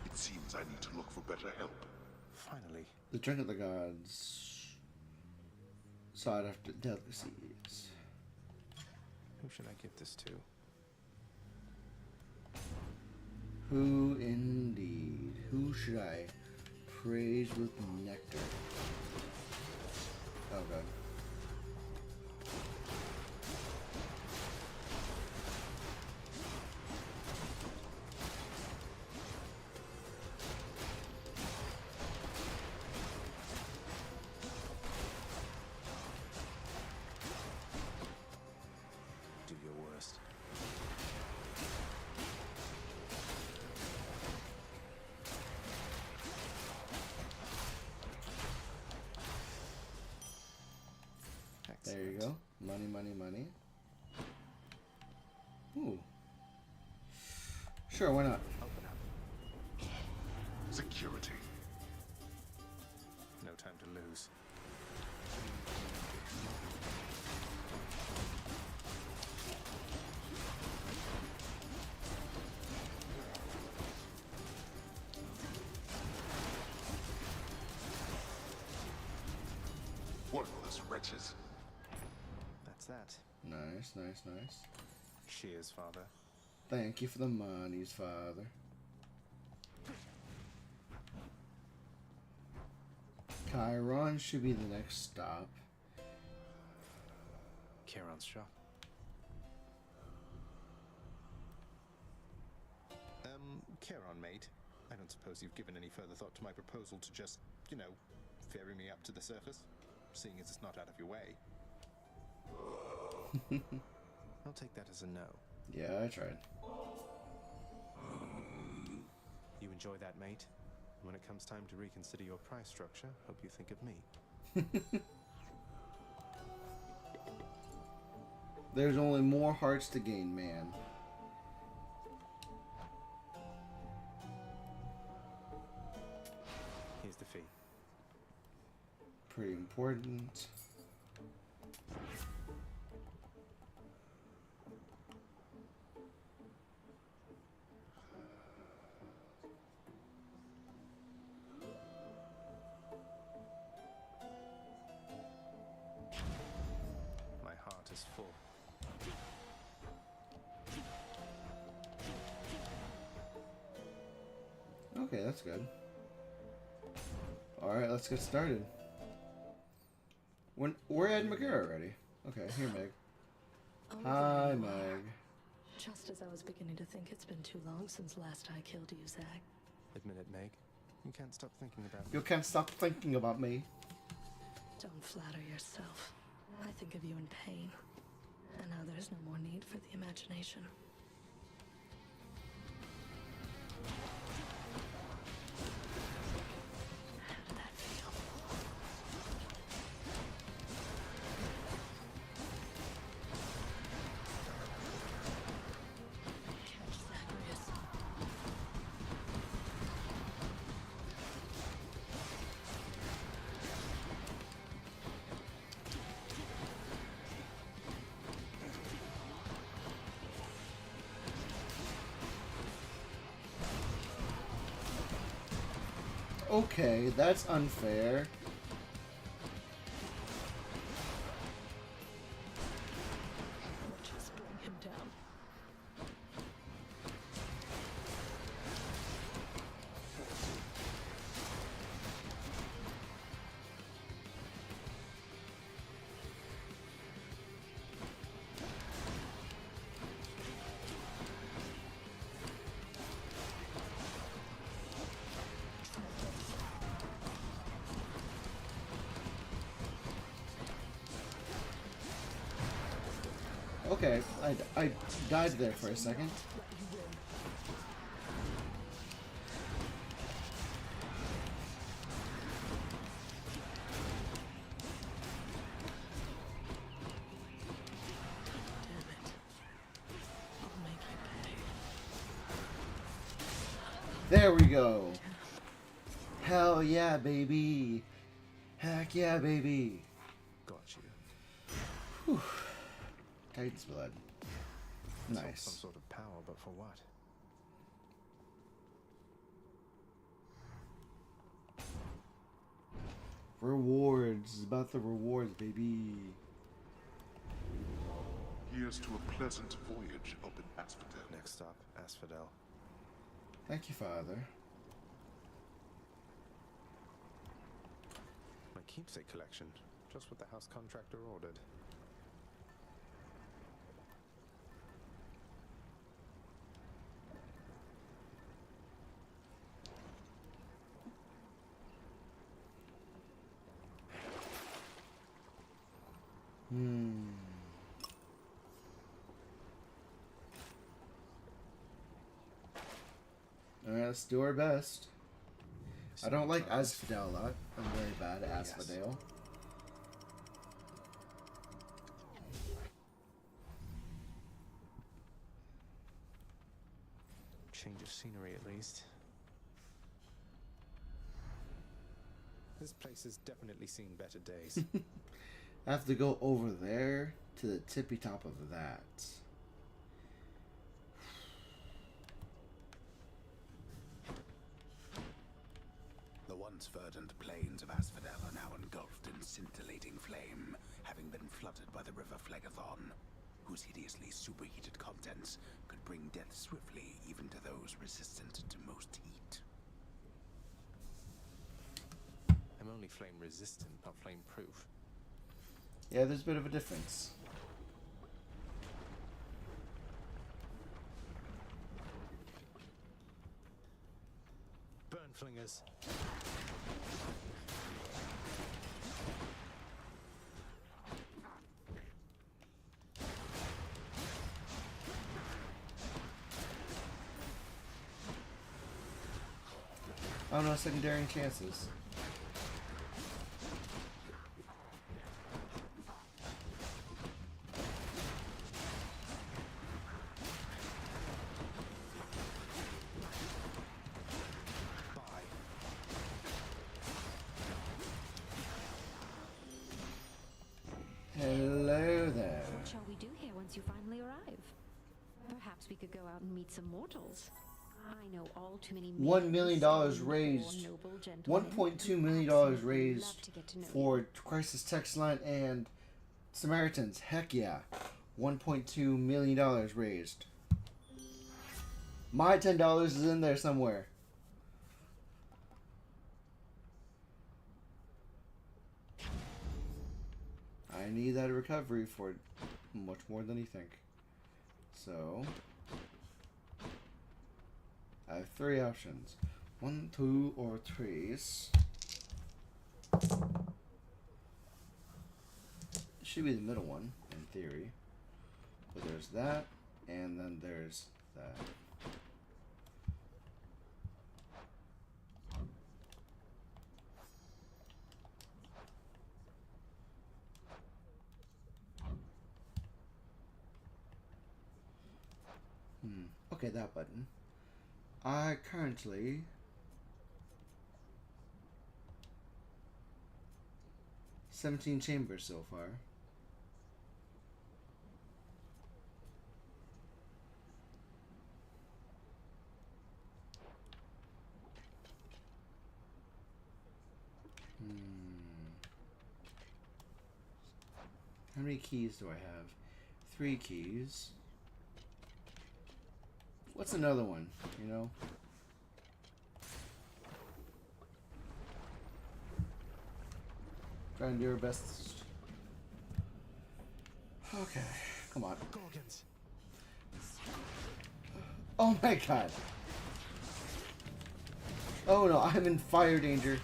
Speaker 8: It seems I need to look for better help.
Speaker 20: Finally.
Speaker 1: The Drink of the Gods. Sought after delicacies.
Speaker 20: Who should I give this to?
Speaker 1: Who indeed? Who should I praise with nectar? Oh god.
Speaker 20: Do your worst.
Speaker 1: There you go. Money, money, money. Ooh. Sure, why not?
Speaker 20: Open up.
Speaker 8: Security.
Speaker 20: No time to lose.
Speaker 8: Worthless wretches.
Speaker 20: That's that.
Speaker 1: Nice, nice, nice.
Speaker 20: Cheers, father.
Speaker 1: Thank you for the monies, father. Chiron should be the next stop.
Speaker 20: Charon's shop. Charon, mate. I don't suppose you've given any further thought to my proposal to just, you know, ferry me up to the surface? Seeing as it's not out of your way. I'll take that as a no.
Speaker 1: Yeah, I tried.
Speaker 20: You enjoy that, mate? When it comes time to reconsider your price structure, hope you think of me.
Speaker 1: There's only more hearts to gain, man.
Speaker 20: Here's the fee.
Speaker 1: Pretty important.
Speaker 20: My heart is full.
Speaker 1: Okay, that's good. Alright, let's get started. We're at Megara already. Okay, here, Meg.
Speaker 14: Oh,
Speaker 1: Hi,
Speaker 14: there you
Speaker 1: Meg.
Speaker 14: are. Just as I was beginning to think it's been too long since last I killed you, Zach.
Speaker 20: Admit it, Meg. You can't stop thinking about me.
Speaker 1: You can't stop thinking about me.
Speaker 14: Don't flatter yourself. I think of you in pain. And now there's no more need for the imagination. How did that feel? Catch Zacharias.
Speaker 1: Okay, that's unfair.
Speaker 14: Just bring him down.
Speaker 1: Okay, I died there for a second. There we go. Hell yeah, baby. Heck yeah, baby.
Speaker 20: Got you.
Speaker 1: Whew. Titan's blood.
Speaker 20: Sought
Speaker 1: Nice.
Speaker 20: some sort of power, but for what?
Speaker 1: Rewards. It's about the rewards, baby.
Speaker 8: Here's to a pleasant voyage up in Asphodel.
Speaker 20: Next stop, Asphodel.
Speaker 1: Thank you, Father.
Speaker 20: My keepsake collection. Just what the house contractor ordered.
Speaker 1: Alright, let's do our best. I don't like Asphodel a lot. I'm very bad at Asphodel.
Speaker 20: Change of scenery, at least. This place has definitely seen better days.
Speaker 1: I have to go over there to the tippy top of that.
Speaker 17: The once verdant plains of Asphodel are now engulfed in scintillating flame, having been flooded by the river Phlegethon, whose hideously superheated contents could bring death swiftly even to those resistant to most heat.
Speaker 20: I'm only flame resistant, not flame proof.
Speaker 1: Yeah, there's a bit of a difference.
Speaker 20: Burn flingers.
Speaker 1: Oh no, secondary chances. Hello there.
Speaker 12: What shall we do here once you finally arrive? Perhaps we could go out and meet some mortals. I know all too many
Speaker 1: $1 million raised. $1.2 million raised for Crisis Text Line and Samaritans. Heck yeah. $1.2 million raised. My $10 is in there somewhere. I need that recovery for much more than you think. So I have three options. 1, 2, or 3s. Should be the middle one, in theory. But there's that, and then there's that. Okay, that button. I currently $17 chambers so far. How many keys do I have? 3 keys. What's another one, you know? Try and do our best. Okay, come on.
Speaker 20: Gorgons.
Speaker 1: Oh my god. Oh no, I'm in fire danger.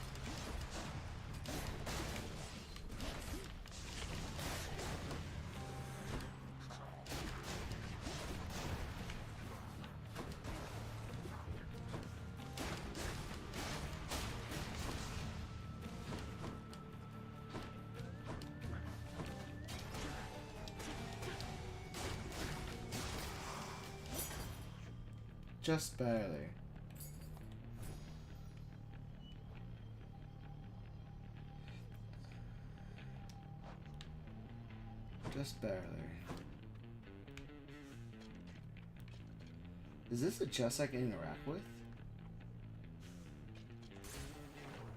Speaker 1: Just barely. Just barely. Is this a chest I can interact with?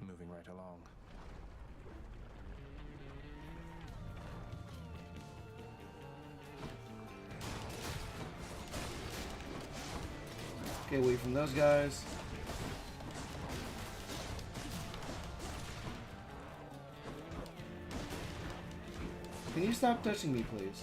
Speaker 20: Moving right along.
Speaker 1: Okay, away from those guys. Can you stop touching me, please?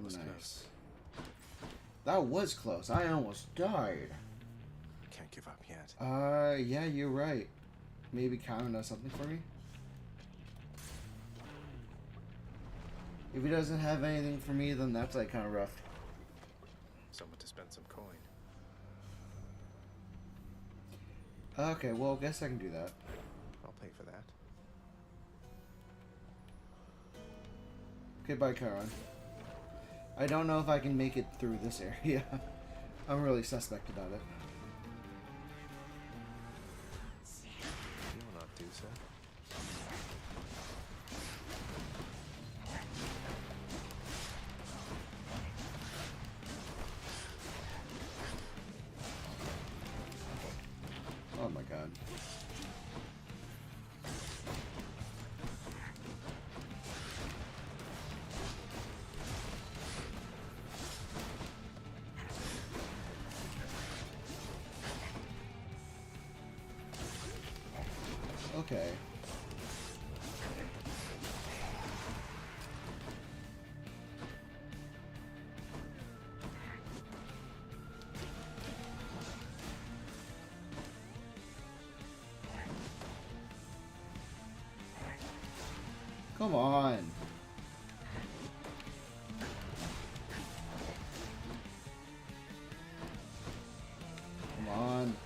Speaker 1: Nice. That was close. I almost died.
Speaker 20: Can't give up yet.
Speaker 1: Yeah, you're right. Maybe Kyle does something for me? If he doesn't have anything for me, then that's like kind of rough.
Speaker 20: Someone to spend some coin.
Speaker 1: Okay, well, I guess I can do that.
Speaker 20: I'll pay for that.
Speaker 1: Okay, bye, Charon. I don't know if I can make it through this area. I'm really suspect about it.
Speaker 20: You will not do so.
Speaker 1: Oh my god. Okay. Come on. Come on.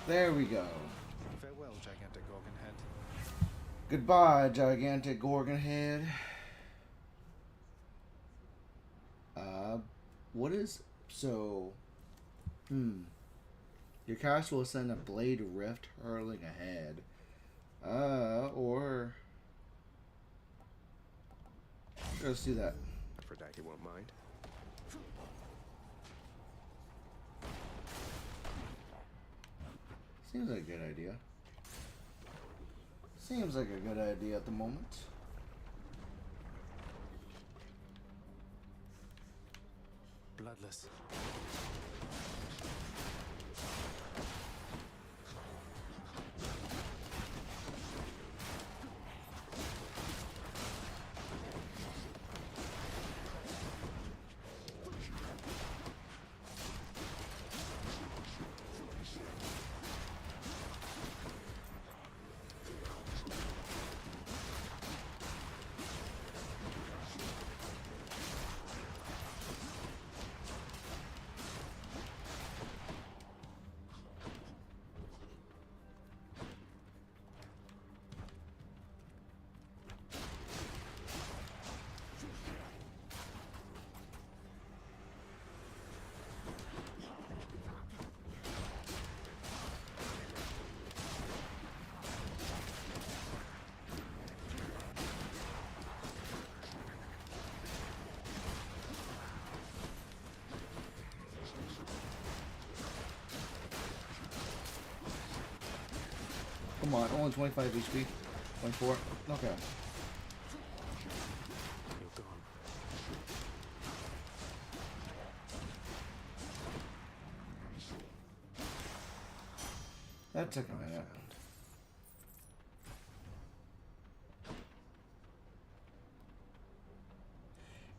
Speaker 1: There we go.
Speaker 20: Farewell, gigantic Gorgon head.
Speaker 1: Goodbye, gigantic Gorgon head. What is so? Your castle will send a blade rift hurling ahead. Or let's do that.
Speaker 20: Aphrodite won't mind.
Speaker 1: Seems like a good idea. Seems like a good idea at the moment.
Speaker 20: Bloodless.
Speaker 1: Come on, only 25 HP. 24. Okay.
Speaker 20: You're gone.
Speaker 1: took a minute.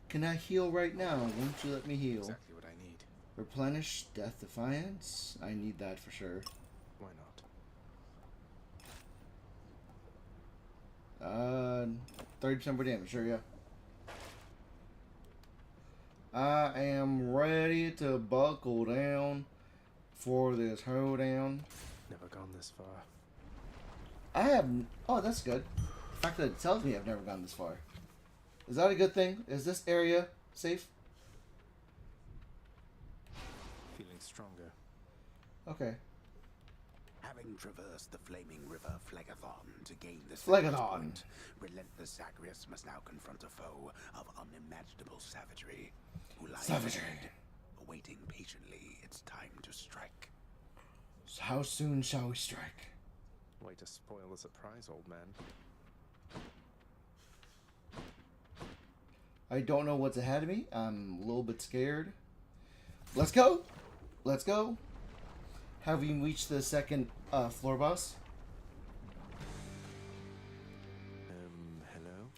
Speaker 1: Can I heal right now? Won't you let me heal?
Speaker 20: Exactly what I need.
Speaker 1: Replenish Death Defiance? I need that for sure.
Speaker 20: Why not?
Speaker 1: 30% more damage, sure, yeah. I am ready to buckle down for this hoedown.
Speaker 20: Never gone this far.
Speaker 1: I have... Oh, that's good. The fact that it tells me I've never gone this far. Is that a good thing? Is this area safe?
Speaker 20: Feeling stronger.
Speaker 1: Okay.
Speaker 17: Having traversed the flaming river Phlegethon to gain the
Speaker 1: Phlegethon.
Speaker 17: relentless Zagreus must now confront a foe of unimaginable savagery, who lies
Speaker 1: Savagery.
Speaker 17: ahead, awaiting patiently its time to strike.
Speaker 1: So how soon shall we strike?
Speaker 20: Way to spoil the surprise, old man.
Speaker 1: I don't know what's ahead of me. I'm a little bit scared. Let's go. Let's go. Have we reached the second floor boss?
Speaker 20: Hello?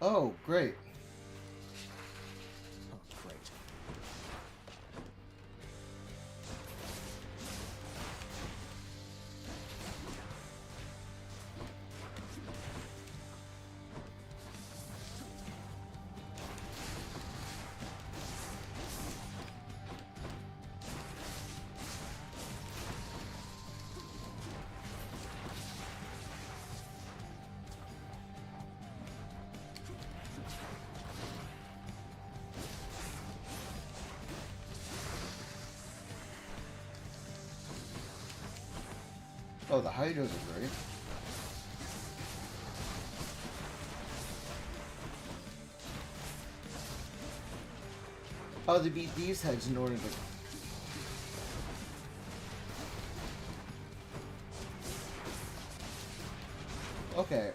Speaker 1: Oh, great.
Speaker 20: Oh, great.
Speaker 1: Oh, the hydras are great. Oh, they beat these heads in order to... Okay.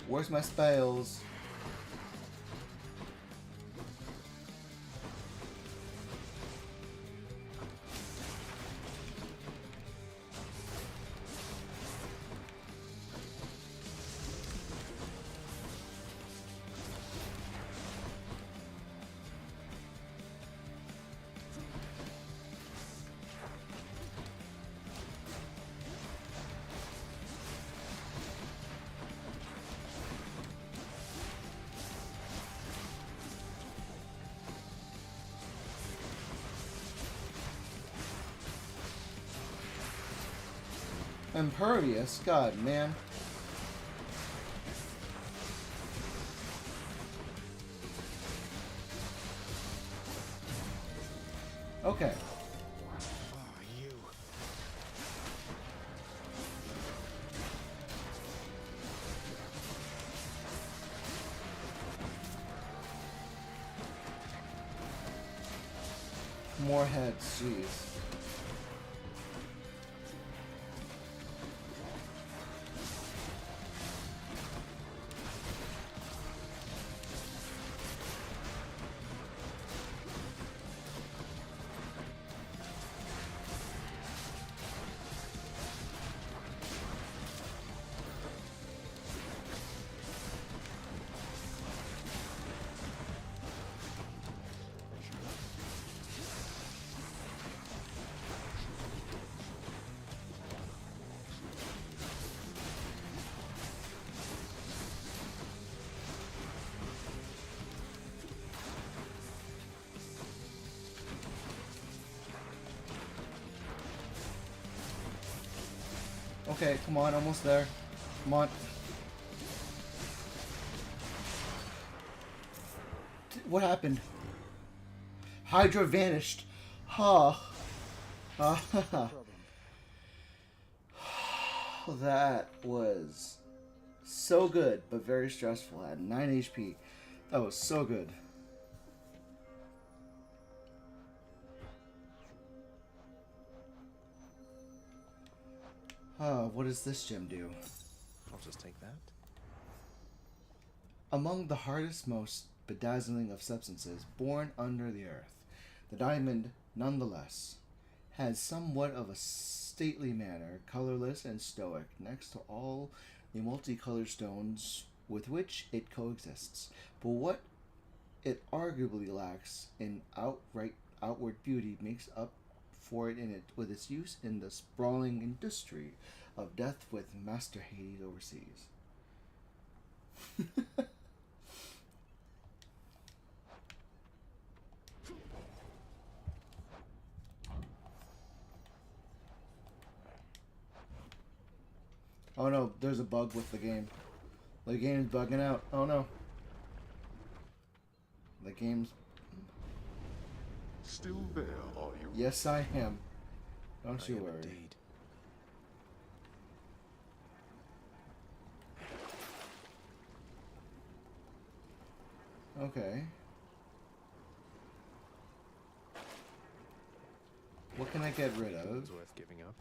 Speaker 1: Where's my spells? Impervious? God, man. Okay. More heads, jeez. Okay, come on, almost there. Come on. What happened? Hydra vanished. Ha. That was so good, but very stressful. I had 9 HP. That was so good. What does this gem do?
Speaker 20: I'll just take that.
Speaker 1: Among the hardest, most bedazzling of substances born under the earth, the diamond, nonetheless, has somewhat of a stately manner, colorless and stoic, next to all the multicolored stones with which it coexists. But what it arguably lacks in outward beauty makes up for it in it with its use in the sprawling industry of death with Master Hades overseas. Oh no, there's a bug with the game. The game's bugging out. Oh no. The game's...
Speaker 8: Still there, are you?
Speaker 1: Yes, I am. Don't you worry.
Speaker 20: Indeed.
Speaker 1: Okay. What can I get rid of?
Speaker 20: It's worth giving up.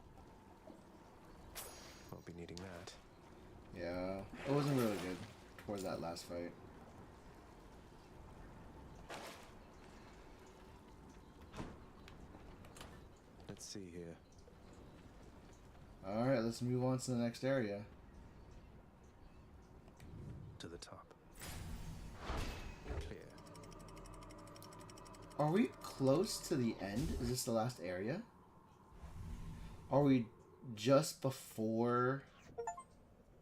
Speaker 20: Won't be needing that.
Speaker 1: Yeah, it wasn't really good towards that last fight.
Speaker 20: Let's see here.
Speaker 1: Alright, let's move on to the next area.
Speaker 20: To the top. Clear.
Speaker 1: Are we close to the end? Is this the last area? Are we just before...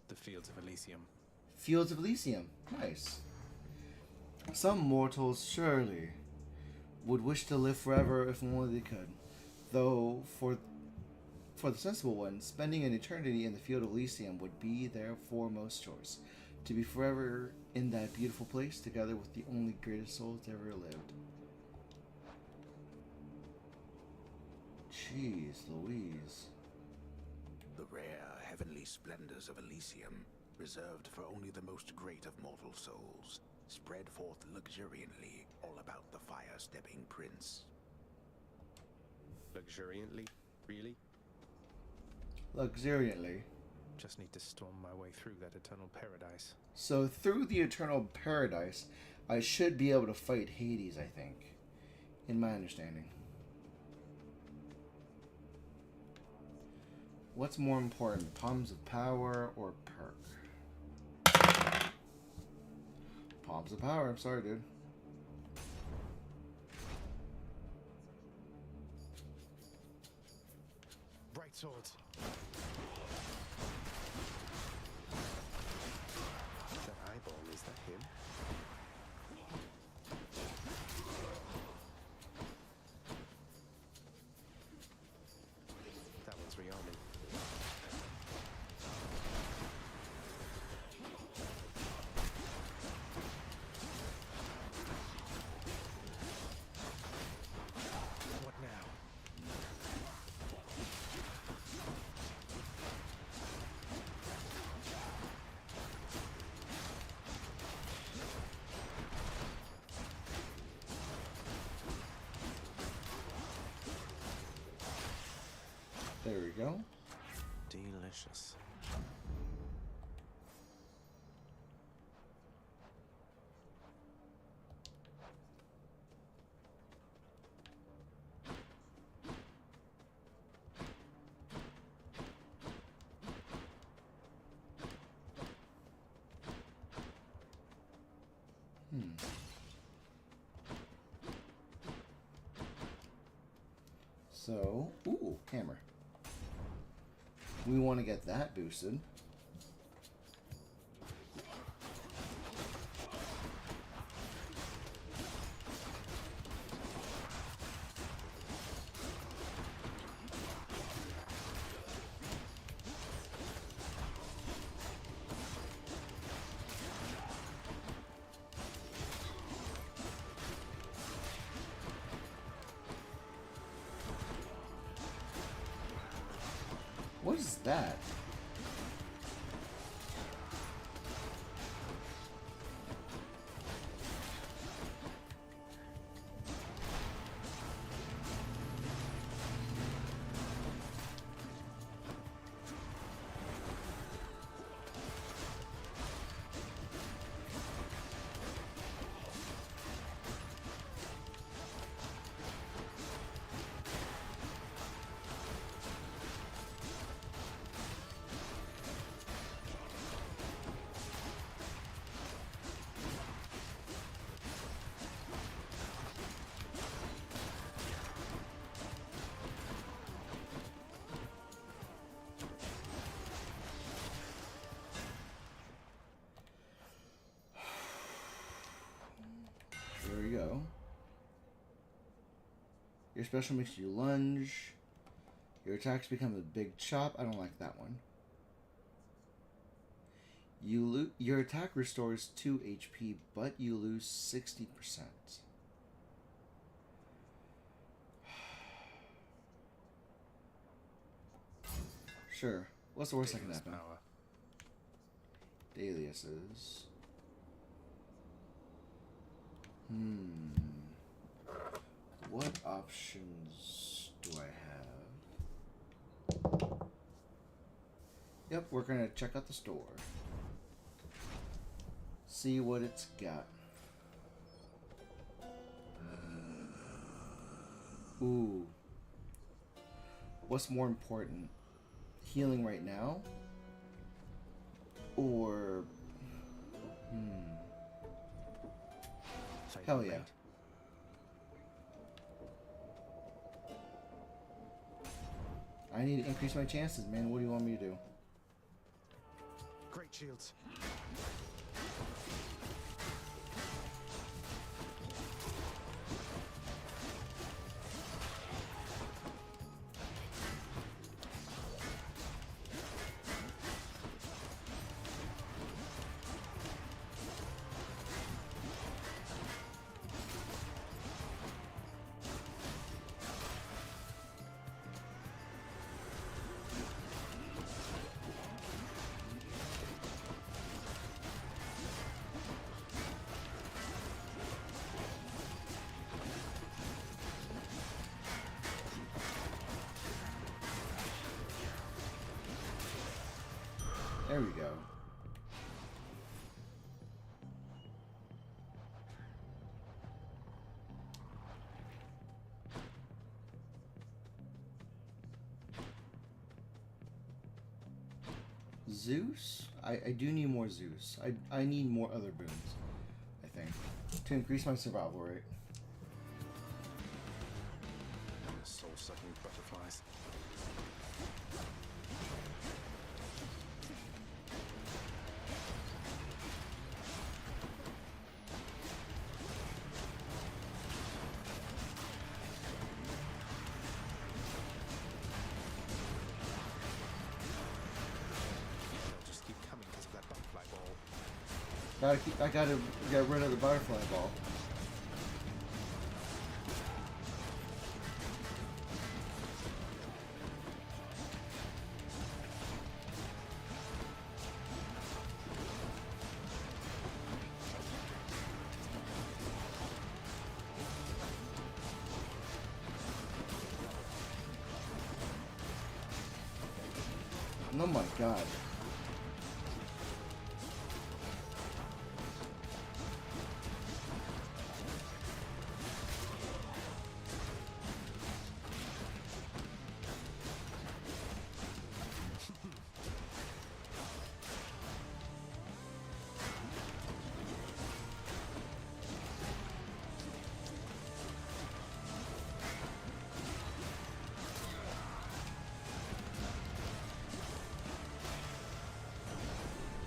Speaker 20: The Fields of Elysium.
Speaker 1: Fields of Elysium. Nice. Some mortals surely would wish to live forever if only they could. Though, for the sensible ones, spending an eternity in the Field of Elysium would be their foremost choice. To be forever in that beautiful place together with the only greatest souls ever lived. Jeez Louise.
Speaker 17: The rare heavenly splendors of Elysium, reserved for only the most great of mortal souls, spread forth luxuriantly all about the fire-stepping prince.
Speaker 20: Luxuriantly? Really?
Speaker 1: Luxuriantly.
Speaker 20: Just need to storm my way through that eternal paradise.
Speaker 1: So through the eternal paradise, I should be able to fight Hades, I think. In my understanding. What's more important, Palms of Power or Perk? Palms of Power, I'm sorry, dude.
Speaker 20: Bright swords. That eyeball, is that him? That one's rearming. What now?
Speaker 1: There we go.
Speaker 20: Delicious.
Speaker 1: So, ooh, hammer. We want to get that boosted. What is that? go. Your special makes you lunge. Your attacks become a big chop. I don't like that one. Your attack restores 2 HP, but you lose 60%. Sure. What's the worst that can happen? Dalius's. What options do I have? Yep, we're gonna check out the store. See what it's got. Ooh. What's more important? Healing right now? Or... Hell yeah. I need to increase my chances, man. What do you want me to do?
Speaker 20: Great shields.
Speaker 1: There we go. Zeus? I do need more Zeus. I need more other boons, I think, to increase my survival rate.
Speaker 20: Soul-sucking butterflies.
Speaker 1: I gotta get rid of the butterfly ball. Oh my god.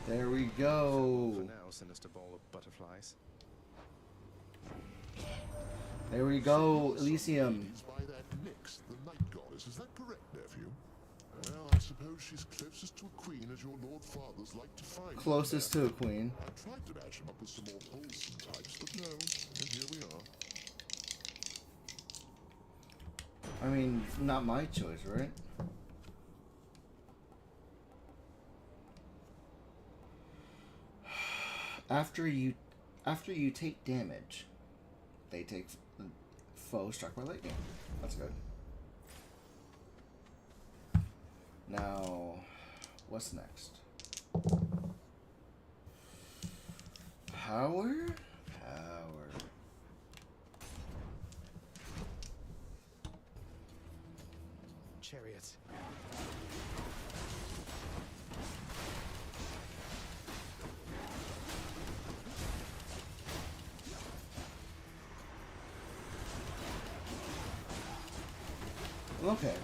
Speaker 1: There we go.
Speaker 20: For now, sinister ball of butterflies.
Speaker 1: There we go, Elysium.
Speaker 8: By that Nyx, the night goddess. Is that correct, nephew? Well, I suppose she's closest to a queen as your lord fathers like to find.
Speaker 1: Closest to a queen.
Speaker 8: I tried to match him up with some more wholesome types, but no. And here we are.
Speaker 1: I mean, not my choice, right? After you take damage, they take foe struck by lightning. That's good. Now, what's next? Power? Power.
Speaker 20: Chariots.
Speaker 1: Okay.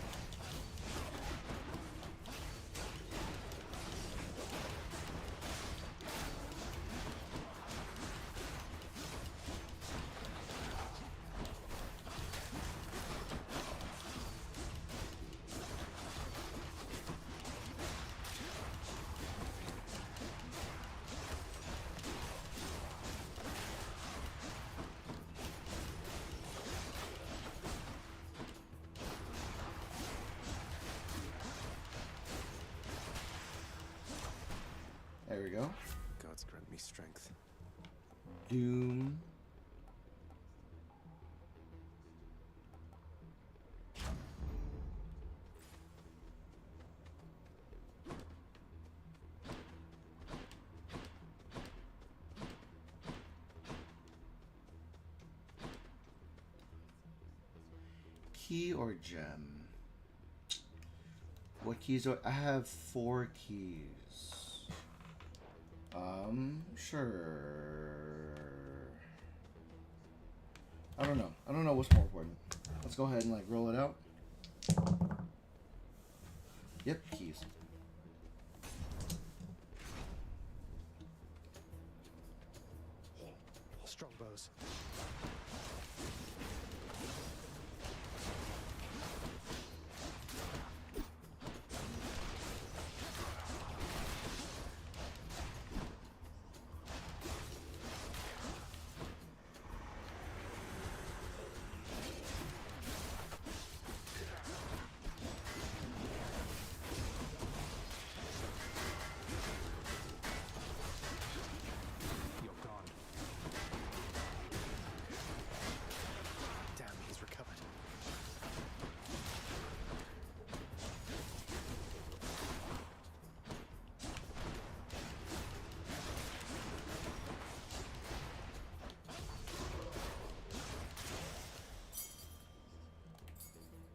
Speaker 20: me strength.
Speaker 1: Doom. Key or gem? What keys do I have? 4 keys. Sure. I don't know. I don't know what's more important. Let's go ahead and like roll it out. Yep, keys.
Speaker 20: Strong bows.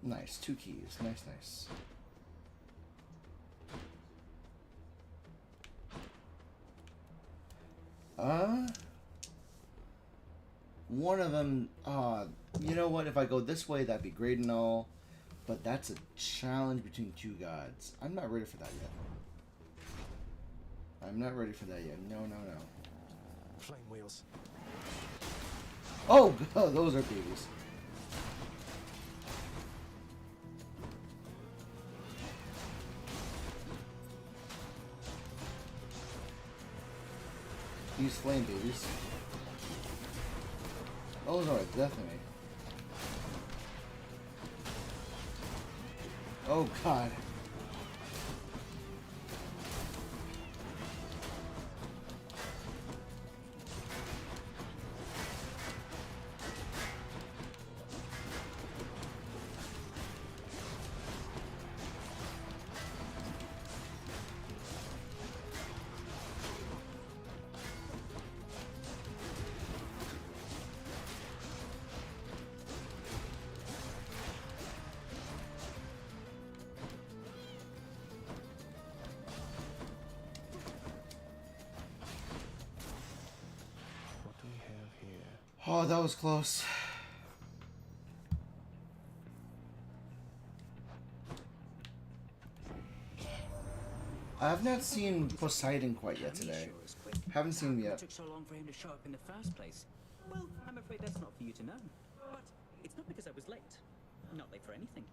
Speaker 1: Nice, 2 keys. Nice, nice. One of them, you know what? If I go this way, that'd be great and all. But that's a challenge between 2 gods. I'm not ready for that yet. I'm not ready for that yet. No, no, no.
Speaker 20: Flame wheels.
Speaker 1: Oh, God, those are babies. These flame babies. Those are definitely. Oh God. Oh, that was close. I've not seen Poseidon quite yet today. Haven't seen him
Speaker 15: It
Speaker 1: yet.
Speaker 15: took so long for him to show up in the first place. Well, I'm afraid that's not for you to know. But it's not because I was late. I'm not late for anything.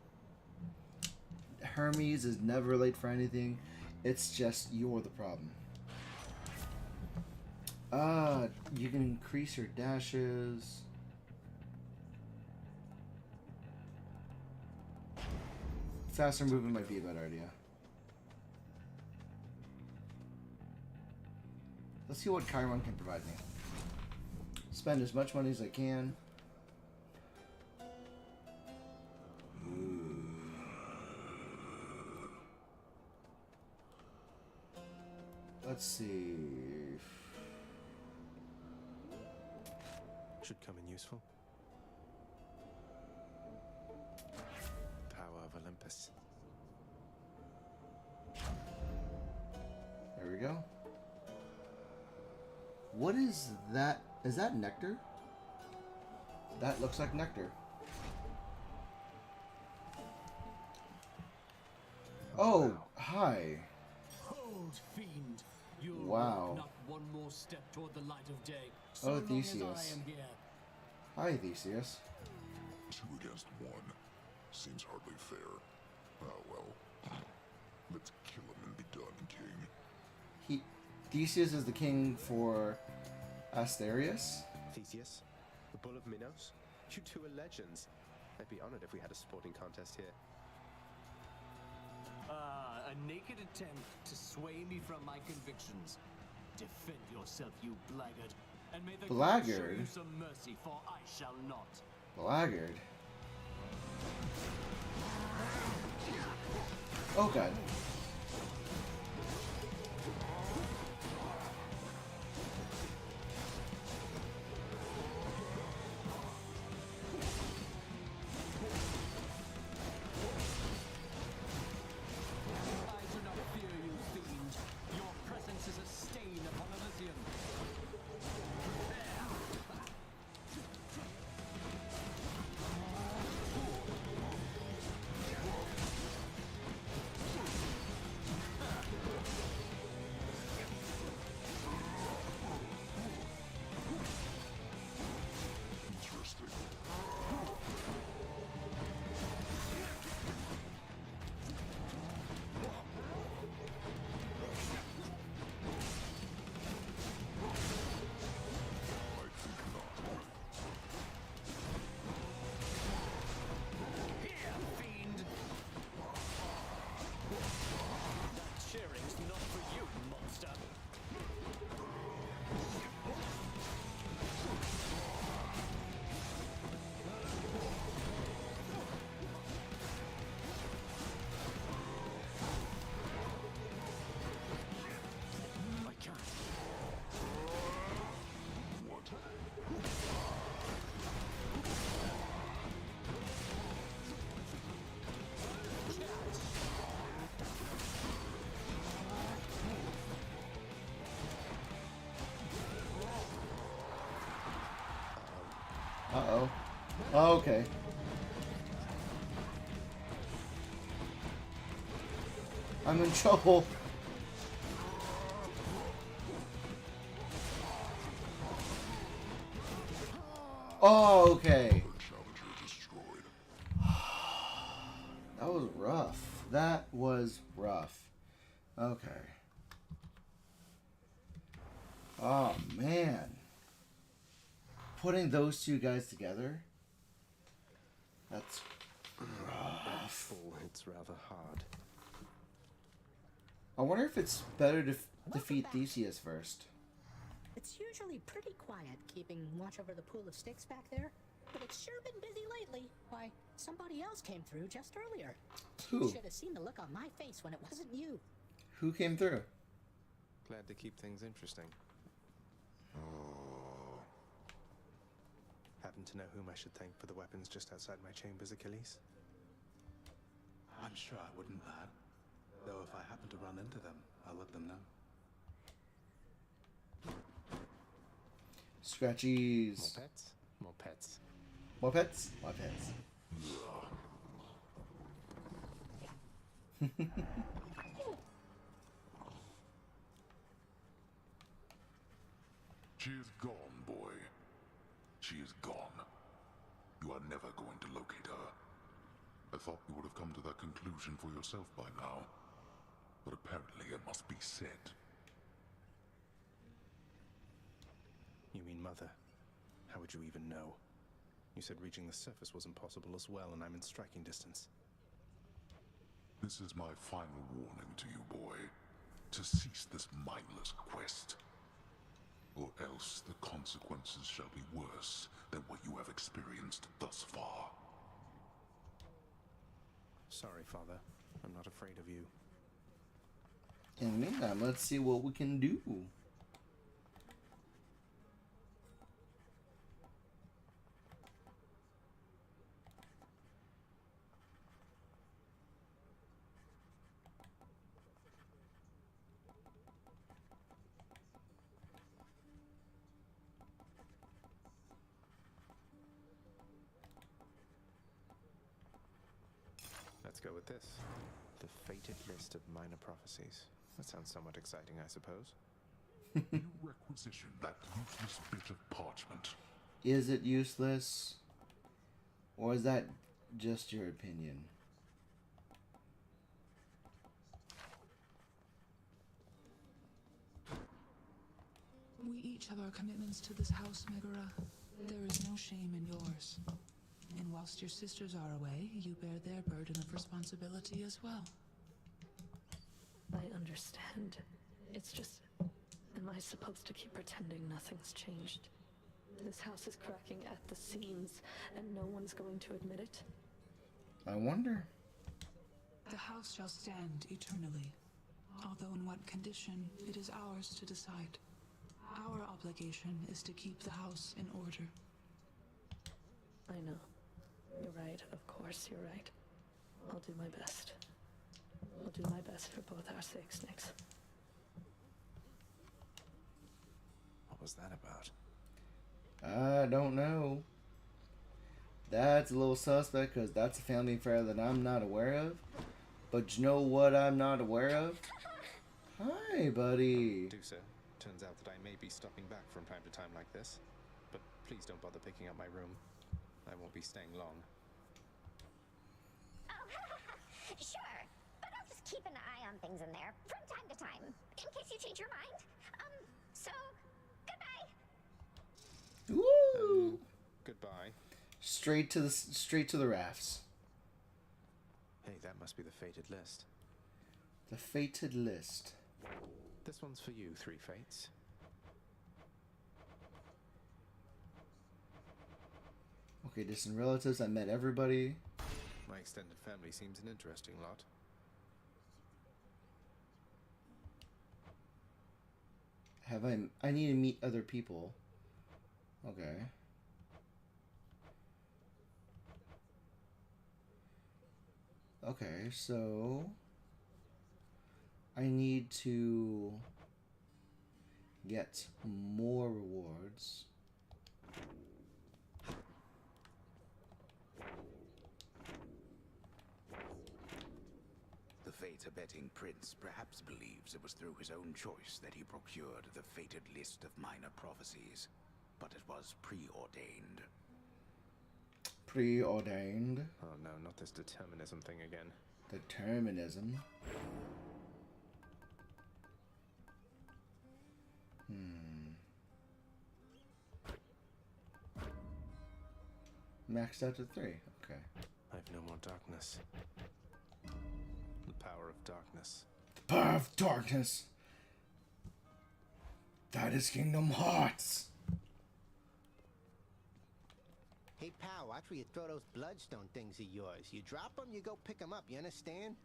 Speaker 1: Hermes is never late for anything. It's just you're the problem. You can increase your dashes. Faster movement might be a better idea. Let's see what Chiron can provide me. Spend as much money as I can. Let's see.
Speaker 20: Should come in useful. Power of Olympus.
Speaker 1: There we go. What is that? Is that nectar? That looks like nectar. Oh, hi.
Speaker 18: Hold, fiend. You'll
Speaker 1: Wow.
Speaker 18: walk not one more step toward the light of day.
Speaker 1: Oh,
Speaker 18: long as
Speaker 1: Theseus.
Speaker 18: I am here.
Speaker 1: Hi, Theseus.
Speaker 8: 2 against 1. Seems hardly fair. Ah, well. Let's kill him and be done, King.
Speaker 1: Theseus is the king for Asterius.
Speaker 20: Theseus, the Bull of Minos. You two are legends. I'd be honored if we had a sporting contest here.
Speaker 18: A naked attempt to sway me from my convictions. Defend yourself, you blackguard, and may the
Speaker 1: Blackguard?
Speaker 18: gods show you some mercy, for I shall not.
Speaker 1: Blackguard. Oh god.
Speaker 18: I do not fear you, fiend. Your presence is a stain upon Elysium. Cheering's not for you, monster. I can't.
Speaker 1: Uh-oh. Oh, okay. I'm in trouble. Oh, okay. That was rough. That was rough. Okay. Oh, man. Putting those two guys together, that's rough.
Speaker 20: It's rather hard.
Speaker 1: I wonder if it's better to defeat Theseus first.
Speaker 3: It's usually pretty quiet keeping watch over the pool of sticks back there, but it's sure been busy lately. Why, somebody else came through just earlier.
Speaker 1: Who?
Speaker 3: You should have seen the look on my face when it wasn't you.
Speaker 1: Who came through?
Speaker 20: Glad to keep things interesting. Happen to know whom I should thank for the weapons just outside my chambers, Achilles?
Speaker 22: I'm sure I wouldn't, lad. Though if I happen to run into them, I'll let them know.
Speaker 1: Scratchies.
Speaker 20: More pets? More pets.
Speaker 1: More pets? More pets.
Speaker 8: She is gone, boy. She is gone. You are never going to locate her. I thought you would have come to that conclusion for yourself by now. But apparently it must be said.
Speaker 20: You mean Mother? How would you even know? You said reaching the surface was impossible as well, and I'm in striking distance.
Speaker 8: This is my final warning to you, boy. To cease this mindless quest. Or else the consequences shall be worse than what you have experienced thus far.
Speaker 20: Sorry, Father. I'm not afraid of you.
Speaker 1: In the meantime, let's see what we can do.
Speaker 20: Let's go with this. The fated list of minor prophecies. That sounds somewhat exciting, I suppose.
Speaker 8: You requisition that useless bit of parchment.
Speaker 1: Is it useless? Or is that just your opinion?
Speaker 4: We each have our commitments to this house, Megara. There is no shame in yours. And whilst your sisters are away, you bear their burden of responsibility as well.
Speaker 14: I understand. It's just the Am I supposed to keep pretending nothing's changed? This house is cracking at the seams, and no one's going to admit it?
Speaker 1: I wonder.
Speaker 4: The house shall stand eternally, although in what condition it is ours to decide. Our obligation is to keep the house in order.
Speaker 14: I know. You're right, of course you're right. I'll do my best. I'll do my best for both our sakes, Nix.
Speaker 20: What was that about?
Speaker 1: I don't know. That's a little suspect because that's a family affair that I'm not aware of. But you know what I'm not aware of? Hi, buddy.
Speaker 20: Do so. Turns out that I may be stopping back from time to time like this. But please don't bother picking up my room. I won't be staying long.
Speaker 5: Oh, sure. But I'll just keep an eye on things in there from time to time, in case you change your mind. So, goodbye.
Speaker 1: Woo!
Speaker 20: Goodbye.
Speaker 1: Straight to the rafts.
Speaker 20: Hey, that must be the fated list.
Speaker 1: The fated list.
Speaker 20: This one's for you, Three Fates.
Speaker 1: Okay, distant relatives. I met everybody.
Speaker 20: My extended family seems an interesting lot.
Speaker 1: I need to meet other people. Okay. Okay, so I need to get more rewards.
Speaker 17: The fate-abetting prince perhaps believes it was through his own choice that he procured the fated list of minor prophecies, but it was preordained.
Speaker 1: Preordained?
Speaker 20: Oh no, not this determinism thing again.
Speaker 1: Determinism? Maxed out to 3. Okay.
Speaker 20: I have no more darkness. The power of darkness.
Speaker 1: The power of darkness! That is Kingdom Hearts!
Speaker 21: Hey, pal, watch where you throw those bloodstone things of yours. You drop them, you go pick them up, you understand?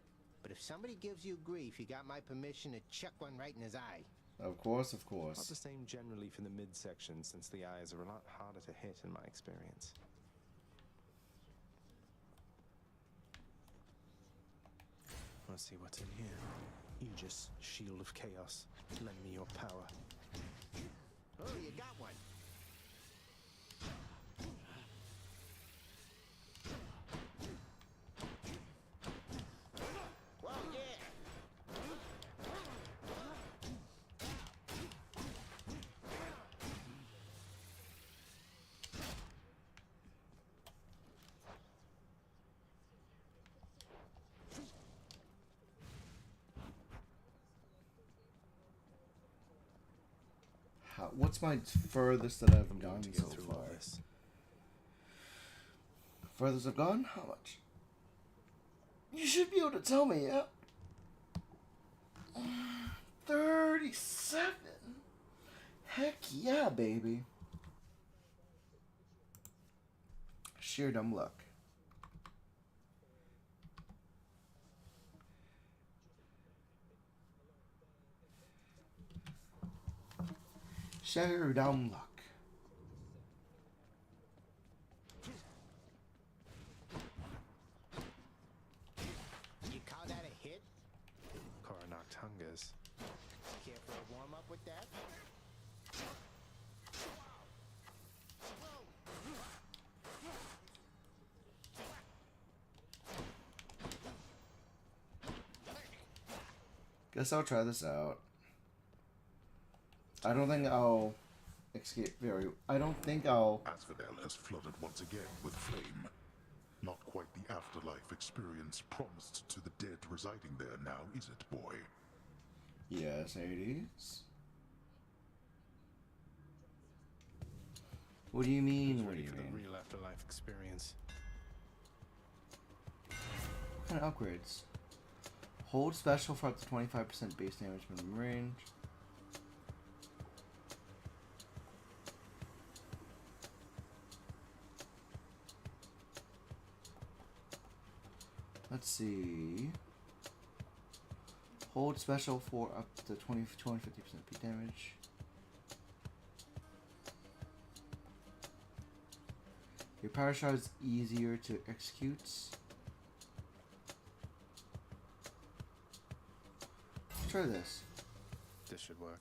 Speaker 21: But if somebody gives you grief, you got my permission to chuck one right in his eye.
Speaker 1: Of course, of course.
Speaker 20: Not the same generally for the midsection, since the eyes are a lot harder to hit in my experience. Let's see what's in here. Aegis, Shield of Chaos. Lend me your power.
Speaker 21: Oh, you got one. Whoa, yeah.
Speaker 1: What's my furthest that I've gone so far? Furthest I've gone? How much? You should be able to tell me, yeah? 37. Heck yeah, baby. Sheer dumb luck. Sheer dumb luck.
Speaker 21: You call that a hit?
Speaker 20: Coronach Hungers.
Speaker 21: Care for a warm-up with that?
Speaker 1: Guess I'll try this out. I don't think I'll escape very... I don't think I'll...
Speaker 8: Asphodel has flooded once again with flame. Not quite the afterlife experience promised to the dead residing there now, is it, boy?
Speaker 1: Yes, Hades. What do you mean? What do you mean?
Speaker 20: The real afterlife experience.
Speaker 1: What kind of upgrades? Hold special for up to 25% base damage minimum range. Let's see. Hold special for up to 20, 250% P damage. Your power shot is easier to execute. Try this.
Speaker 20: This should work.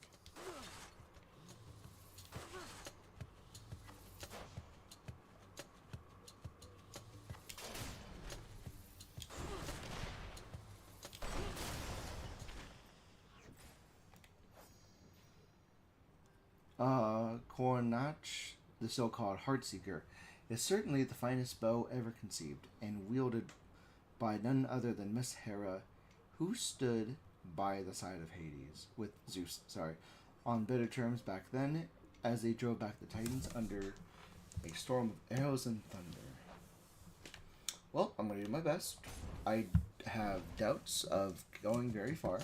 Speaker 1: Cornach, the so-called Heartseeker, is certainly the finest bow ever conceived, and wielded by none other than Miss Hera, who stood by the side of Hades, with Zeus, on better terms back then, as they drove back the Titans under a storm of arrows and thunder. Well, I'm going to do my best. I have doubts of going very far.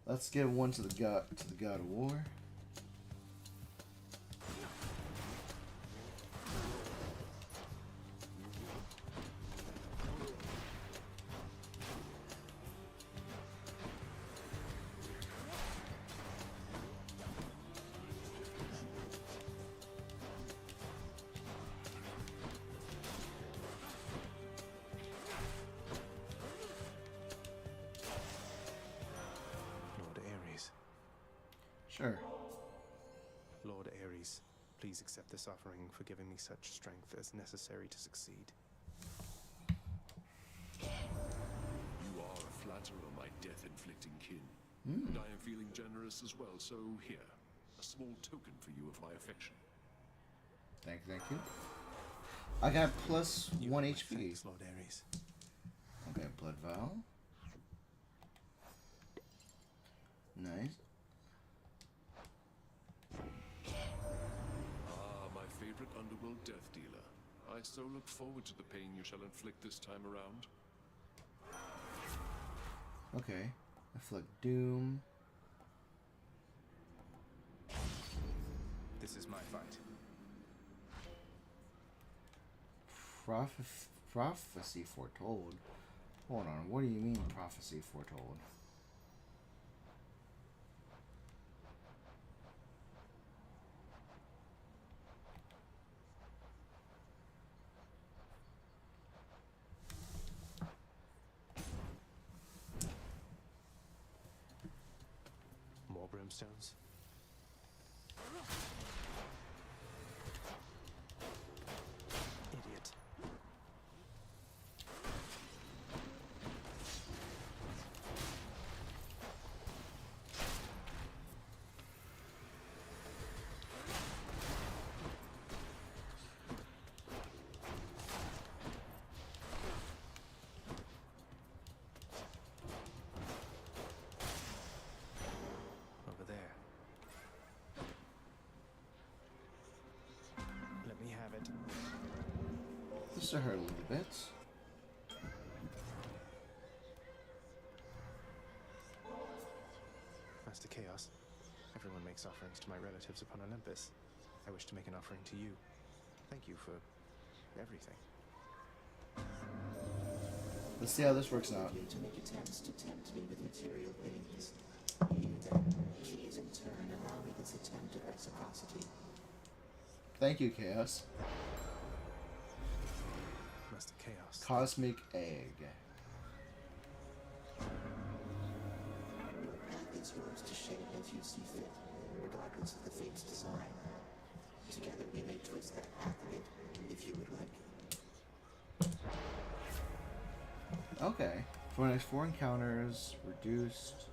Speaker 1: Let's give one to the god of war. Sure.
Speaker 20: Lord Ares, please accept this offering for giving me such strength as necessary to succeed.
Speaker 2: You are a flatterer, my death-inflicting kin. And I am feeling generous as well, so here, a small token for you of my affection.
Speaker 1: Thank you. I got plus 1 HP.
Speaker 20: Thanks, Lord Ares.
Speaker 1: Okay, blood vial. Nice.
Speaker 2: My favorite underworld death dealer. I so look forward to the pain you shall inflict this time around.
Speaker 1: Okay. Afflict Doom.
Speaker 20: This is my fight.
Speaker 1: Prophecy foretold. Hold on, what do you mean prophecy foretold?
Speaker 20: More brimstones? Idiot. Over there. Let me have it.
Speaker 1: This will hurt a little bit.
Speaker 20: Master Chaos, everyone makes offerings to my relatives upon Olympus. I wish to make an offering to you. Thank you for everything.
Speaker 1: Let's see how this works out.
Speaker 9: To make attempts to tempt me with material things. Please in turn allow me this attempt at reciprocity.
Speaker 1: Thank you, Chaos.
Speaker 20: Master Chaos.
Speaker 1: Cosmic Egg.
Speaker 9: Your path is yours to shape as you see fit, regardless of the fate's design. Together we may twist that path a bit, if you would like.
Speaker 1: Okay. For the next 4 encounters, reduced.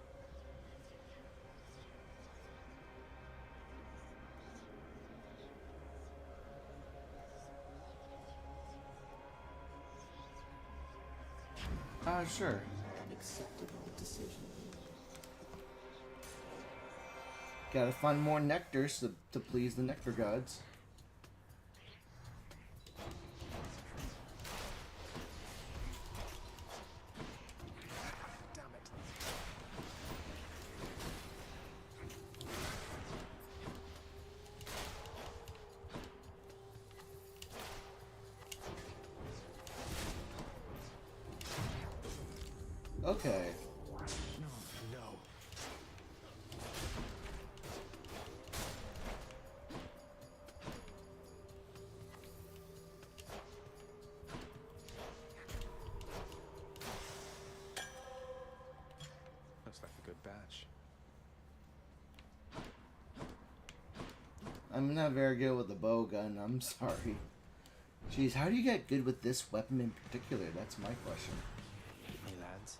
Speaker 1: Sure.
Speaker 9: acceptable decision.
Speaker 1: Gotta find more nectars to please the nectar gods. Okay.
Speaker 20: No. Looks like a good batch.
Speaker 1: I'm not very good with the bow gun, I'm sorry. Jeez, how do you get good with this weapon in particular? That's my question.
Speaker 20: Hey lads.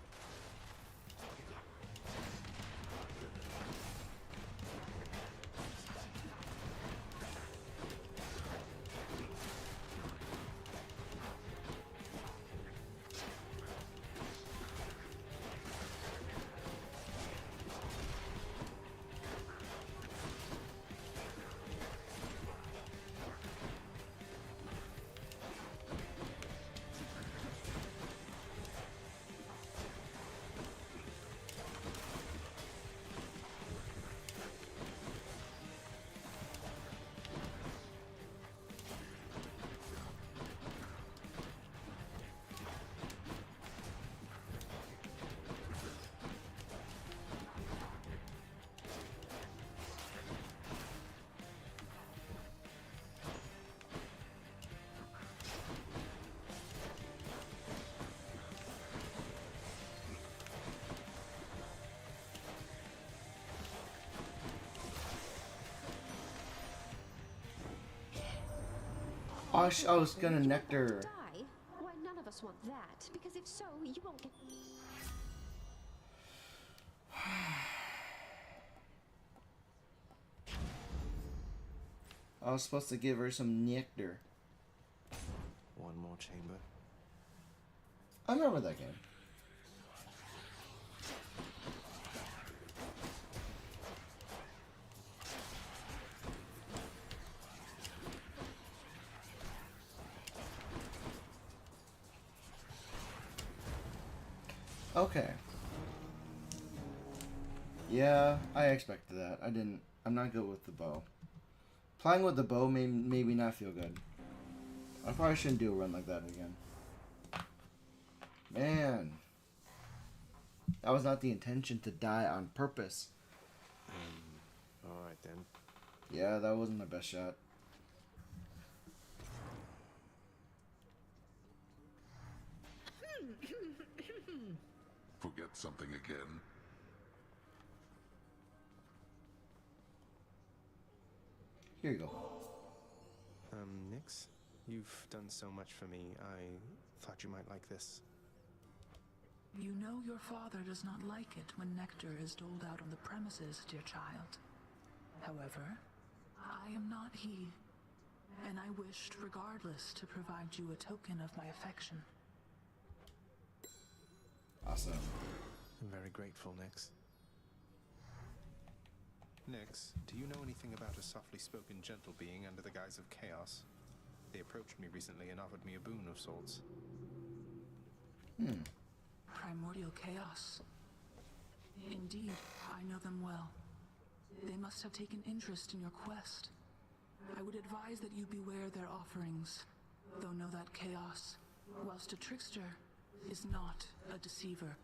Speaker 1: I was gonna nectar.
Speaker 12: Die? Why, none of us want that, because if so, you won't get...
Speaker 1: I was supposed to give her some nectar.
Speaker 20: One more chamber.
Speaker 1: I remember that game. Okay. Yeah, I expected that. I'm not good with the bow. Playing with the bow made me not feel good. I probably shouldn't do a run like that again. Man. That was not the intention to die on purpose.
Speaker 20: Alright then.
Speaker 1: Yeah, that wasn't my best shot.
Speaker 8: Forget something again?
Speaker 1: Here you go.
Speaker 20: Nyx, you've done so much for me. I thought you might like this.
Speaker 4: You know your father does not like it when nectar is doled out on the premises, dear child. However, I am not he, and I wished regardless to provide you a token of my affection.
Speaker 1: Awesome.
Speaker 20: I'm very grateful, Nyx. Nyx, do you know anything about a softly spoken gentle being under the guise of chaos? They approached me recently and offered me a boon of sorts.
Speaker 4: Primordial chaos. Indeed, I know them well. They must have taken interest in your quest. I would advise that you beware their offerings, though know that chaos, whilst a trickster, is not a deceiver.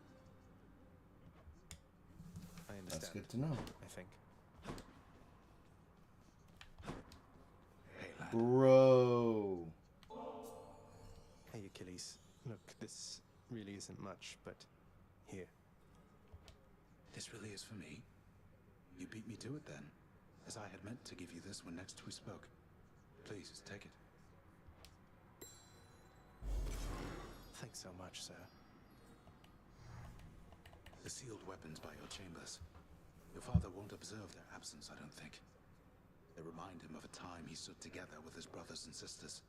Speaker 20: I understand.
Speaker 1: That's good to know.
Speaker 20: I think.
Speaker 1: Bro.
Speaker 20: Hey, Achilles. Look, this really isn't much, but here.
Speaker 22: This really is for me? You beat me to it then, as I had meant to give you this when next we spoke. Please, take it.
Speaker 20: Thanks so much, sir.
Speaker 22: The sealed weapons by your chambers. Your father won't observe their absence, I don't think. They remind him of a time he stood together with his brothers and sisters.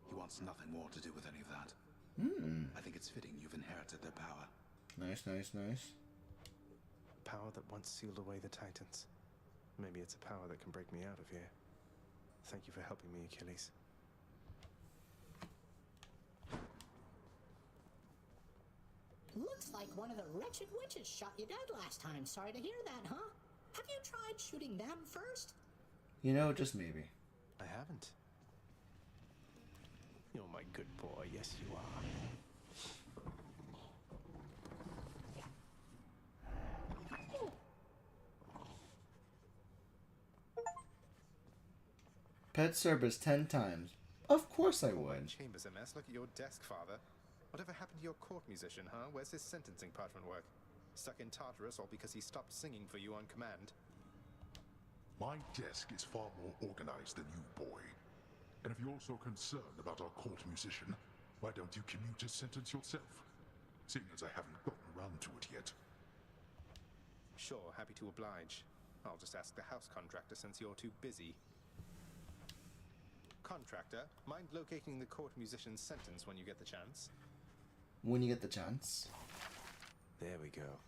Speaker 22: He wants nothing more to do with any of that. I think it's fitting you've inherited their power.
Speaker 1: Nice, nice, nice.
Speaker 20: Power that once sealed away the Titans. Maybe it's a power that can break me out of here. Thank you for helping me, Achilles.
Speaker 3: Looks like one of the wretched witches shot you dead last time. Sorry to hear that, huh? Have you tried shooting them first?
Speaker 1: You know, just maybe.
Speaker 20: I haven't. You're my good boy, yes you are.
Speaker 1: Pet service 10 times. Of course I would.
Speaker 20: Chamber's a mess. Look at your desk, Father. Whatever happened to your court musician, huh? Where's his sentencing parchment work? Stuck in Tartarus all because he stopped singing for you on command?
Speaker 8: My desk is far more organized than you, boy. And if you're so concerned about our court musician, why don't you commute his sentence yourself? Seeing as I haven't gotten around to it yet.
Speaker 20: Sure, happy to oblige. I'll just ask the house contractor since you're too busy. Contractor, mind locating the court musician's sentence when you get the chance?
Speaker 1: When you get the chance.
Speaker 20: There we go.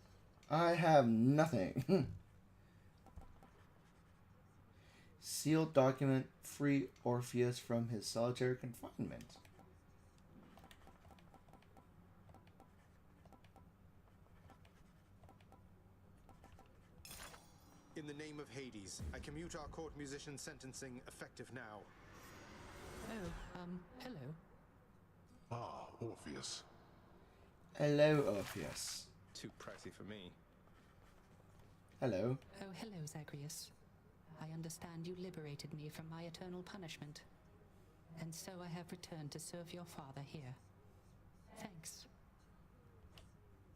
Speaker 1: I have nothing. Sealed document, free Orpheus from his solitary confinement.
Speaker 20: In the name of Hades, I commute our court musician's sentencing effective now.
Speaker 10: Oh, hello.
Speaker 8: Ah, Orpheus.
Speaker 1: Hello, Orpheus.
Speaker 20: Too pricey for me.
Speaker 1: Hello.
Speaker 11: Oh, hello, Zagreus. I understand you liberated me from my eternal punishment. And so I have returned to serve your father here. Thanks.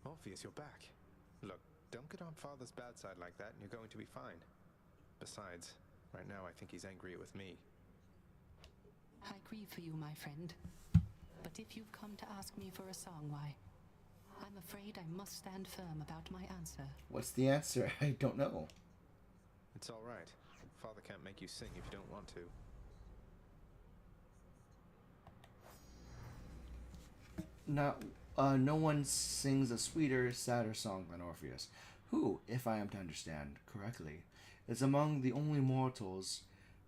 Speaker 20: Orpheus, you're back. Look, don't get on Father's bad side like that and you're going to be fine. Besides, right now I think he's angry with me.
Speaker 11: I grieve for you, my friend. But if you've come to ask me for a song, why, I'm afraid I must stand firm about my answer.
Speaker 1: What's the answer? I don't know.
Speaker 20: It's all right. Father can't make you sing if you don't want to.
Speaker 1: No one sings a sweeter, sadder song than Orpheus, who, if I am to understand correctly, is among the only mortals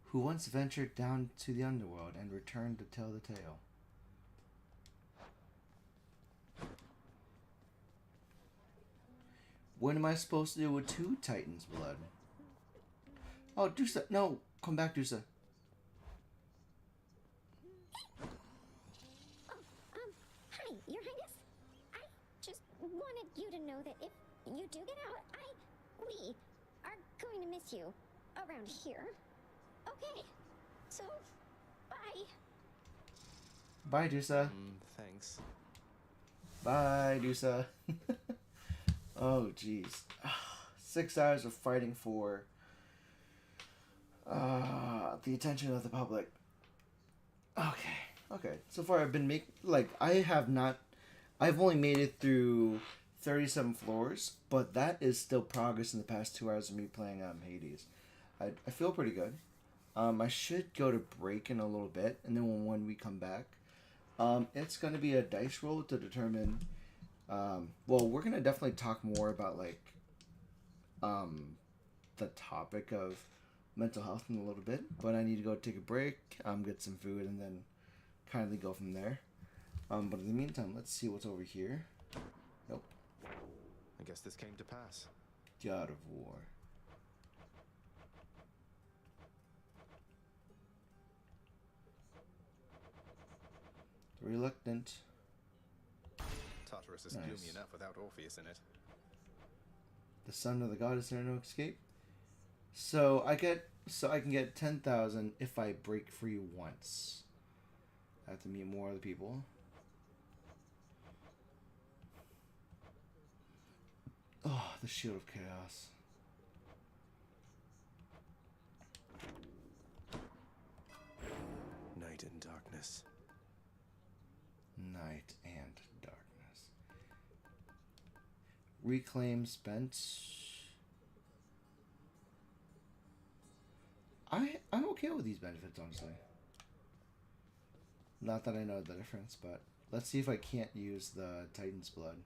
Speaker 1: who once ventured down to the underworld and returned to tell the tale. What am I supposed to do with 2 Titans' blood? Oh, Dusa, no! Come back, Dusa.
Speaker 5: Hi, Your Highness. I just wanted you to know that if you do get out, we are going to miss you around here. Okay, so, bye.
Speaker 1: Bye, Dusa.
Speaker 20: Thanks.
Speaker 1: Bye, Dusa. Oh, jeez. 6 hours of fighting for the attention of the public. Okay. So far I've been I've only made it through 37 floors, but that is still progress in the past 2 hours of me playing Hades. I feel pretty good. I should go to break in a little bit, and then when we come back, it's going to be a dice roll to determine. Well, we're going to definitely talk more about the topic of mental health in a little bit, but I need to go take a break, get some food, and then kindly go from there. But in the meantime, let's see what's over here. Nope.
Speaker 20: I guess this came to pass.
Speaker 1: God of War. Reluctant.
Speaker 20: Tartarus is
Speaker 1: Nice.
Speaker 20: gloomy enough without Orpheus in it.
Speaker 1: The son of the goddess, there no escape. So I can get 10,000 if I break free once. I have to meet more other people. Oh, the Shield of Chaos.
Speaker 20: Night and darkness.
Speaker 1: Night and darkness. Reclaim spent. I'm okay with these benefits, honestly. Not that I know the difference, but let's see if I can't use the Titan's blood.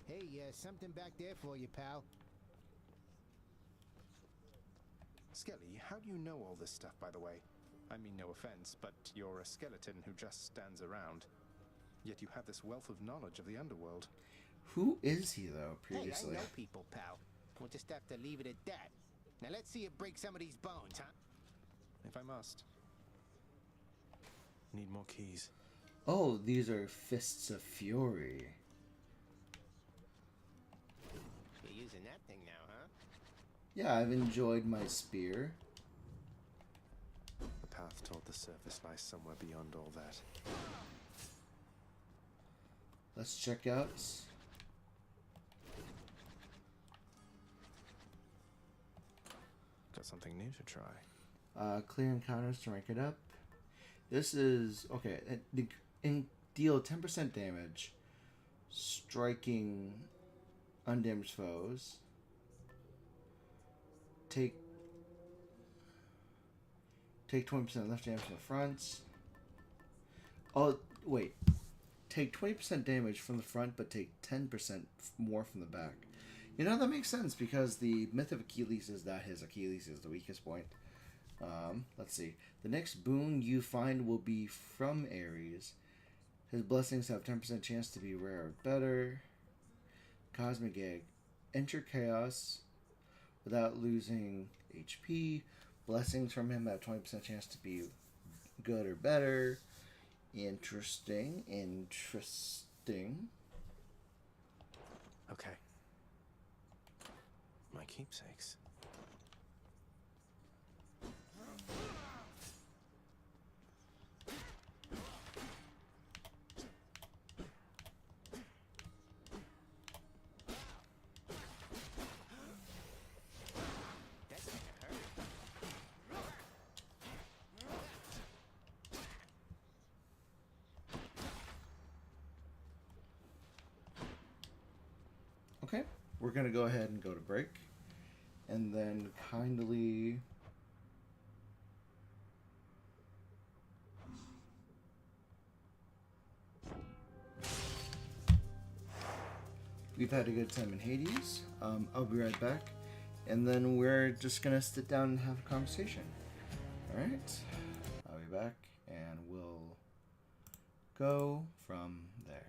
Speaker 21: Hey, something back there for you, pal.
Speaker 20: Skelly, how do you know all this stuff, by the way? I mean, no offense, but you're a skeleton who just stands around. Yet you have this wealth of knowledge of the underworld.
Speaker 1: Who is he, though, previously?
Speaker 21: Hey, I know people, pal. We'll just have to leave it at that. Now let's see you break some of these bones, huh?
Speaker 20: If I must. Need more keys.
Speaker 1: Oh, these are Fists of Fury.
Speaker 21: You're using that thing now, huh?
Speaker 1: Yeah, I've enjoyed my spear.
Speaker 20: The path toward the surface lies somewhere beyond all that.
Speaker 1: Let's check out.
Speaker 20: Got something new to try.
Speaker 1: Clear encounters to rank it up. This is okay. Deal 10% damage, striking undamaged foes. Take 20% left damage from the front. Oh wait, take 20% damage from the front, but take 10% more from the back. You know, that makes sense because the myth of Achilles is that his Achilles is the weakest point. Let's see. The next boon you find will be from Ares. His blessings have 10% chance to be rare or better. Cosmic Egg. Enter Chaos without losing HP. Blessings from him have 20% chance to be good or better. Interesting.
Speaker 20: Okay. My keepsakes.
Speaker 1: Okay, we're gonna go ahead and go to break, and then kindly we've had a good time in Hades. I'll be right back, and then we're just gonna sit down and have a conversation. All right, I'll be back, and we'll go from there.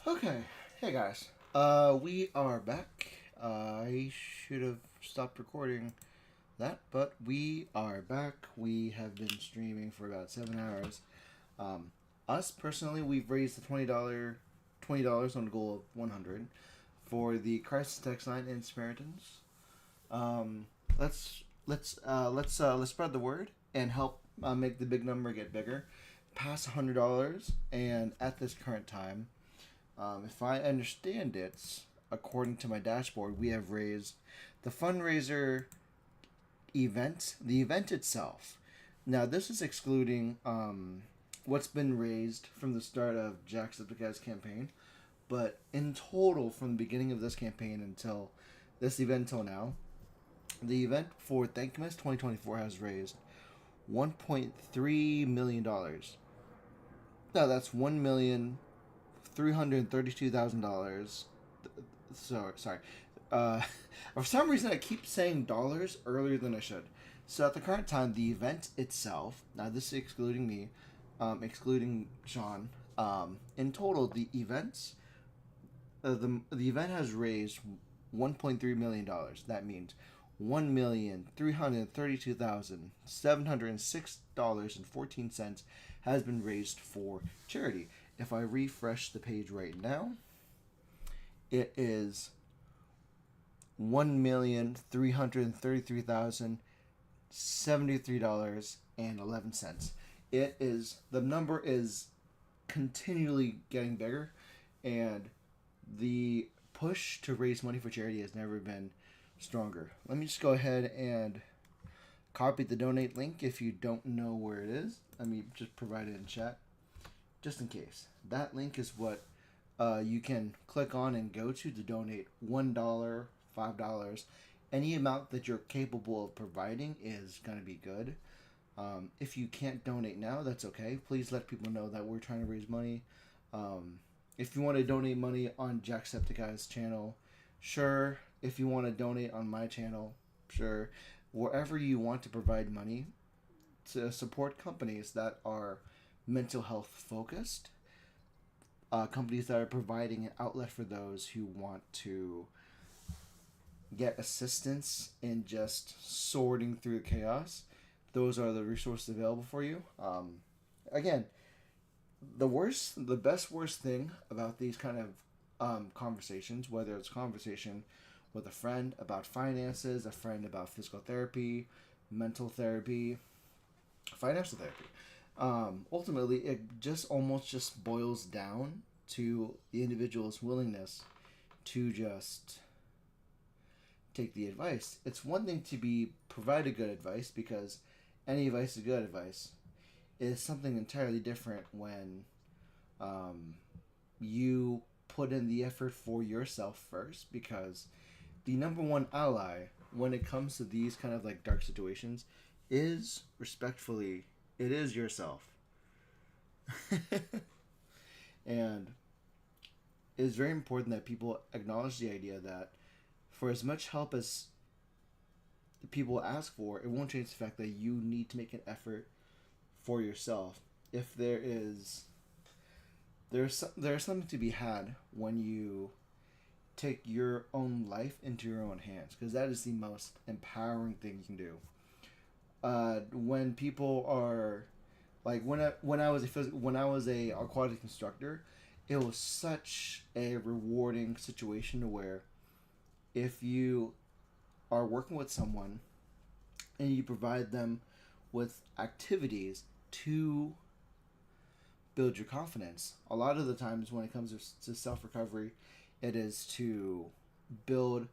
Speaker 1: Okay, hey guys. We are back. I should have stopped recording that, but we are back. We have been streaming for about 7 hours. Us personally, we've raised the $20 on a goal of $100 for the Crisis Text line in Samaritans. Let's spread the word and help make the big number get bigger. Pass $100, and at this current time, if I understand it, according to my dashboard, we have raised the fundraiser event, the event itself. Now, this is excluding what's been raised from the start of Jacksepticeye's campaign, but in total, from the beginning of this campaign until this event till now, the event for Thankmas 2024 has raised $1.3 million. No, that's $1,332,000. Sorry. For some reason, I keep saying dollars earlier than I should. So at the current time, the event itself, now this is excluding me, excluding Sean, in total, the event has raised $1.3 million. That means $1,332,706.14 has been raised for charity. If I refresh the page right now, it is $1,333,073.11. The number is continually getting bigger, and the push to raise money for charity has never been stronger. Let me just go ahead and copy the donate link if you don't know where it is. Let me just provide it in chat, just in case. That link is what you can click on and go to donate $1, $5. Any amount that you're capable of providing is going to be good. If you can't donate now, that's okay. Please let people know that we're trying to raise money. If you want to donate money on Jacksepticeye's channel, sure. If you want to donate on my channel, sure. Wherever you want to provide money to support companies that are mental health focused, companies that are providing an outlet for those who want to get assistance in just sorting through the chaos, those are the resources available for you. Again, the worst thing about these kind of conversations, whether it's conversation with a friend about finances, a friend about physical therapy, mental therapy, financial therapy, ultimately it almost boils down to the individual's willingness to just take the advice. It's one thing to provide a good advice, because any advice is good advice. It's something entirely different when you put in the effort for yourself first, because the number one ally when it comes to these kind of like dark situations is, respectfully, it is yourself. And it's very important that people acknowledge the idea that for as much help as people ask for, it won't change the fact that you need to make an effort for yourself. If there's something to be had when you take your own life into your own hands, because that is the most empowering thing you can do. When people are like, when I was a aquatic instructor, it was such a rewarding situation to where if you are working with someone and you provide them with activities to build your confidence, a lot of the times when it comes to self-recovery, it is to build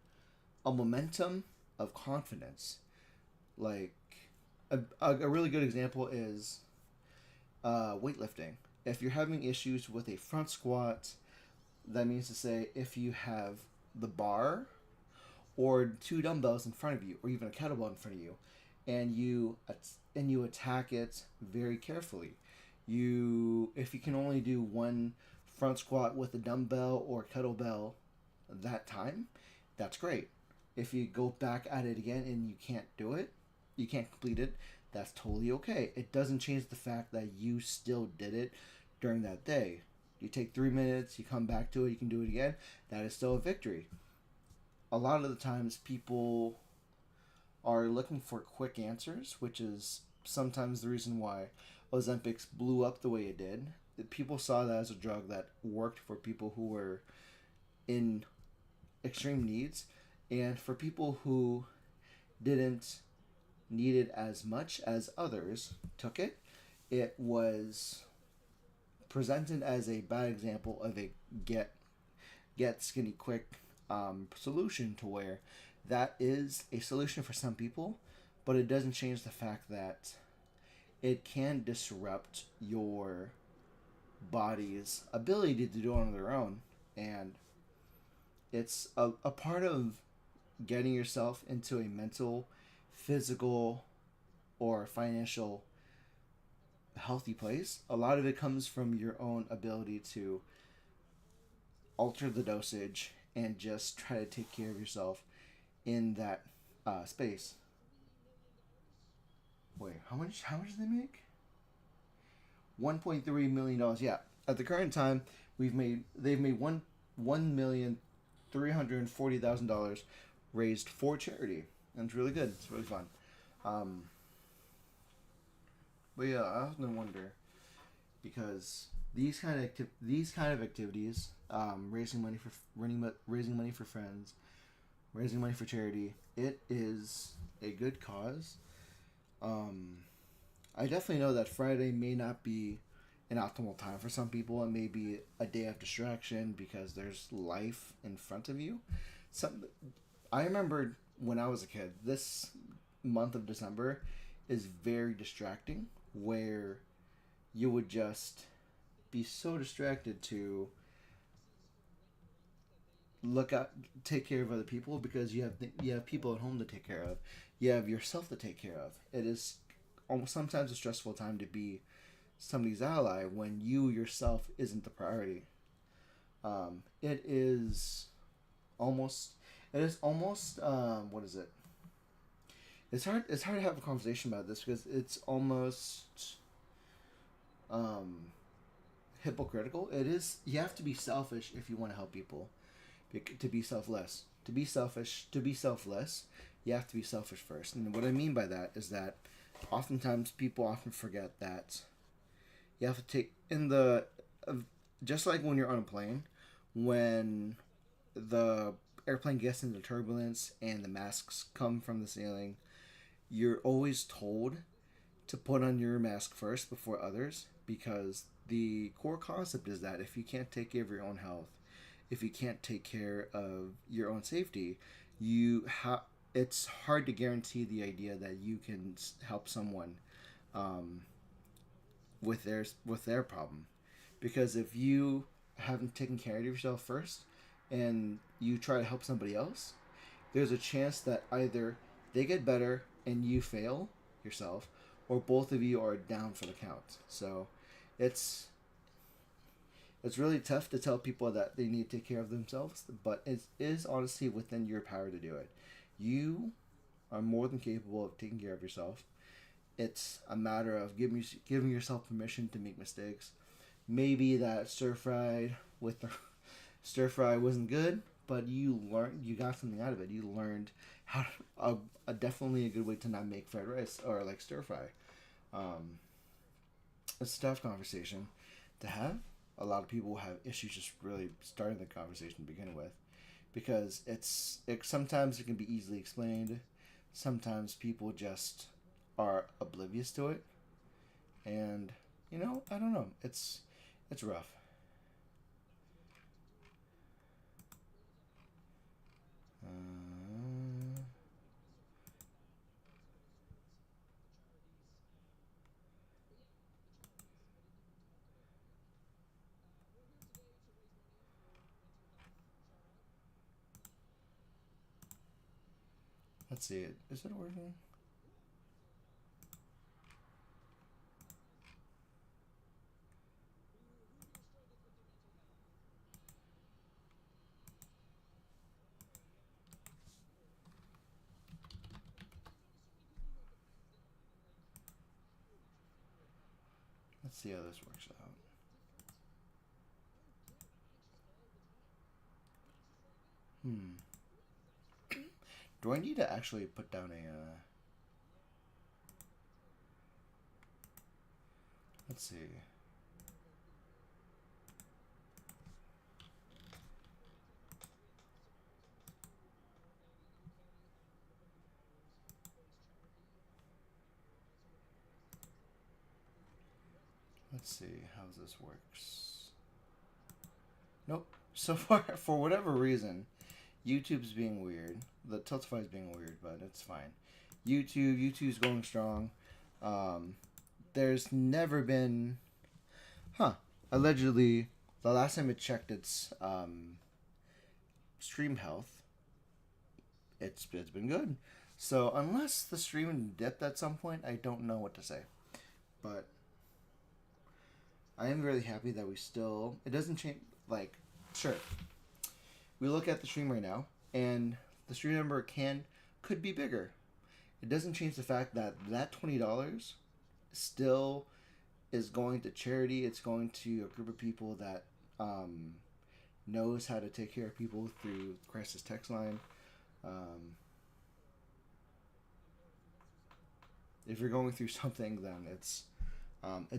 Speaker 1: a momentum of confidence. Like a really good example is weightlifting. If you're having issues with a front squat, that means to say if you have the bar or 2 dumbbells in front of you, or even a kettlebell in front of you, and you attack it very carefully. If you can only do 1 front squat with a dumbbell or kettlebell that time, that's great. If you go back at it again and you can't do it, you can't complete it, that's totally okay. It doesn't change the fact that you still did it during that day. You take 3 minutes, you come back to it, you can do it again. That is still a victory. A lot of the times people are looking for quick answers, which is sometimes the reason why Ozempic blew up the way it did. People saw that as a drug that worked for people who were in extreme needs, and for people who didn't need it as much as others took it, it was presented as a bad example of a get skinny quick solution, to where that is a solution for some people, but it doesn't change the fact that it can disrupt your body's ability to do it on their own. And it's a part of getting yourself into a mental, physical, or financial healthy place. A lot of it comes from your own ability to alter the dosage and just try to take care of yourself in that space. Wait, how much did they make? $1.3 million. Yeah, at the current time, they've made $1,340,000 raised for charity, and it's really good. It's really fun. But yeah, I often wonder, because these kind of activities, raising money for friends, raising money for charity, it is a good cause. I definitely know that Friday may not be an optimal time for some people. It may be a day of distraction because there's life in front of you. I remember when I was a kid, this month of December is very distracting, where you would just be so distracted to take care of other people, because you have people at home to take care of. You have yourself to take care of. It is almost sometimes a stressful time to be somebody's ally when you yourself isn't the priority. It is almost what is it? It's hard to have a conversation about this, because it's almost hypocritical. It is. You have to be selfish if you want to help people. To be selfless. To be selfish. To be selfless, you have to be selfish first. And what I mean by that is that oftentimes people often forget that you have to take just like when you're on a plane, when the airplane gets into turbulence and the masks come from the ceiling, you're always told to put on your mask first before others, because the core concept is that if you can't take care of your own health, if you can't take care of your own safety, it's hard to guarantee the idea that you can help someone with their problem. Because if you haven't taken care of yourself first and you try to help somebody else, there's a chance that either they get better and you fail yourself, or both of you are down for the count. So it's really tough to tell people that they need to take care of themselves, but it is honestly within your power to do it. You are more than capable of taking care of yourself. It's a matter of giving yourself permission to make mistakes. Maybe that stir fry wasn't good, but you got something out of it. You learned how definitely a good way to not make fried rice or like stir fry. It's a tough conversation to have. A lot of people have issues just really starting the conversation to begin with, because sometimes it can be easily explained. Sometimes people just are oblivious to it, and I don't know. It's rough. Let's see it. Is it working? Let's see how this works out. Do I need to actually put down a... Let's see. Let's see how this works. Nope. So far, for whatever reason, YouTube's being weird. The Tiltify is being weird, but it's fine. YouTube's going strong. There's never been... Allegedly, the last time it checked its stream health, it's been good. So unless the stream dipped at some point, I don't know what to say. But I am really happy that we still... It doesn't change... Like, sure. We look at the stream right now, and the stream number could be bigger. It doesn't change the fact that that $20 still is going to charity. It's going to a group of people that knows how to take care of people through Crisis Text Line. If you're going through something, then it's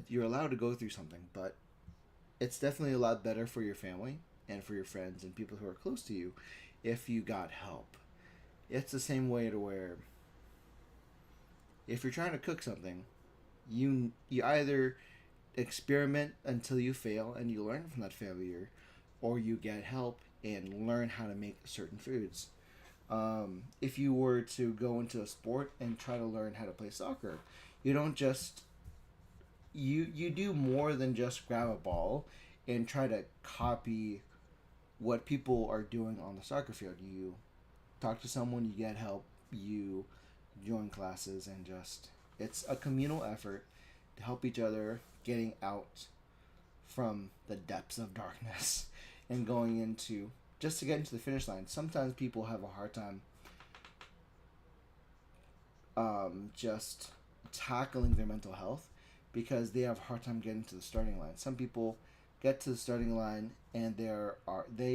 Speaker 1: you're allowed to go through something, but it's definitely a lot better for your family and for your friends and people who are close to you if you got help. It's the same way to where if you're trying to cook something, you either experiment until you fail and you learn from that failure, or you get help and learn how to make certain foods. If you were to go into a sport and try to learn how to play soccer, you don't just you do more than just grab a ball and try to copy what people are doing on the soccer field. You talk to someone, you get help, you join classes, and just it's a communal effort to help each other getting out from the depths of darkness and going into just to get into the finish line. Sometimes people have a hard time just tackling their mental health because they have a hard time getting to the starting line. Some people get to the starting line and they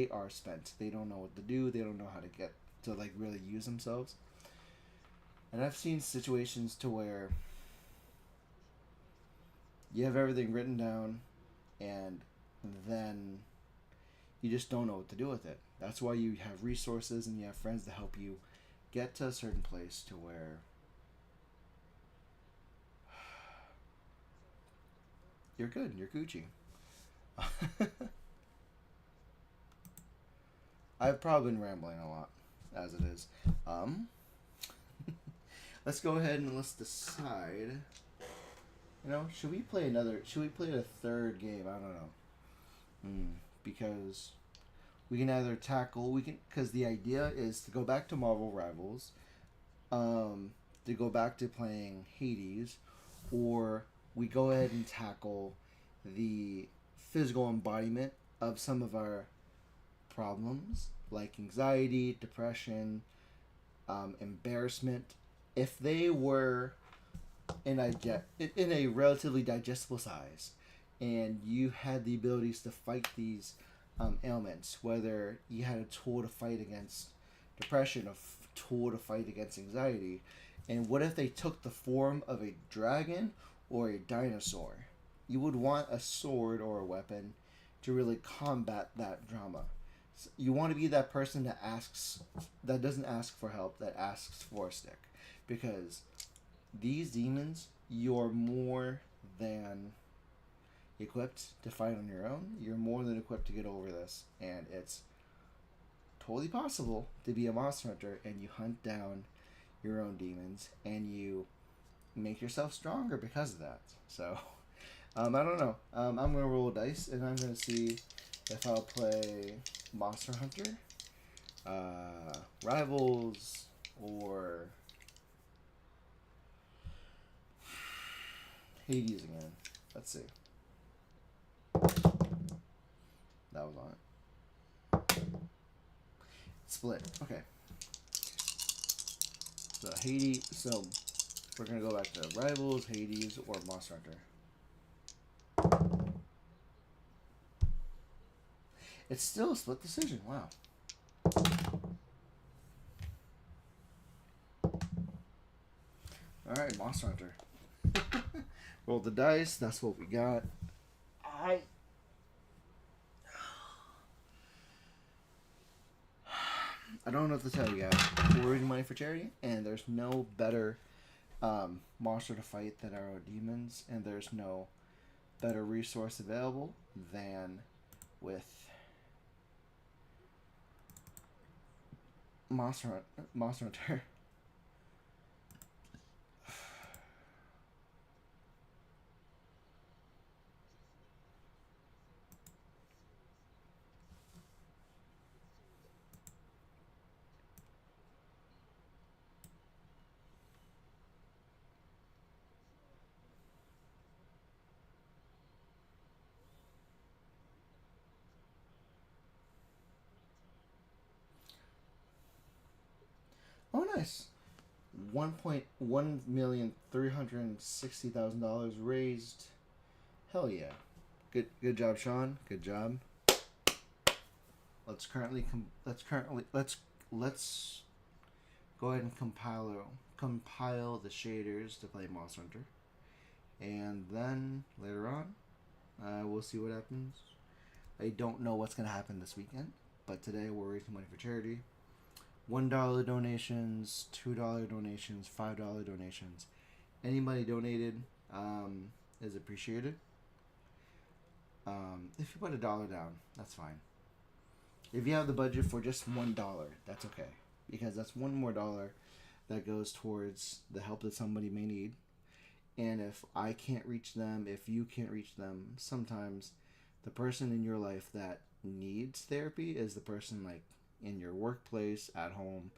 Speaker 1: are spent. They don't know what to do. They don't know how to get to like really use themselves. And I've seen situations to where you have everything written down and then you just don't know what to do with it. That's why you have resources and you have friends to help you get to a certain place to where you're good, you're Gucci. I've probably been rambling a lot, as it is. Let's go ahead and let's decide. You know, should we play a third game? I don't know. Because we can either because the idea is to go back to Marvel Rivals, to go back to playing Hades, or we go ahead and tackle the physical embodiment of some of our problems, like anxiety, depression, embarrassment. If they were in a relatively digestible size, and you had the abilities to fight these ailments, whether you had a tool to fight against depression, a tool to fight against anxiety, and what if they took the form of a dragon or a dinosaur? You would want a sword or a weapon to really combat that drama. So you want to be that person that doesn't ask for help, that asks for a stick. Because these demons, you're more than equipped to fight on your own. You're more than equipped to get over this. And it's totally possible to be a monster hunter and you hunt down your own demons and you make yourself stronger because of that. So, I don't know. I'm going to roll dice and I'm going to see if I'll play Monster Hunter, Rivals, or Hades again. Let's see. That was on it. Split. Okay. So Hades. So we're gonna go back to Rivals, Hades, or Monster Hunter. It's still a split decision. Wow. Alright, Monster Hunter. Roll the dice, that's what we got. I don't know what to tell you guys. We're raising money for charity, and there's no better monster to fight than our demons, and there's no better resource available than with Monster Hunter. Oh, nice. $1,360,000 raised. Hell yeah. Good job, Sean. Good job. Let's go ahead and compile the shaders to play Monster Hunter. And then later on, we'll see what happens. I don't know what's going to happen this weekend, but today we're raising money for charity. $1 donations, $2 donations, $5 donations. Anybody donated is appreciated. If you put $1 down, that's fine. If you have the budget for just $1, that's okay, because that's one more dollar that goes towards the help that somebody may need. And if I can't reach them, if you can't reach them, sometimes the person in your life that needs therapy is the person like in your workplace, at home,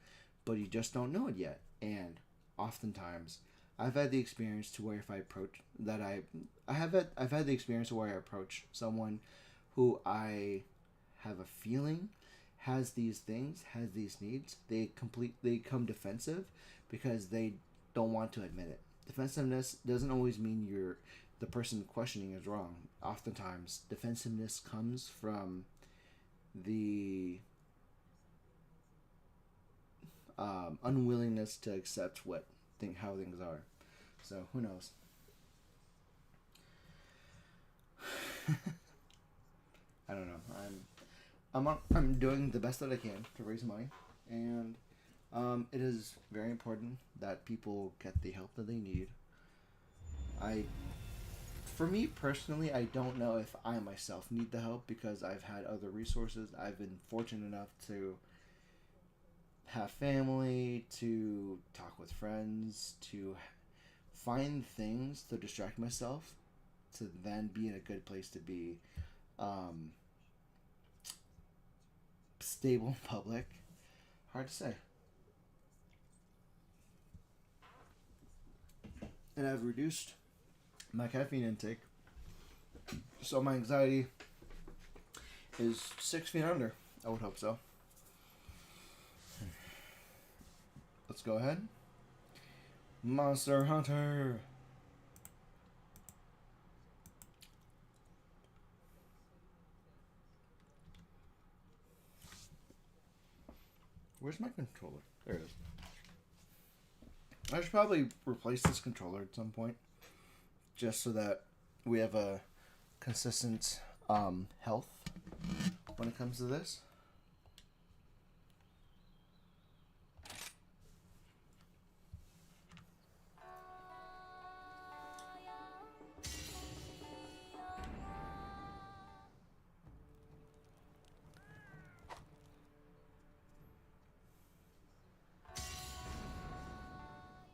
Speaker 1: but you just don't know it yet. And oftentimes, I've had the experience to where if I approach that I've had the experience where I approach someone who I have a feeling has these things, has these needs, they come defensive because they don't want to admit it. Defensiveness doesn't always mean the person questioning is wrong. Oftentimes, defensiveness comes from the unwillingness to accept how things are. So who knows? I don't know. I'm doing the best that I can to raise money, and it is very important that people get the help that they need. For me personally, I don't know if I myself need the help because I've had other resources. I've been fortunate enough to have family, to talk with friends, to find things to distract myself, to then be in a good place to be stable in public. Hard to say. And I've reduced my caffeine intake, so my anxiety is 6 feet under. I would hope so. Let's go ahead. Monster Hunter. Where's my controller? There it is. I should probably replace this controller at some point, just so that we have a consistent health when it comes to this.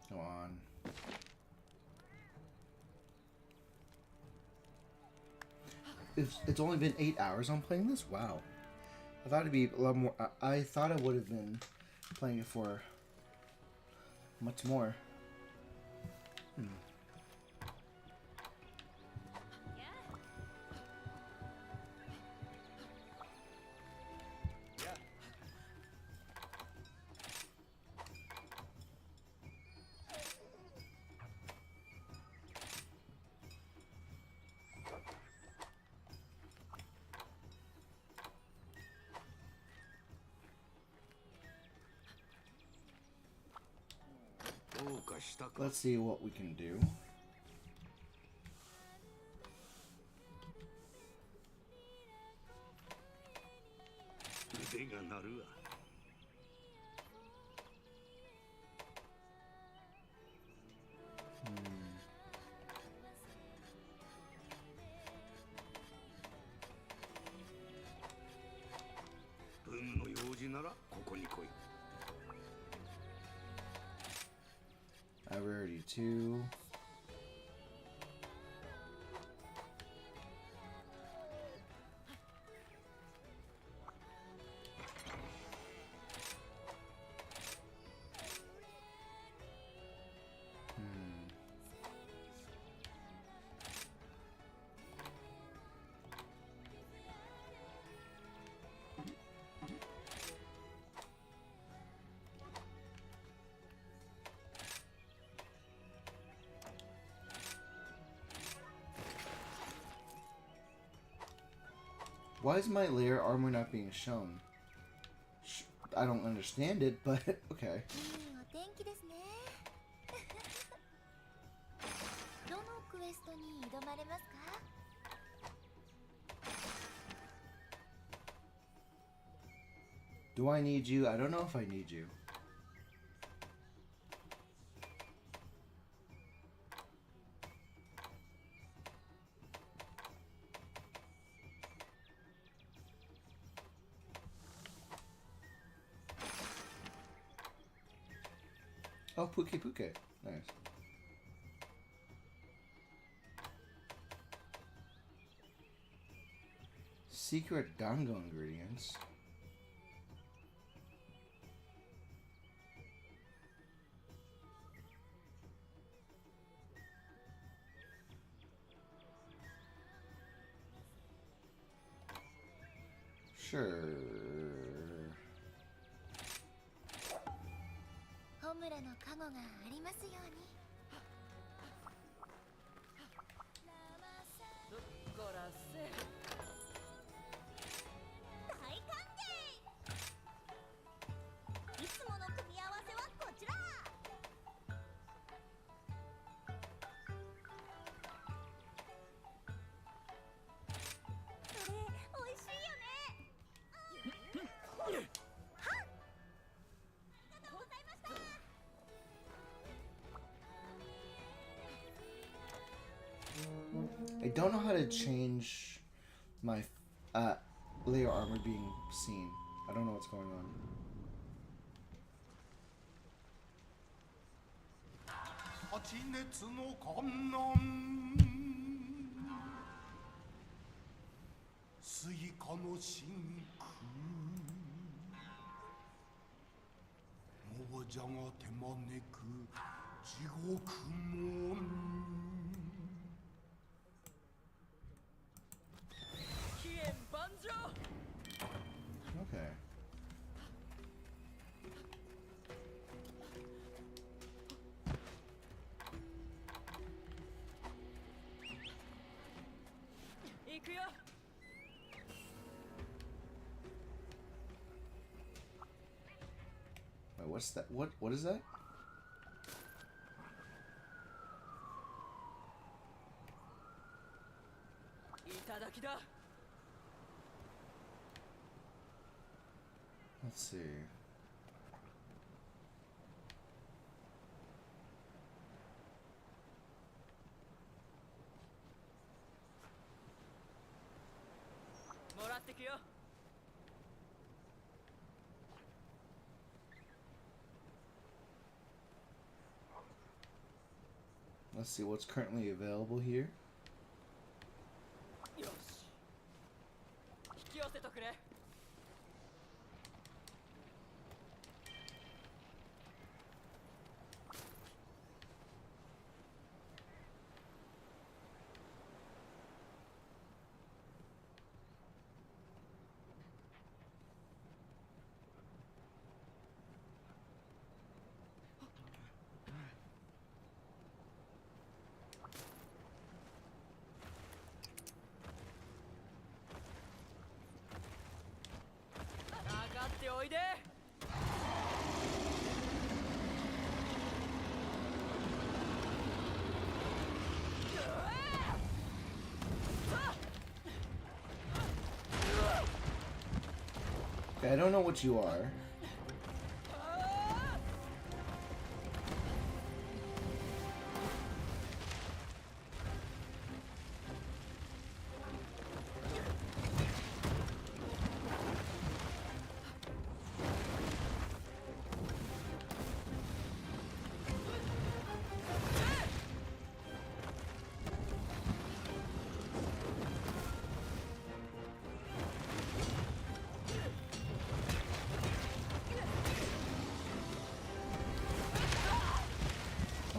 Speaker 1: Come on. It's only been 8 hours I'm playing this? Wow. I thought it'd be a lot more. I thought I would have been playing it for much more. Let's see what we can do. Rarity 2. Why is my layer armor not being shown? I don't understand it, but okay. Do I need you? I don't know if I need you. Oh, Puke Puke. Nice. Secret dango ingredients. Sure.
Speaker 16: ホムラの加護がありますように。
Speaker 19: こらせ。
Speaker 16: 大歓迎。いつもの組み合わせはこちら。それ美味しいよね。
Speaker 1: I don't know how to change my layer armor being seen. I don't know what's going on.
Speaker 23: 発熱の観覧スイカの真空亡者が手招く地獄門
Speaker 1: Okay. Wait, what's that? What is that? Let's see. Let's see what's currently available here. Okay, I don't know what you are.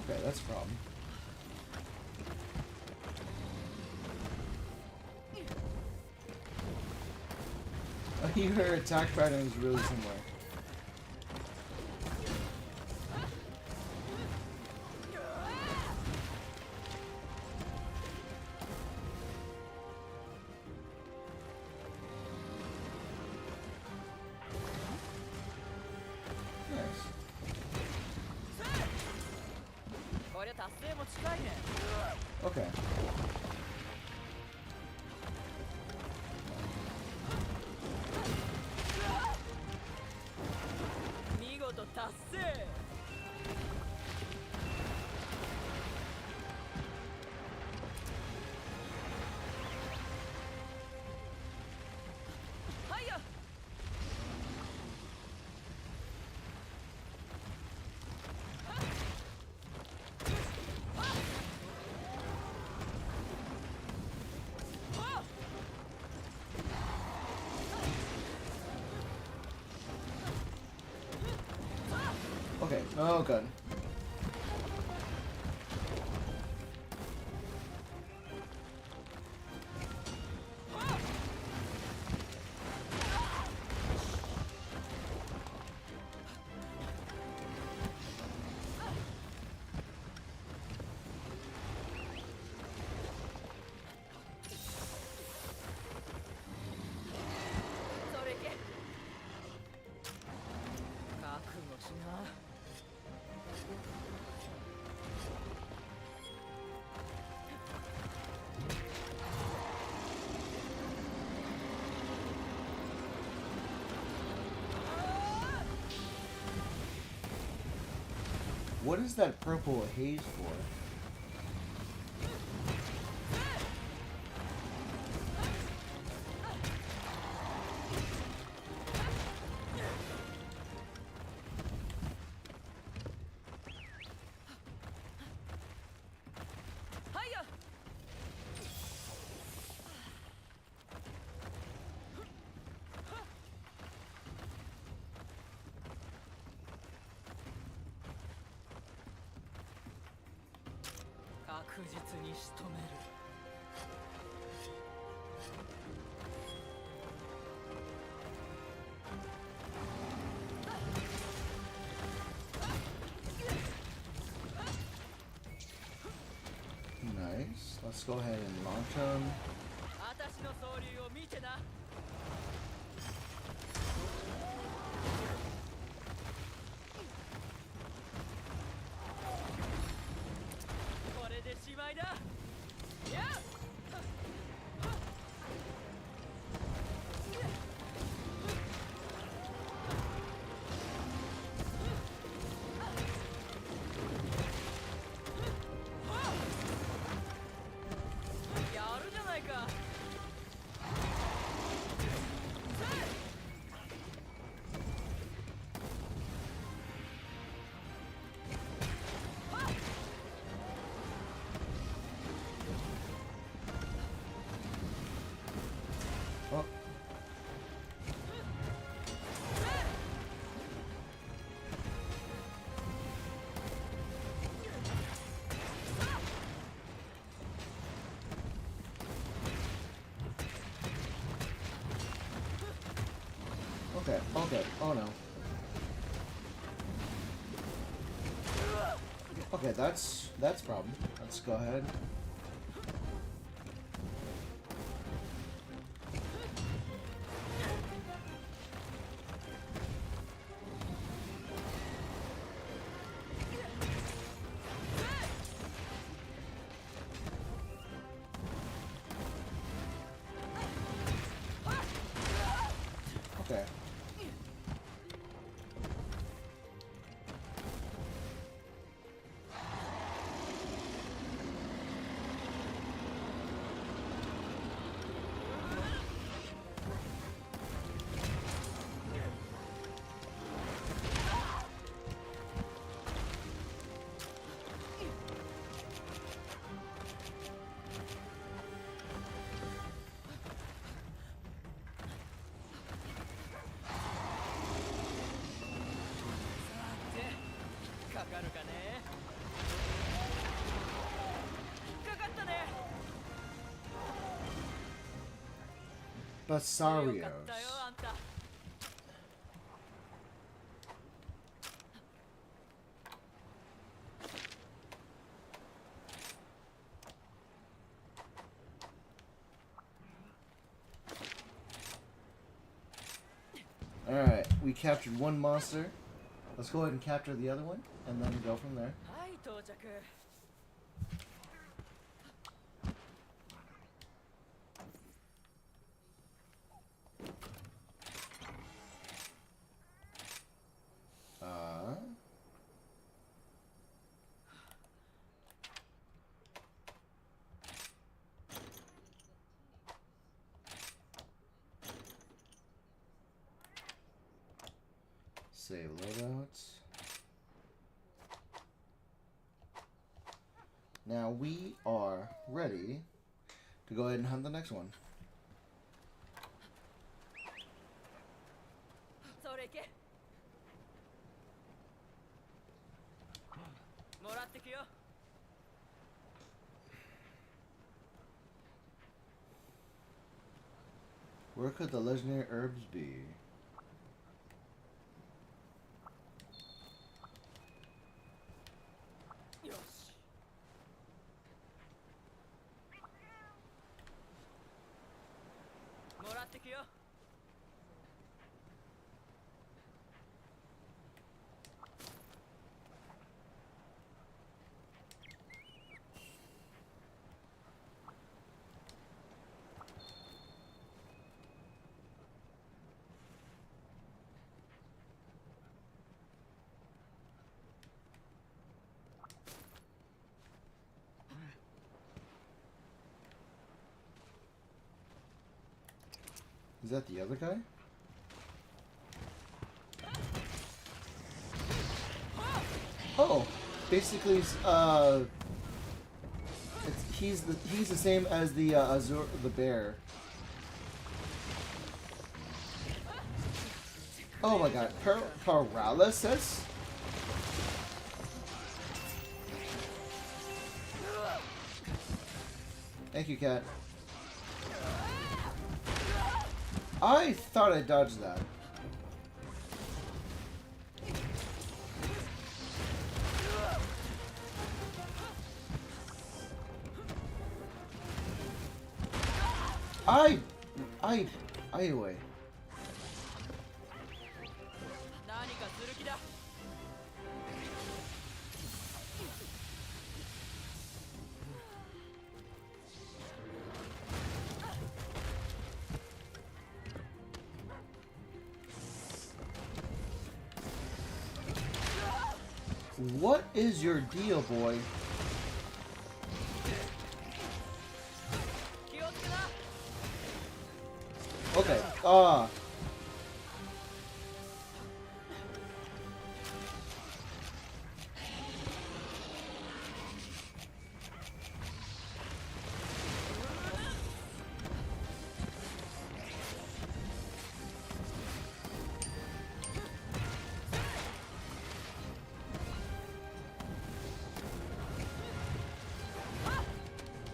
Speaker 1: Okay, that's a problem. I think her attack pattern is really similar. Okay. Okay. Oh, good. What is that purple haze for? Nice. Let's go ahead and launch him. Oh. Okay, okay, oh no. Okay, that's a problem. Let's go ahead. Okay. Basarios. Alright, we captured one monster. Let's go ahead and capture the other one, and then go from there. Save loadouts. Now we are ready to go ahead and hunt the next one. Where could the legendary herbs be? Is that the other guy? Oh, basically, he's the same as the Azur the bear. Oh my God, paralysis? Thank you, cat. I thought I dodged that. Anyway. What is your deal, boy? Okay,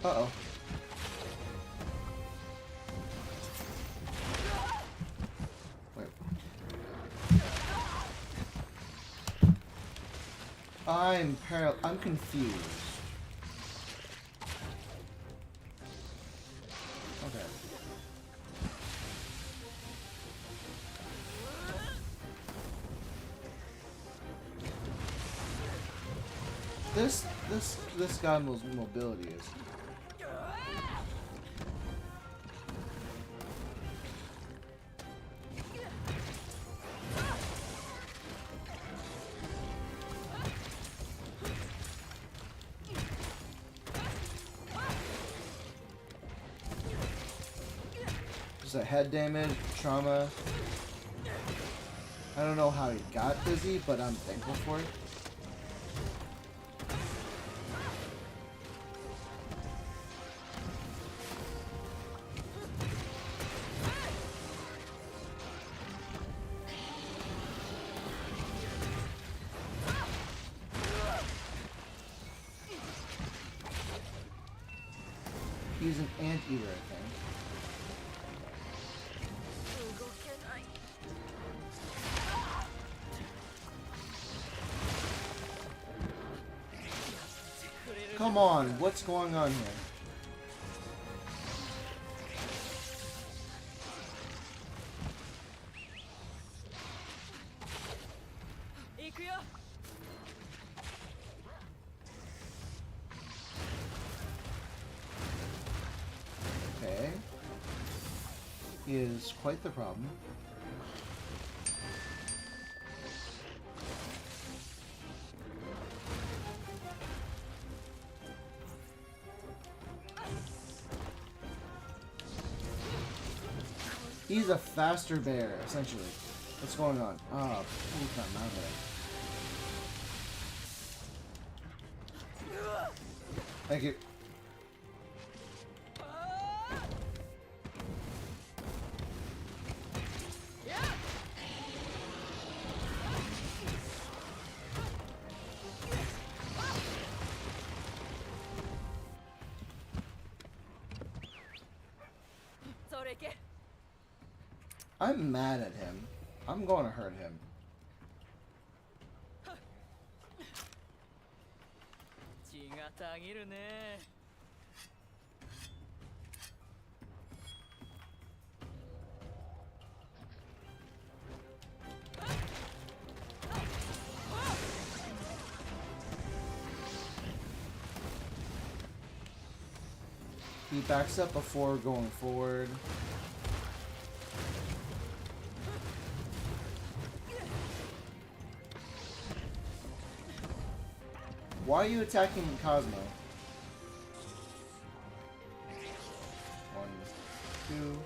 Speaker 1: Uh-oh. Wait. I'm confused. Okay. This guy's mobility is. Just a head damage, trauma. I don't know how he got busy, but I'm thankful for it. He's an anteater, I think. Come on, what's going on here? Okay. He is quite the problem. He's a faster bear, essentially. What's going on? Ah, he's not my head. Thank you. I'm mad at him. I'm going to hurt him. He backs up before going forward. Why are you attacking Cosmo? 1, 2.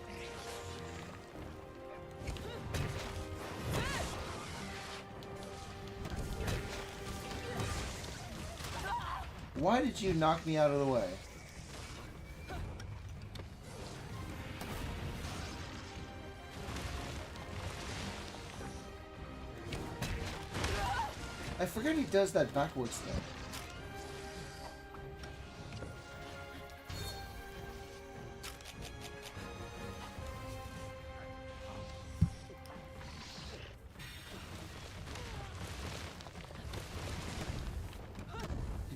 Speaker 1: Why did you knock me out of the way? I forget he does that backwards thing.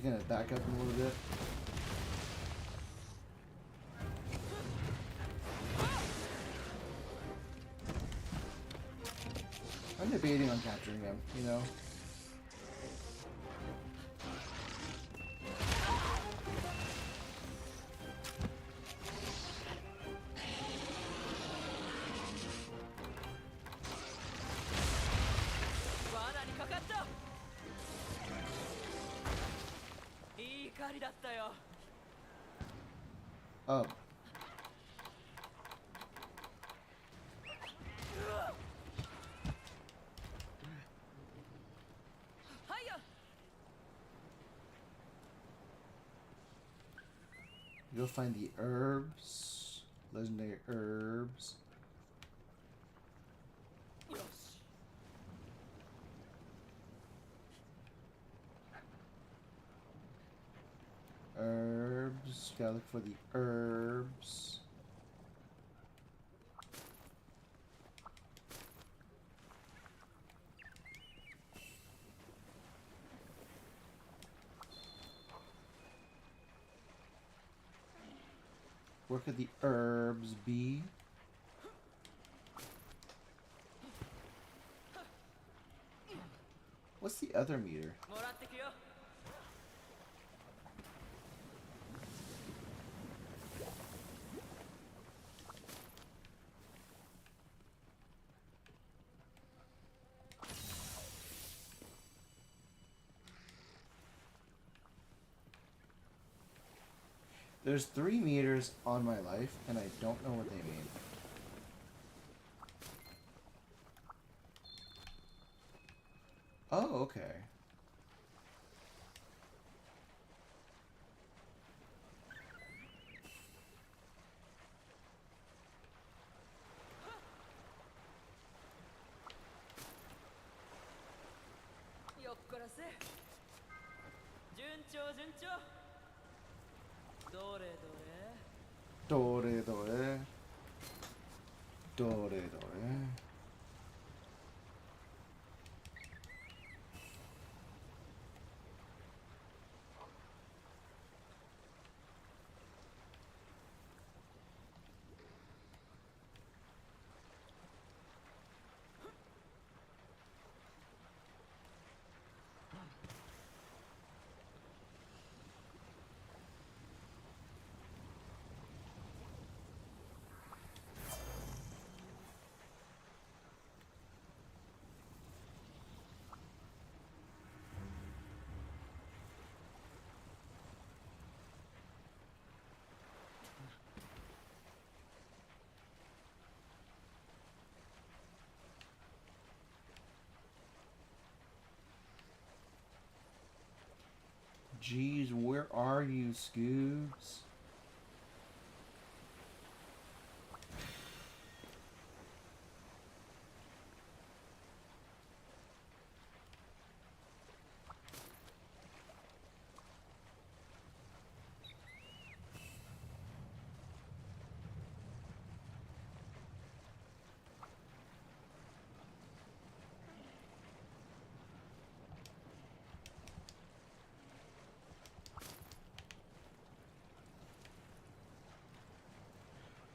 Speaker 1: You're gonna back up a little bit. I'm debating on capturing him, you know? Oh. You'll find the herbs, legendary herbs. Herbs, gotta look for the herbs. Where could the herbs be? What's the other meter? There's 3 meters on my life, and I don't know what they mean. Oh, okay. Dore, dore. Dore, dore. Jeez, where are you, Scoobs?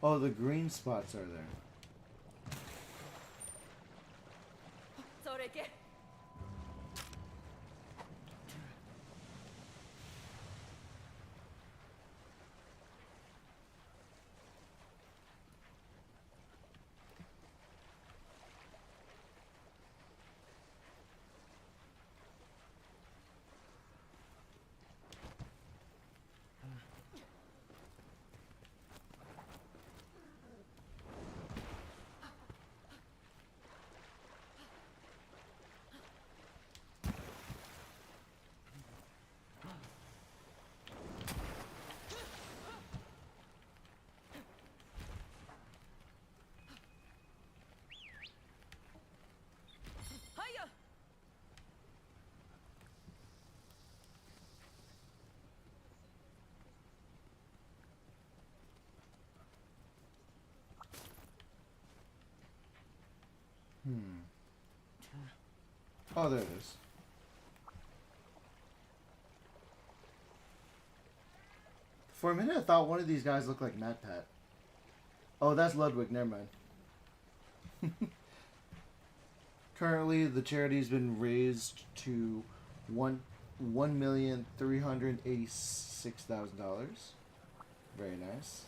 Speaker 1: Oh, the green spots are there.
Speaker 16: それけ
Speaker 1: Oh, there it is. For a minute, I thought one of these guys looked like MatPat. Oh, that's Ludwig. Never mind. Currently, the charity's been raised to $1,386,000. Very nice.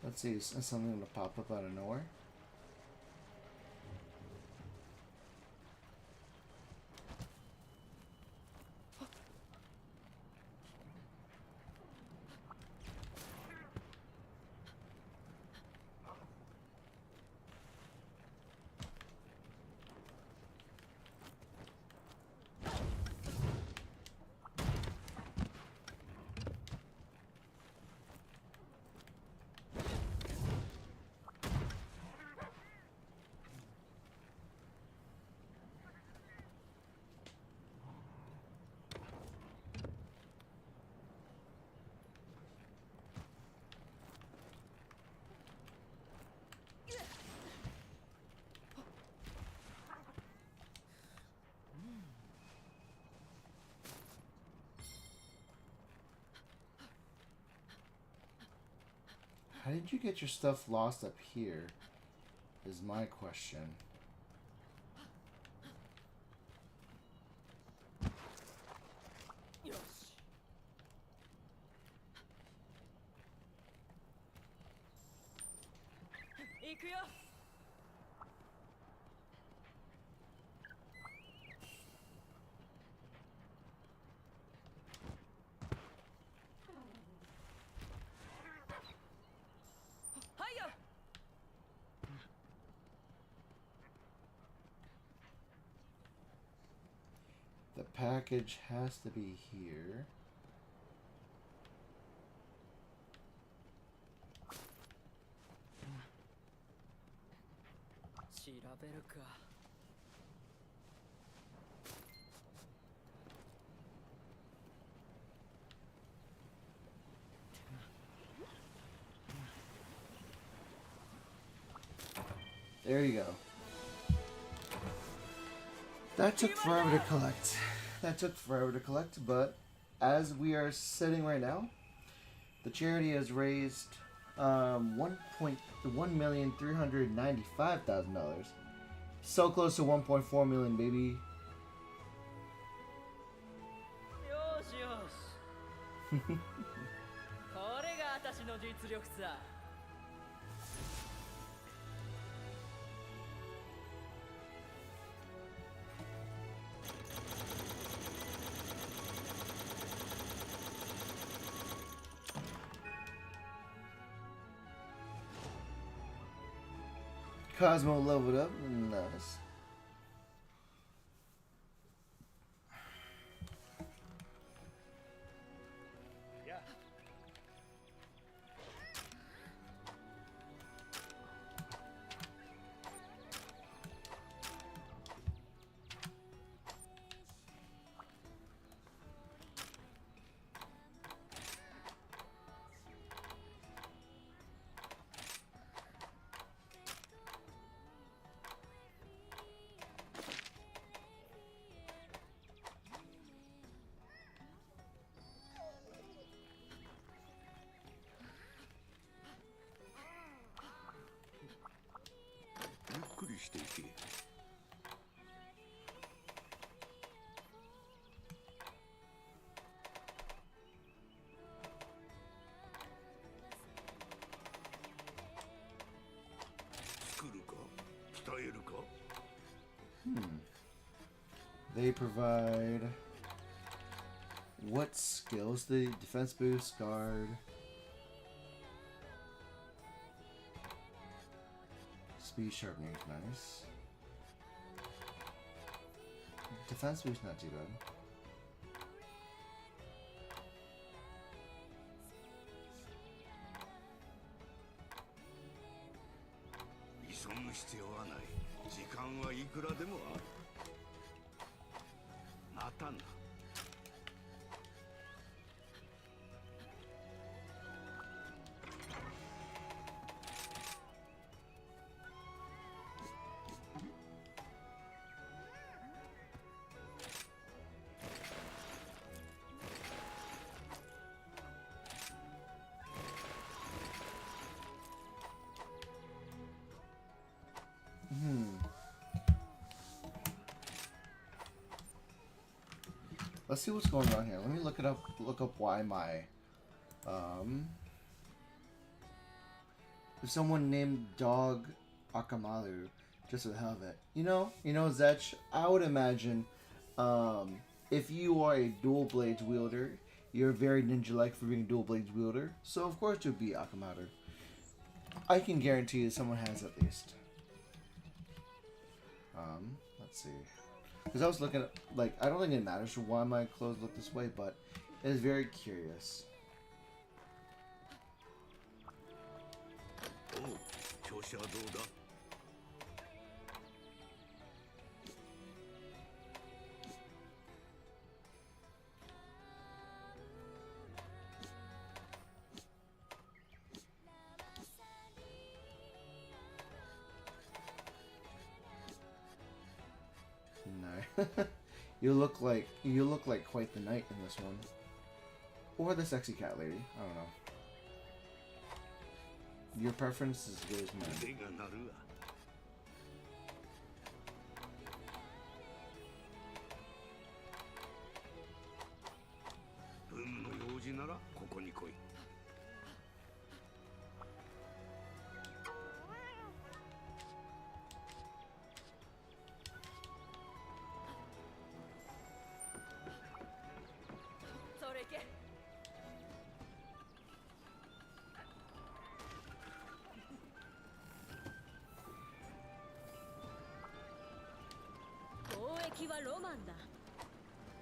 Speaker 1: Let's see, is something going to pop up out of nowhere? How did you get your stuff lost up here? Is my question. package has to be here. There you go. That took forever to collect. That took forever to collect, but as we are sitting right now, the charity has raised $1,395,000. So close to 1.4 million, baby.
Speaker 16: よしよしこれが私の実力さ
Speaker 1: Cosmo leveled up. Nice. They provide what skills? The defense boost, guard, speed sharpening, nice. Defense boost not too bad. Let's see what's going on here. Let me look it up. Look up why my if someone named Dog Akamaru just for the hell of it. You know, Zetch, I would imagine if you are a dual blades wielder, you're very ninja-like for being a dual blades wielder. So of course it would be Akamaru. I can guarantee you someone has at least. Let's see. Because I was looking at, like, I don't think it matters why my clothes look this way, but it is very curious.
Speaker 7: Oh,
Speaker 1: No. you look like quite the knight in this one. Or the sexy cat lady. I don't know. Your preference is as good as mine.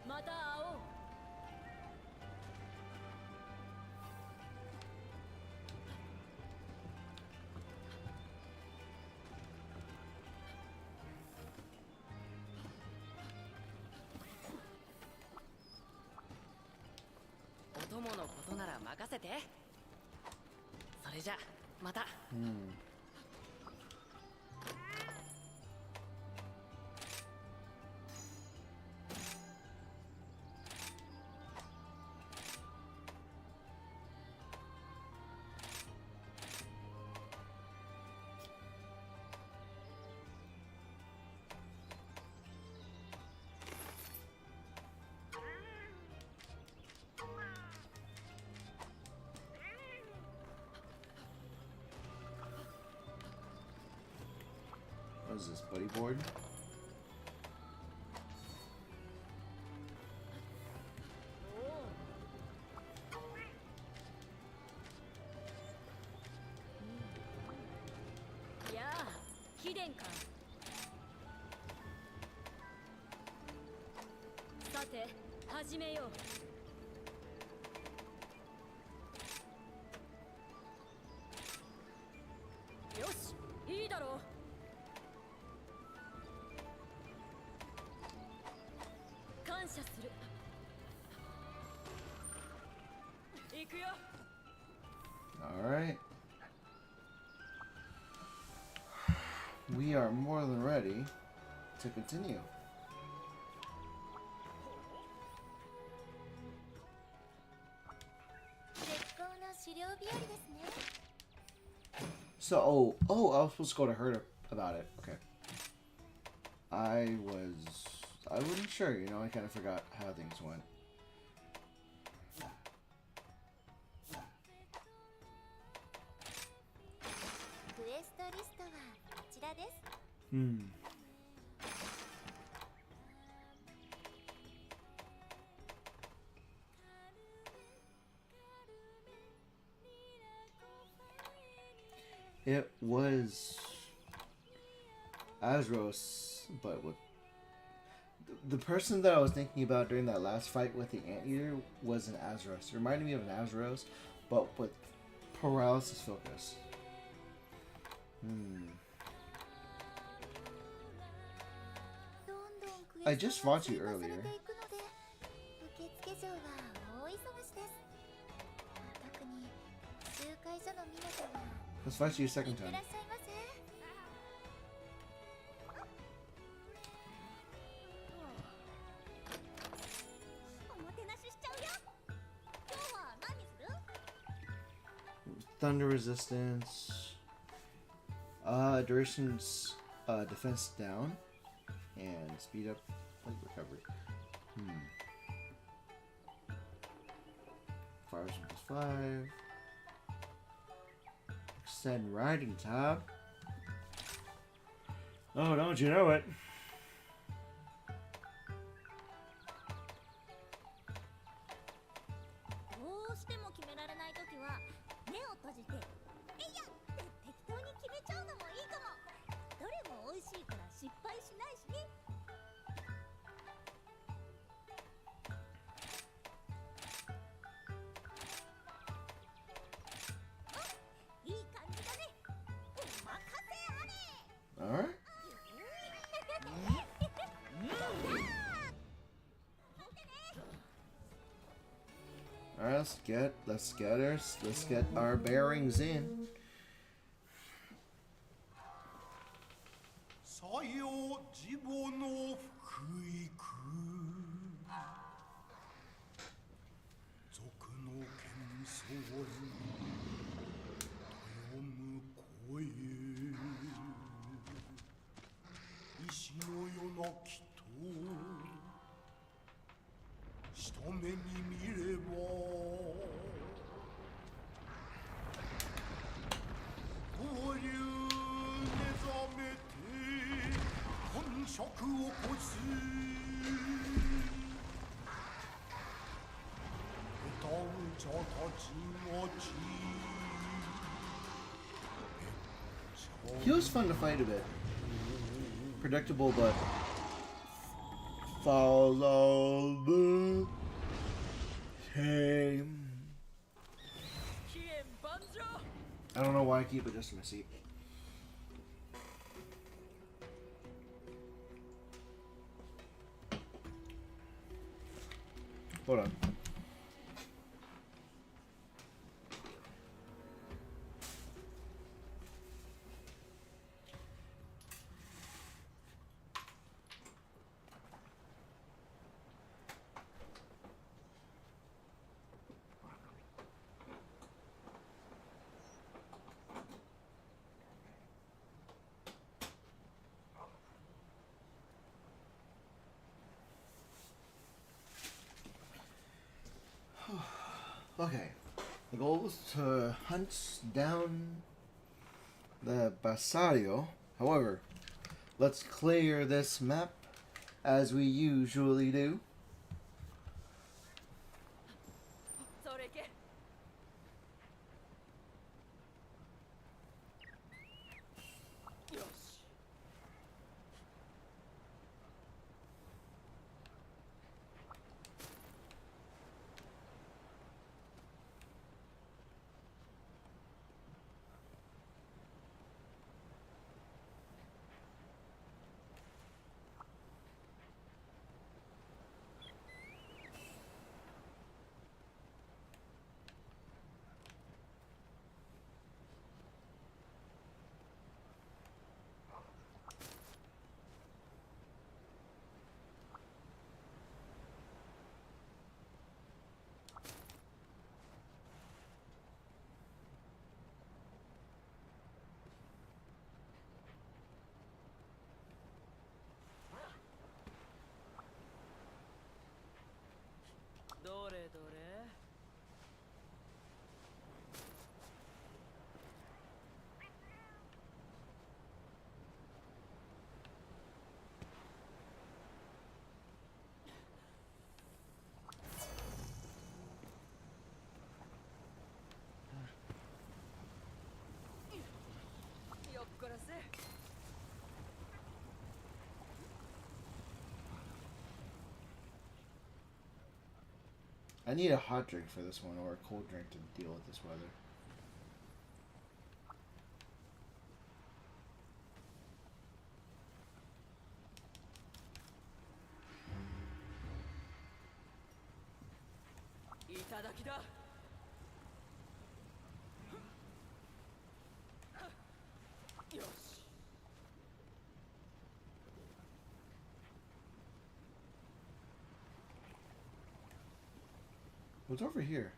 Speaker 16: また会おう。
Speaker 7: お供のことなら任せて。それじゃまた。
Speaker 1: What is this, buddy board?
Speaker 16: Yeah, 貴殿か。さて、始めよう。よし、いいだろう。感謝する。行くよ。
Speaker 1: All right. We are more than ready to continue. So, I was supposed to go to her about it. Okay. I wasn't sure, you know, I kind of forgot how things went. It was Azros, but with the person that I was thinking about during that last fight with the Anteater was an Azros. It reminded me of an Azros, but with paralysis focus. I just fought you earlier. Let's fight you a second time. Thunder resistance. Duration's defense down. And speed up like recovery. Fire plus 5. Extend riding tab. Oh, don't you know it? Alright. Alright, let's get our bearings in.
Speaker 23: さよ自母の福育賊の喧騒とよむ声石の夜泣きと一目に見れば五流目覚めて本職を起こす歌う者たちの血
Speaker 1: He was fun to fight a bit. Predictable, but Follow the shame. I don't know why I keep adjusting my seat. Hold on. Okay, the goal is to hunt down the Basario. However, let's clear this map as we usually do. I need a hot drink for this one, or a cold drink to deal with this weather. What's over here?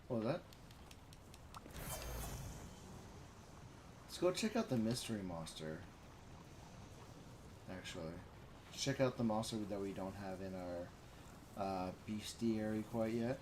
Speaker 1: What was that? Let's go check out the mystery monster. Actually, check out the monster that we don't have in our bestiary quite yet.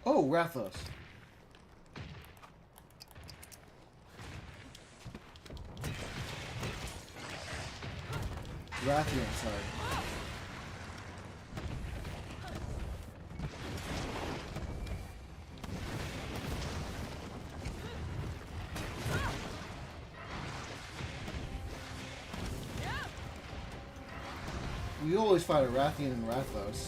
Speaker 1: Oh, Rathos. Rathian, sorry. We always fight a Rathian and Rathos.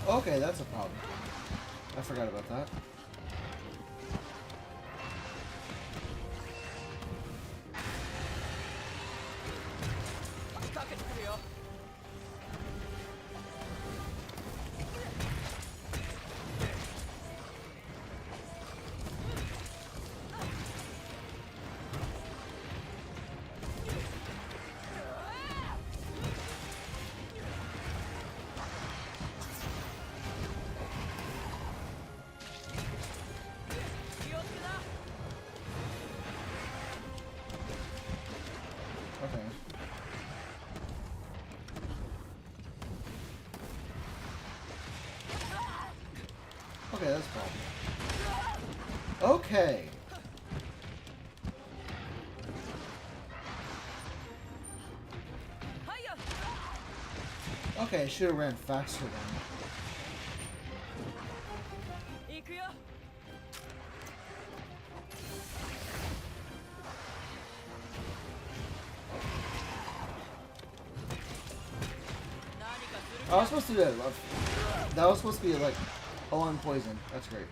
Speaker 1: Okay, that's a problem. I forgot about that. Okay. Okay, that's a problem. Okay. Okay, I should have ran faster then. I was supposed to do that. That was supposed to be like on poison. That's great.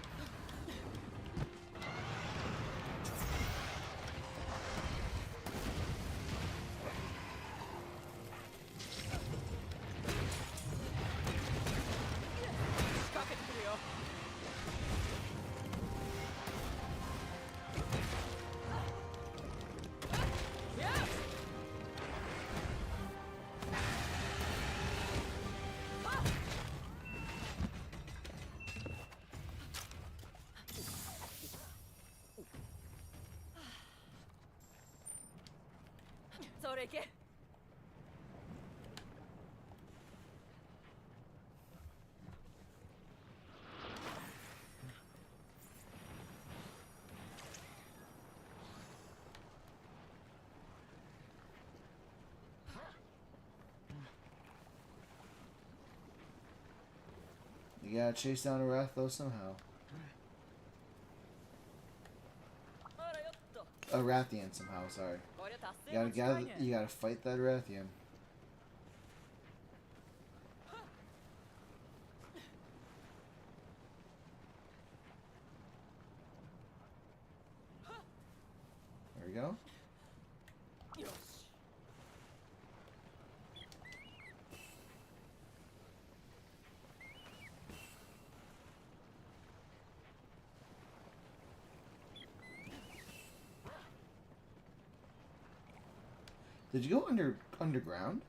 Speaker 1: You gotta chase down Arathos somehow. Arathian somehow, sorry. You gotta fight that Arathian. There we go. Did you go underground?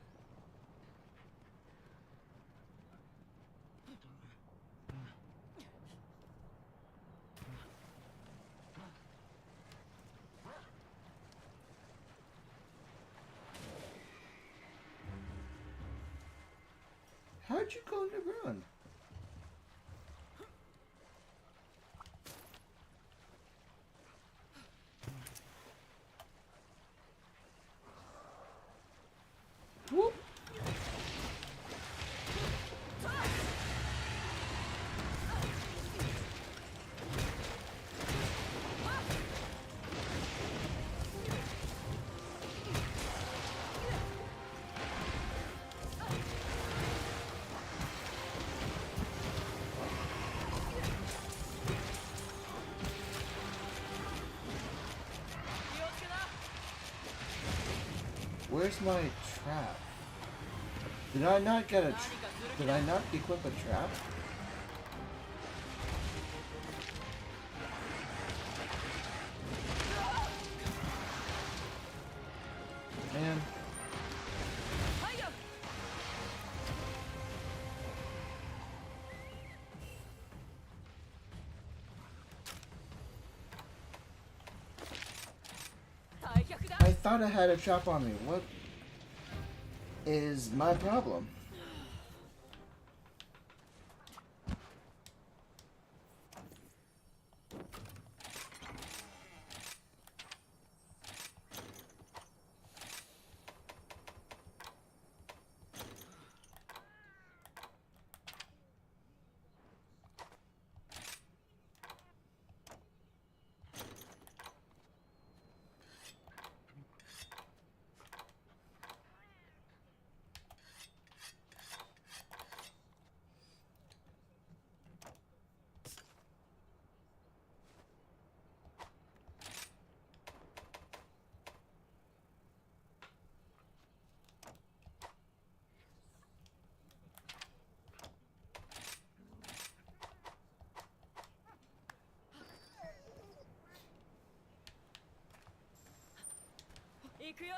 Speaker 1: How'd you go underground? Whoop. Where's my trap? Did I not get a... Did I not equip a trap? Man. I thought I had a trap on me. What is my problem?
Speaker 16: 行くよ。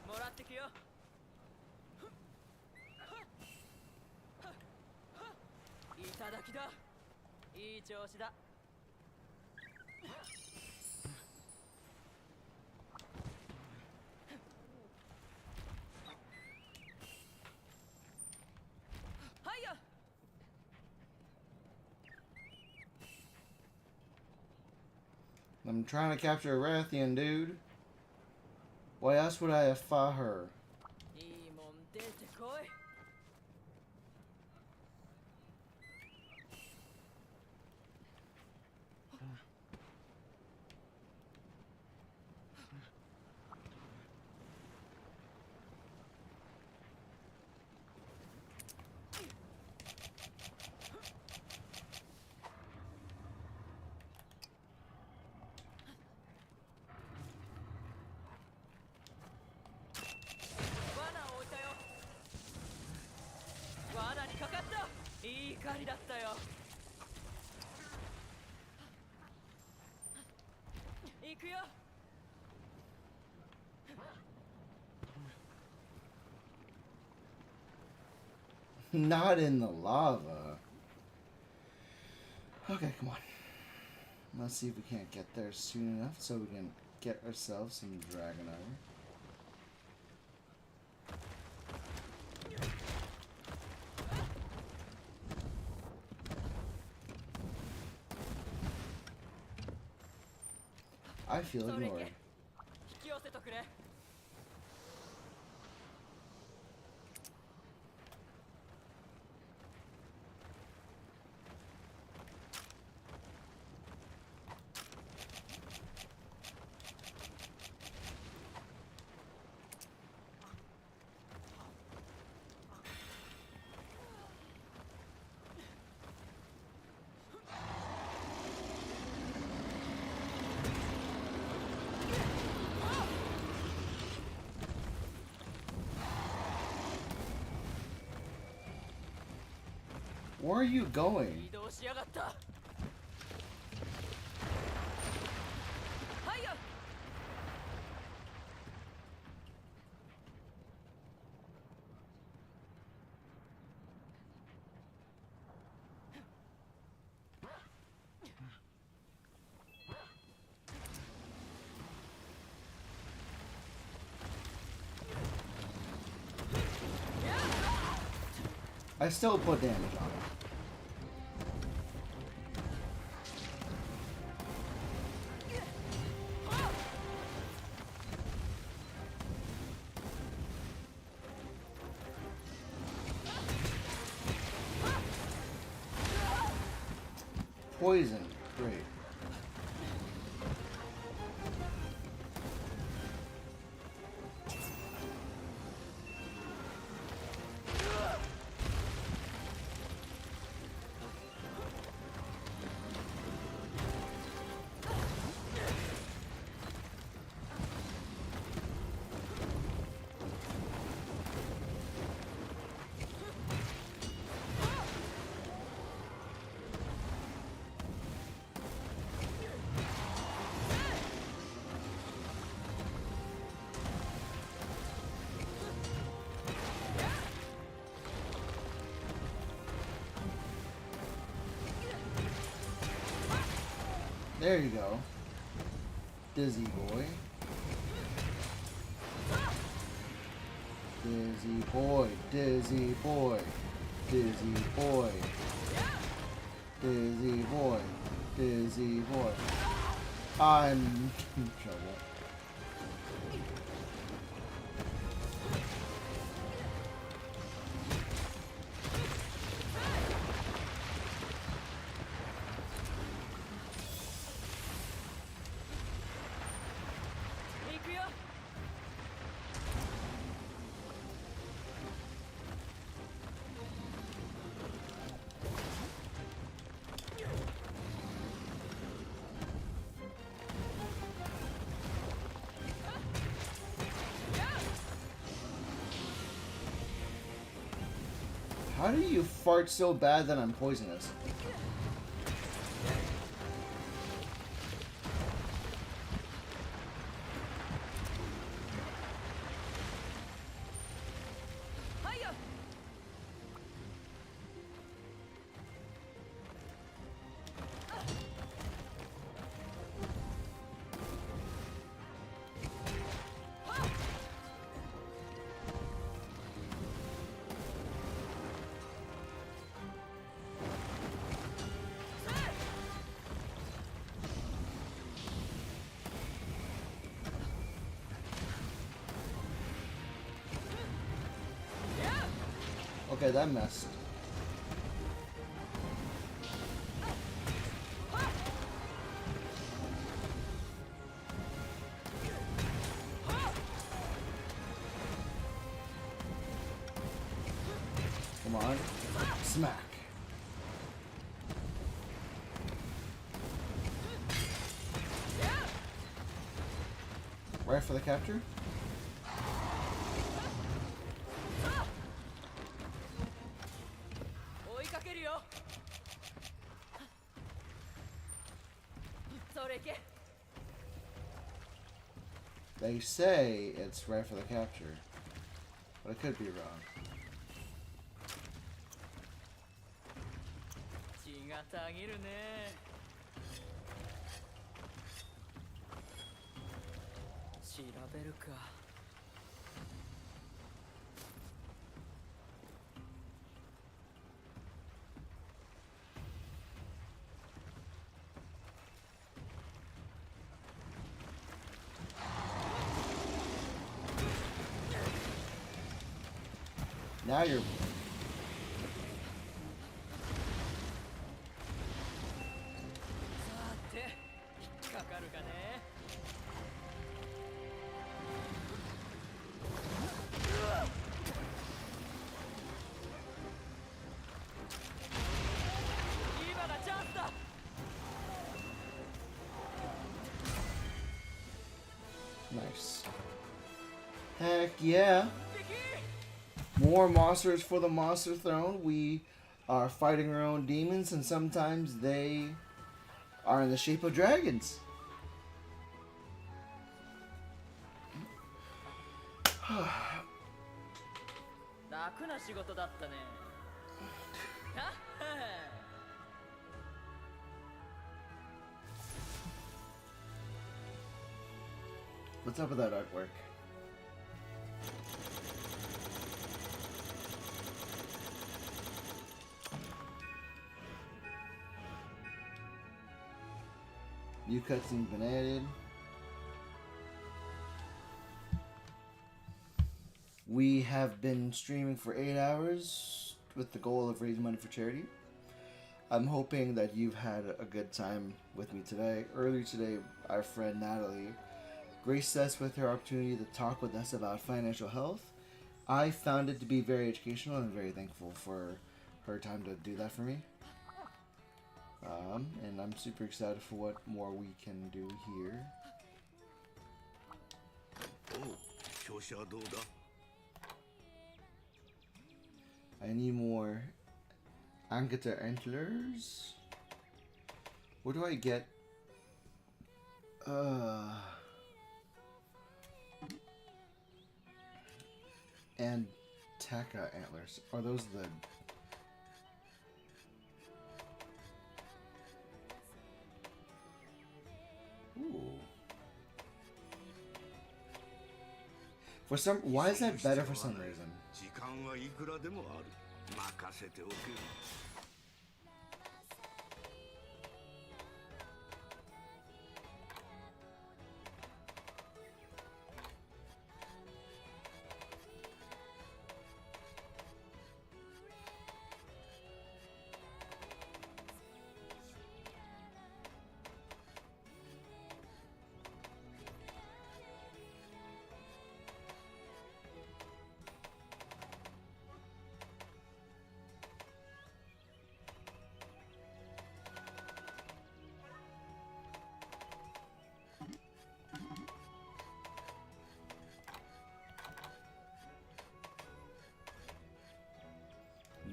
Speaker 16: もらってくよ。いただきだ。いい調子だ。はいよ。
Speaker 1: I'm trying to capture a Rathian, dude. Why else would I have fought her?
Speaker 16: いいもん出てこい。罠を置いたよ。罠にかかった。いい狩りだったよ。行くよ。
Speaker 1: Not in the lava. Okay, come on. Let's see if we can't get there soon enough so we can get ourselves some dragon armor. I feel ignored.
Speaker 16: 引き寄せとくれ。
Speaker 1: Where are you going?
Speaker 16: 移動しやがった。はいよ。
Speaker 1: I still put damage on it. Poison. Great. There you go. Dizzy boy. Dizzy boy. Dizzy boy. Dizzy boy. Dizzy boy. Dizzy boy. I'm in trouble. How do you fart so bad that I'm poisonous? Okay, that messed. Come on. Smack. Right for the capture? They say it's right for the capture, but I could be wrong.
Speaker 16: 血がたぎるね。調べるか。
Speaker 1: Now you're... Nice. Heck yeah. More monsters for the monster throne. We are fighting our own demons, and sometimes they are in the shape of dragons.
Speaker 16: 楽な仕事だったね。はっ
Speaker 1: What's up with that artwork? New cutscene been added. We have been streaming for 8 hours with the goal of raising money for charity. I'm hoping that you've had a good time with me today. Earlier today, our friend Natalie graced us with her opportunity to talk with us about financial health. I found it to be very educational and very thankful for her time to do that for me. And I'm super excited for what more we can do here. I need more Angata antlers. Where do I get? And Taka antlers. Are those the? Ooh. For some, why is that better for some reason?
Speaker 23: 時間はいくらでもある。任せておけ。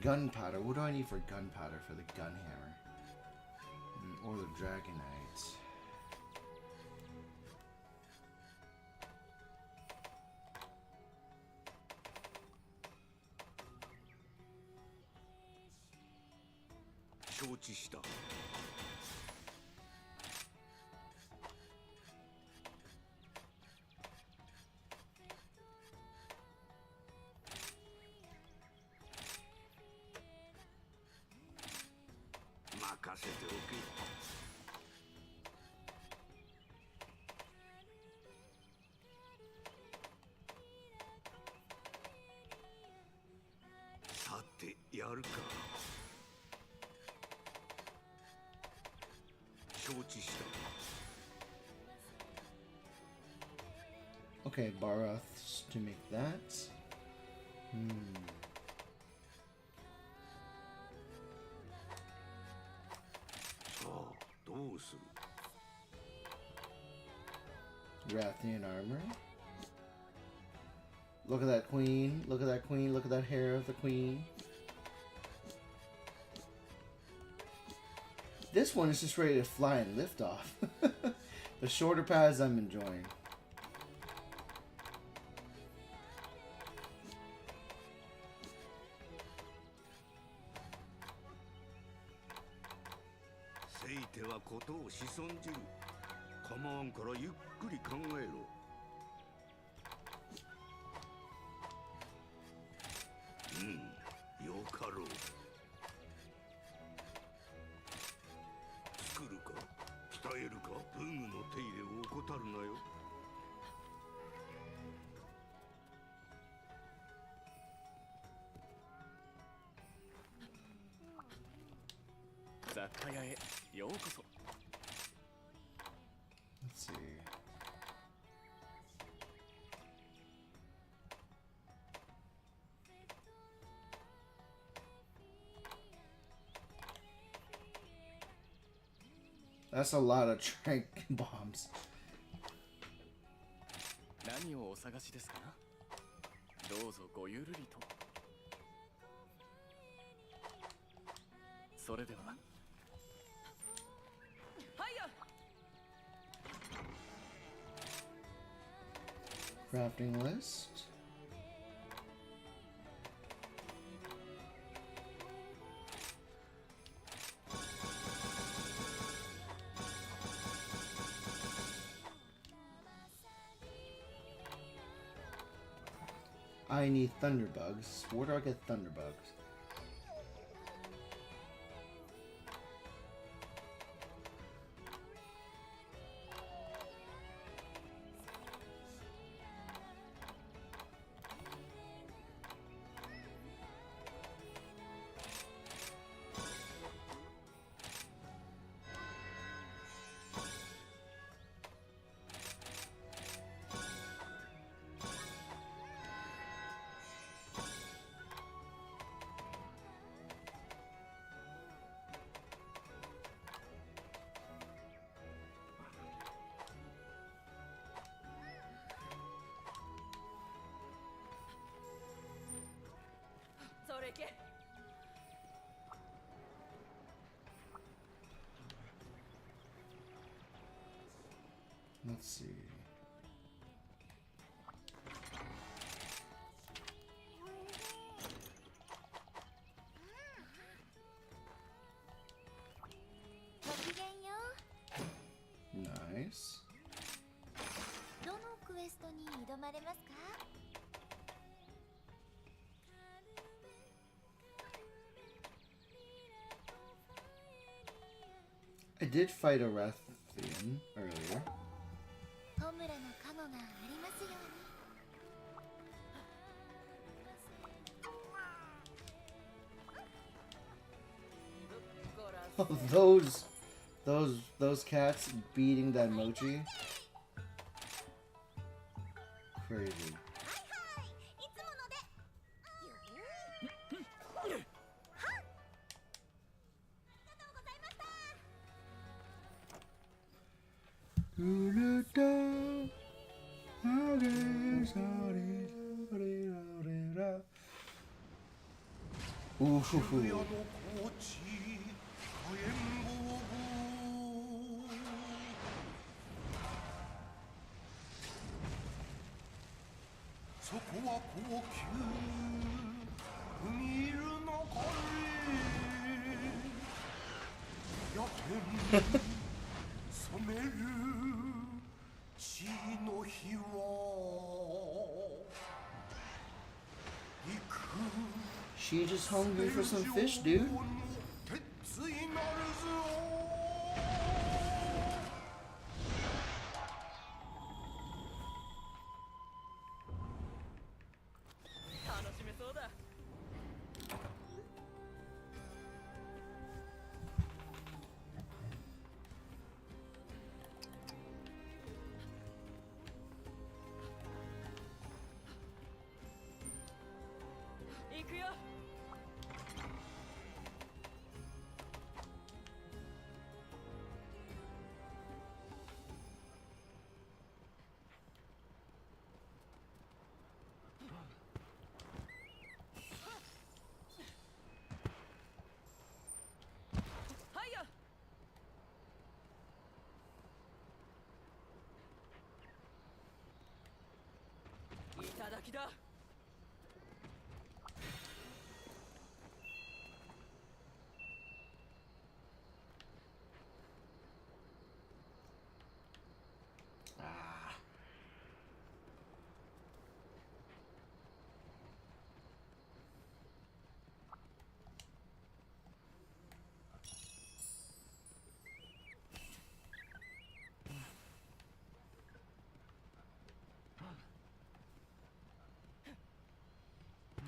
Speaker 1: gunpowder. What do I need for gunpowder for the gun hammer? Or the dragonite? Okay, Baraths to make that. Rathian armor. Look at that queen. Look at that queen. Look at that hair of the queen. This one is just ready to fly and lift off. The shorter paths I'm enjoying. Let's see. That's a lot of trank bombs.
Speaker 6: 何をお探しですかな? どうぞごゆるりと。それでは。
Speaker 1: Crafting list. I need thunderbugs. Where do I get thunderbugs? Let's see. Nice.
Speaker 5: どのクエストに挑まれますか?
Speaker 1: I did fight a Rathian earlier.
Speaker 5: トムラの加護がありますよ
Speaker 1: うに. Those cats beating that mochi. Crazy. Ooh. She just hungry for some fish, dude.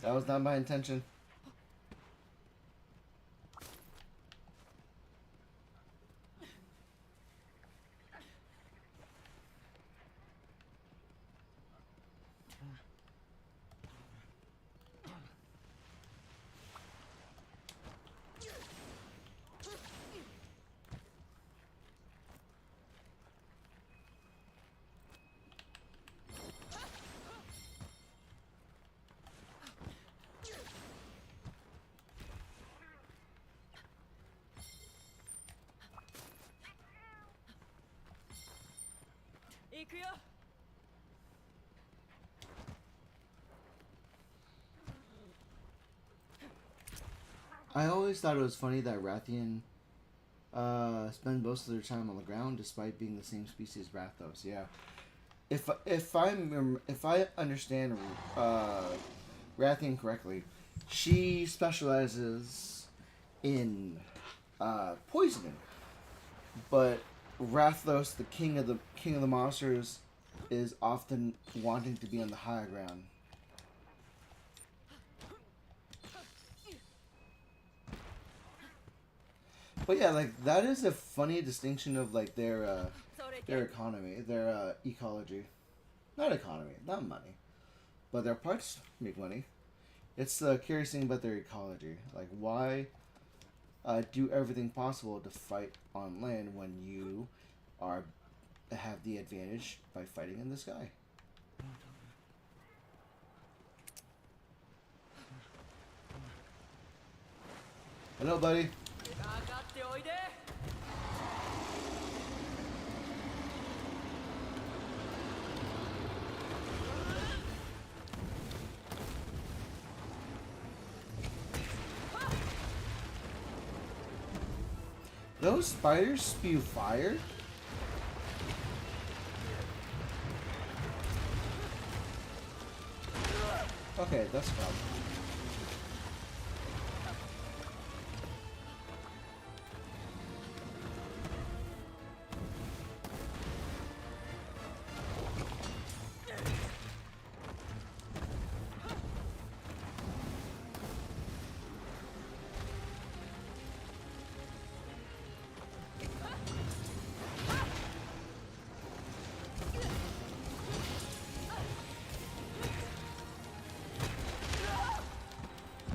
Speaker 1: That was not my intention. I always thought it was funny that Rathian spend most of their time on the ground despite being the same species as Rathos. Yeah, if I understand Rathian correctly, she specializes in poisoning, but Rathos, the king of the monsters, is often wanting to be on the high ground. But yeah, like that is a funny distinction of like their economy, their ecology, not economy, not money, but their parts make money. It's the curious thing about their ecology, like why do everything possible to fight on land when you have the advantage by fighting in the sky. Hello, buddy. Those spiders spew fire? Okay, that's a problem.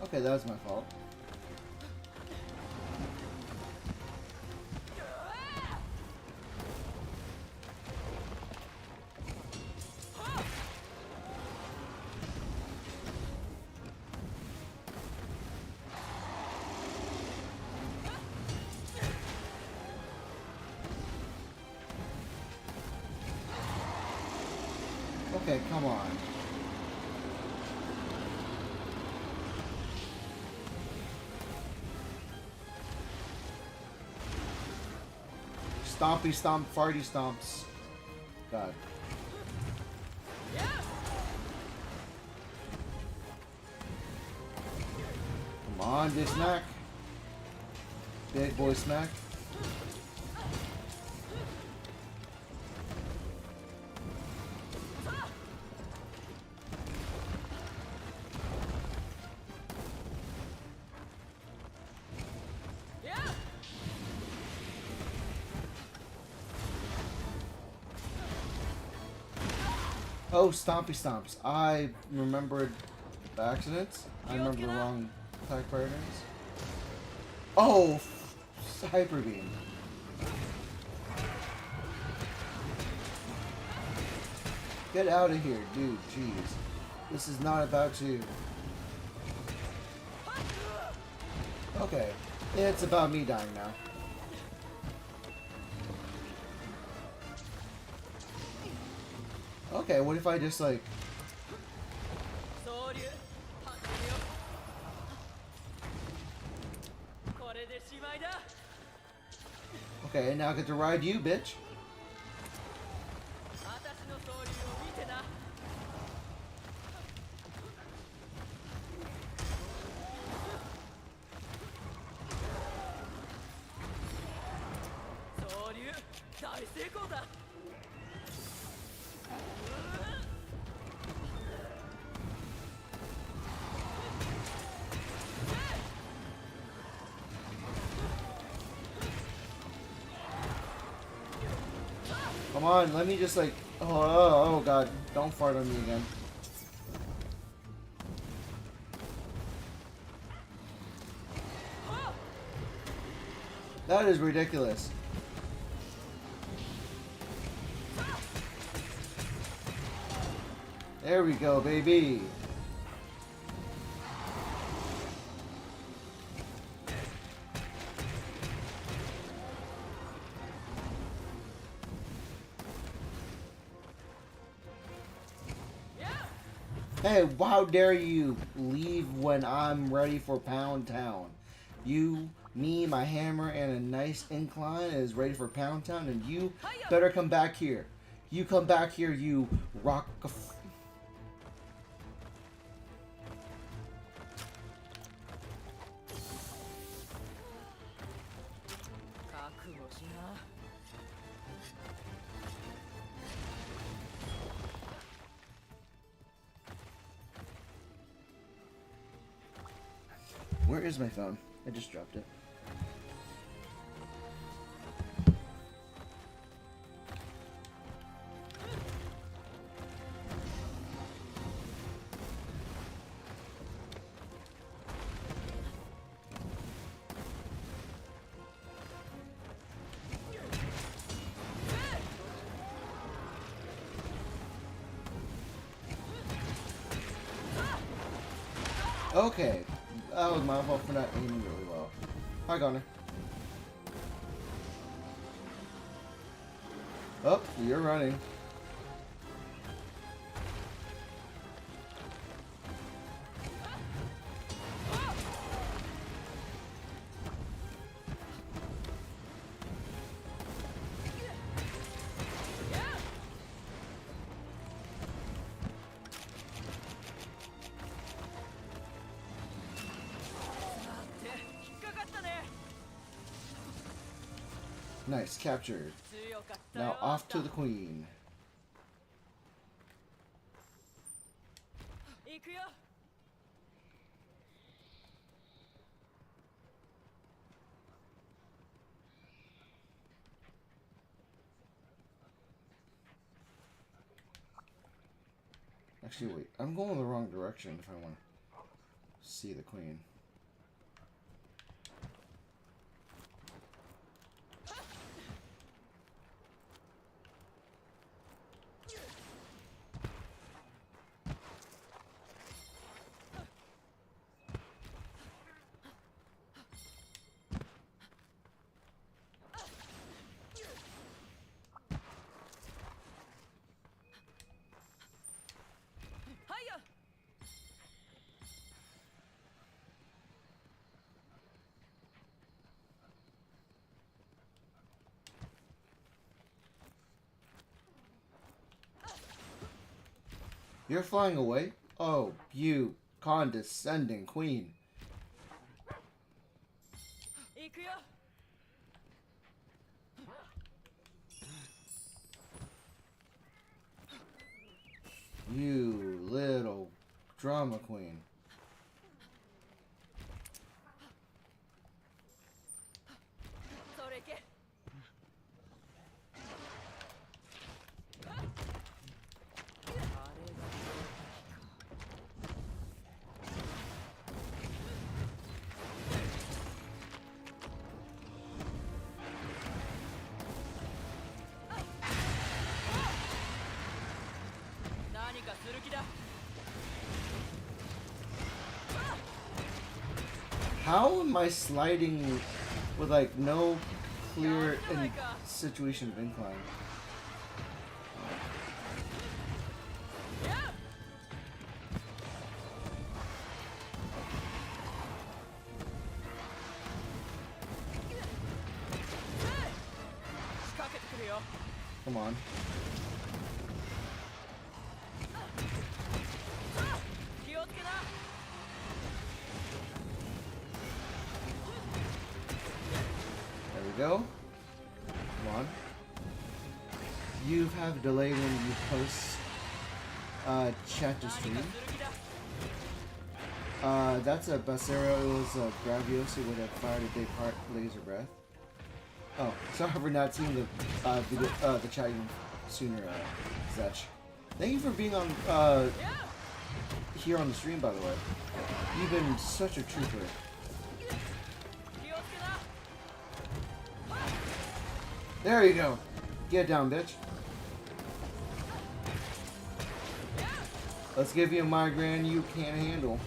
Speaker 1: Okay, that was my fault. Okay, come on. Stompy stomp, farty stomps. God. Come on, big snack. Big boy snack. Oh, Stompy Stomps. I remembered the accidents. I remember the wrong attack patterns. Oh, Hyper Beam. Get out of here, dude. Jeez. This is not about you. Okay. It's about me dying now. Okay, what if I just like... Okay, now I get to ride you, bitch. Come on, let me just like... Oh god, don't fart on me again. That is ridiculous. There we go, baby. Hey, how dare you leave when I'm ready for Pound Town? You, me, my hammer, and a nice incline is ready for Pound Town, and you better come back here. You come back here, you rock... Where is my phone? I just dropped it. Okay. That was my fault for not aiming really well. Hi, Connor. Oh, you're running. Nice, captured. Now off to the queen. Actually, wait. I'm going the wrong direction if I want to see the queen. You're flying away? Oh, you condescending queen.
Speaker 16: 行くよ
Speaker 1: You little drama queen.
Speaker 16: それいけ 何かする気だ
Speaker 1: How am I sliding with like no clear situation of incline? Come on. There we go. Come on. You have delay when you post chat to stream. That's a Basero. It was a Graviosi would have fired a big heart laser breath. Oh, sorry for not seeing the video, the chat even sooner, Zetch. Thank you for being on here on the stream, by the way. You've been such a trooper. There you go. Get down, bitch. Let's give you a migraine you can't handle.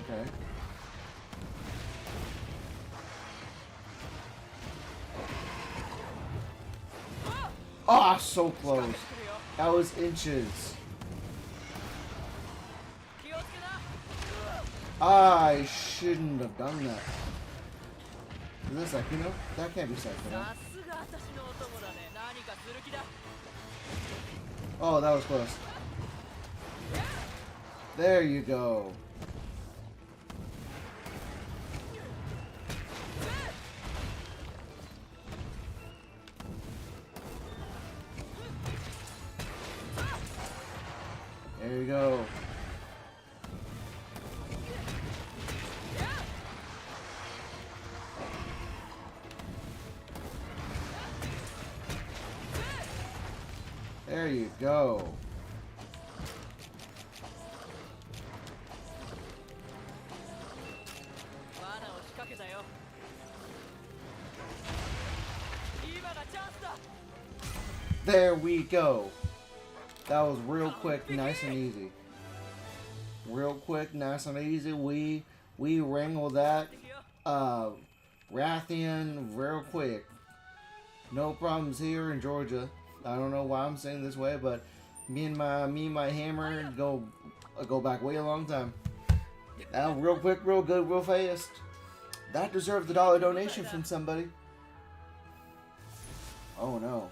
Speaker 1: Okay. Ah, so close. That was inches. I shouldn't have done that. Is this Akino? That can't be Sakura. Oh, that was close. There you go. There you go. There you go. There we go. That was real quick, nice and easy. Real quick, nice and easy. We wrangled that Rathian real quick. No problems here in Georgia. I don't know why I'm saying this way, but me and my hammer go back way a long time. Real quick, real good, real fast. That deserved the $1 donation from somebody. Oh no.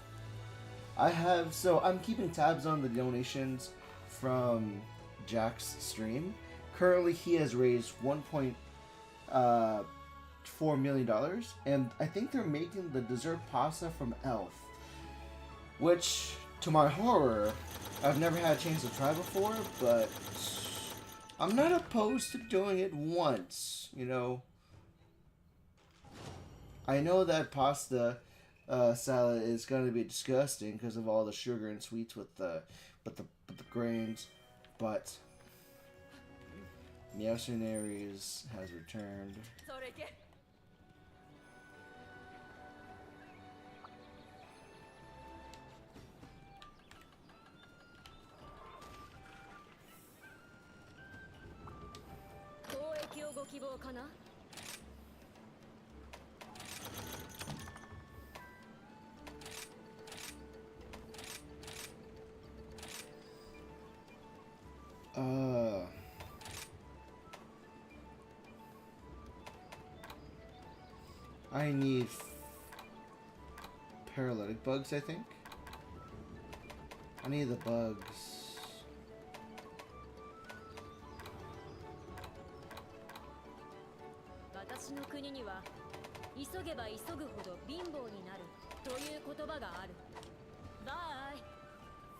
Speaker 1: I'm keeping tabs on the donations from Jack's stream. Currently, he has raised $1.4 million, and I think they're making the dessert pasta from Elf, which, to my horror, I've never had a chance to try before, but I'm not opposed to doing it once, you know. I know that pasta salad is going to be disgusting because of all the sugar and sweets with the grains, but Mercenaries has returned. I need paralytic bugs, I think. I need the bugs.
Speaker 13: 私の国には急げば急ぐほど貧乏になるという言葉がある。バイ。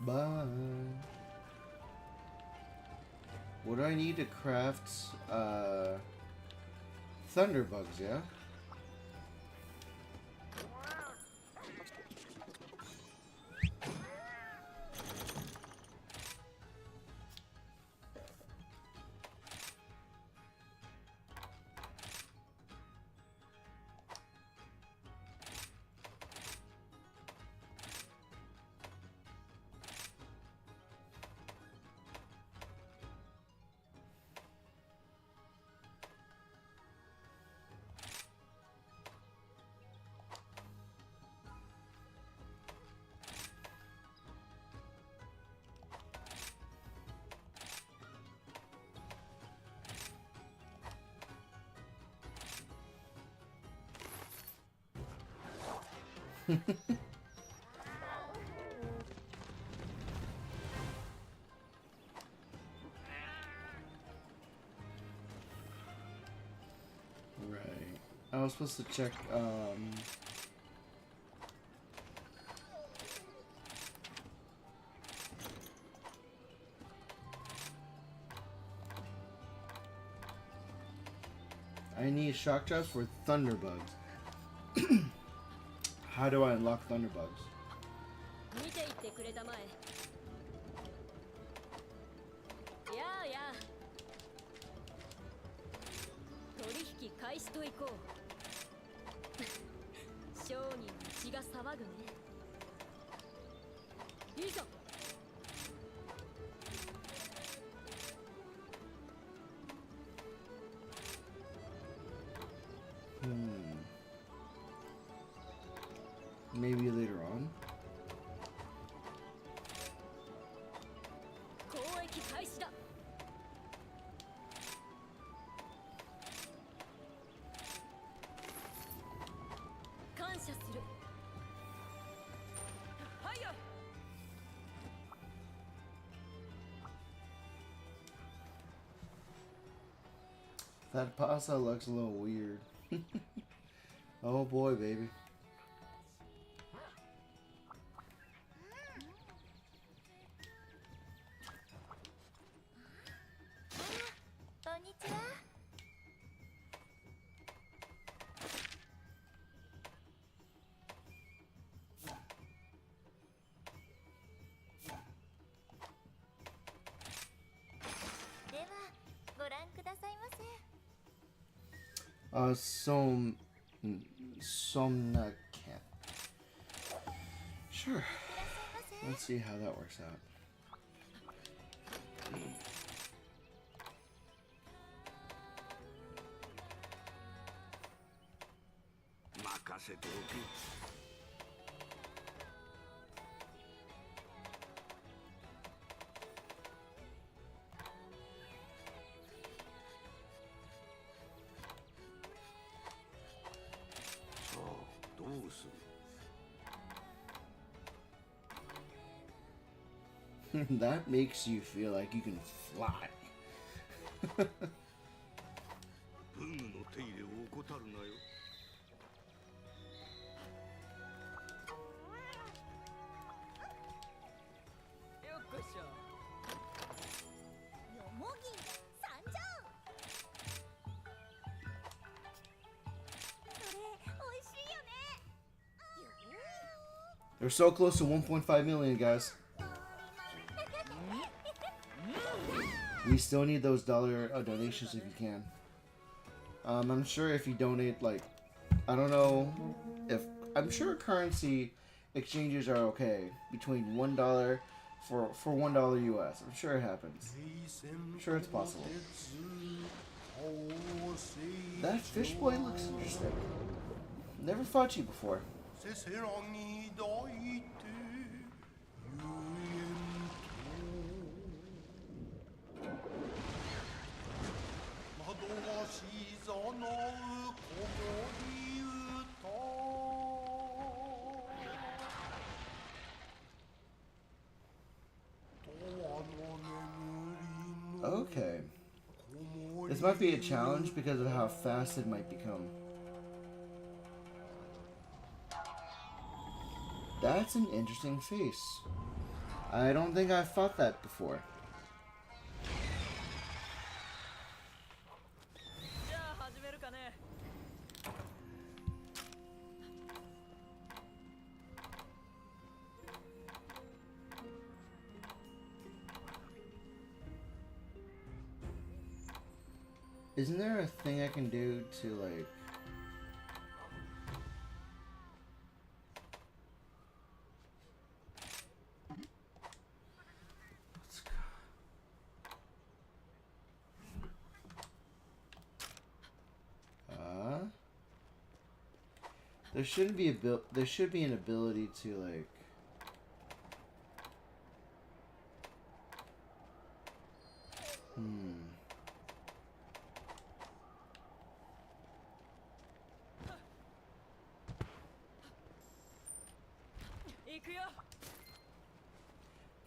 Speaker 1: Bye. What do I need to craft? Thunder bugs, yeah? Right. I was supposed to check, I need shock traps for thunderbugs. How do I unlock thunderbugs?
Speaker 13: 見ていってくれたまえ。やあやあ。取引開始といこう。商人の血が騒ぐね。いざ。
Speaker 1: Maybe later on.
Speaker 13: 交易開始だ。感謝する。はいよ。
Speaker 1: That pasta looks a little weird. Oh boy, baby.
Speaker 5: こんにちは。では、ご覧くださいませ。
Speaker 1: Somna cat. Sure. Let's see how that works out. That makes you feel like you can fly.
Speaker 23: 武具の手入れを怠るなよ。
Speaker 13: よっこいしょ。
Speaker 5: よもぎ参上。それ美味しいよね。
Speaker 1: They're so close to 1.5 million, guys. We still need those dollar donations if you can. I'm sure if you donate, like, I don't know if, I'm sure currency exchanges are okay between $1 for $1 US. I'm sure it happens. I'm sure it's possible. That fish boy looks interesting. Never fought you before. Okay. This might be a challenge because of how fast it might become. That's an interesting face. I don't think I've fought that before. Isn't there a thing I can do to, like... Let's go. There shouldn't be there should be an ability to, like...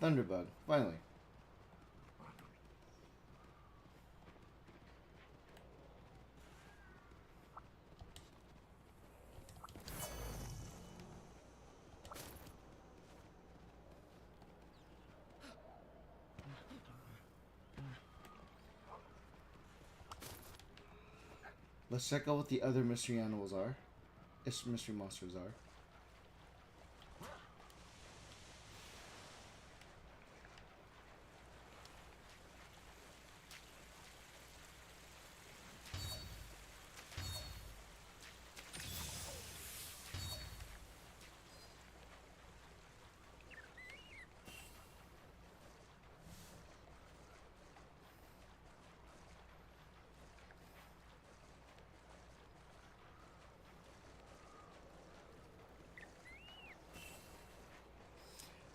Speaker 1: Thunderbug, finally. Let's check out what the other mystery animals are. Mystery monsters are.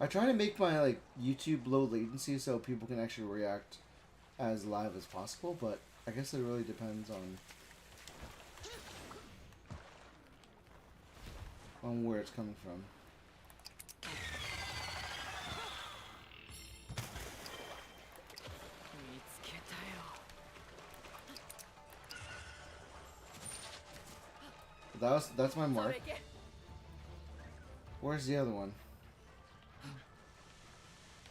Speaker 1: I try to make my like YouTube low latency so people can actually react as live as possible, but I guess it really depends on where it's coming from. That's my mark. Where's the other one?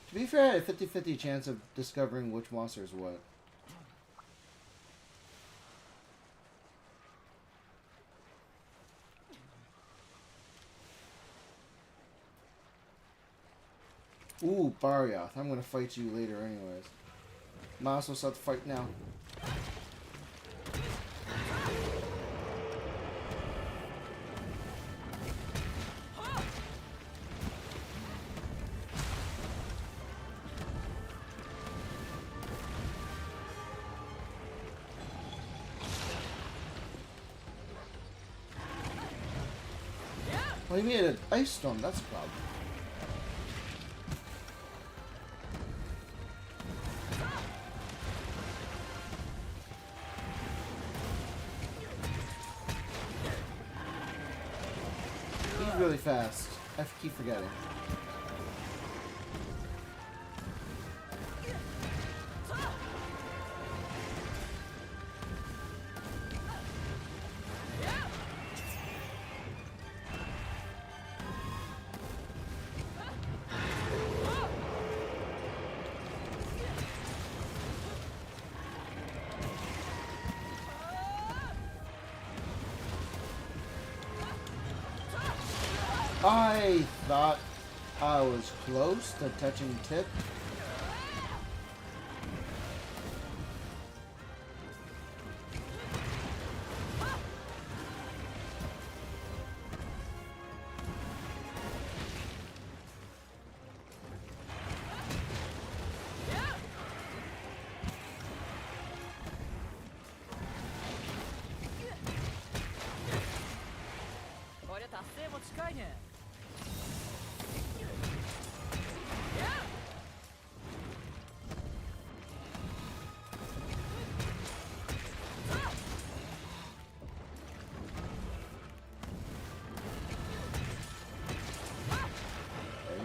Speaker 1: To be fair, I had a 50-50 chance of discovering which monster is what. Ooh, Barioth. I'm gonna fight you later anyways. Might as well start the fight now. Well, he made an ice storm, that's a problem. He's really fast. I keep forgetting. I thought I was close to touching tip.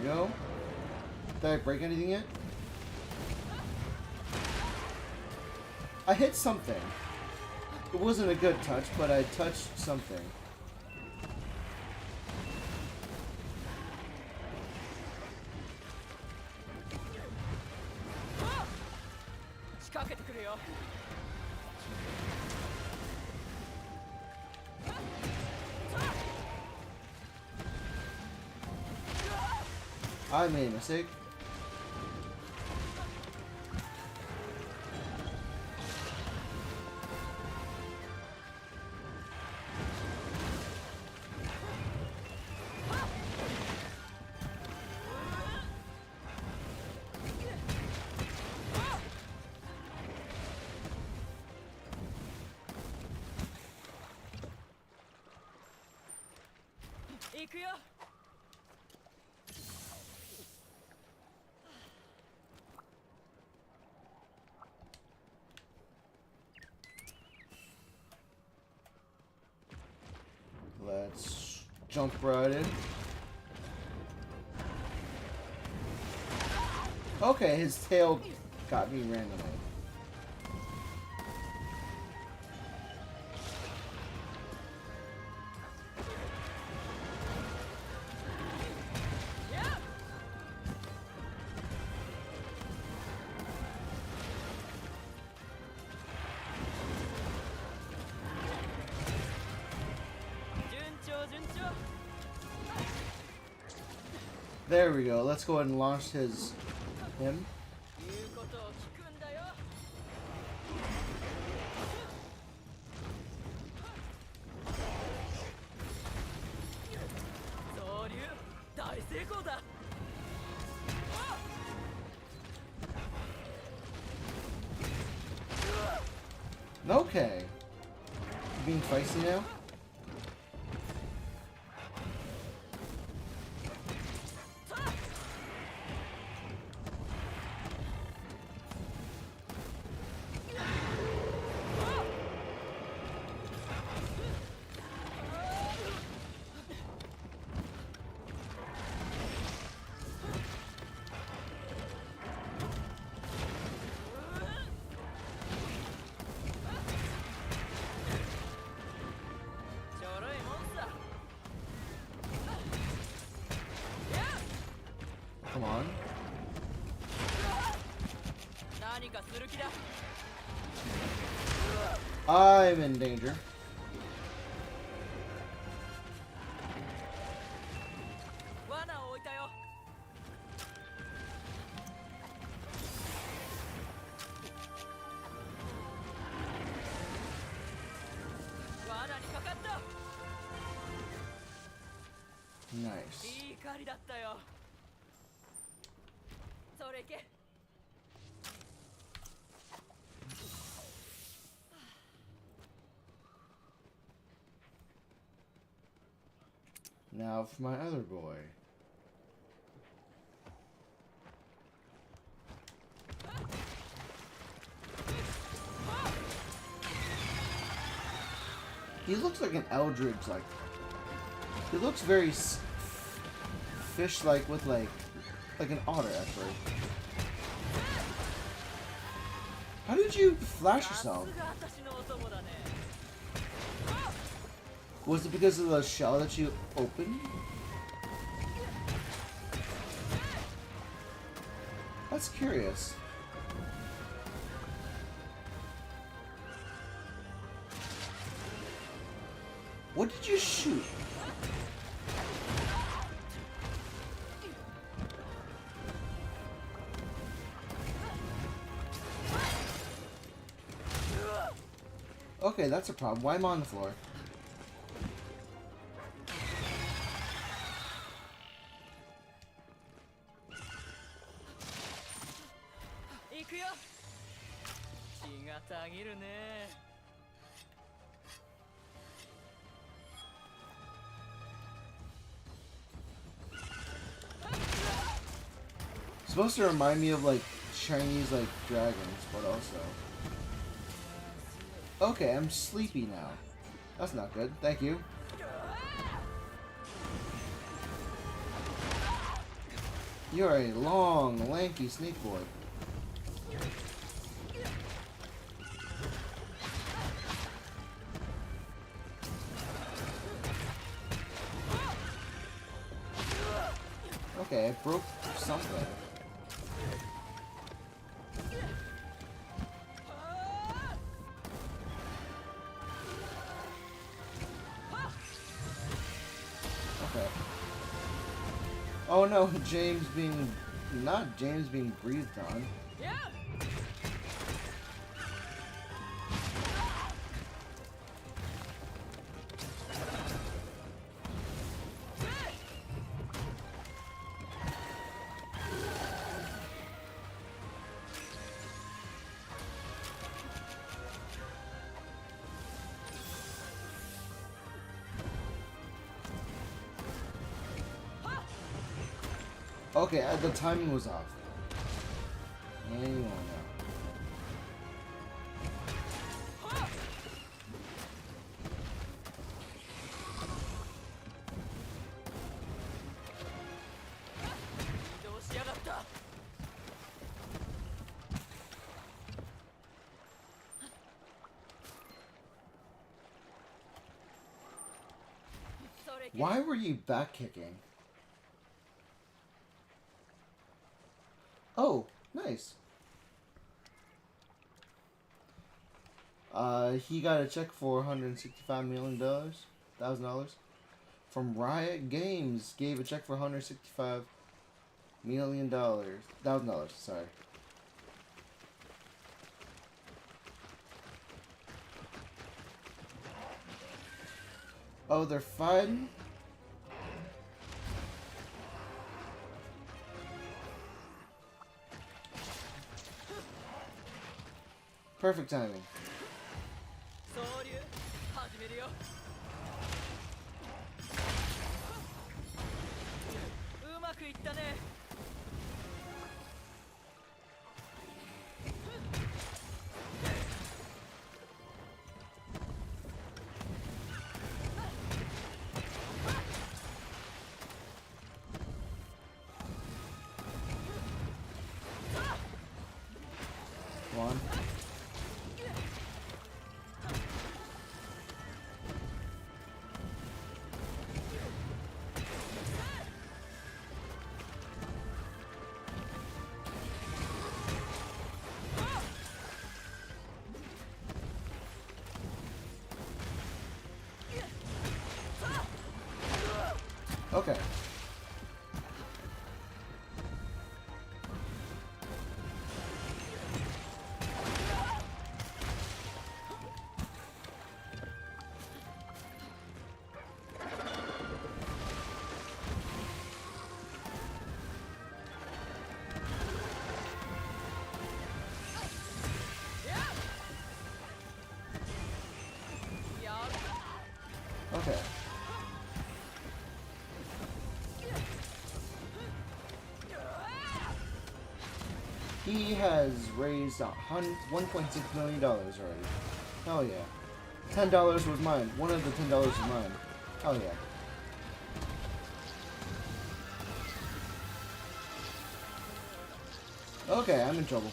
Speaker 1: Go. Did I break anything yet? I hit something. It wasn't a good touch, but I touched something. I made a mistake. Let's jump right in. Okay, his tail got me randomly. There we go. Let's go ahead and launch him. Okay. You being feisty now? Come on. I'm in danger. Nice. Now for my other boy. He looks like an Eldritch, like he looks very fish-like with like an otter at first. How did you flash yourself? Was it because of the shell that you opened? That's curious. What did you shoot? Okay, that's a problem. Why am I on the floor? Supposed to remind me of like Chinese like dragons, but also. Okay, I'm sleepy now. That's not good. Thank you. You're a long, lanky snake boy. Okay, I broke something. Okay. Oh no, not James being breathed on. Okay, the timing was off. Hang on now. Why were you back kicking? Oh, nice. He got a check for $165 million, $1,000 from Riot Games. Gave a check for $165 million, $1,000. Sorry. Oh, they're fighting. Perfect timing. One. Okay. Okay. He has raised $1.6 million already. Hell yeah. $10 was mine. One of the $10 was mine. Hell yeah. Okay, I'm in trouble.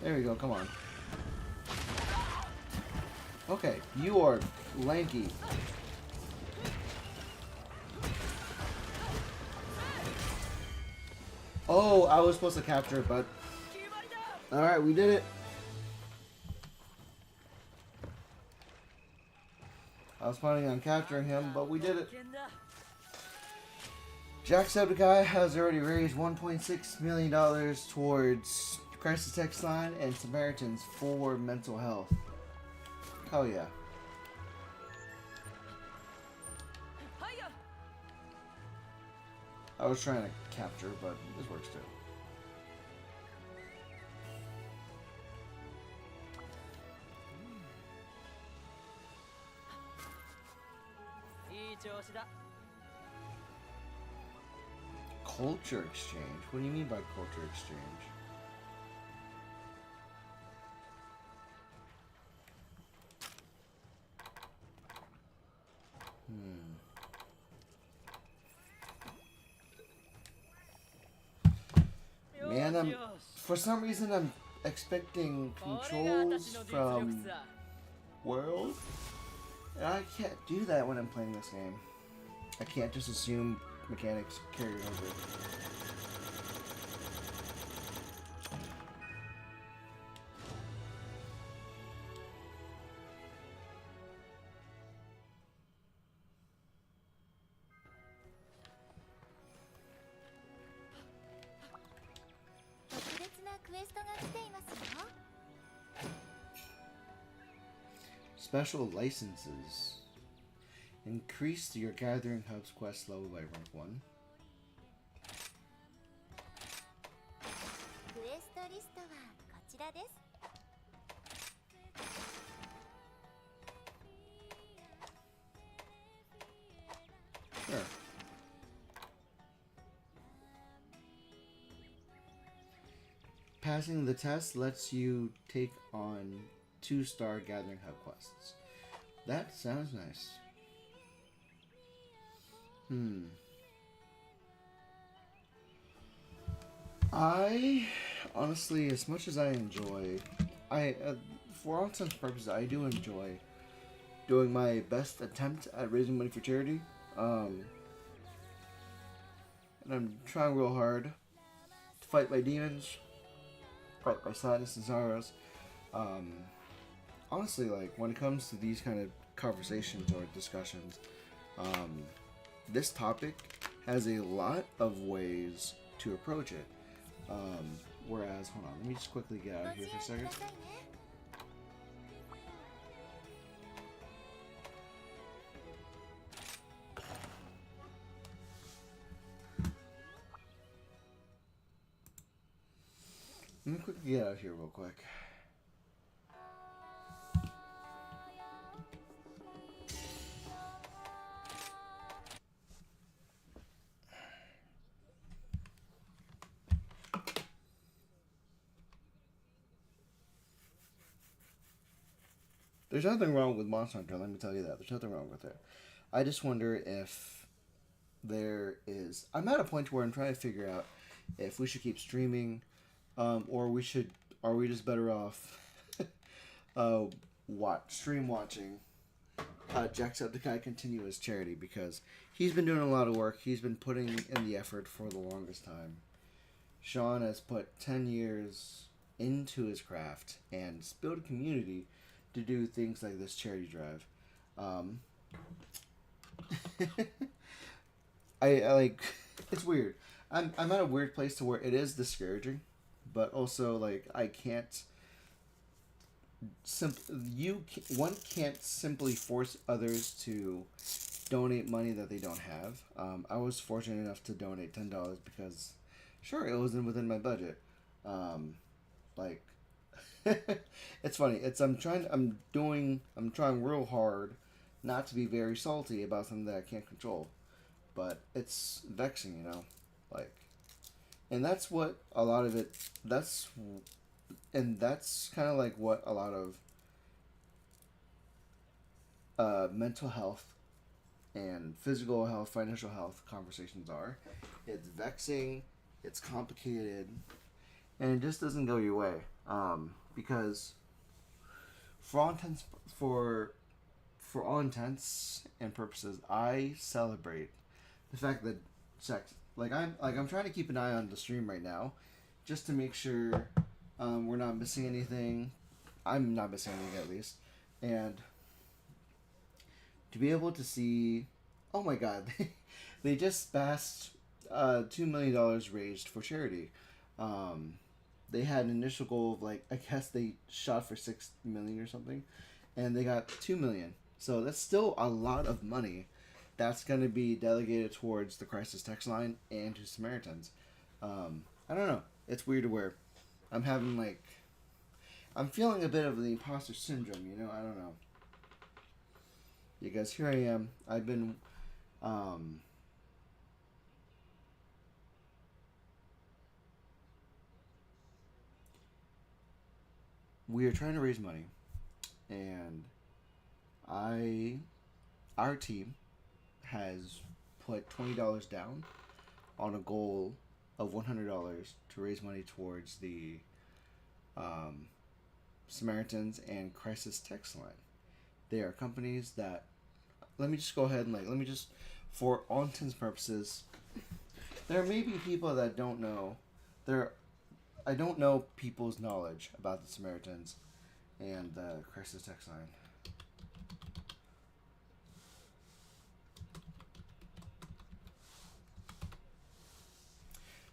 Speaker 1: There we go, come on. Okay, you are lanky. Oh, I was supposed to capture it, but... Alright, we did it. I was planning on capturing him, but we did it. Jacksepticeye has already raised $1.6 million towards Crisis Text Line and Samaritans for mental health. Hell yeah. I was trying to capture, but this works too.
Speaker 16: 調子だ。
Speaker 1: Culture exchange? What do you mean by culture exchange? Man, for some reason I'm expecting controls from World, and I can't do that when I'm playing this game. I can't just assume mechanics carried over. Special licenses. Increase your Gathering Hub's quest level by rank 1.
Speaker 5: クエストリストはこちらです。
Speaker 1: Sure. Passing the test lets you take on 2-star Gathering Hub quests. That sounds nice. I honestly, as much as I enjoy, for all intents and purposes, I do enjoy doing my best attempt at raising money for charity. And I'm trying real hard to fight my demons, fight my sadness and sorrows. Honestly, like, when it comes to these kind of conversations or discussions, this topic has a lot of ways to approach it. Whereas, hold on, let me just quickly get out of here for a second. Let me quickly get out of here real quick. There's nothing wrong with Monster Hunter, let me tell you that. There's nothing wrong with it. I just wonder if there is... I'm at a point where I'm trying to figure out if we should keep streaming, or are we just better off stream watching Jacksepticeye continue his charity, because he's been doing a lot of work. He's been putting in the effort for the longest time. Sean has put 10 years into his craft and built a community to do things like this charity drive. I like, it's weird. I'm at a weird place to where it is discouraging, but also, like, I can't one can't simply force others to donate money that they don't have. I was fortunate enough to donate $10 because, sure, it wasn't within my budget. Like, it's funny. I'm trying real hard not to be very salty about something that I can't control, but it's vexing, you know, like, and that's what a lot of it. That's kind of like what a lot of mental health and physical health, financial health conversations are. It's vexing. It's complicated, and it just doesn't go your way. Because for all intents and purposes, I celebrate the fact that I'm trying to keep an eye on the stream right now, just to make sure we're not missing anything. I'm not missing anything, at least, and to be able to see, oh my God, they just passed $2 million raised for charity. They had an initial goal of, like, I guess they shot for $6 million or something, and they got $2 million. So that's still a lot of money that's going to be delegated towards the Crisis Text Line and to Samaritans. I don't know. It's weird to where I'm having, like, I'm feeling a bit of the imposter syndrome, you know? I don't know. Because here I am. I've been We are trying to raise money, and our team has put $20 down on a goal of $100 to raise money towards the Samaritans and Crisis Text Line. They are companies that, let me just go ahead and let me just, for all intents and purposes, there may be people that don't know. I don't know people's knowledge about the Samaritans and the Crisis Text Line.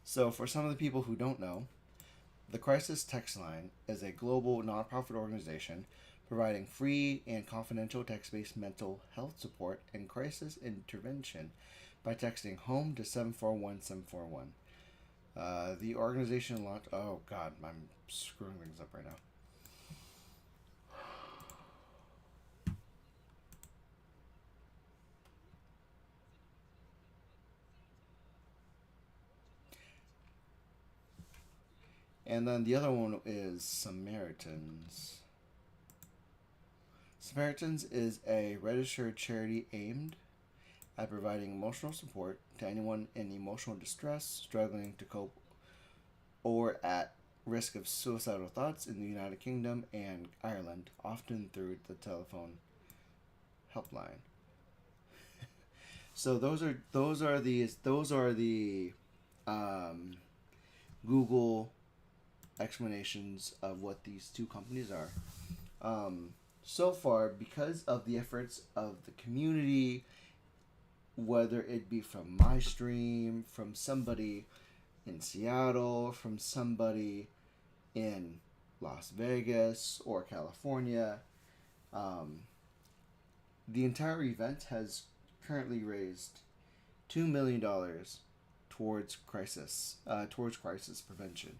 Speaker 1: So, for some of the people who don't know, the Crisis Text Line is a global nonprofit organization providing free and confidential text-based mental health support and crisis intervention by texting HOME to 741-741. The organization launched... Oh, God, I'm screwing things up right now. And then the other one is Samaritans. Samaritans is a registered charity aimed at providing emotional support to anyone in emotional distress, struggling to cope, or at risk of suicidal thoughts in the United Kingdom and Ireland, often through the telephone helpline. So those are the Google explanations of what these two companies are. So far, because of the efforts of the community, whether it be from my stream, from somebody in Seattle, from somebody in Las Vegas or California, the entire event has currently raised $2 million towards crisis prevention.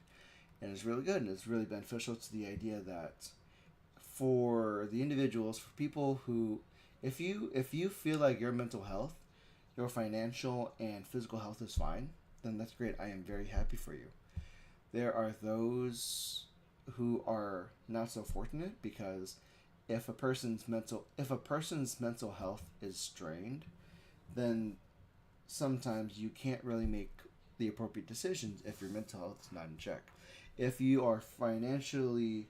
Speaker 1: And it's really good, and it's really beneficial to the idea that for the individuals, for people who, if you feel like your mental health, your financial and physical health is fine, then that's great. I am very happy for you. There are those who are not so fortunate, because if a person's mental health is strained, then sometimes you can't really make the appropriate decisions if your mental health is not in check. If you are financially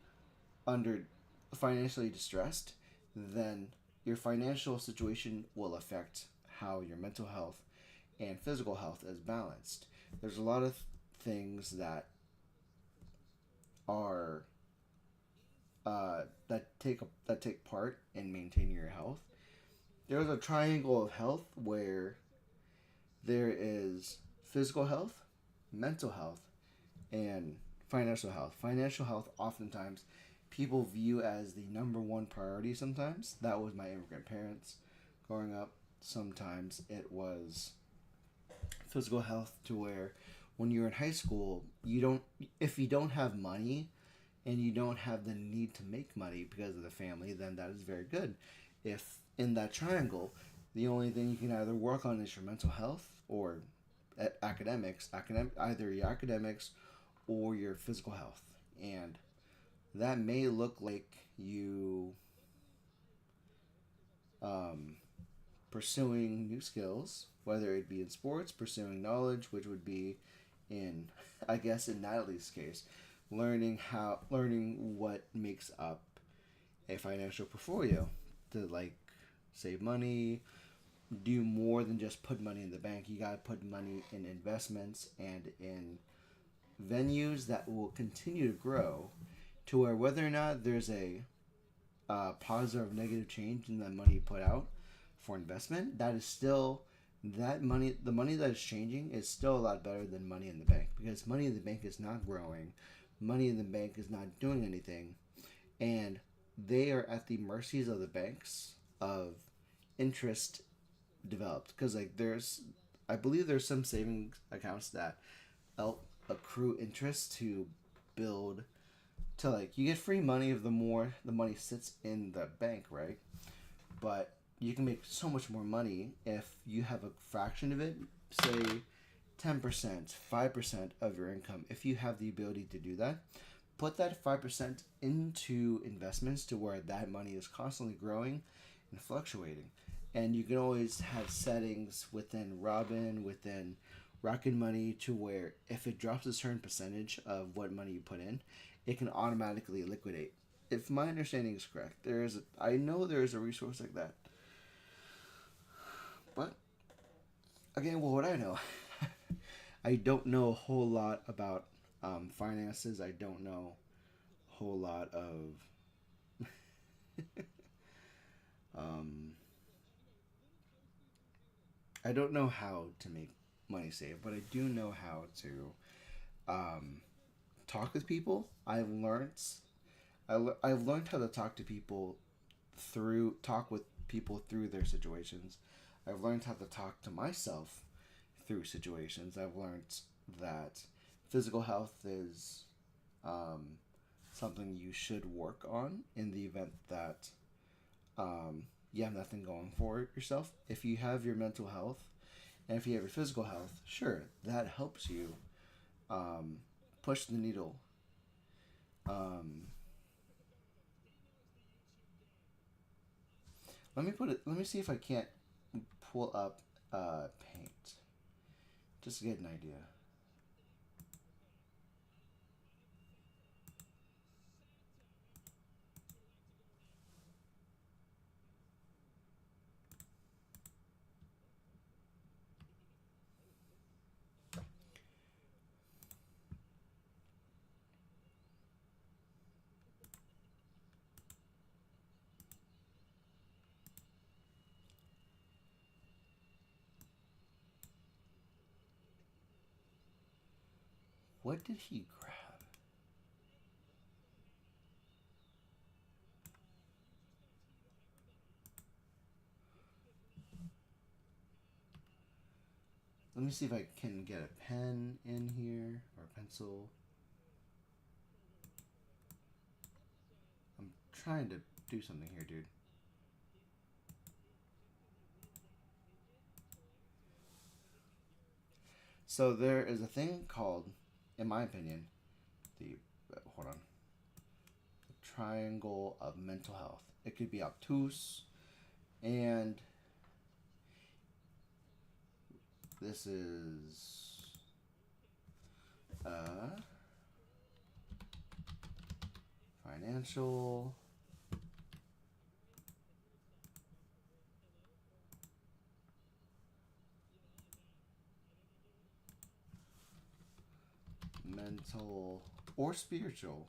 Speaker 1: distressed, then your financial situation will affect how your mental health and physical health is balanced. There's a lot of things that are that take part in maintaining your health. There's a triangle of health where there is physical health, mental health, and financial health. Financial health, oftentimes, people view as the number one priority sometimes. That was my immigrant parents growing up. Sometimes it was physical health, to where when you're in high school, if you don't have money and you don't have the need to make money because of the family, then that is very good. If in that triangle, the only thing you can either work on is your mental health or either your academics or your physical health. And that may look like you pursuing new skills, whether it be in sports, pursuing knowledge, which would be in Natalie's case, learning what makes up a financial portfolio to save money, do more than just put money in the bank. You gotta put money in investments and in venues that will continue to grow, to where whether or not there's a positive or negative change in the money you put out for investment, that is still the money that is changing is still a lot better than money in the bank, because money in the bank is not growing, money in the bank is not doing anything, and they are at the mercies of the banks of interest developed. Because I believe there's some savings accounts that accrue interest to build to you get free money if the more the money sits in the bank, right? But you can make so much more money if you have a fraction of it, say 10%, 5% of your income. If you have the ability to do that, put that 5% into investments to where that money is constantly growing and fluctuating. And you can always have settings within Robin, within Rocket Money, to where if it drops a certain percentage of what money you put in, it can automatically liquidate. If my understanding is correct, I know there is a resource like that. But again, what would I know? I don't know a whole lot about finances. I don't know a whole lot of I don't know how to make money save, but I do know how to talk with people. I've learned how to talk to people talk with people through their situations. I've learned how to talk to myself through situations. I've learned that physical health is something you should work on in the event that you have nothing going for yourself. If you have your mental health and if you have your physical health, sure, that helps you push the needle. Let me see if I can't pull up paint just to get an idea. What did he grab? Let me see if I can get a pen in here or a pencil. I'm trying to do something here, dude. So there is a thing called, in my opinion, the triangle of mental health. It could be obtuse, and this is financial, mental, or spiritual.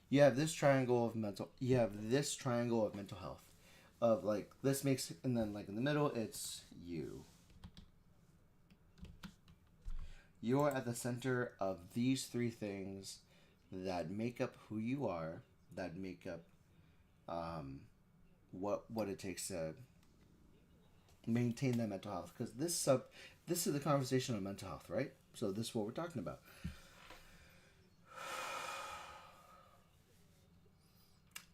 Speaker 1: You have this triangle of mental health of like this makes, and then like in the middle it's you. You're at the center of these three things that make up who you are, that make up what it takes to maintain that mental health. Because this is the conversation on mental health, right? So this is what we're talking about.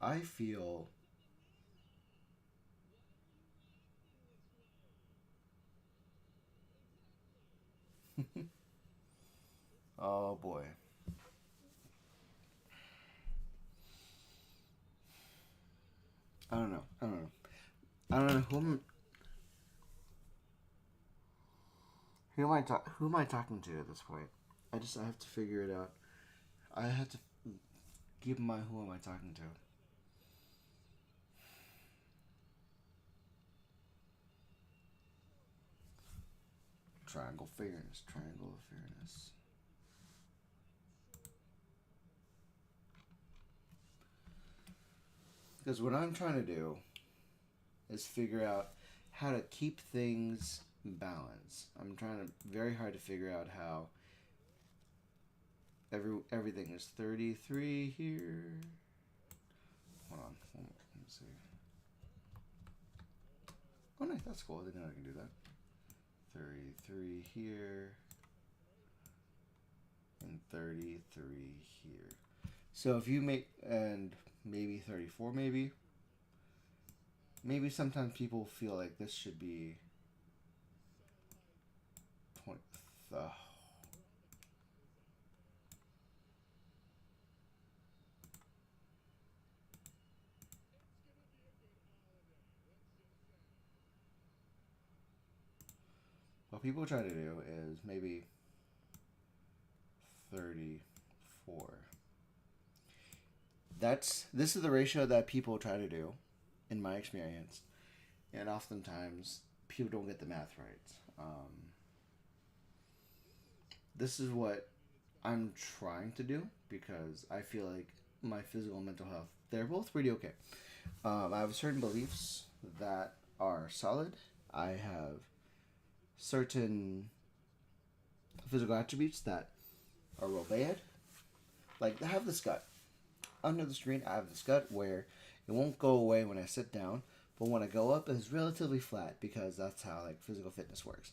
Speaker 1: I feel oh boy. I don't know who am I talking to at this point? I have to figure it out. I have to keep in mind, who am I talking to? Triangle of fairness. Because what I'm trying to do is figure out how to keep things balanced. I'm trying very hard to figure out how everything is 33 here. Hold on. Let me see. Oh, nice. That's cool. I didn't know I can do that. 33 here. And 33 here. So if you make, and maybe 34 maybe. Maybe sometimes people feel like this should be 20. What people try to do is maybe 34. This is the ratio that people try to do, in my experience, and oftentimes people don't get the math right. This is what I'm trying to do because I feel like my physical and mental health, they're both pretty okay. I have certain beliefs that are solid. I have certain physical attributes that are real bad. Like, I have this gut. Under the screen, I have this gut where it won't go away when I sit down, but when I go up, it's relatively flat because that's how, like, physical fitness works.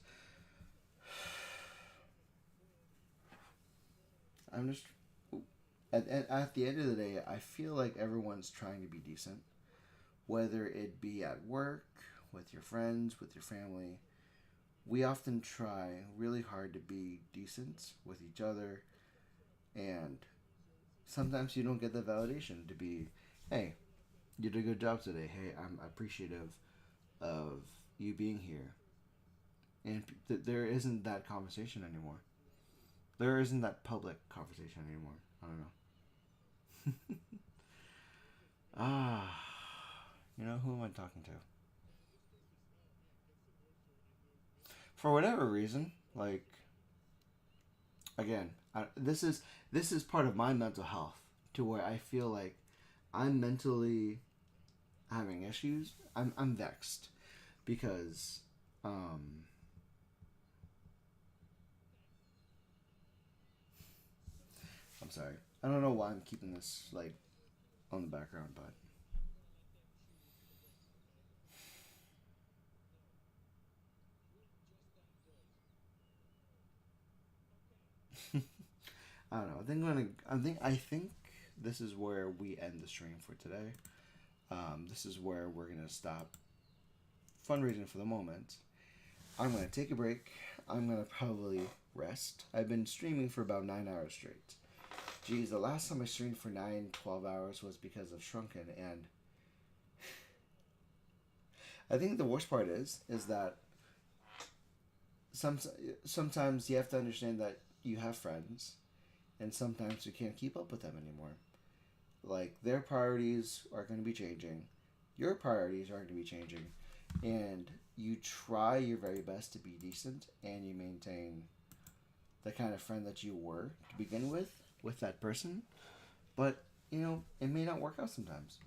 Speaker 1: I'm just... At the end of the day, I feel like everyone's trying to be decent. Whether it be at work, with your friends, with your family. We often try really hard to be decent with each other, and sometimes you don't get the validation to be, hey, you did a good job today. Hey, I'm appreciative of you being here. And there isn't that conversation anymore. There isn't that public conversation anymore. I don't know. You know, who am I talking to? For whatever reason, like, again, this is part of my mental health, to where I feel like I'm mentally having issues. I'm vexed because I'm sorry. I don't know why I'm keeping this like on the background, but I don't know. I think this is where we end the stream for today. This is where we're gonna stop fundraising for the moment. I'm gonna take a break. I'm gonna probably rest. I've been streaming for about 9 hours straight. Geez, the last time I streamed for 12 hours was because of Shrunken, and I think the worst part is that sometimes you have to understand that you have friends, and sometimes you can't keep up with them anymore. Like, their priorities are going to be changing. Your priorities are going to be changing. And you try your very best to be decent, and you maintain the kind of friend that you were to begin with that person. But, you know, it may not work out sometimes.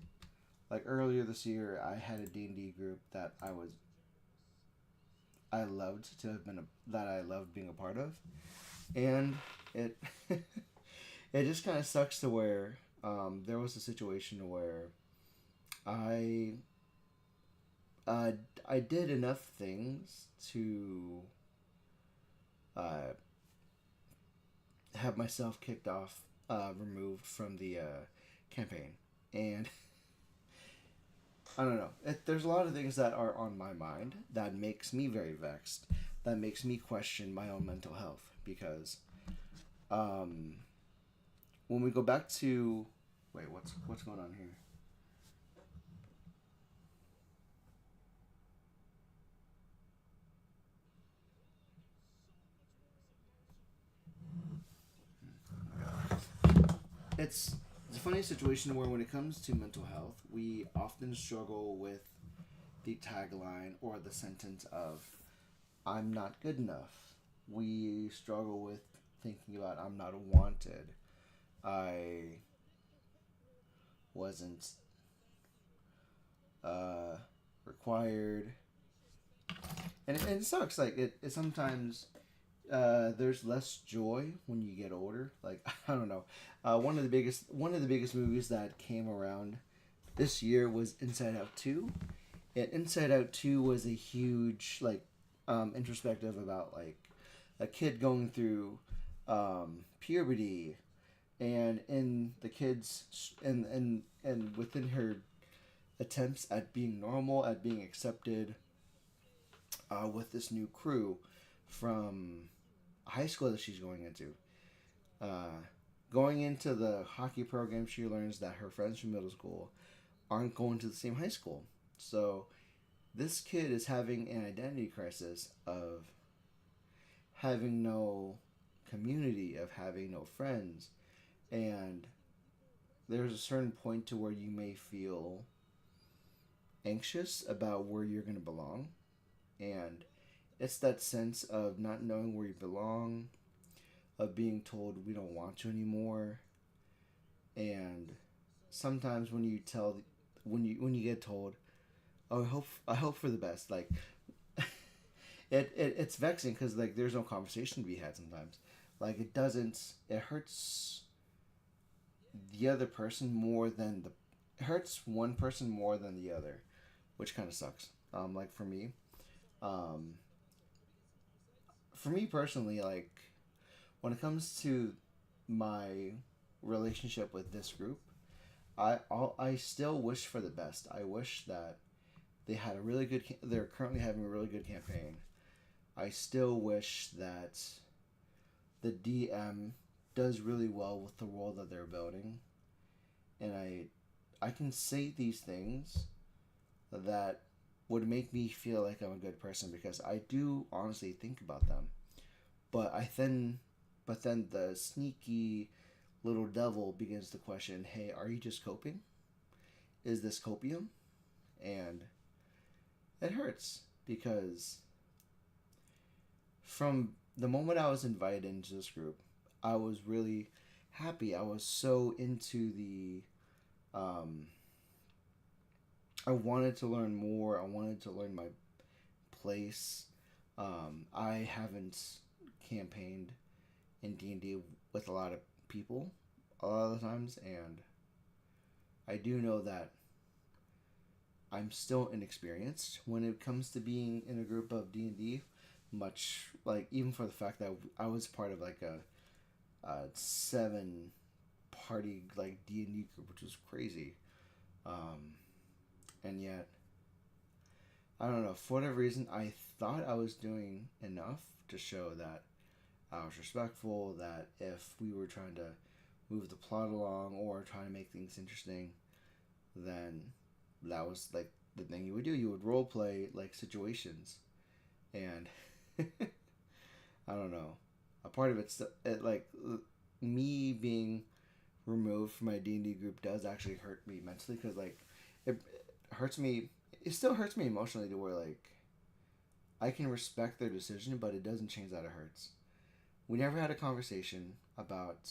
Speaker 1: Like, earlier this year, I had a D&D group that I loved being a part of. And it it just kind of sucks to where there was a situation where I did enough things to have myself kicked off, removed from the campaign, and I don't know. There's a lot of things that are on my mind that makes me very vexed, that makes me question my own mental health, because when we go back to... Wait, what's going on here? It's a funny situation where when it comes to mental health, we often struggle with the tagline or the sentence of, I'm not good enough. We struggle with thinking about, I'm not wanted. I wasn't required. And it sucks. Like, it sometimes... there's less joy when you get older. Like, I don't know. One of the biggest movies that came around this year was Inside Out 2, And Inside Out 2 was a huge, like, introspective about, like, a kid going through puberty, and in the kids, and within her attempts at being normal, at being accepted with this new crew from high school that she's going into. Going into the hockey program, she learns that her friends from middle school aren't going to the same high school. So this kid is having an identity crisis of having no community, of having no friends. And there's a certain point to where you may feel anxious about where you're going to belong. And it's that sense of not knowing where you belong, of being told we don't want you anymore. And sometimes when you get told, oh, I hope for the best, like it's vexing, because like there's no conversation to be had sometimes. Like it hurts the other person more than it hurts one person more than the other, which kind of sucks. Like for me personally, like when it comes to my relationship with this group, I still wish for the best. I wish that they had a really good. They're currently having a really good campaign. I still wish that the DM does really well with the world that they're building, and I can say these things that would make me feel like I'm a good person, because I do honestly think about them. But then the sneaky little devil begins to question, hey, are you just coping? Is this copium? And it hurts, because from the moment I was invited into this group, I was really happy. I was so into I wanted to learn more. I wanted to learn my place. I haven't campaigned in D&D with a lot of people a lot of the times, and I do know that I'm still inexperienced when it comes to being in a group of D&D, much like even for the fact that I was part of like a 7 party like D&D group, which was crazy. And yet, I don't know, for whatever reason, I thought I was doing enough to show that I was respectful, that if we were trying to move the plot along or trying to make things interesting, then that was like the thing you would do. You would role play like situations, and I don't know. A part of it, like me being removed from my D&D group does actually hurt me mentally, because like it hurts me. It still hurts me emotionally to where like I can respect their decision, but it doesn't change that it hurts. We never had a conversation about.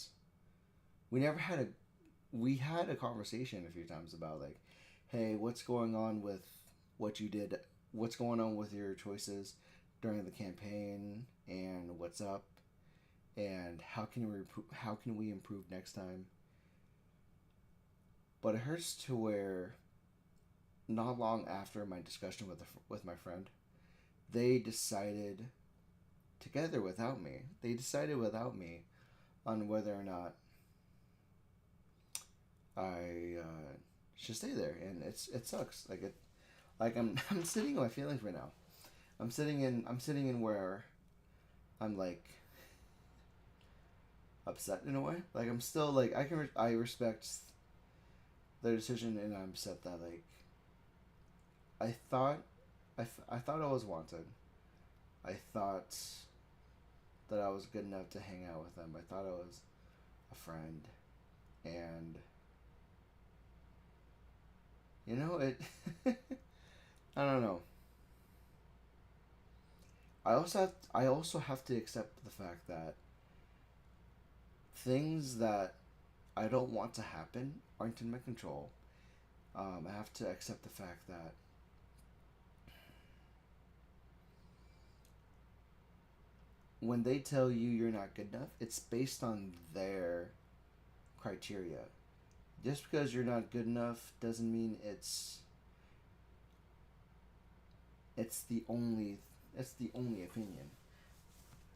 Speaker 1: We had a conversation a few times about like, hey, what's going on with what you did? What's going on with your choices during the campaign, and what's up, and how can we improve next time? But it hurts to where not long after my discussion with my friend, they decided together without me. They decided without me on whether or not I should stay there, and it sucks. Like I'm sitting in my feelings right now. I'm sitting in where I'm like upset in a way. Like I'm still like I respect their decision, and I'm upset that like I thought I was wanted. I thought that I was good enough to hang out with them. I thought I was a friend, and you know it. I don't know. I also have to accept the fact that things that I don't want to happen aren't in my control. I have to accept the fact that when they tell you you're not good enough, it's based on their criteria. Just because you're not good enough doesn't mean it's it's the only opinion.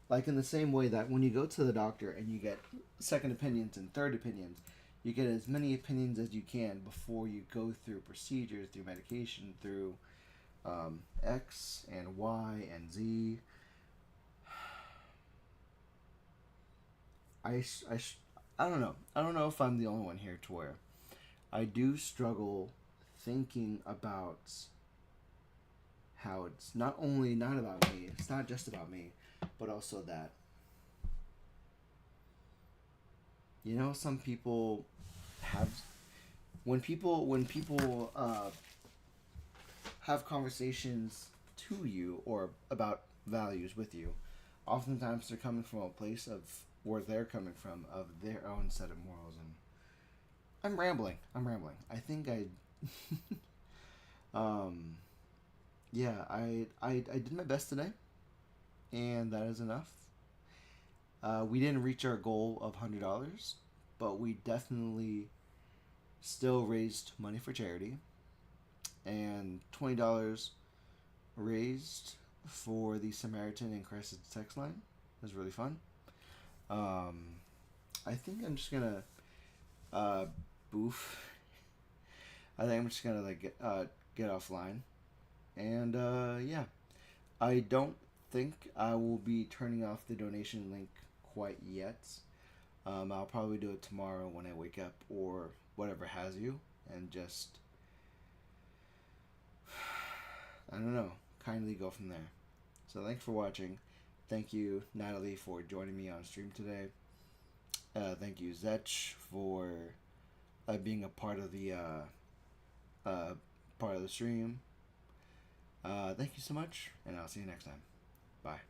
Speaker 1: Like in the same way that when you go to the doctor and you get second opinions and third opinions, you get as many opinions as you can before you go through procedures, through medication, through X and Y and Z. I don't know. I don't know if I'm the only one here to where I do struggle thinking about how it's not about me, it's not just about me, but also that, you know, some people have, when people have conversations to you or about values with you, oftentimes they're coming from a place of where they're coming from, of their own set of morals. And I'm rambling. I think yeah, I did my best today, and that is enough. We didn't reach our goal of $100, but we definitely still raised money for charity, and $20 raised for the Samaritan and Crisis text line. It was really fun. I think I'm just gonna boof. I think I'm just gonna get offline, and yeah, I don't think I will be turning off the donation link quite yet. I'll probably do it tomorrow when I wake up or whatever has you, and just, I don't know, kindly go from there. So thanks for watching. Thank you, Natalie, for joining me on stream today. Thank you, Zetch, for being a part of the stream. Thank you so much, and I'll see you next time. Bye.